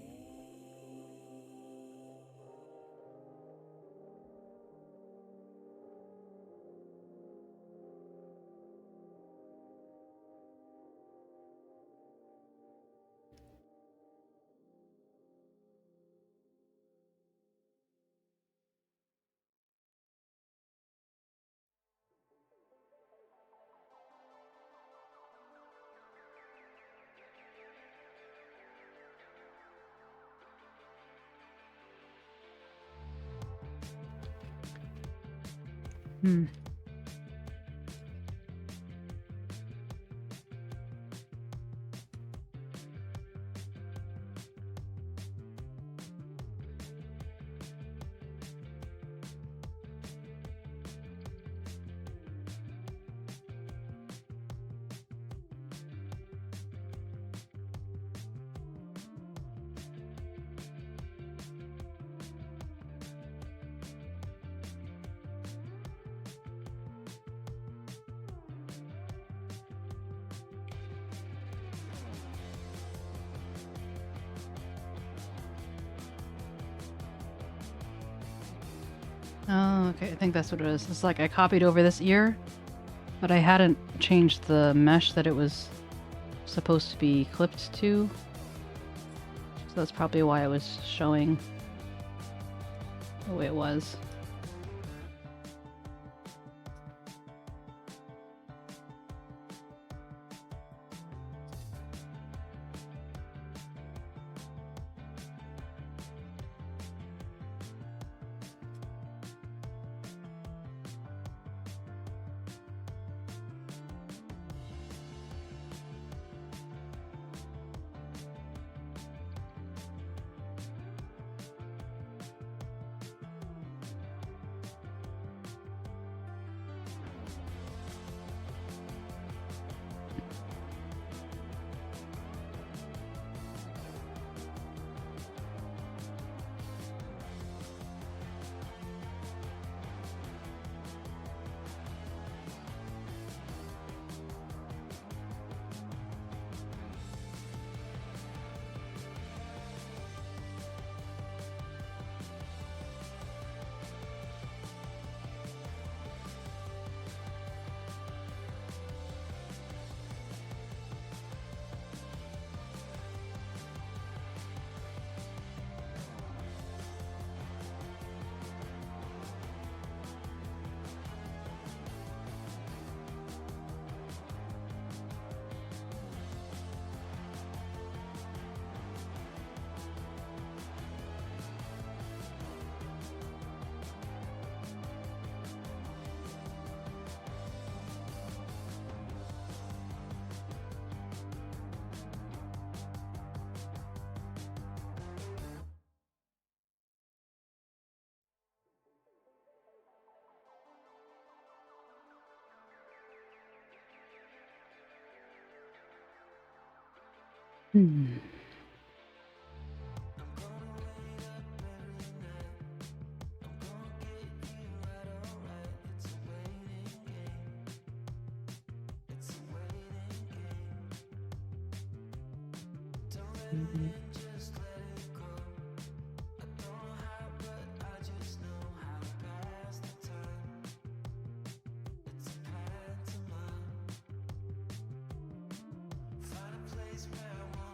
Hmm. Oh, okay. I think that's what it is. It's like I copied over this ear, but I hadn't changed the mesh that it was supposed to be clipped to. So that's probably why it was showing the way it was. Hmm.
Find a place where I want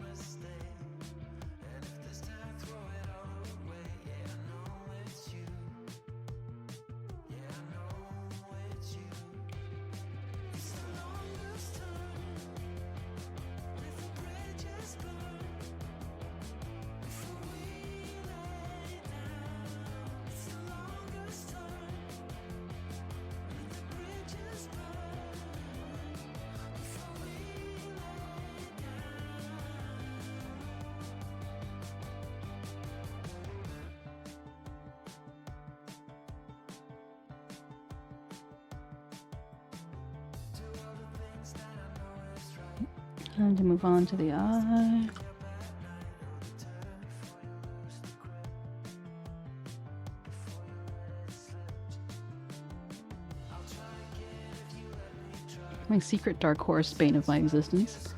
Time to move on to the eye. My secret dark horse, bane of my existence.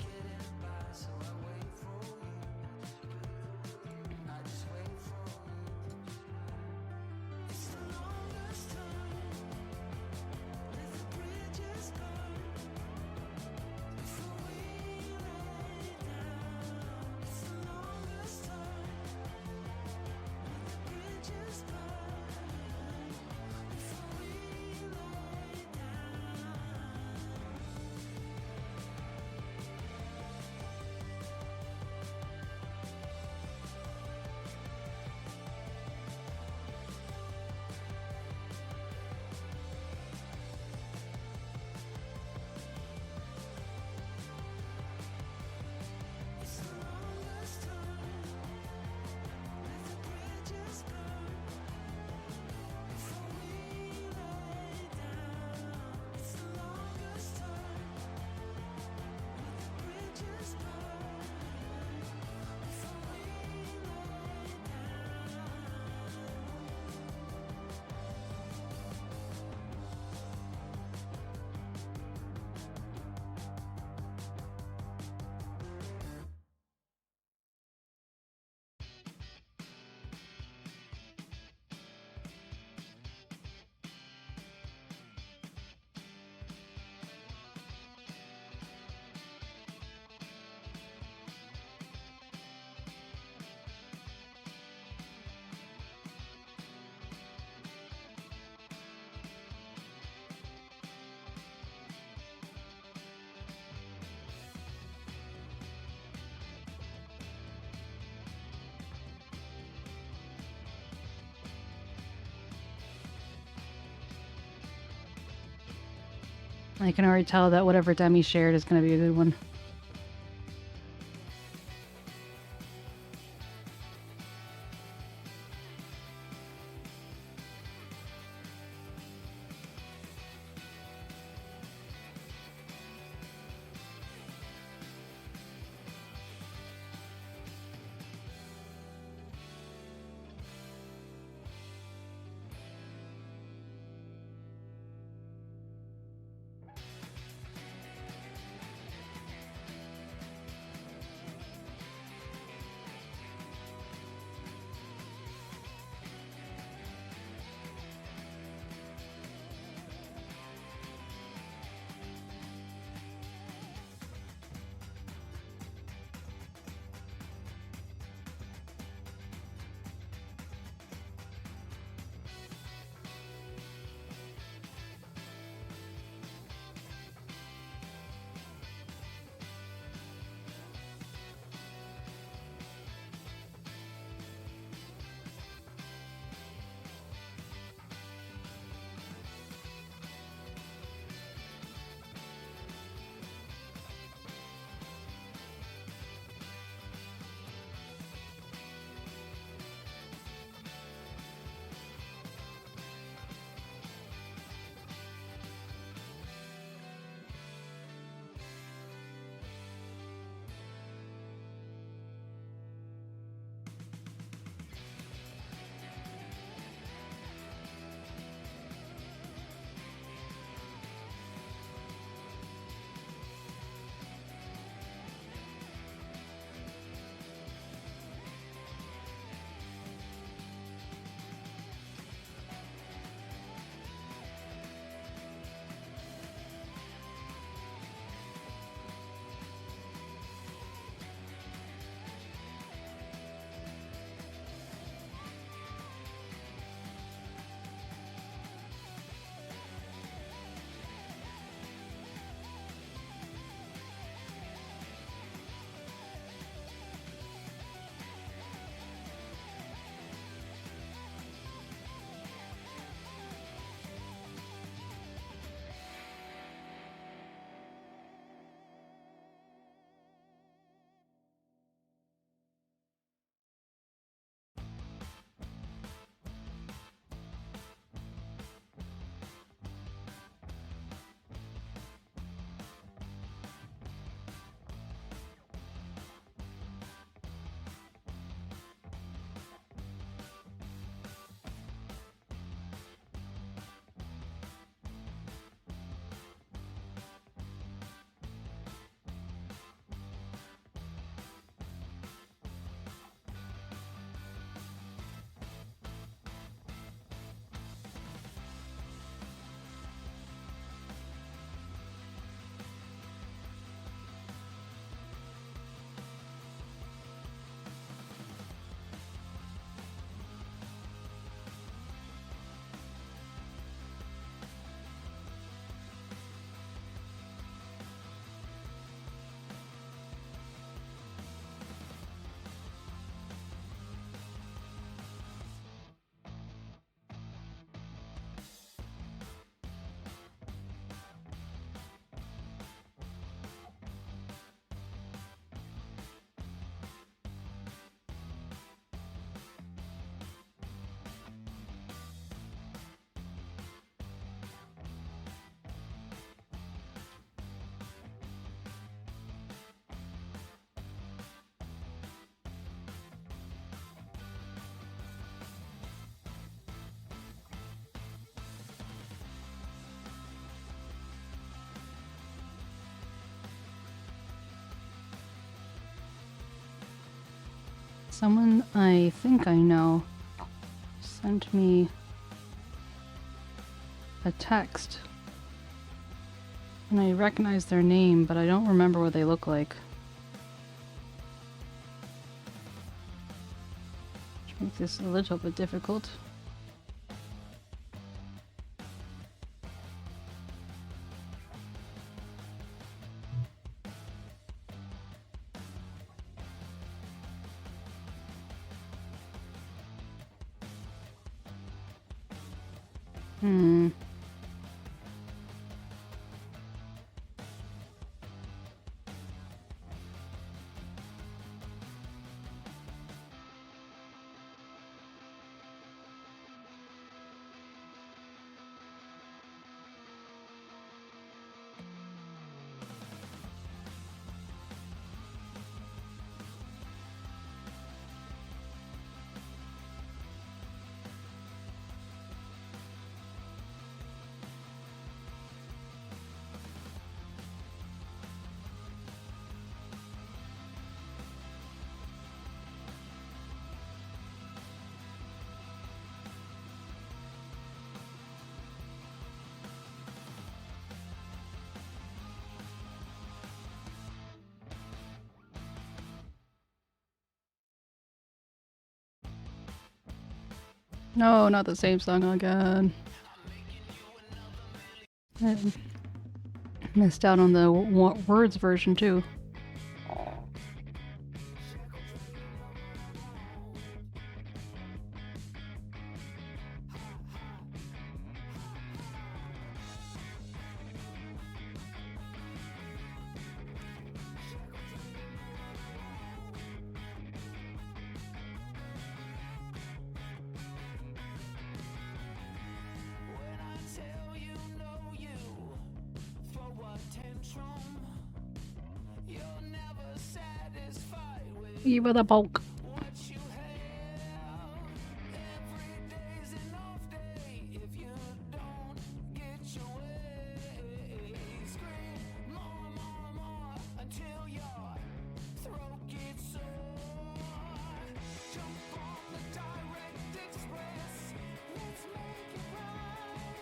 I can already tell that whatever Demi shared is going to be a good one. Someone I think I know sent me a text. And I recognize their name, but I don't remember what they look like. Which makes this a little bit difficult. Hmm. No, not the same song again. I missed out on the words version too.
When I tell you know you throw a tantrum, you're never satisfied with
You were the bulk.
what you have. Every day's an off day if you don't get your way. Scream more until your throat gets sore. Jump on the direct express. Let's make it right.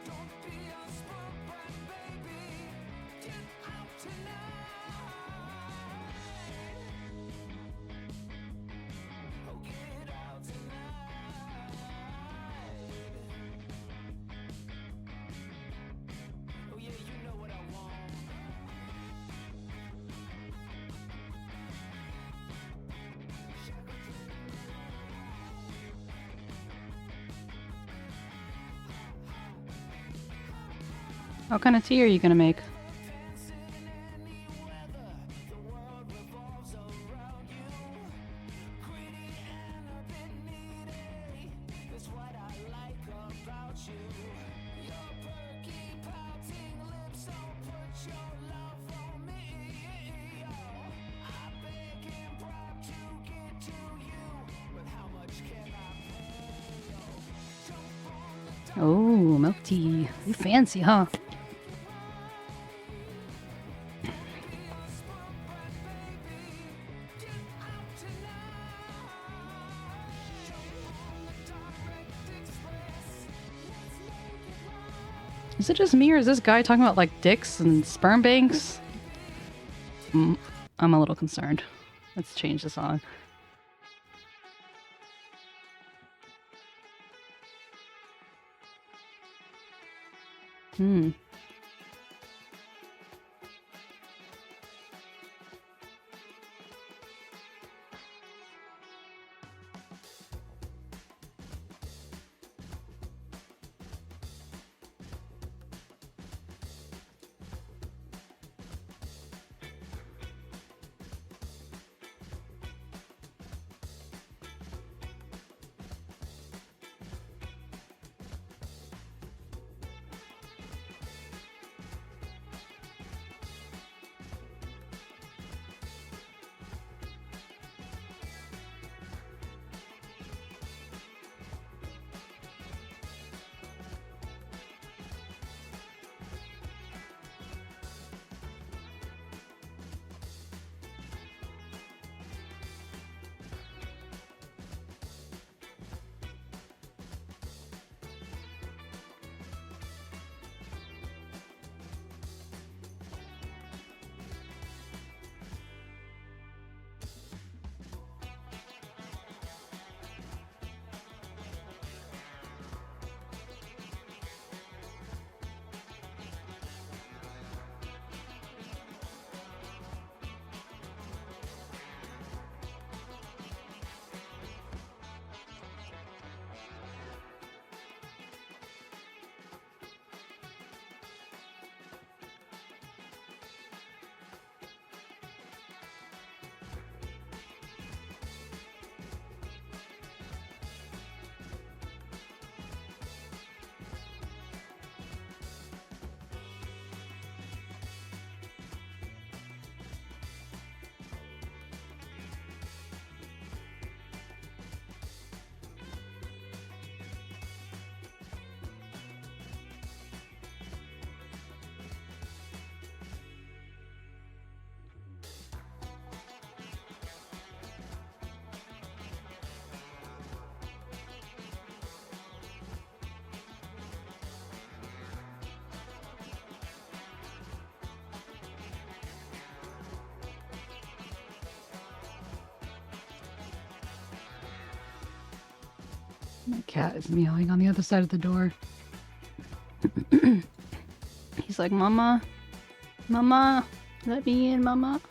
Don't be a spoiled brat, baby. Get out tonight. Oh, get out tonight. Oh, yeah, you know what I want.
What kind of tea are you gonna make?
Dancing in any weather, the world revolves around you. Greedy and a bit needy, that's what I like about you. Your perky, pouting lips, oh, put your love on me. I beg and bribe to get to you, but how much can I pay? Jump on the
Oh, milk tea. You fancy, huh? Is it just me or is this guy talking about like dicks and sperm banks? I'm a little concerned. Let's change the song. Hmm. My cat is meowing on the other side of the door. He's like, Mama, Mama, let me in, Mama.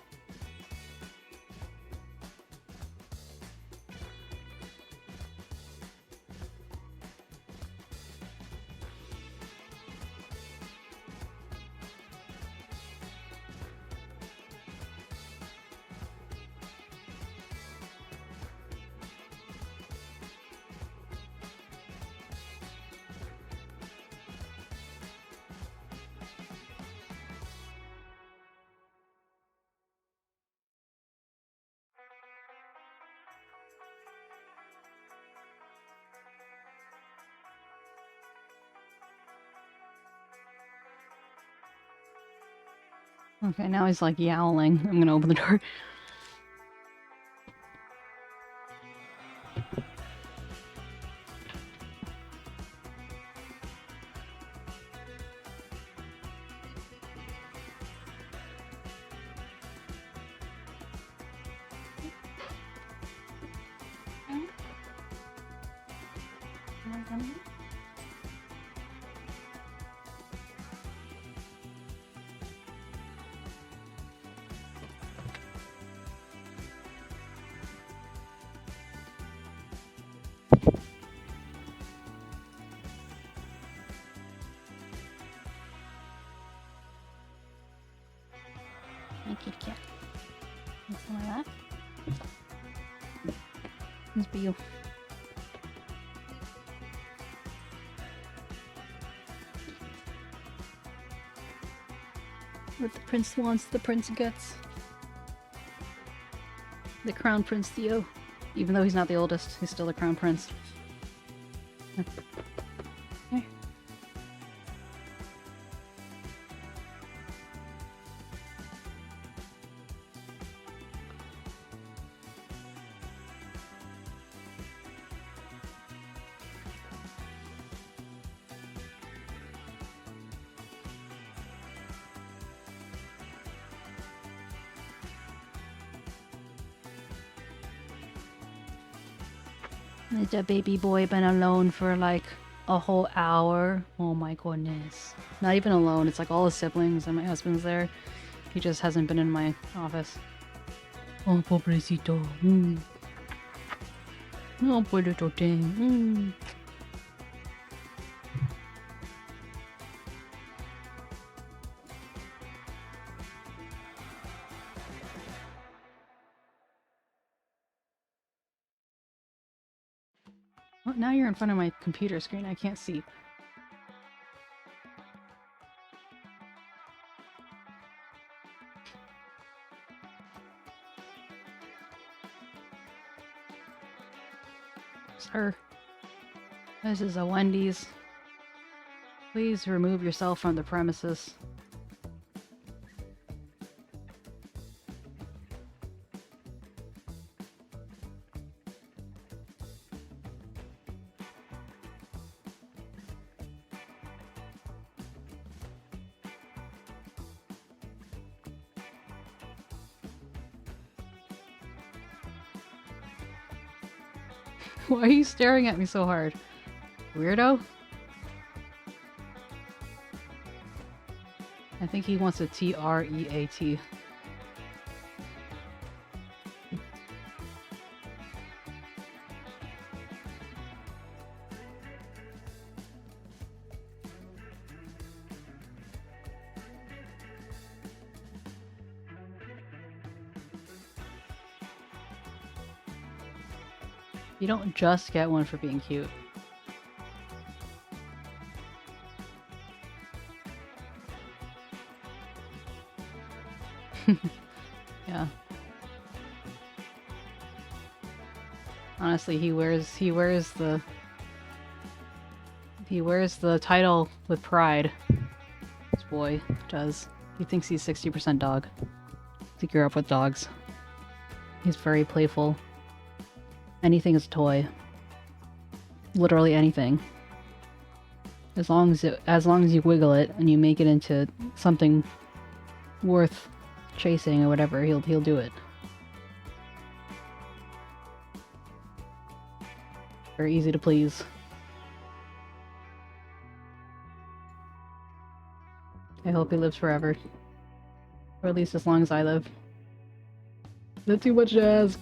Okay, now he's like yowling. I'm gonna open the door. Thank you, cat. Want some of that? This be you. What the prince wants, the prince gets. The crown prince Theo. Even though he's not the oldest, he's still the crown prince. Here. The baby boy been alone for like a whole hour. Oh my goodness. Not even alone, it's like all his siblings and my husband's there. He just hasn't been in my office. Oh, pobrecito. Oh, poor little thing. Well, now you're in front of my computer screen. I can't see. Sir, this is a Wendy's. Please remove yourself from the premises. Why are you staring at me so hard? Weirdo? I think he wants a 𝗟𝗶𝗸𝘀. You don't just get one for being cute. Yeah. Honestly, he wears the title with pride. This boy does. He thinks he's 60% dog. He grew up with dogs. He's very playful. Anything is a toy. Literally anything. As long as you wiggle it and you make it into something worth chasing or whatever, he'll do it. Very easy to please. I hope he lives forever. Or at least as long as I live. Not too much to ask.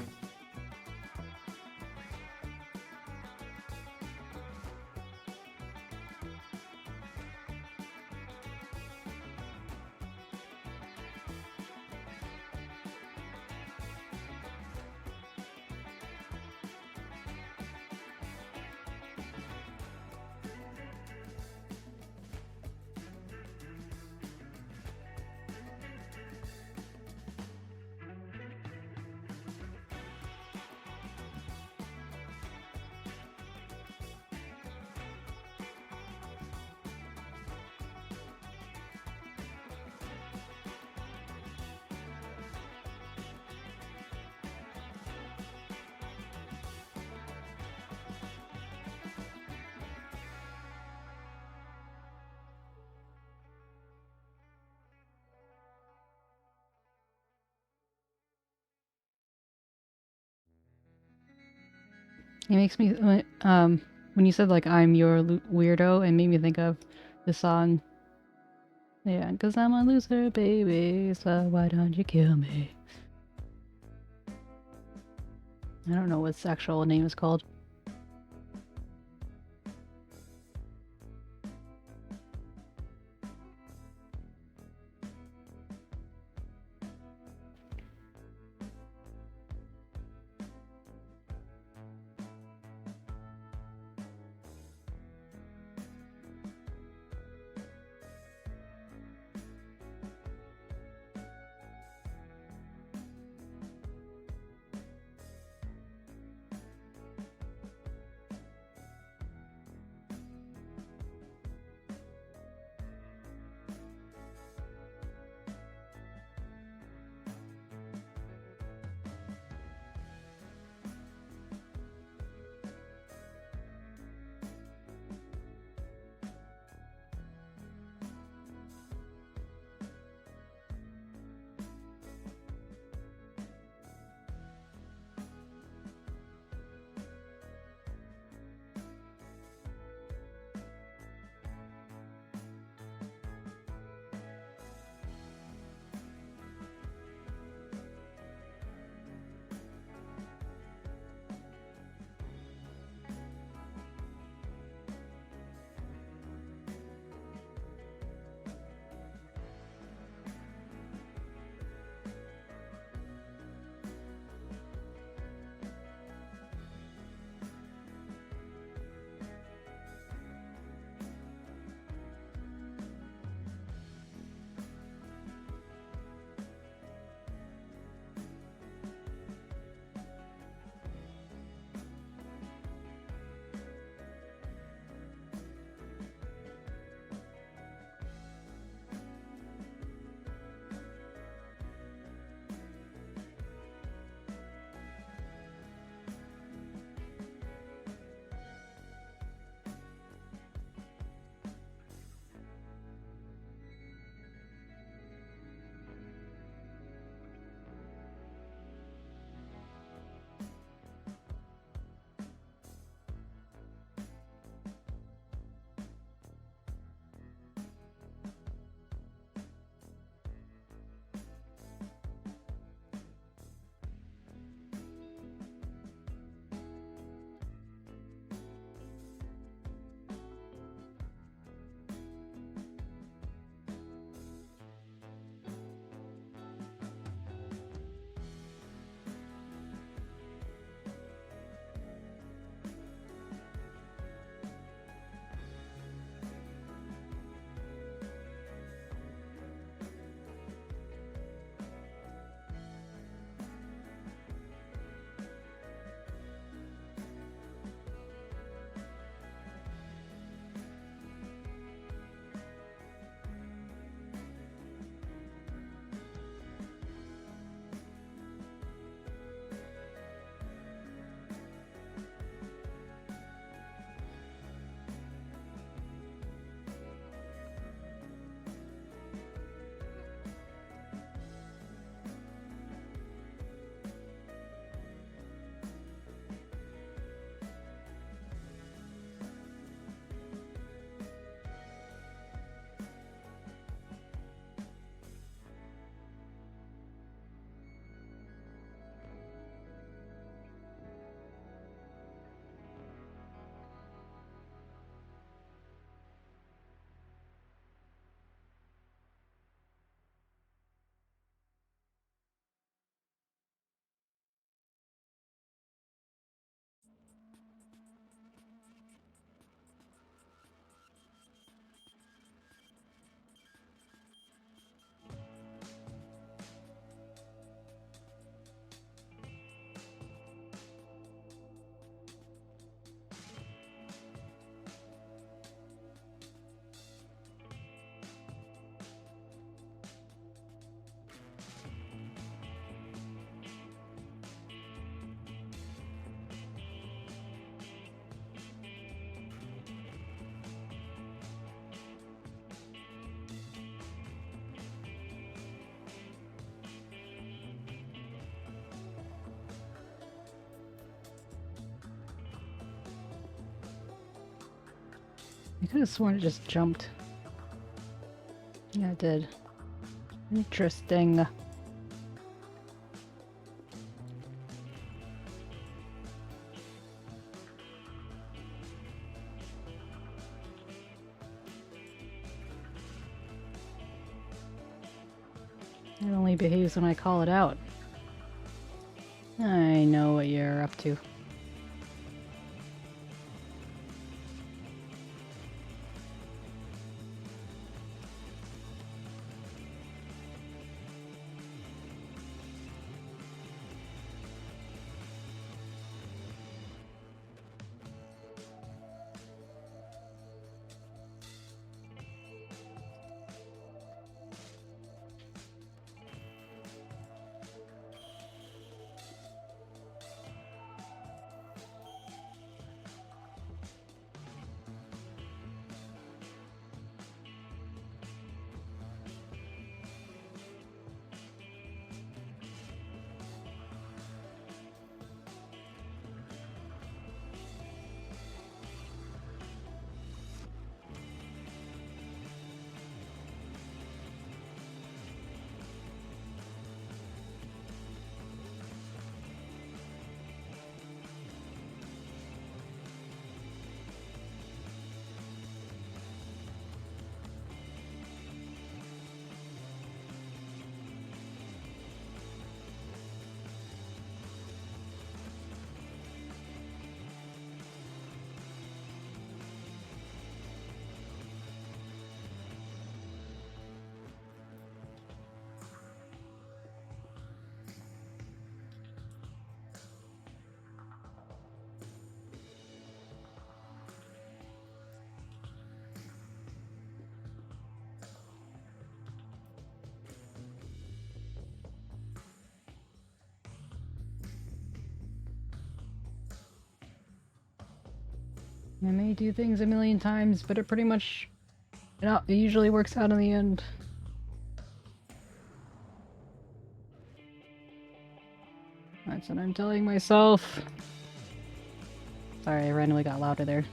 It makes me when you said like I'm your weirdo, it made me think of the song. Yeah, 'cause I'm a loser, baby, so why don't you kill me? I don't know what its actual name is called. I could have sworn it just jumped. Yeah, it did. Interesting. It only behaves when I call it out. I know what you're up to. I may do things a million times, but it pretty much, it usually works out in the end. That's what I'm telling myself. Sorry, I randomly got louder there.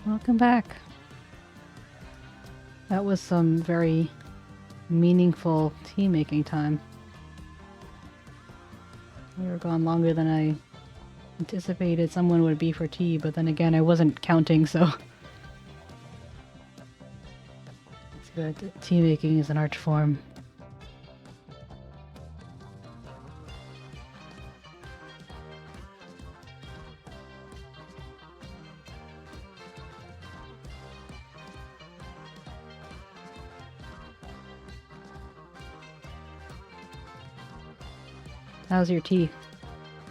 Welcome back. That was some very meaningful tea making time. We were gone longer than I anticipated someone would be for tea, but then again, I wasn't counting, so. It's good. Tea making is an art form. How's your tea?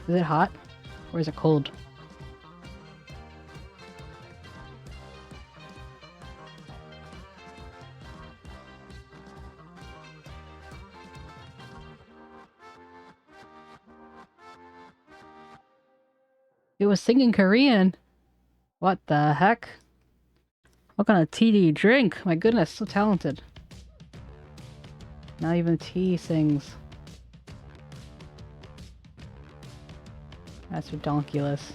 Is it hot? Or is it cold? It was singing Korean! What the heck? What kind of tea do you drink? My goodness, so talented. Not even tea sings. That's ridiculous.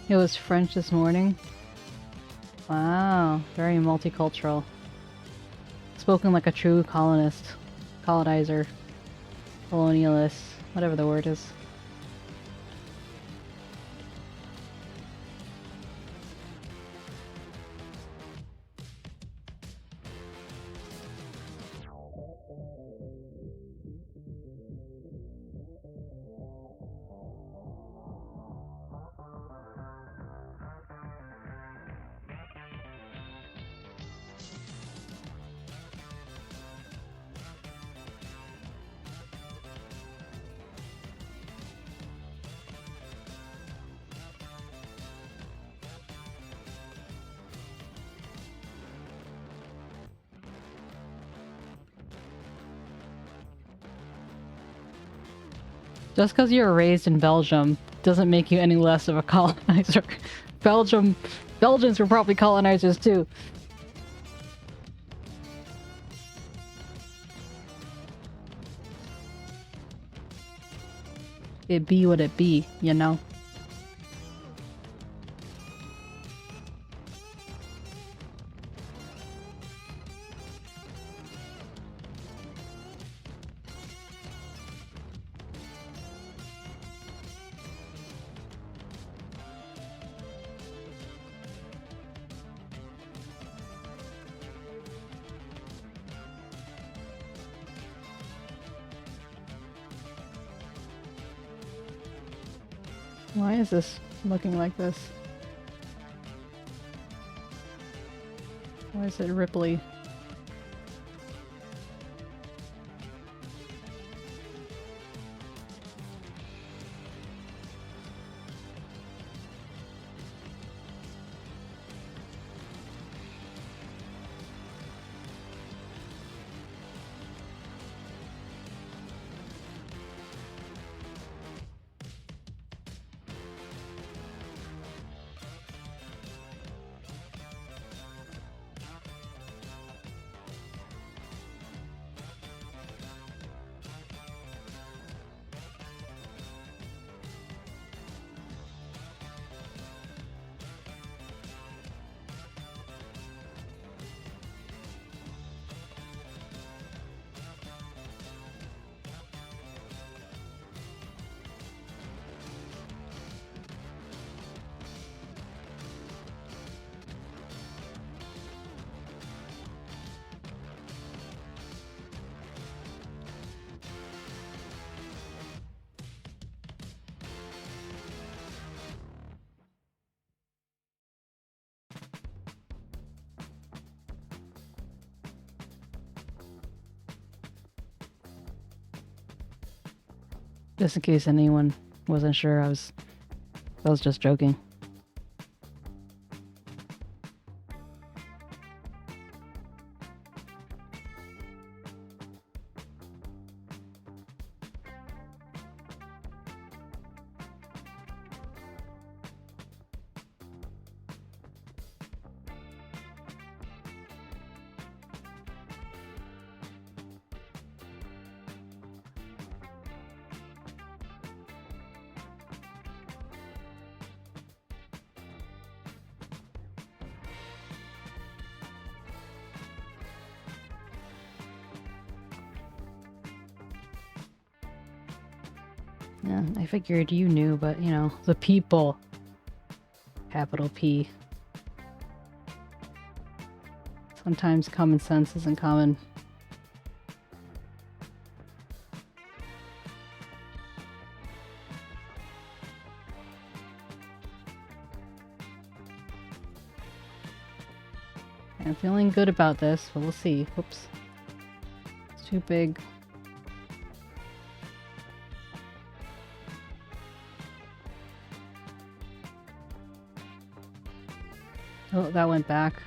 It was French this morning. Wow, very multicultural. Spoken like a true colonist, colonizer, colonialist, whatever the word is. Just because you were raised in Belgium doesn't make you any less of a colonizer. Belgians were probably colonizers too. It be what it be, you know? Why is this looking like this? Why is it ripply? Just in case anyone wasn't sure, I was just joking. Yeah, I figured you knew, but you know, the people. Capital P. Sometimes common sense isn't common. I'm feeling good about this, but we'll see. Oops. It's too big. Oh, that went back.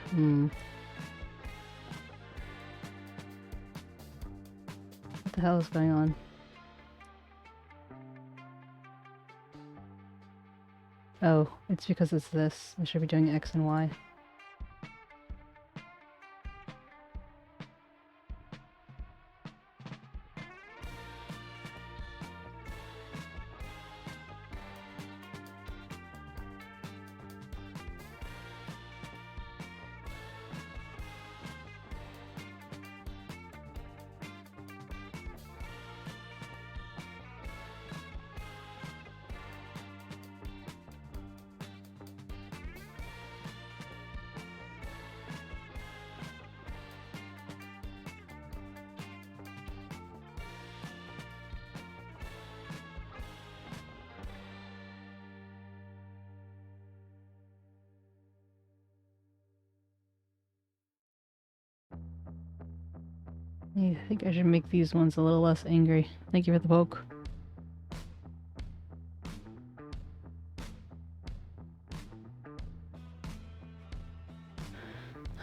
What the hell is going on? Oh, it's because it's this. I should be doing X and Y. I think I should make these ones a little less angry. Thank you for the poke.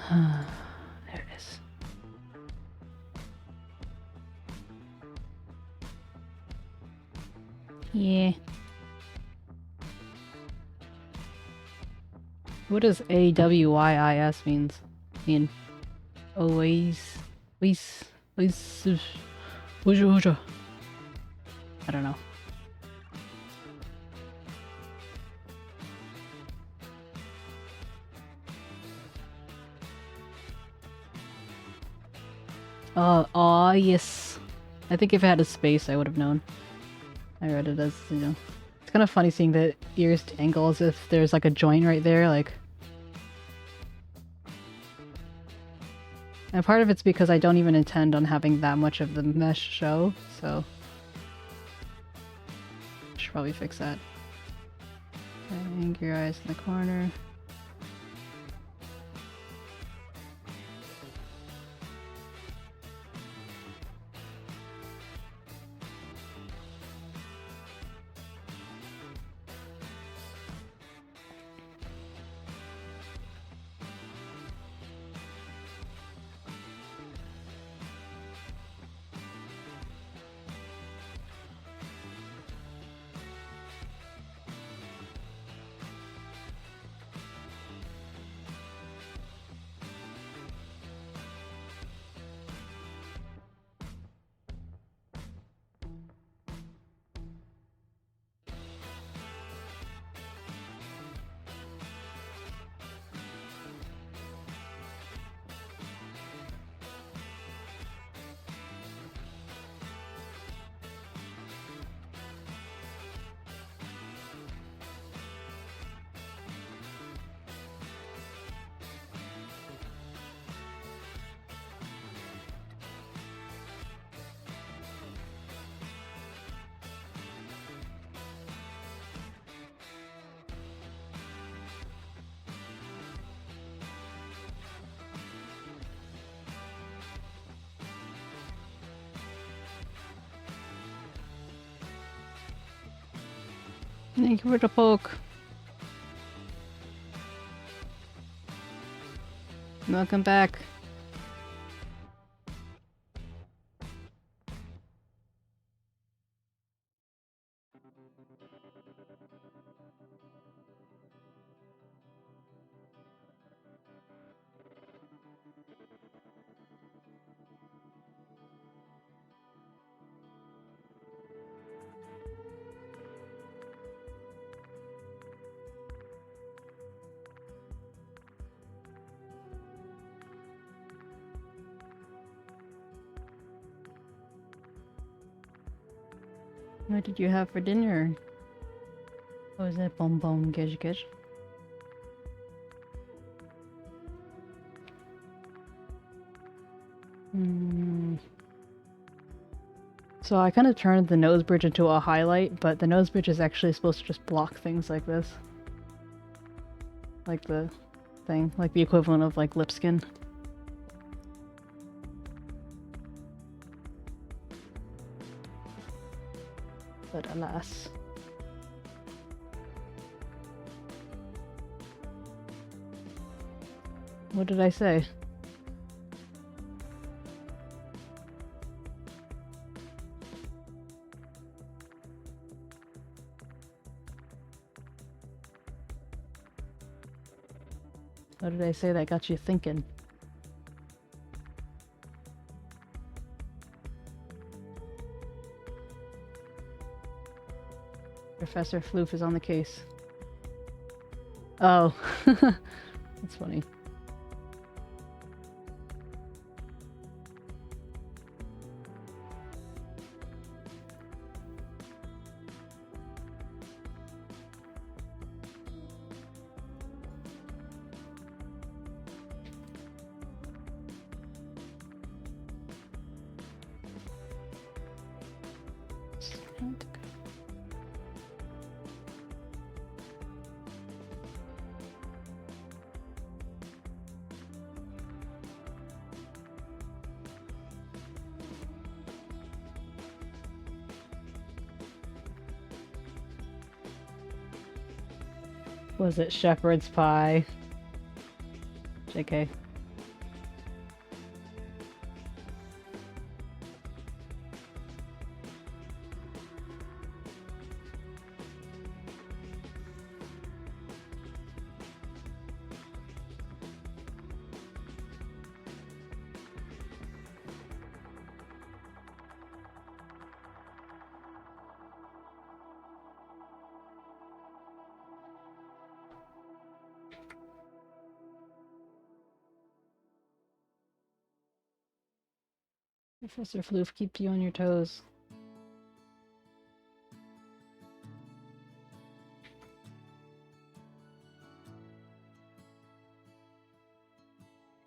There it is. Yeah. What does AWYIS mean? Always. I don't know. Oh, yes. I think if it had a space, I would have known. I read it as, you know. It's kind of funny seeing the ears dangle as if there's like a joint right there, like. And part of it's because I don't even intend on having that much of the mesh show, so. I should probably fix that. Okay, angry eyes in the corner. Thank you for the poke. Welcome back. What did you have for dinner? What was that? Bonbon 𝗟𝗋𝗀𝘀. So I kind of turned the nose bridge into a highlight, but the nose bridge is actually supposed to just block things like this. Like the thing, like the equivalent of like lip skin. But alas. What did I say? What did I say that got you thinking? Professor Floof is on the case. Oh, that's funny. Was it shepherd's pie? JK. Professor Floof keeps you on your toes.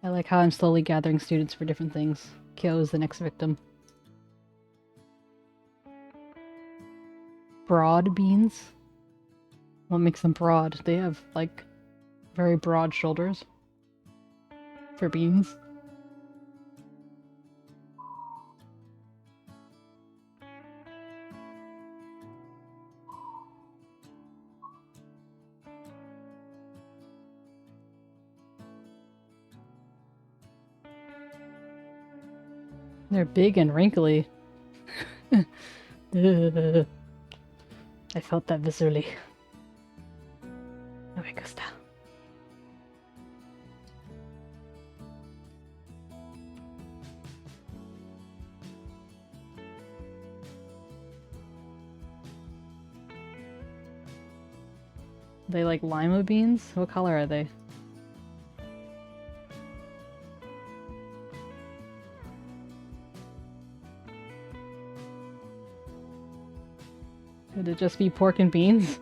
I like how I'm slowly gathering students for different things. Kyo is the next victim. Broad beans? What makes them broad? They have, like, very broad shoulders. For beans. They're big and wrinkly. I felt that viscerally. No me gusta. They like lima beans? What color are they? Could it just be pork and beans?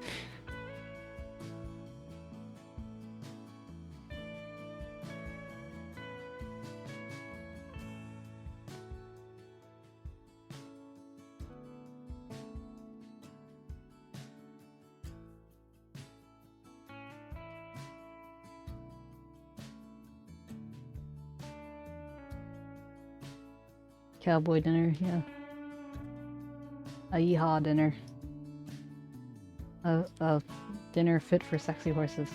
Cowboy dinner, yeah. A yeehaw dinner. A dinner fit for sexy horses.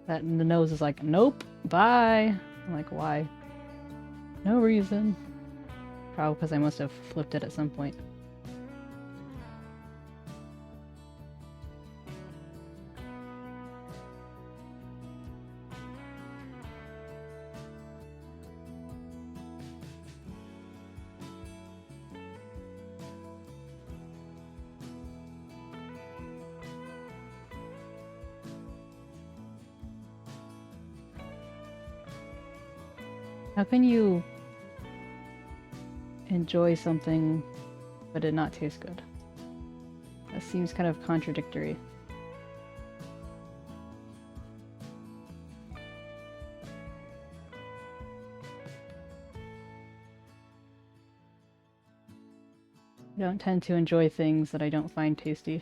That and the nose is like, nope, bye. I'm like, why? No reason. Probably because I must have flipped it at some point. How can you enjoy something but it not taste good? That seems kind of contradictory. I don't tend to enjoy things that I don't find tasty.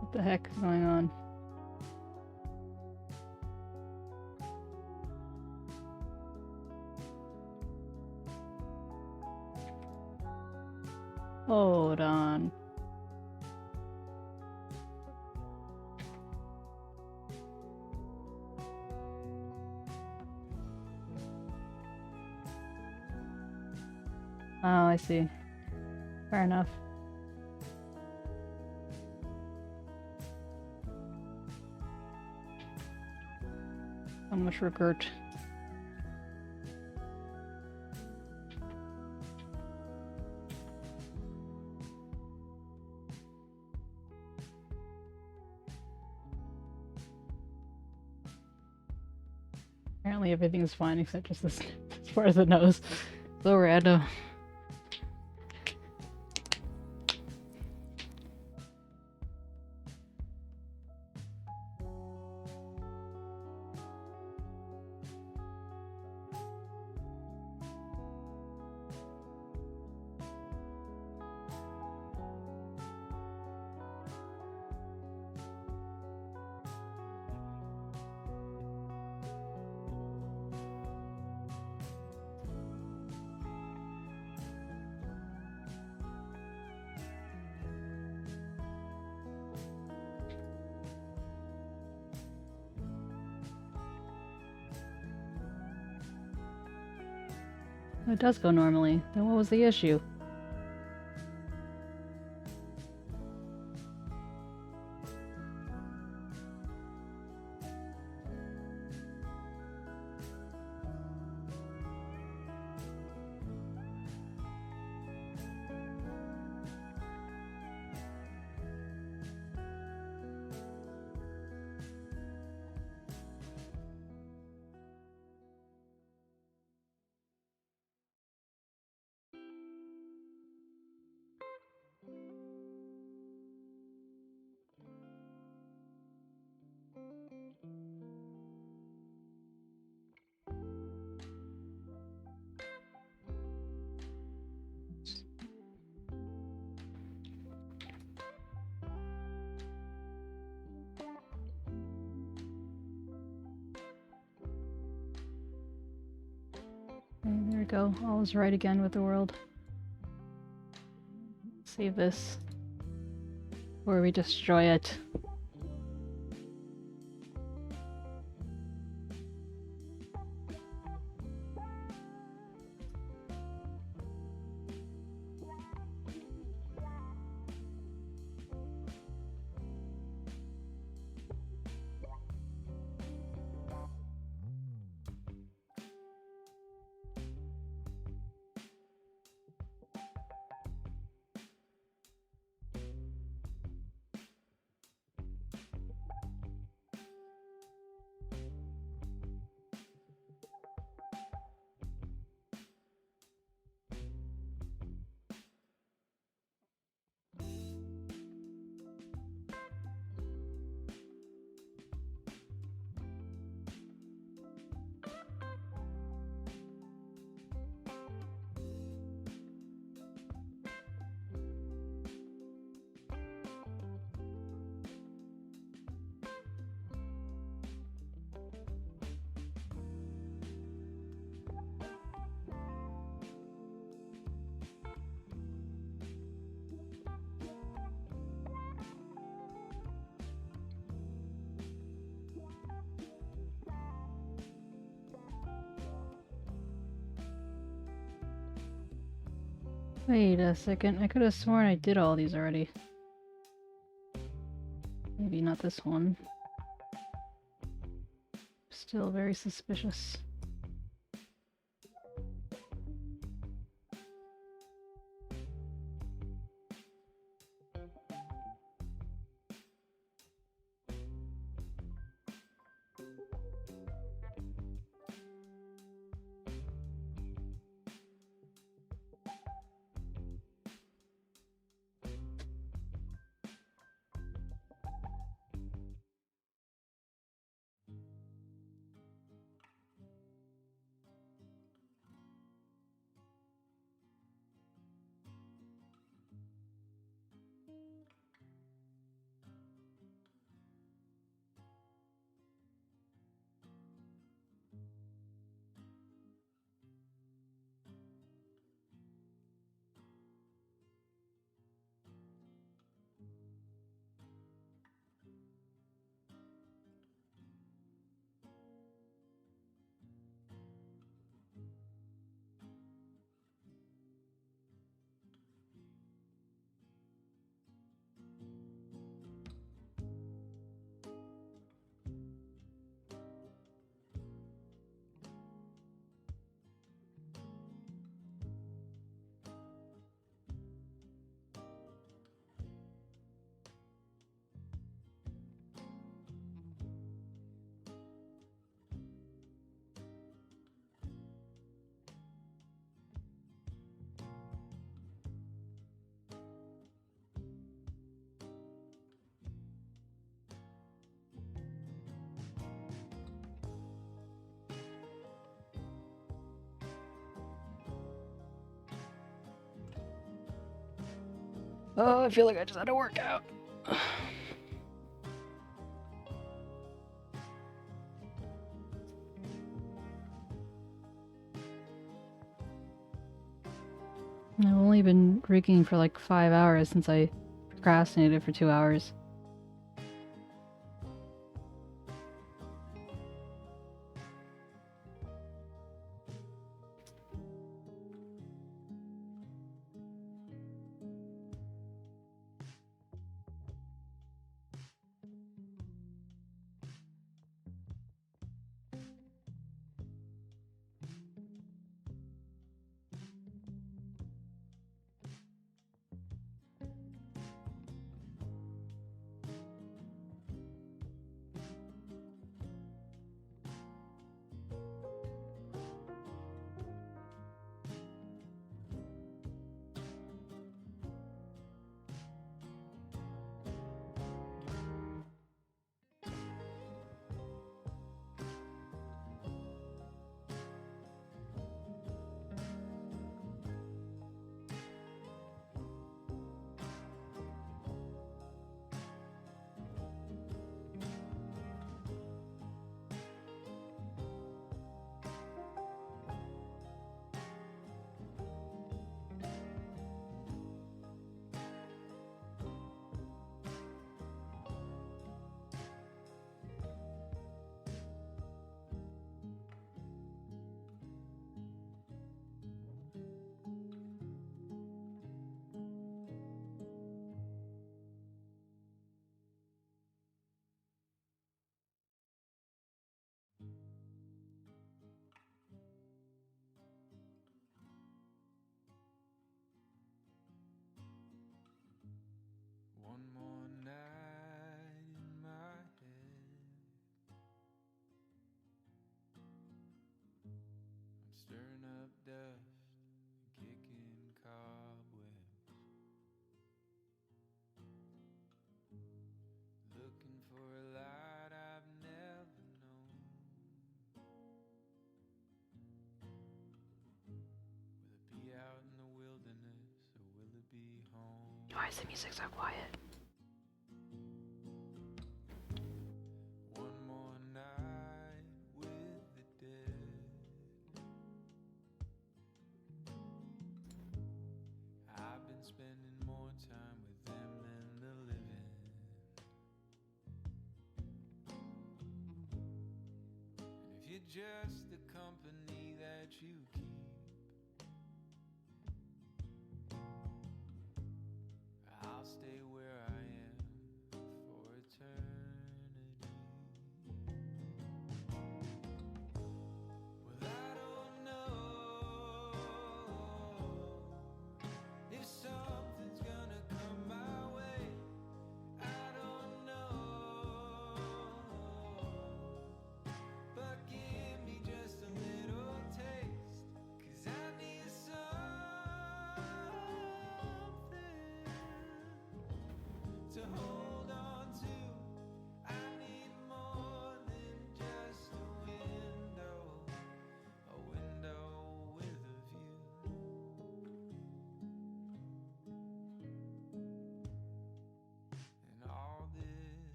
What the heck is going on? Hold on. Oh, I see. Fair enough. So much regret. Apparently everything's fine except just this as far as it knows. So random. It does go normally. Then what was the issue? Okay, there we go. All is right again with the world. Save this. Or we destroy it. Wait a second, I could have sworn I did all these already. Maybe not this one. Still very suspicious. Oh, I feel like I just had a workout. I've only been drinking for like 5 hours since I procrastinated for 2 hours.
One more night in my head. I'm stirring up dust, kicking cobwebs, looking for a light I've never known. Will it be out in the wilderness or will it be home?
Why is the music so quiet?
One more night with the dead. I've been spending more time with them than the living. And if you're just the company that you keep,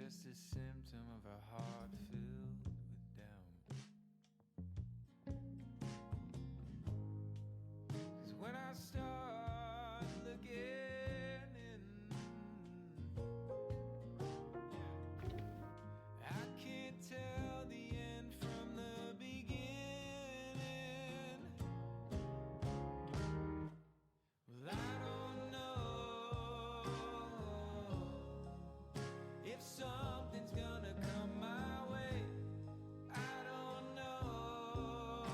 just a symptom of a heart filled with doubt. 'Cause when I start looking in, I can't tell the end from the beginning. Well, I don't know if something's gonna come my way. I don't know,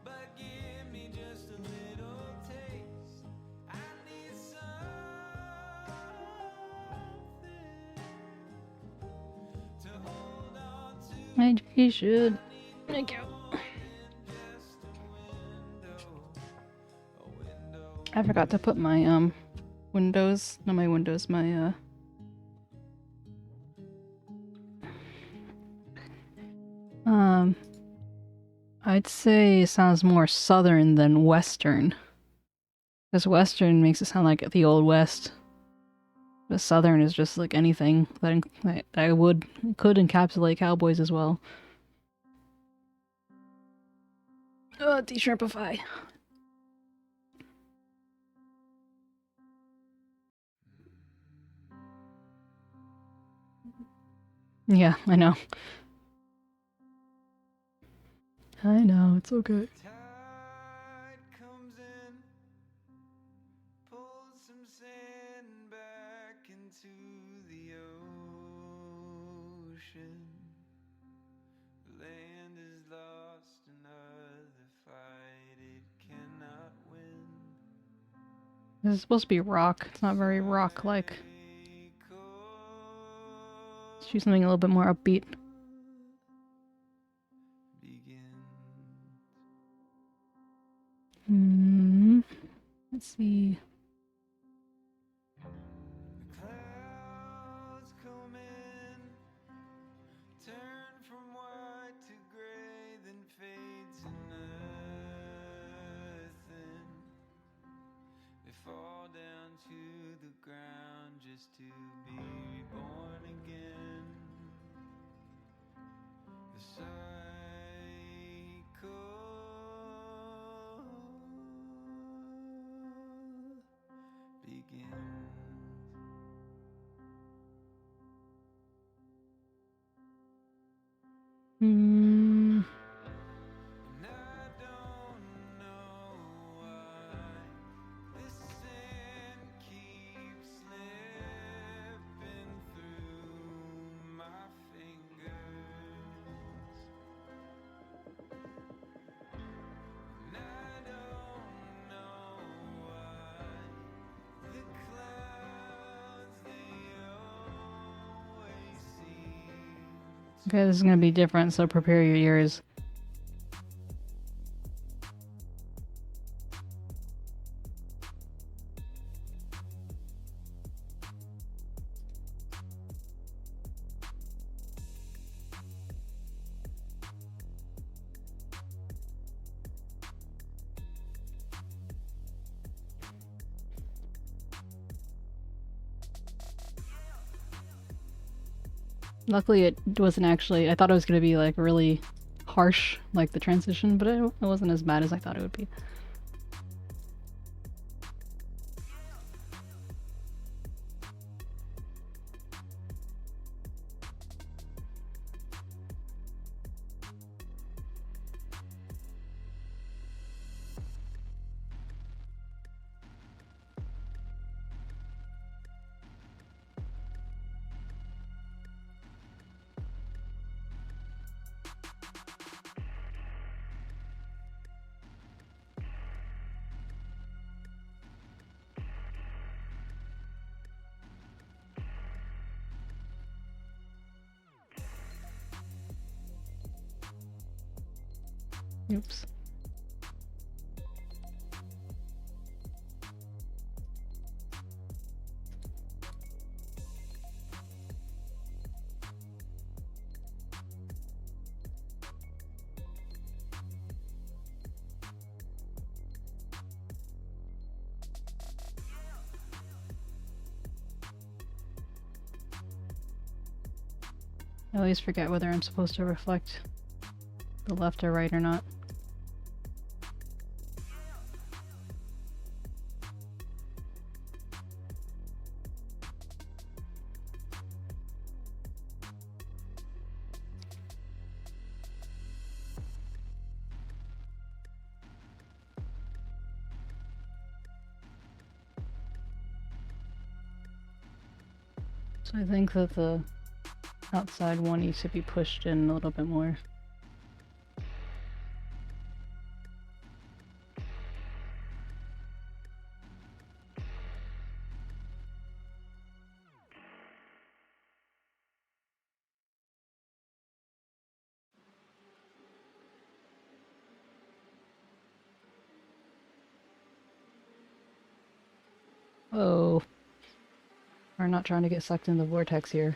but give me just a little taste. I need something to hold on to.
Maybe you should.
Thank you.
Just a window.
I forgot to put my windows, not my windows, my I'd say it sounds more southern than western. Because western makes it sound like the old west. But southern is just like anything that could encapsulate cowboys as well. 𝗟𝗶ሔር𝗸𝘀. Yeah, I know. I know, it's okay.
Tide comes in, pulls some sand back into the ocean. The land is lost, another fight it cannot win.
This is supposed to be rock. It's not very rock-like. Let's do something a little bit more upbeat. Let's see.
The clouds come in, turn from white to gray, then fade to nothing. They fall down to the ground just to be reborn again. The cycle begins. And I don't know why this sand keeps slipping through my fingers. And I don't know why the clouds they always seem.
Okay, this is gonna be different, so prepare your ears. Luckily, it wasn't actually. I thought it was gonna be like really harsh, like the transition, but it wasn't as bad as I thought it would be. Oops. I always forget whether I'm supposed to reflect the left or right or not. So I think that the outside one needs to be pushed in a little bit more. Whoa. We're not trying to get sucked in the vortex here.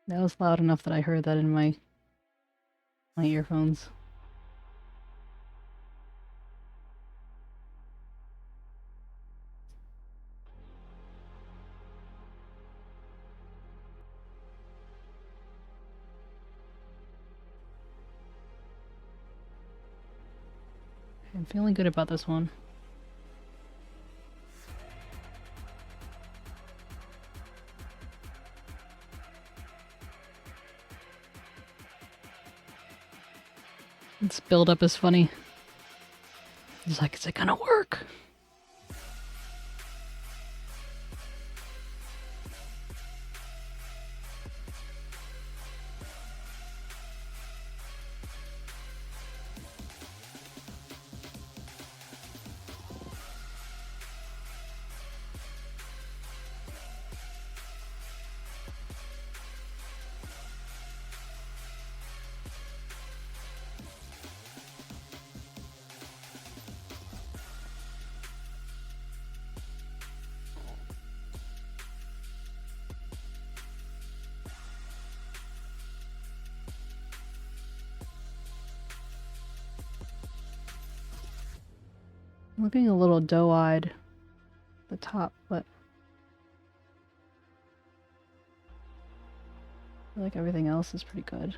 That was loud enough that I heard that in my earphones. I'm feeling good about this one. This build up is funny. It's like, is it gonna work? Looking a little doe-eyed at the top, but I feel like everything else is pretty good.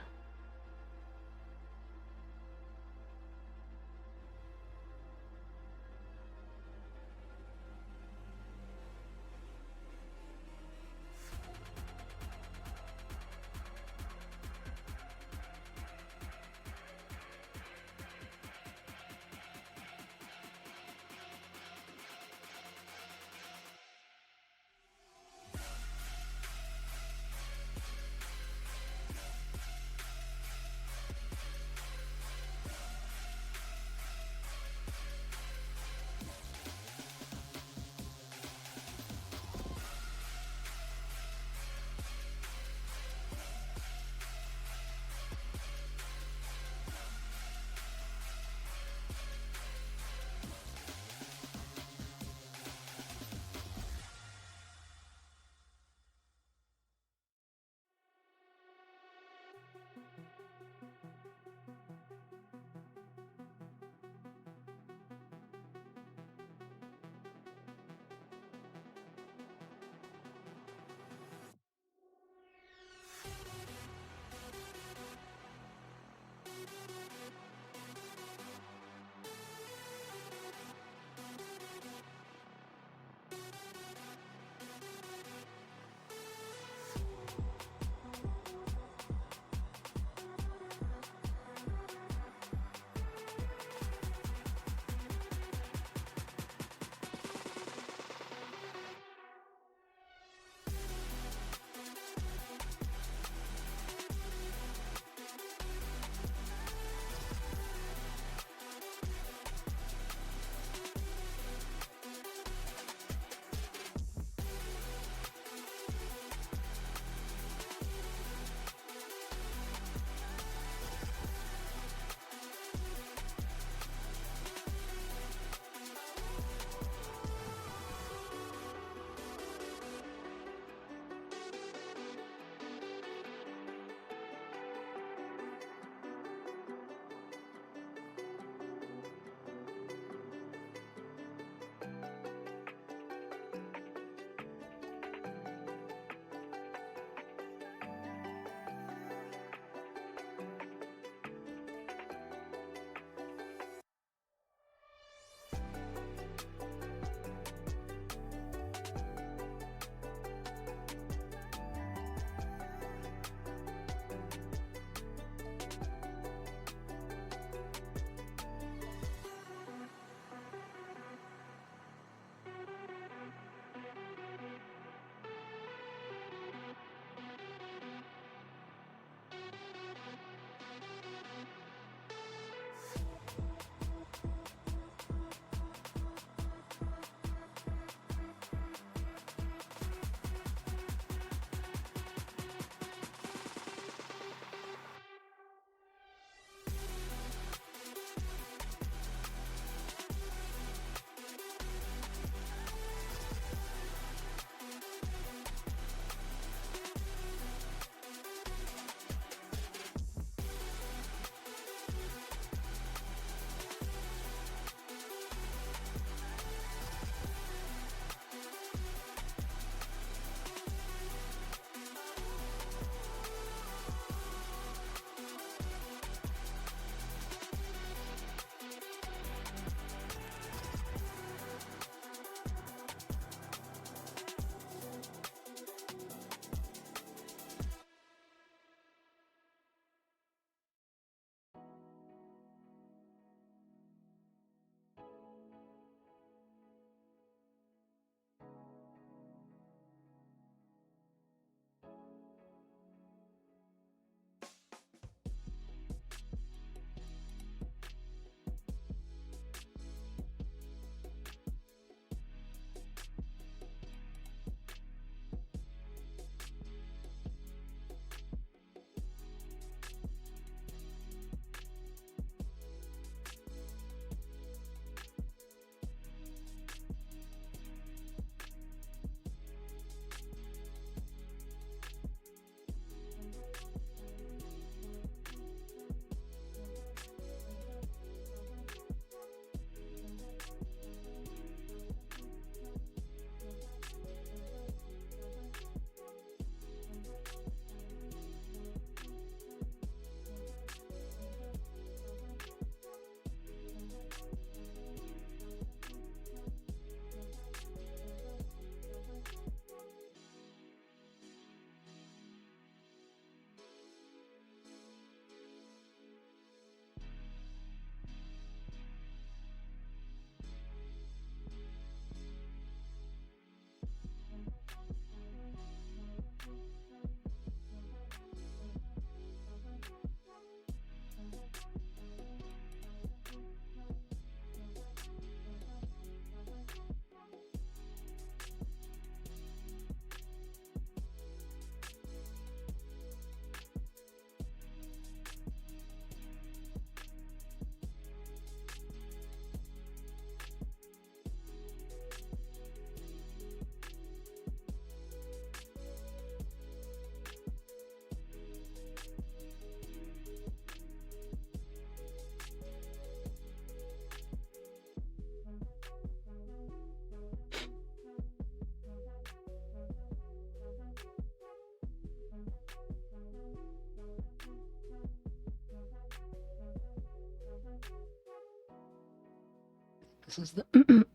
This is the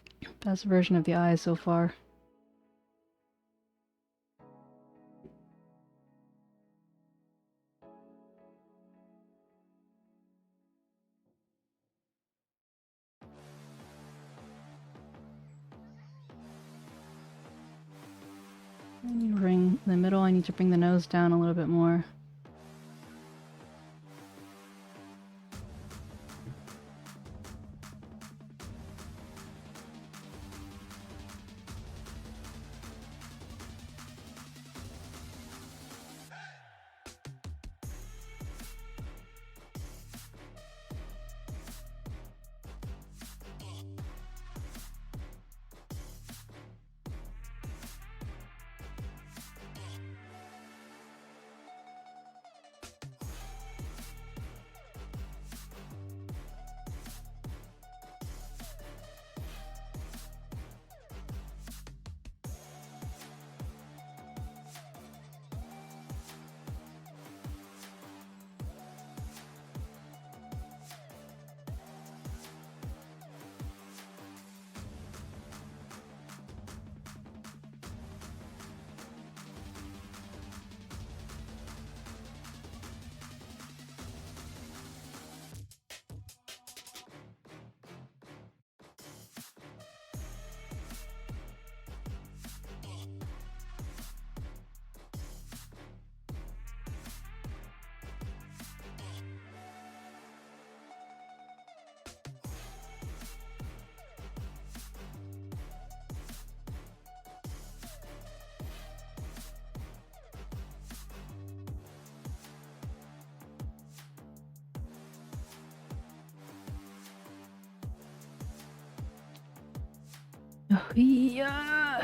best version of the eyes so far. I need to bring the middle, I need to bring the nose down a little bit more. Oh, yeah.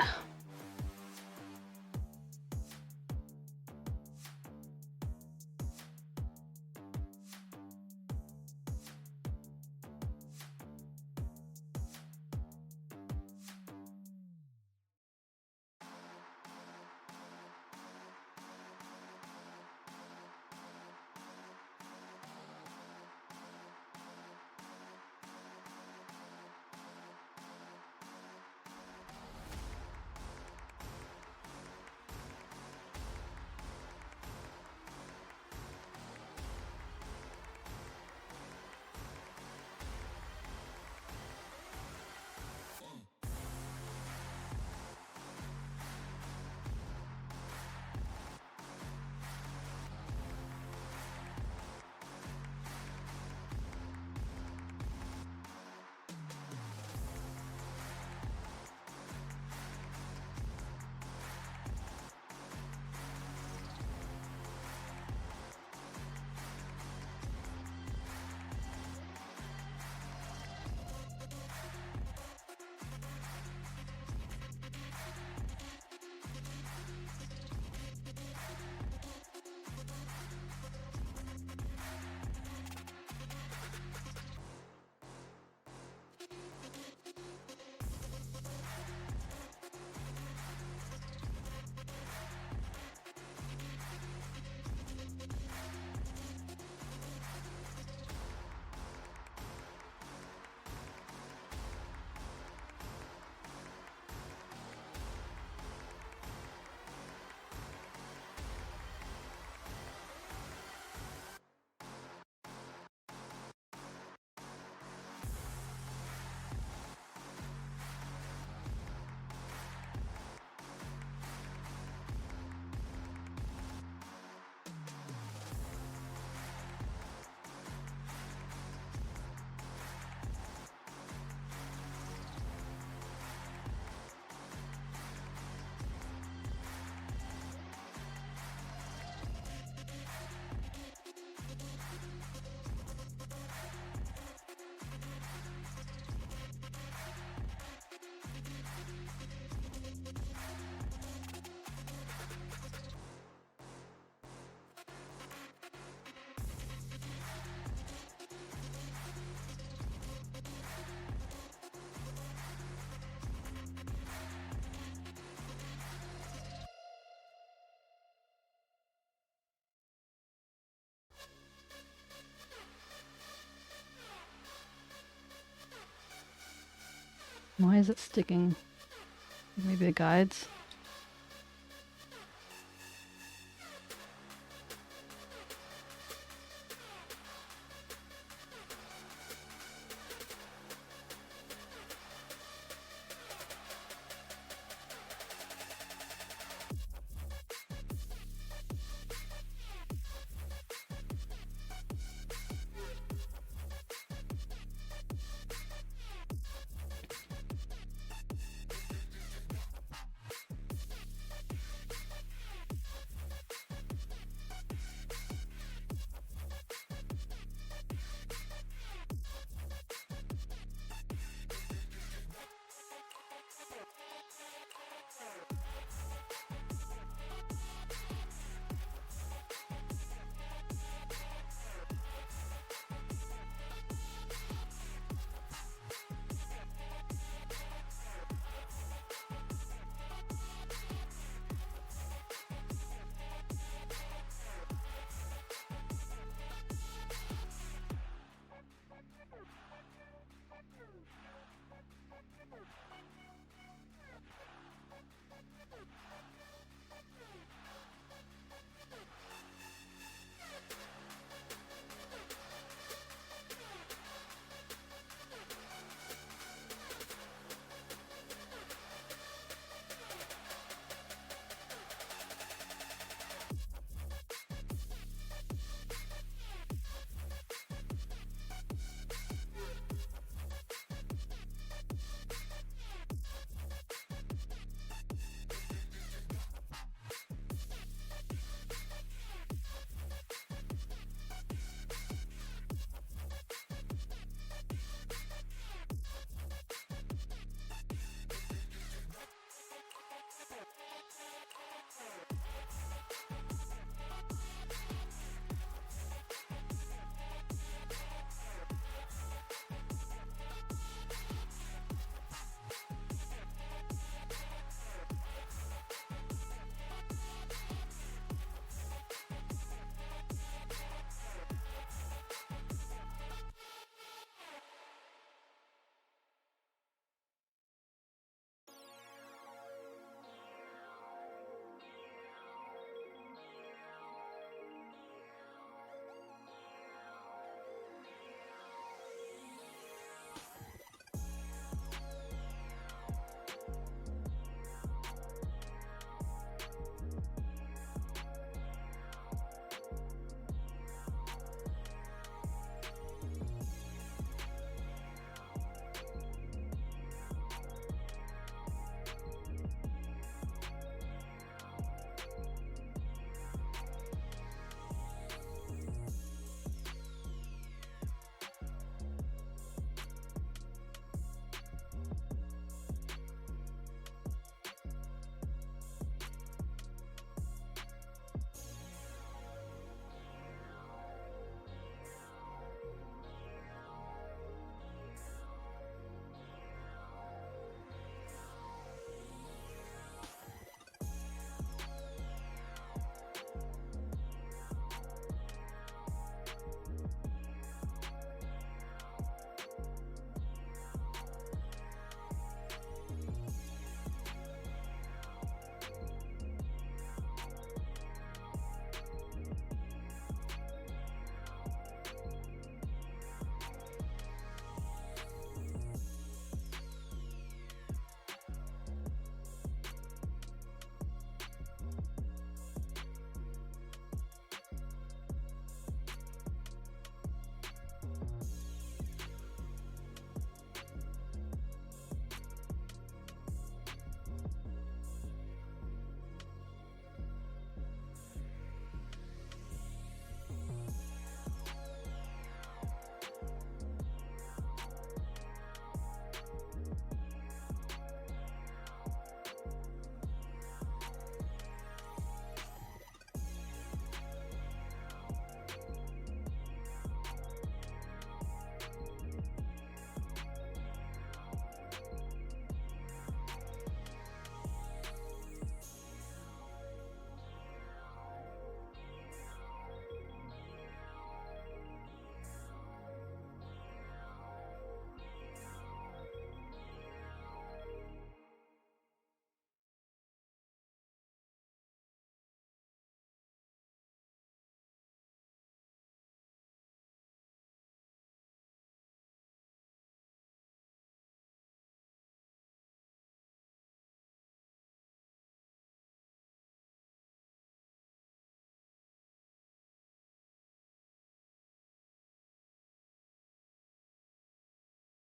Why is it sticking? Maybe the guides?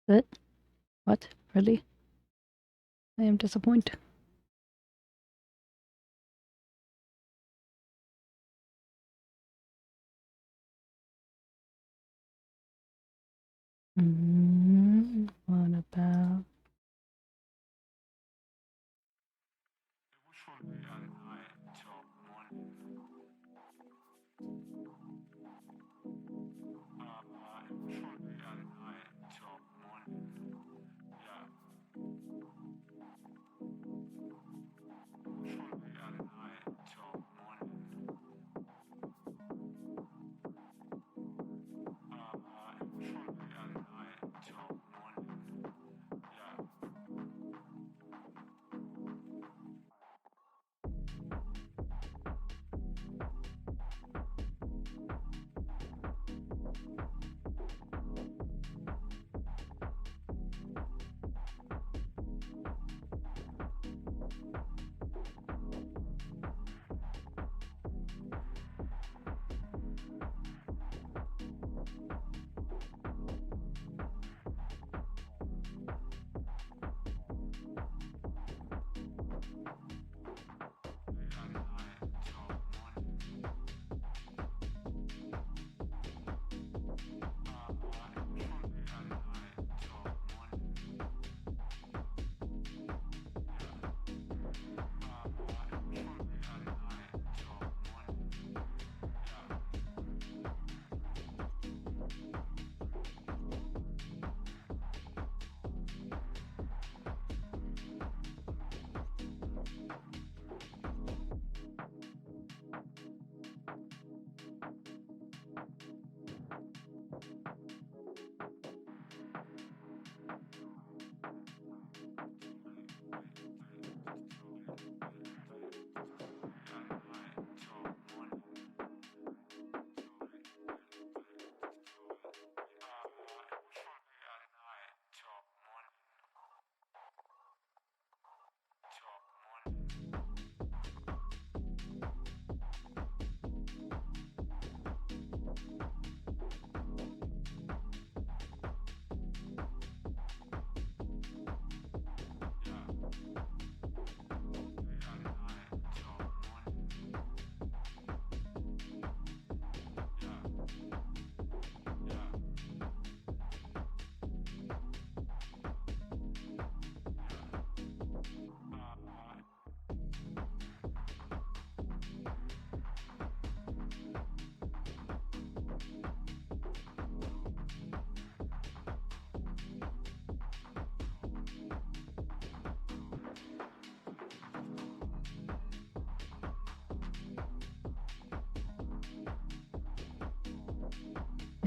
What? What? Really? I am disappointed. What about?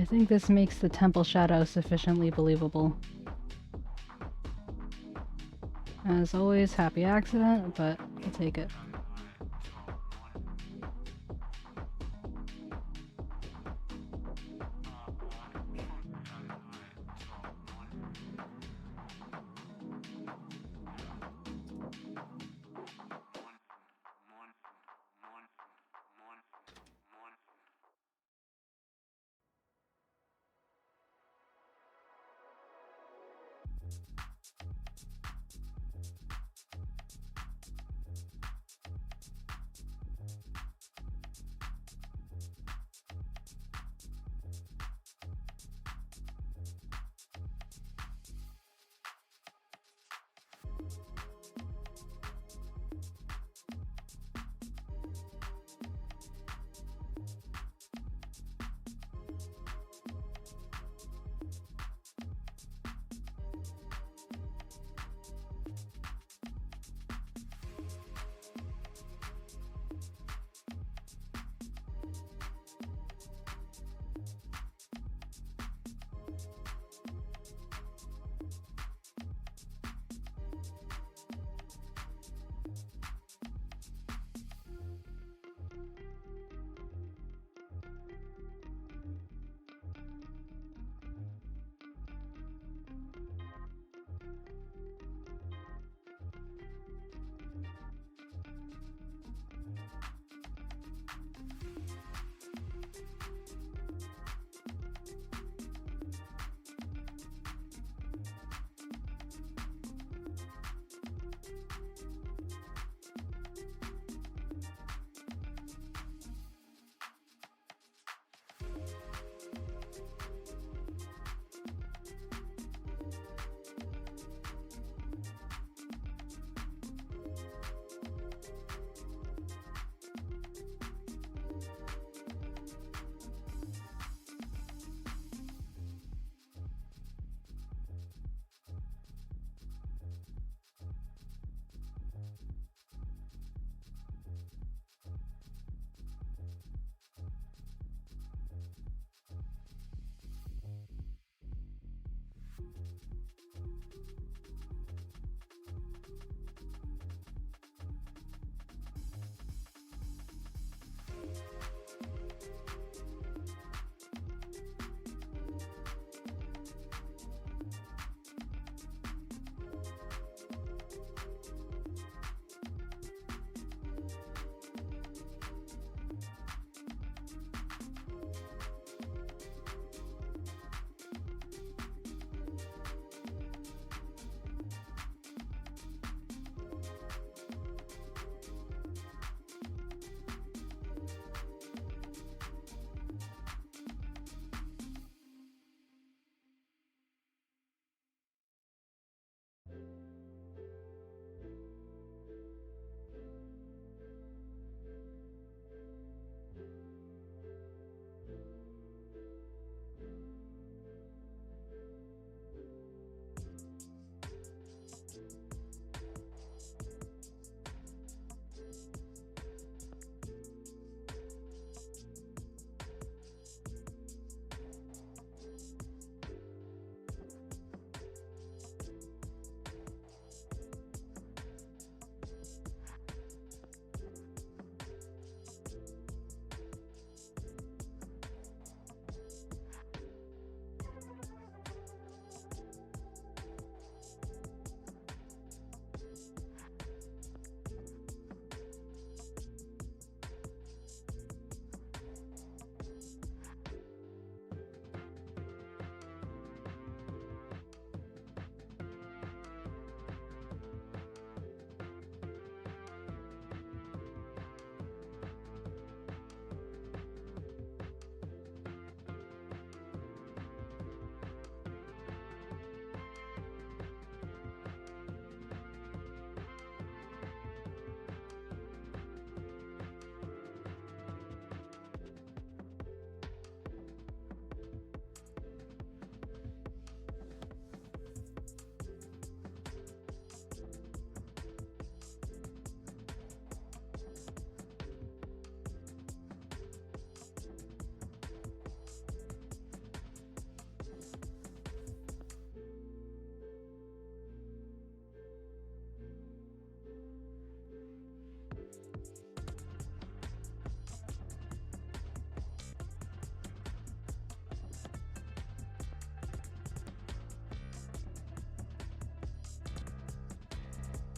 I think this makes the temple shadow sufficiently believable. As always, happy accident, but I'll take it.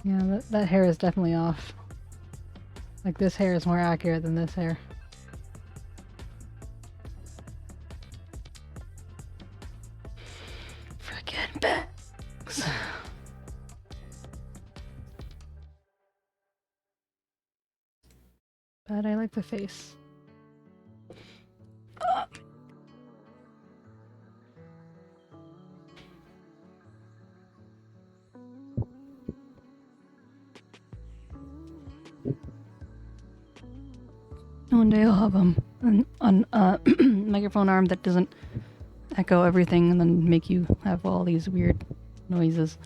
Yeah, that hair is definitely off. Like, this hair is more accurate than this hair. Frickin' bags. But I like the face. One day I'll have on microphone arm that doesn't echo everything and then make you have all these weird noises.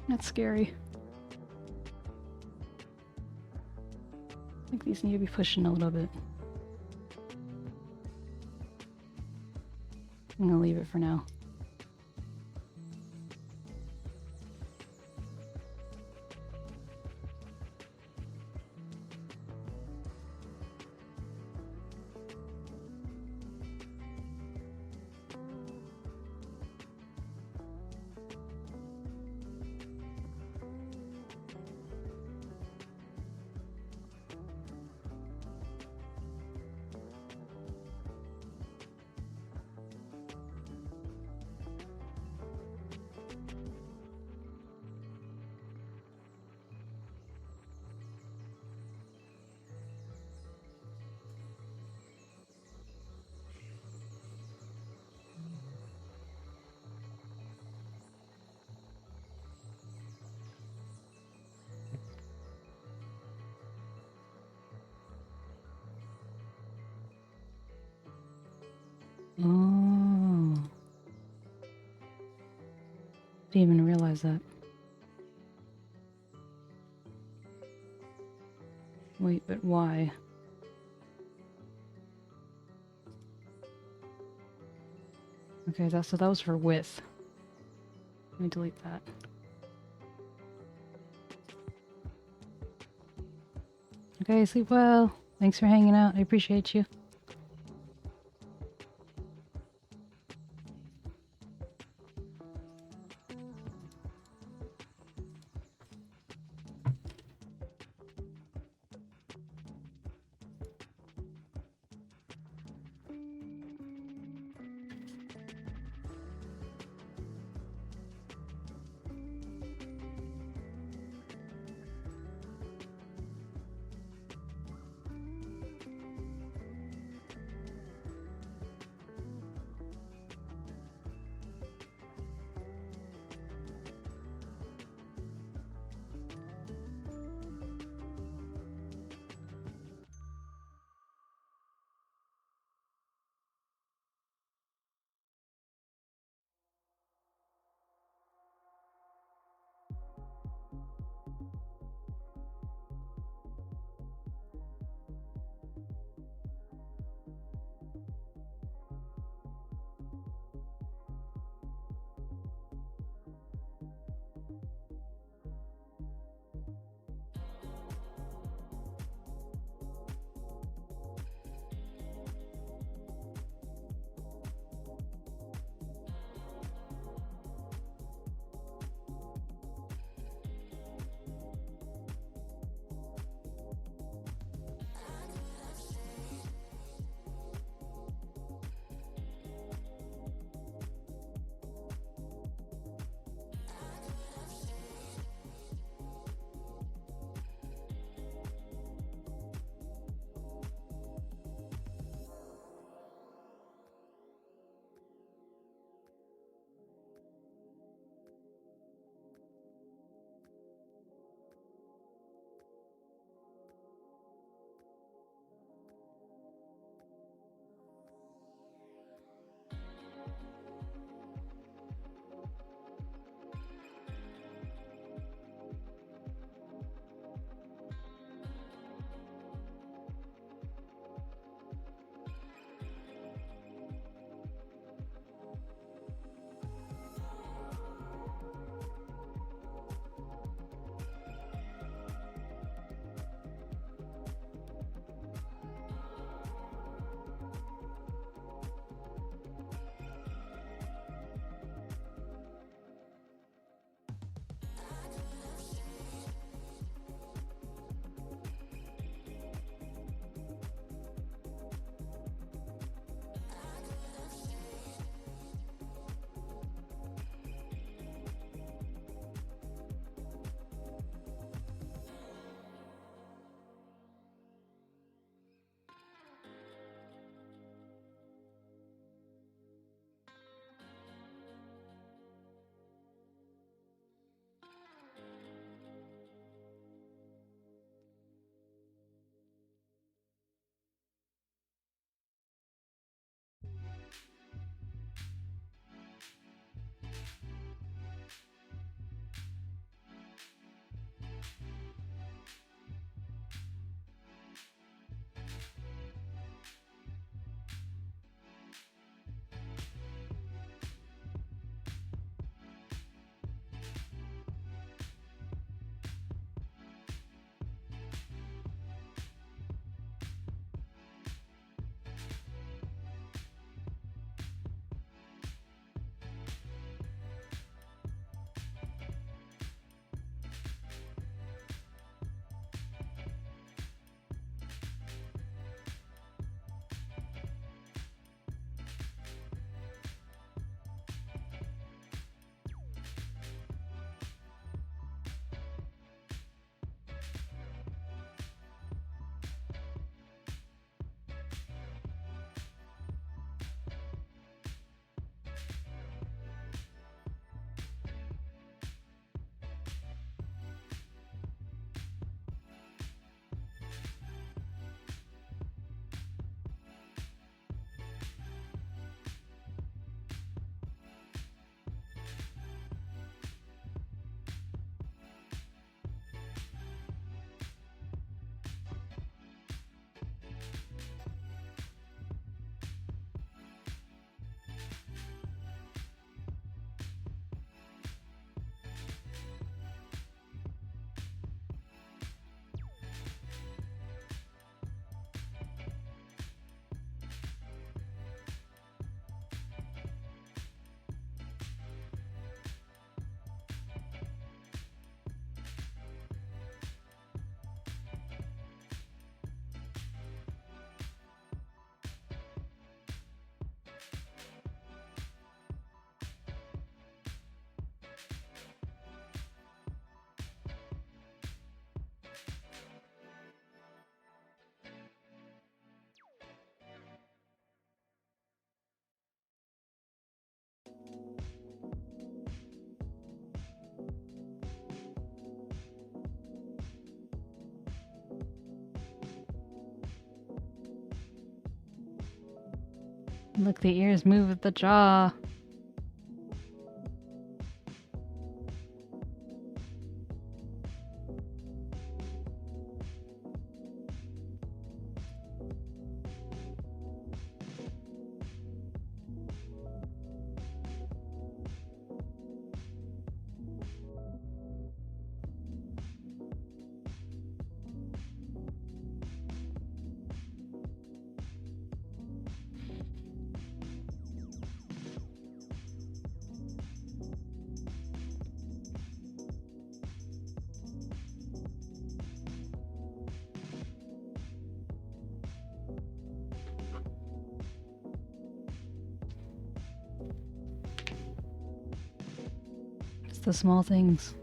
That's scary. I think these need to be pushing a little bit. I'm gonna leave it for now.
Didn't even realize that. Wait, but why? Okay, so that was for width. Let me delete that. Okay, sleep well. Thanks for hanging out. I appreciate you. Look, the ears move with the jaw. It's the small things.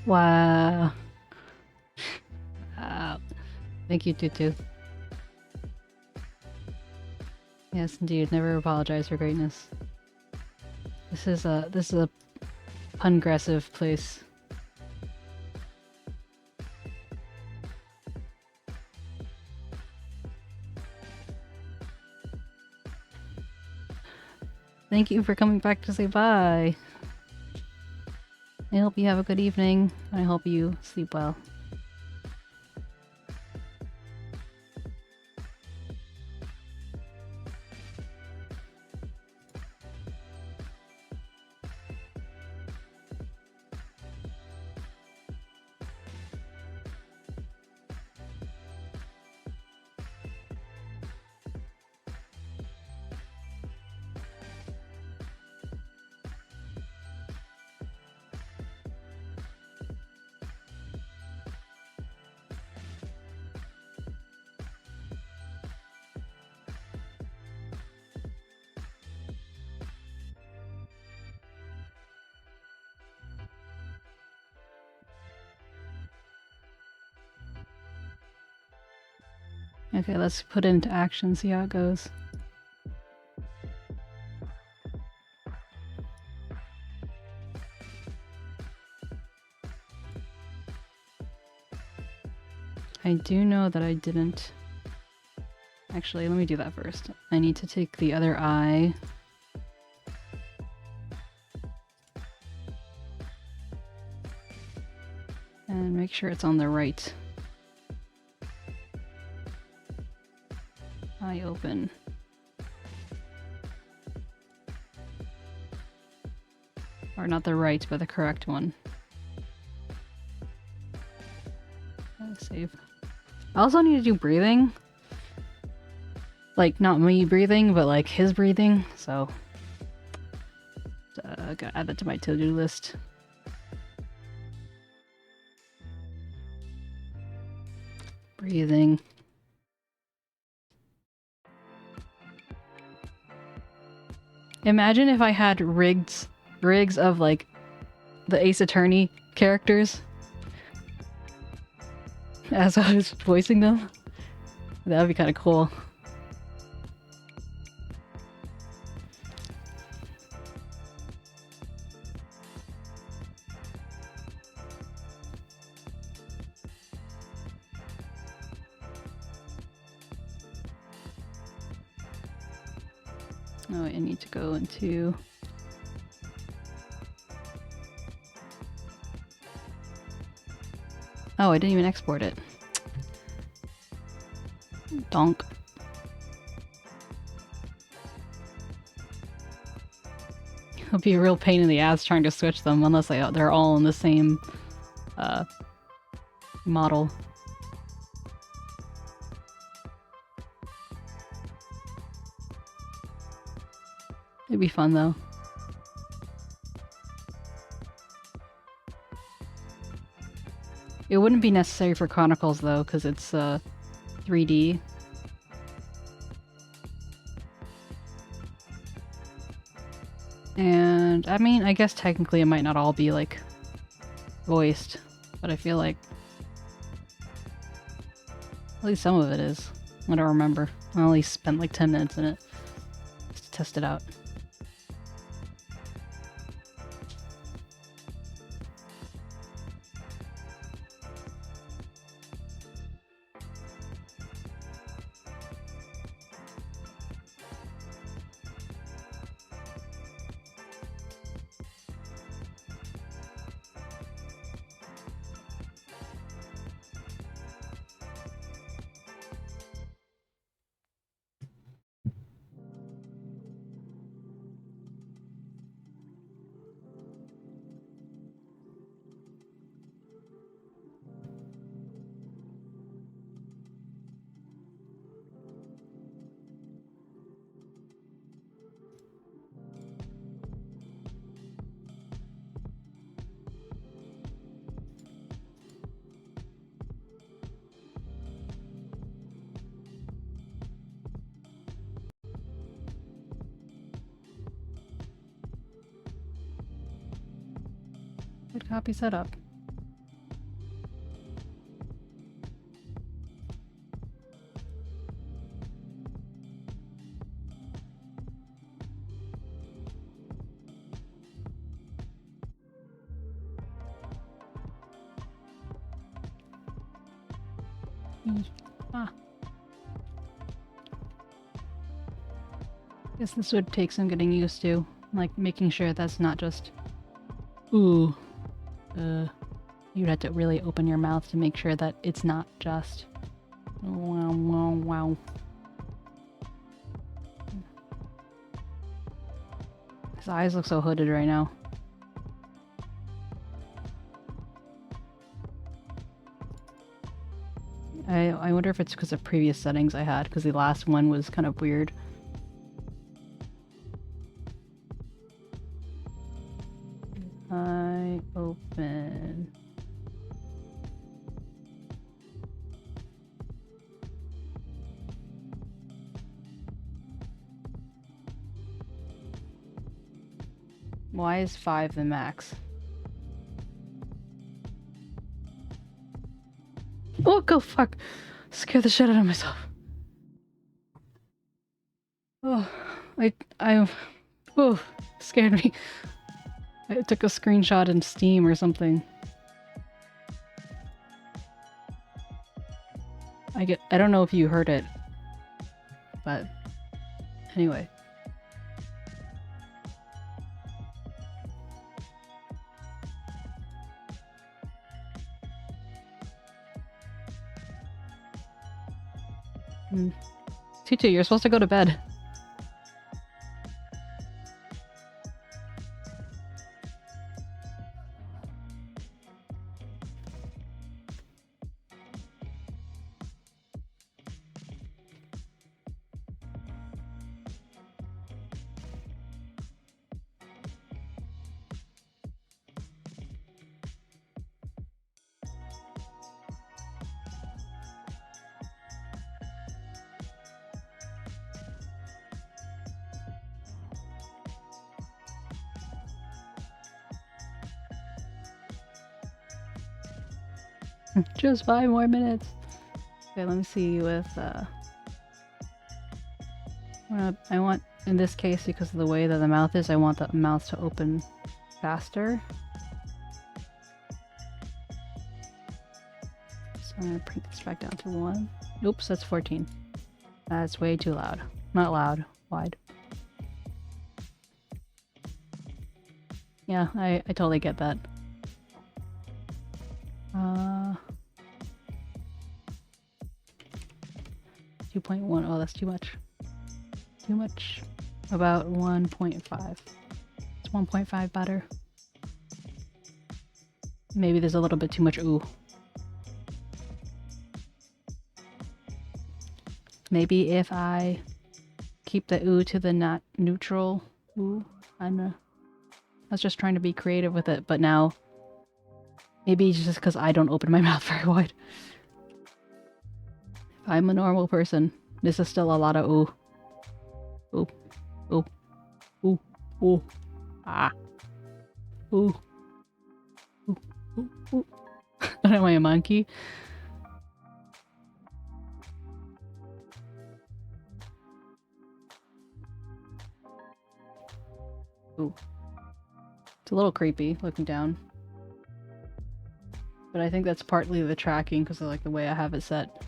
Wow. Wow. Thank you, Tutu. Yes, indeed. Never apologize for greatness. This is a pun-aggressive place. Thank you for coming back to say bye. I hope you have a good evening. I hope you sleep well. Okay, let's put it into action, see how it goes. I do know that I didn't... Actually, let me do that first. I need to take the other eye. And make sure it's on the right eye open. Or not the right, but the correct one. Save. I also need to do breathing. Like, not me breathing, but like his breathing, so... gotta add that to my to-do list. Breathing. Imagine if I had rigs of like the Ace Attorney characters as I was voicing them. That would be kind of cool. Oh, I need to go into... Oh, I didn't even export it. Donk. It'll be a real pain in the ass trying to switch them unless they're all in the same model. It'd be fun though. It wouldn't be necessary for Chronicles though, because it's 3D. And I mean, I guess technically it might not all be like voiced, but I feel like at least some of it is. I don't remember. I only spent like 10 minutes in it just to test it out. Good copy setup. Guess this would take some getting used to, like making sure that's not just ooh. You'd have to really open your mouth to make sure that it's not just wow, wow, wow. His eyes look so hooded right now. I wonder if it's because of previous settings I had, because the last one was kind of weird. I open. Why is 5 the max? Oh, go fuck! Scare the shit out of myself. Oh, oh, scared me. I took a screenshot in Steam or something. I don't know if you heard it, but anyway. Tutu, you're supposed to go to bed. Just 5 more minutes. Okay, let me see with, I want, in this case, because of the way that the mouth is, I want the mouth to open faster. So I'm gonna bring this back down to 1. Oops, that's 14. That's way too loud. Not loud, wide. Yeah, I totally get that. 2.1. Oh, that's too much. Too much. About 1.5. It's 1.5 better. Maybe there's a little bit too much ooh. Maybe if I keep the ooh to the not neutral ooh. I was just trying to be creative with it, but now maybe it's just because I don't open my mouth very wide. If I'm a normal person, this is still a lot of ooh. Ooh. Ooh. Ooh. Ooh. Ah. Ooh. Ooh. Ooh. Ooh. Am I a monkey? Ooh. It's a little creepy looking down. But I think that's partly the tracking because of like the way I have it set.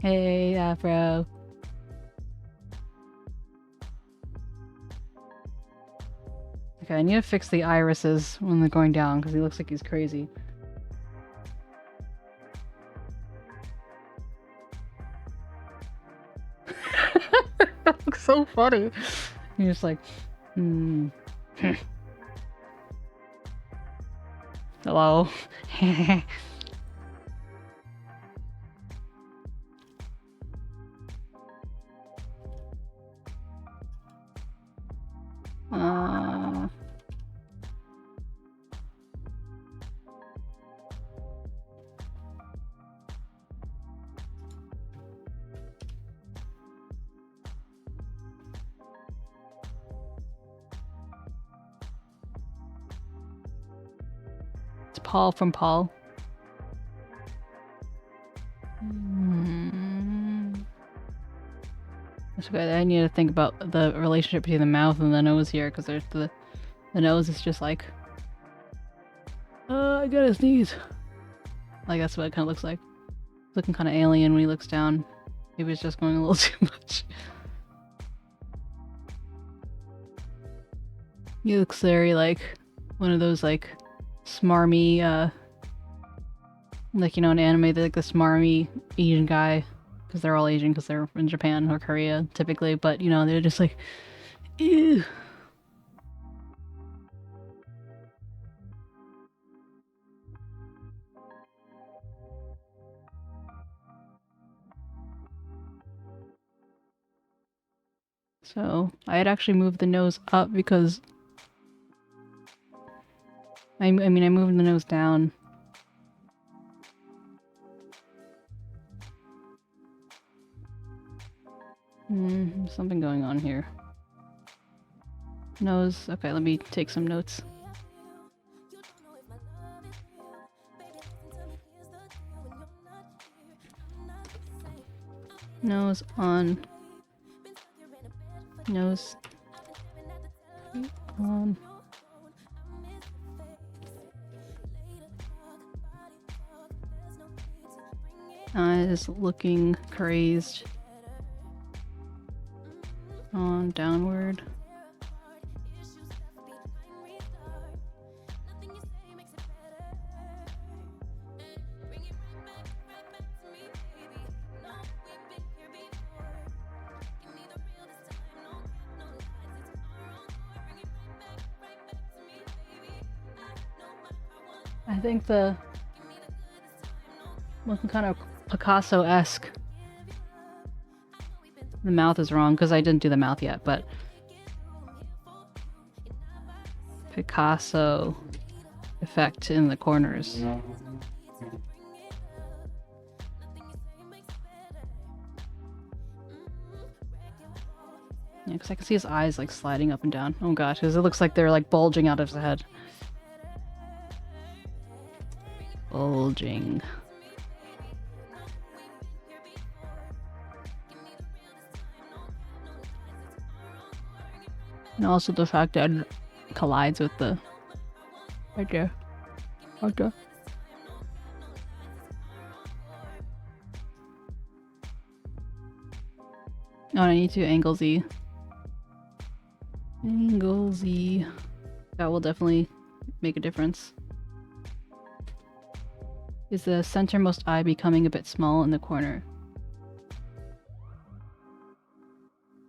Hey, Afro. Okay, I need to fix the irises when they're going down because he looks like he's crazy. That looks so funny. You're just like, hello. It's Paul from Paul. That's okay. I need to think about the relationship between the mouth and the nose here, because there's the nose is just like, I gotta sneeze. Like that's what it kind of looks like. It's looking kind of alien when he looks down. Maybe it's just going a little too much. He looks very like one of those like smarmy, like, you know, in anime, they're like the smarmy Asian guy, because they're all Asian because they're in Japan or Korea typically, but you know, they're just like, ew. So I had actually moved the nose up because I mean I moved the nose down. Something going on here. Nose. Okay, let me take some notes. Nose on. Nose on. Eyes looking crazed. On downward. I think the looking kind of Picasso-esque. The mouth is wrong because I didn't do the mouth yet, but Picasso effect in the corners. Yeah, because I can see his eyes like sliding up and down. Oh gosh, because it looks like they're like bulging out of his head. Bulging. And also the fact that it collides with the... Right there. Right there. Oh, I need to angle Z. Angle Control Z. That will definitely make a difference. Is the centermost eye becoming a bit small in the corner?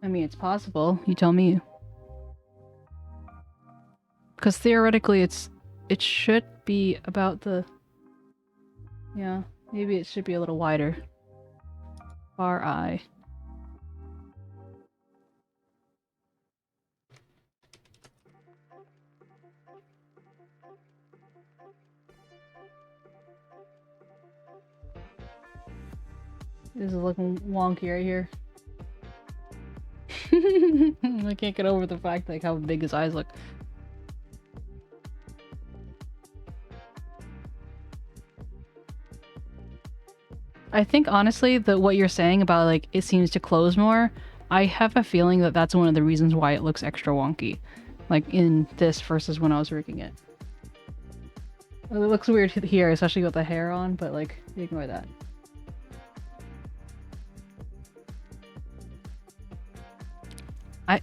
I mean, it's possible. You tell me. Because theoretically, it should be about the... Yeah, maybe it should be a little wider. Far eye. This is looking wonky right here. I can't get over the fact like how big his eyes look. I think honestly that what you're saying about like it seems to close more, I have a feeling that that's one of the reasons why it looks extra wonky, like in this versus when I was rigging it. It looks weird here, especially with the hair on, but like ignore that. I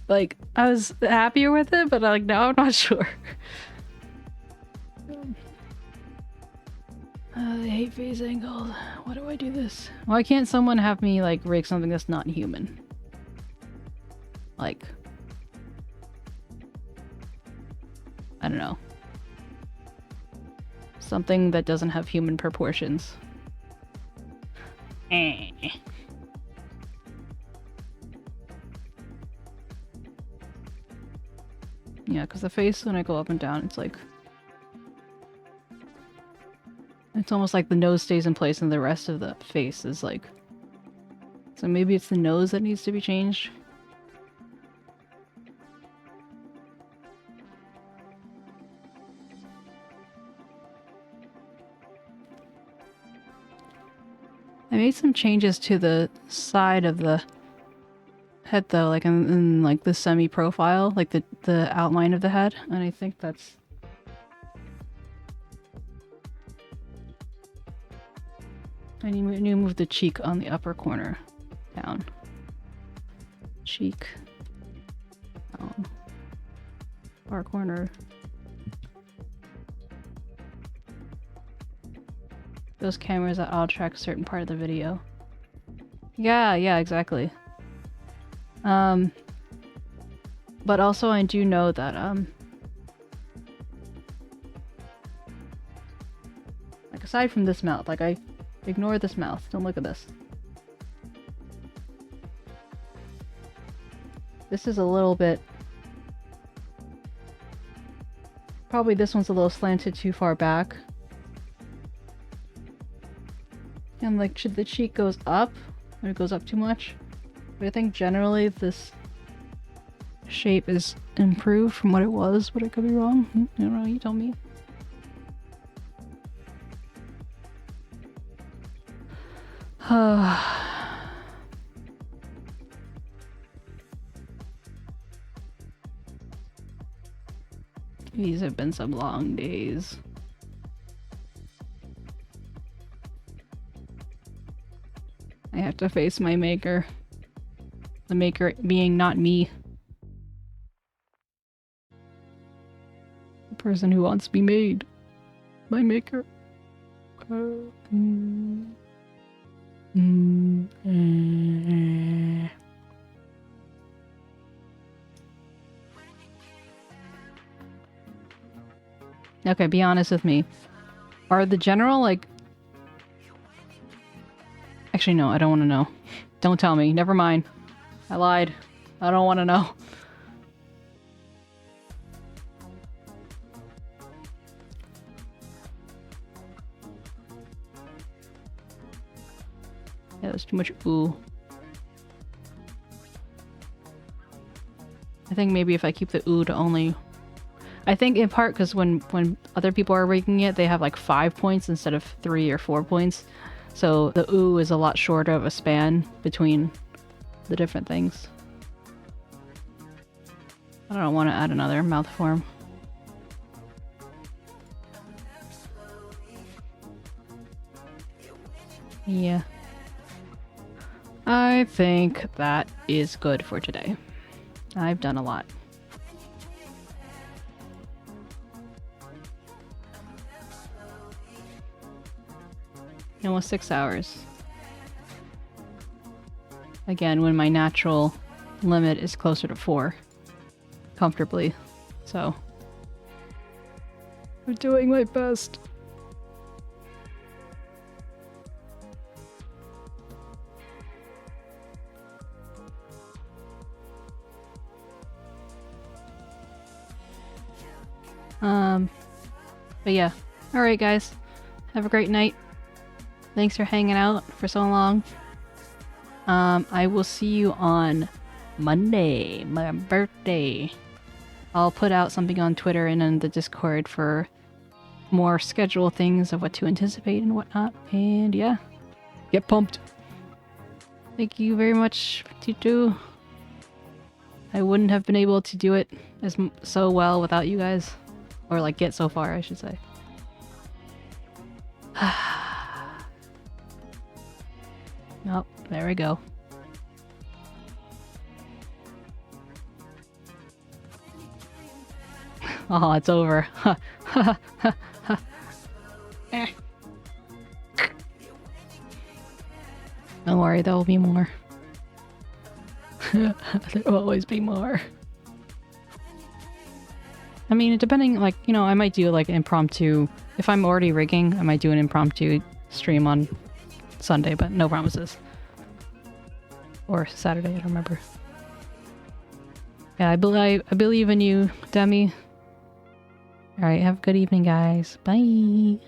was happier with it, but like now I'm not sure. I hate phase angled. Why do I do this? Why can't someone have me like rig something that's not human? Like, I don't know. Something that doesn't have human proportions. Yeah, because the face, when I go up and down, it's like... It's almost like the nose stays in place and the rest of the face is like... So maybe it's the nose that needs to be changed? I made some changes to the side of the head though, like in like the semi-profile, like the outline of the head, and I think that's... I need to move the cheek on the upper corner down. Cheek down. Far corner. Those cameras that auto track a certain part of the video. Yeah, exactly. But also I do know that, like aside from this mouth, like I ignore this mouth, don't look at this. This is a little bit... Probably this one's a little slanted too far back. And like, the cheek goes up, or it goes up too much. But I think generally this shape is improved from what it was, but I could be wrong. I don't know, you tell me. These have been some long days. I have to face my maker. The maker being not me. The person who wants to be made. My maker. Okay, be honest with me. Are the general, like... Actually, no, I don't want to know. Don't tell me. Never mind. I lied. I don't want to know. Yeah, there's too much ooh. I think maybe if I keep the ooh to only... I think in part because when other people are rigging it, they have like 5 points instead of 3 or 4 points. So the ooh is a lot shorter of a span between the different things. I don't want to add another mouth form. Yeah. I think that is good for today. I've done a lot. Almost 6 hours. Again, when my natural limit is closer to 4. Comfortably. So. I'm doing my best. But yeah. Alright guys. Have a great night. Thanks for hanging out for so long. I will see you on Monday, my birthday. I'll put out something on Twitter and in the Discord for more schedule things of what to anticipate and whatnot. And yeah. Get pumped. Thank you very much, Tutu. I wouldn't have been able to do it so well without you guys. Or like get so far, I should say. Oh, there we go. Oh, it's over. Don't worry, there will be more. There will always be more. I mean, depending, like, you know, I might do like an impromptu. If I'm already rigging, I might do an impromptu stream on Sunday, but no promises. Or Saturday, I don't remember. Yeah, I believe in you, Demi. Alright, have a good evening, guys. Bye.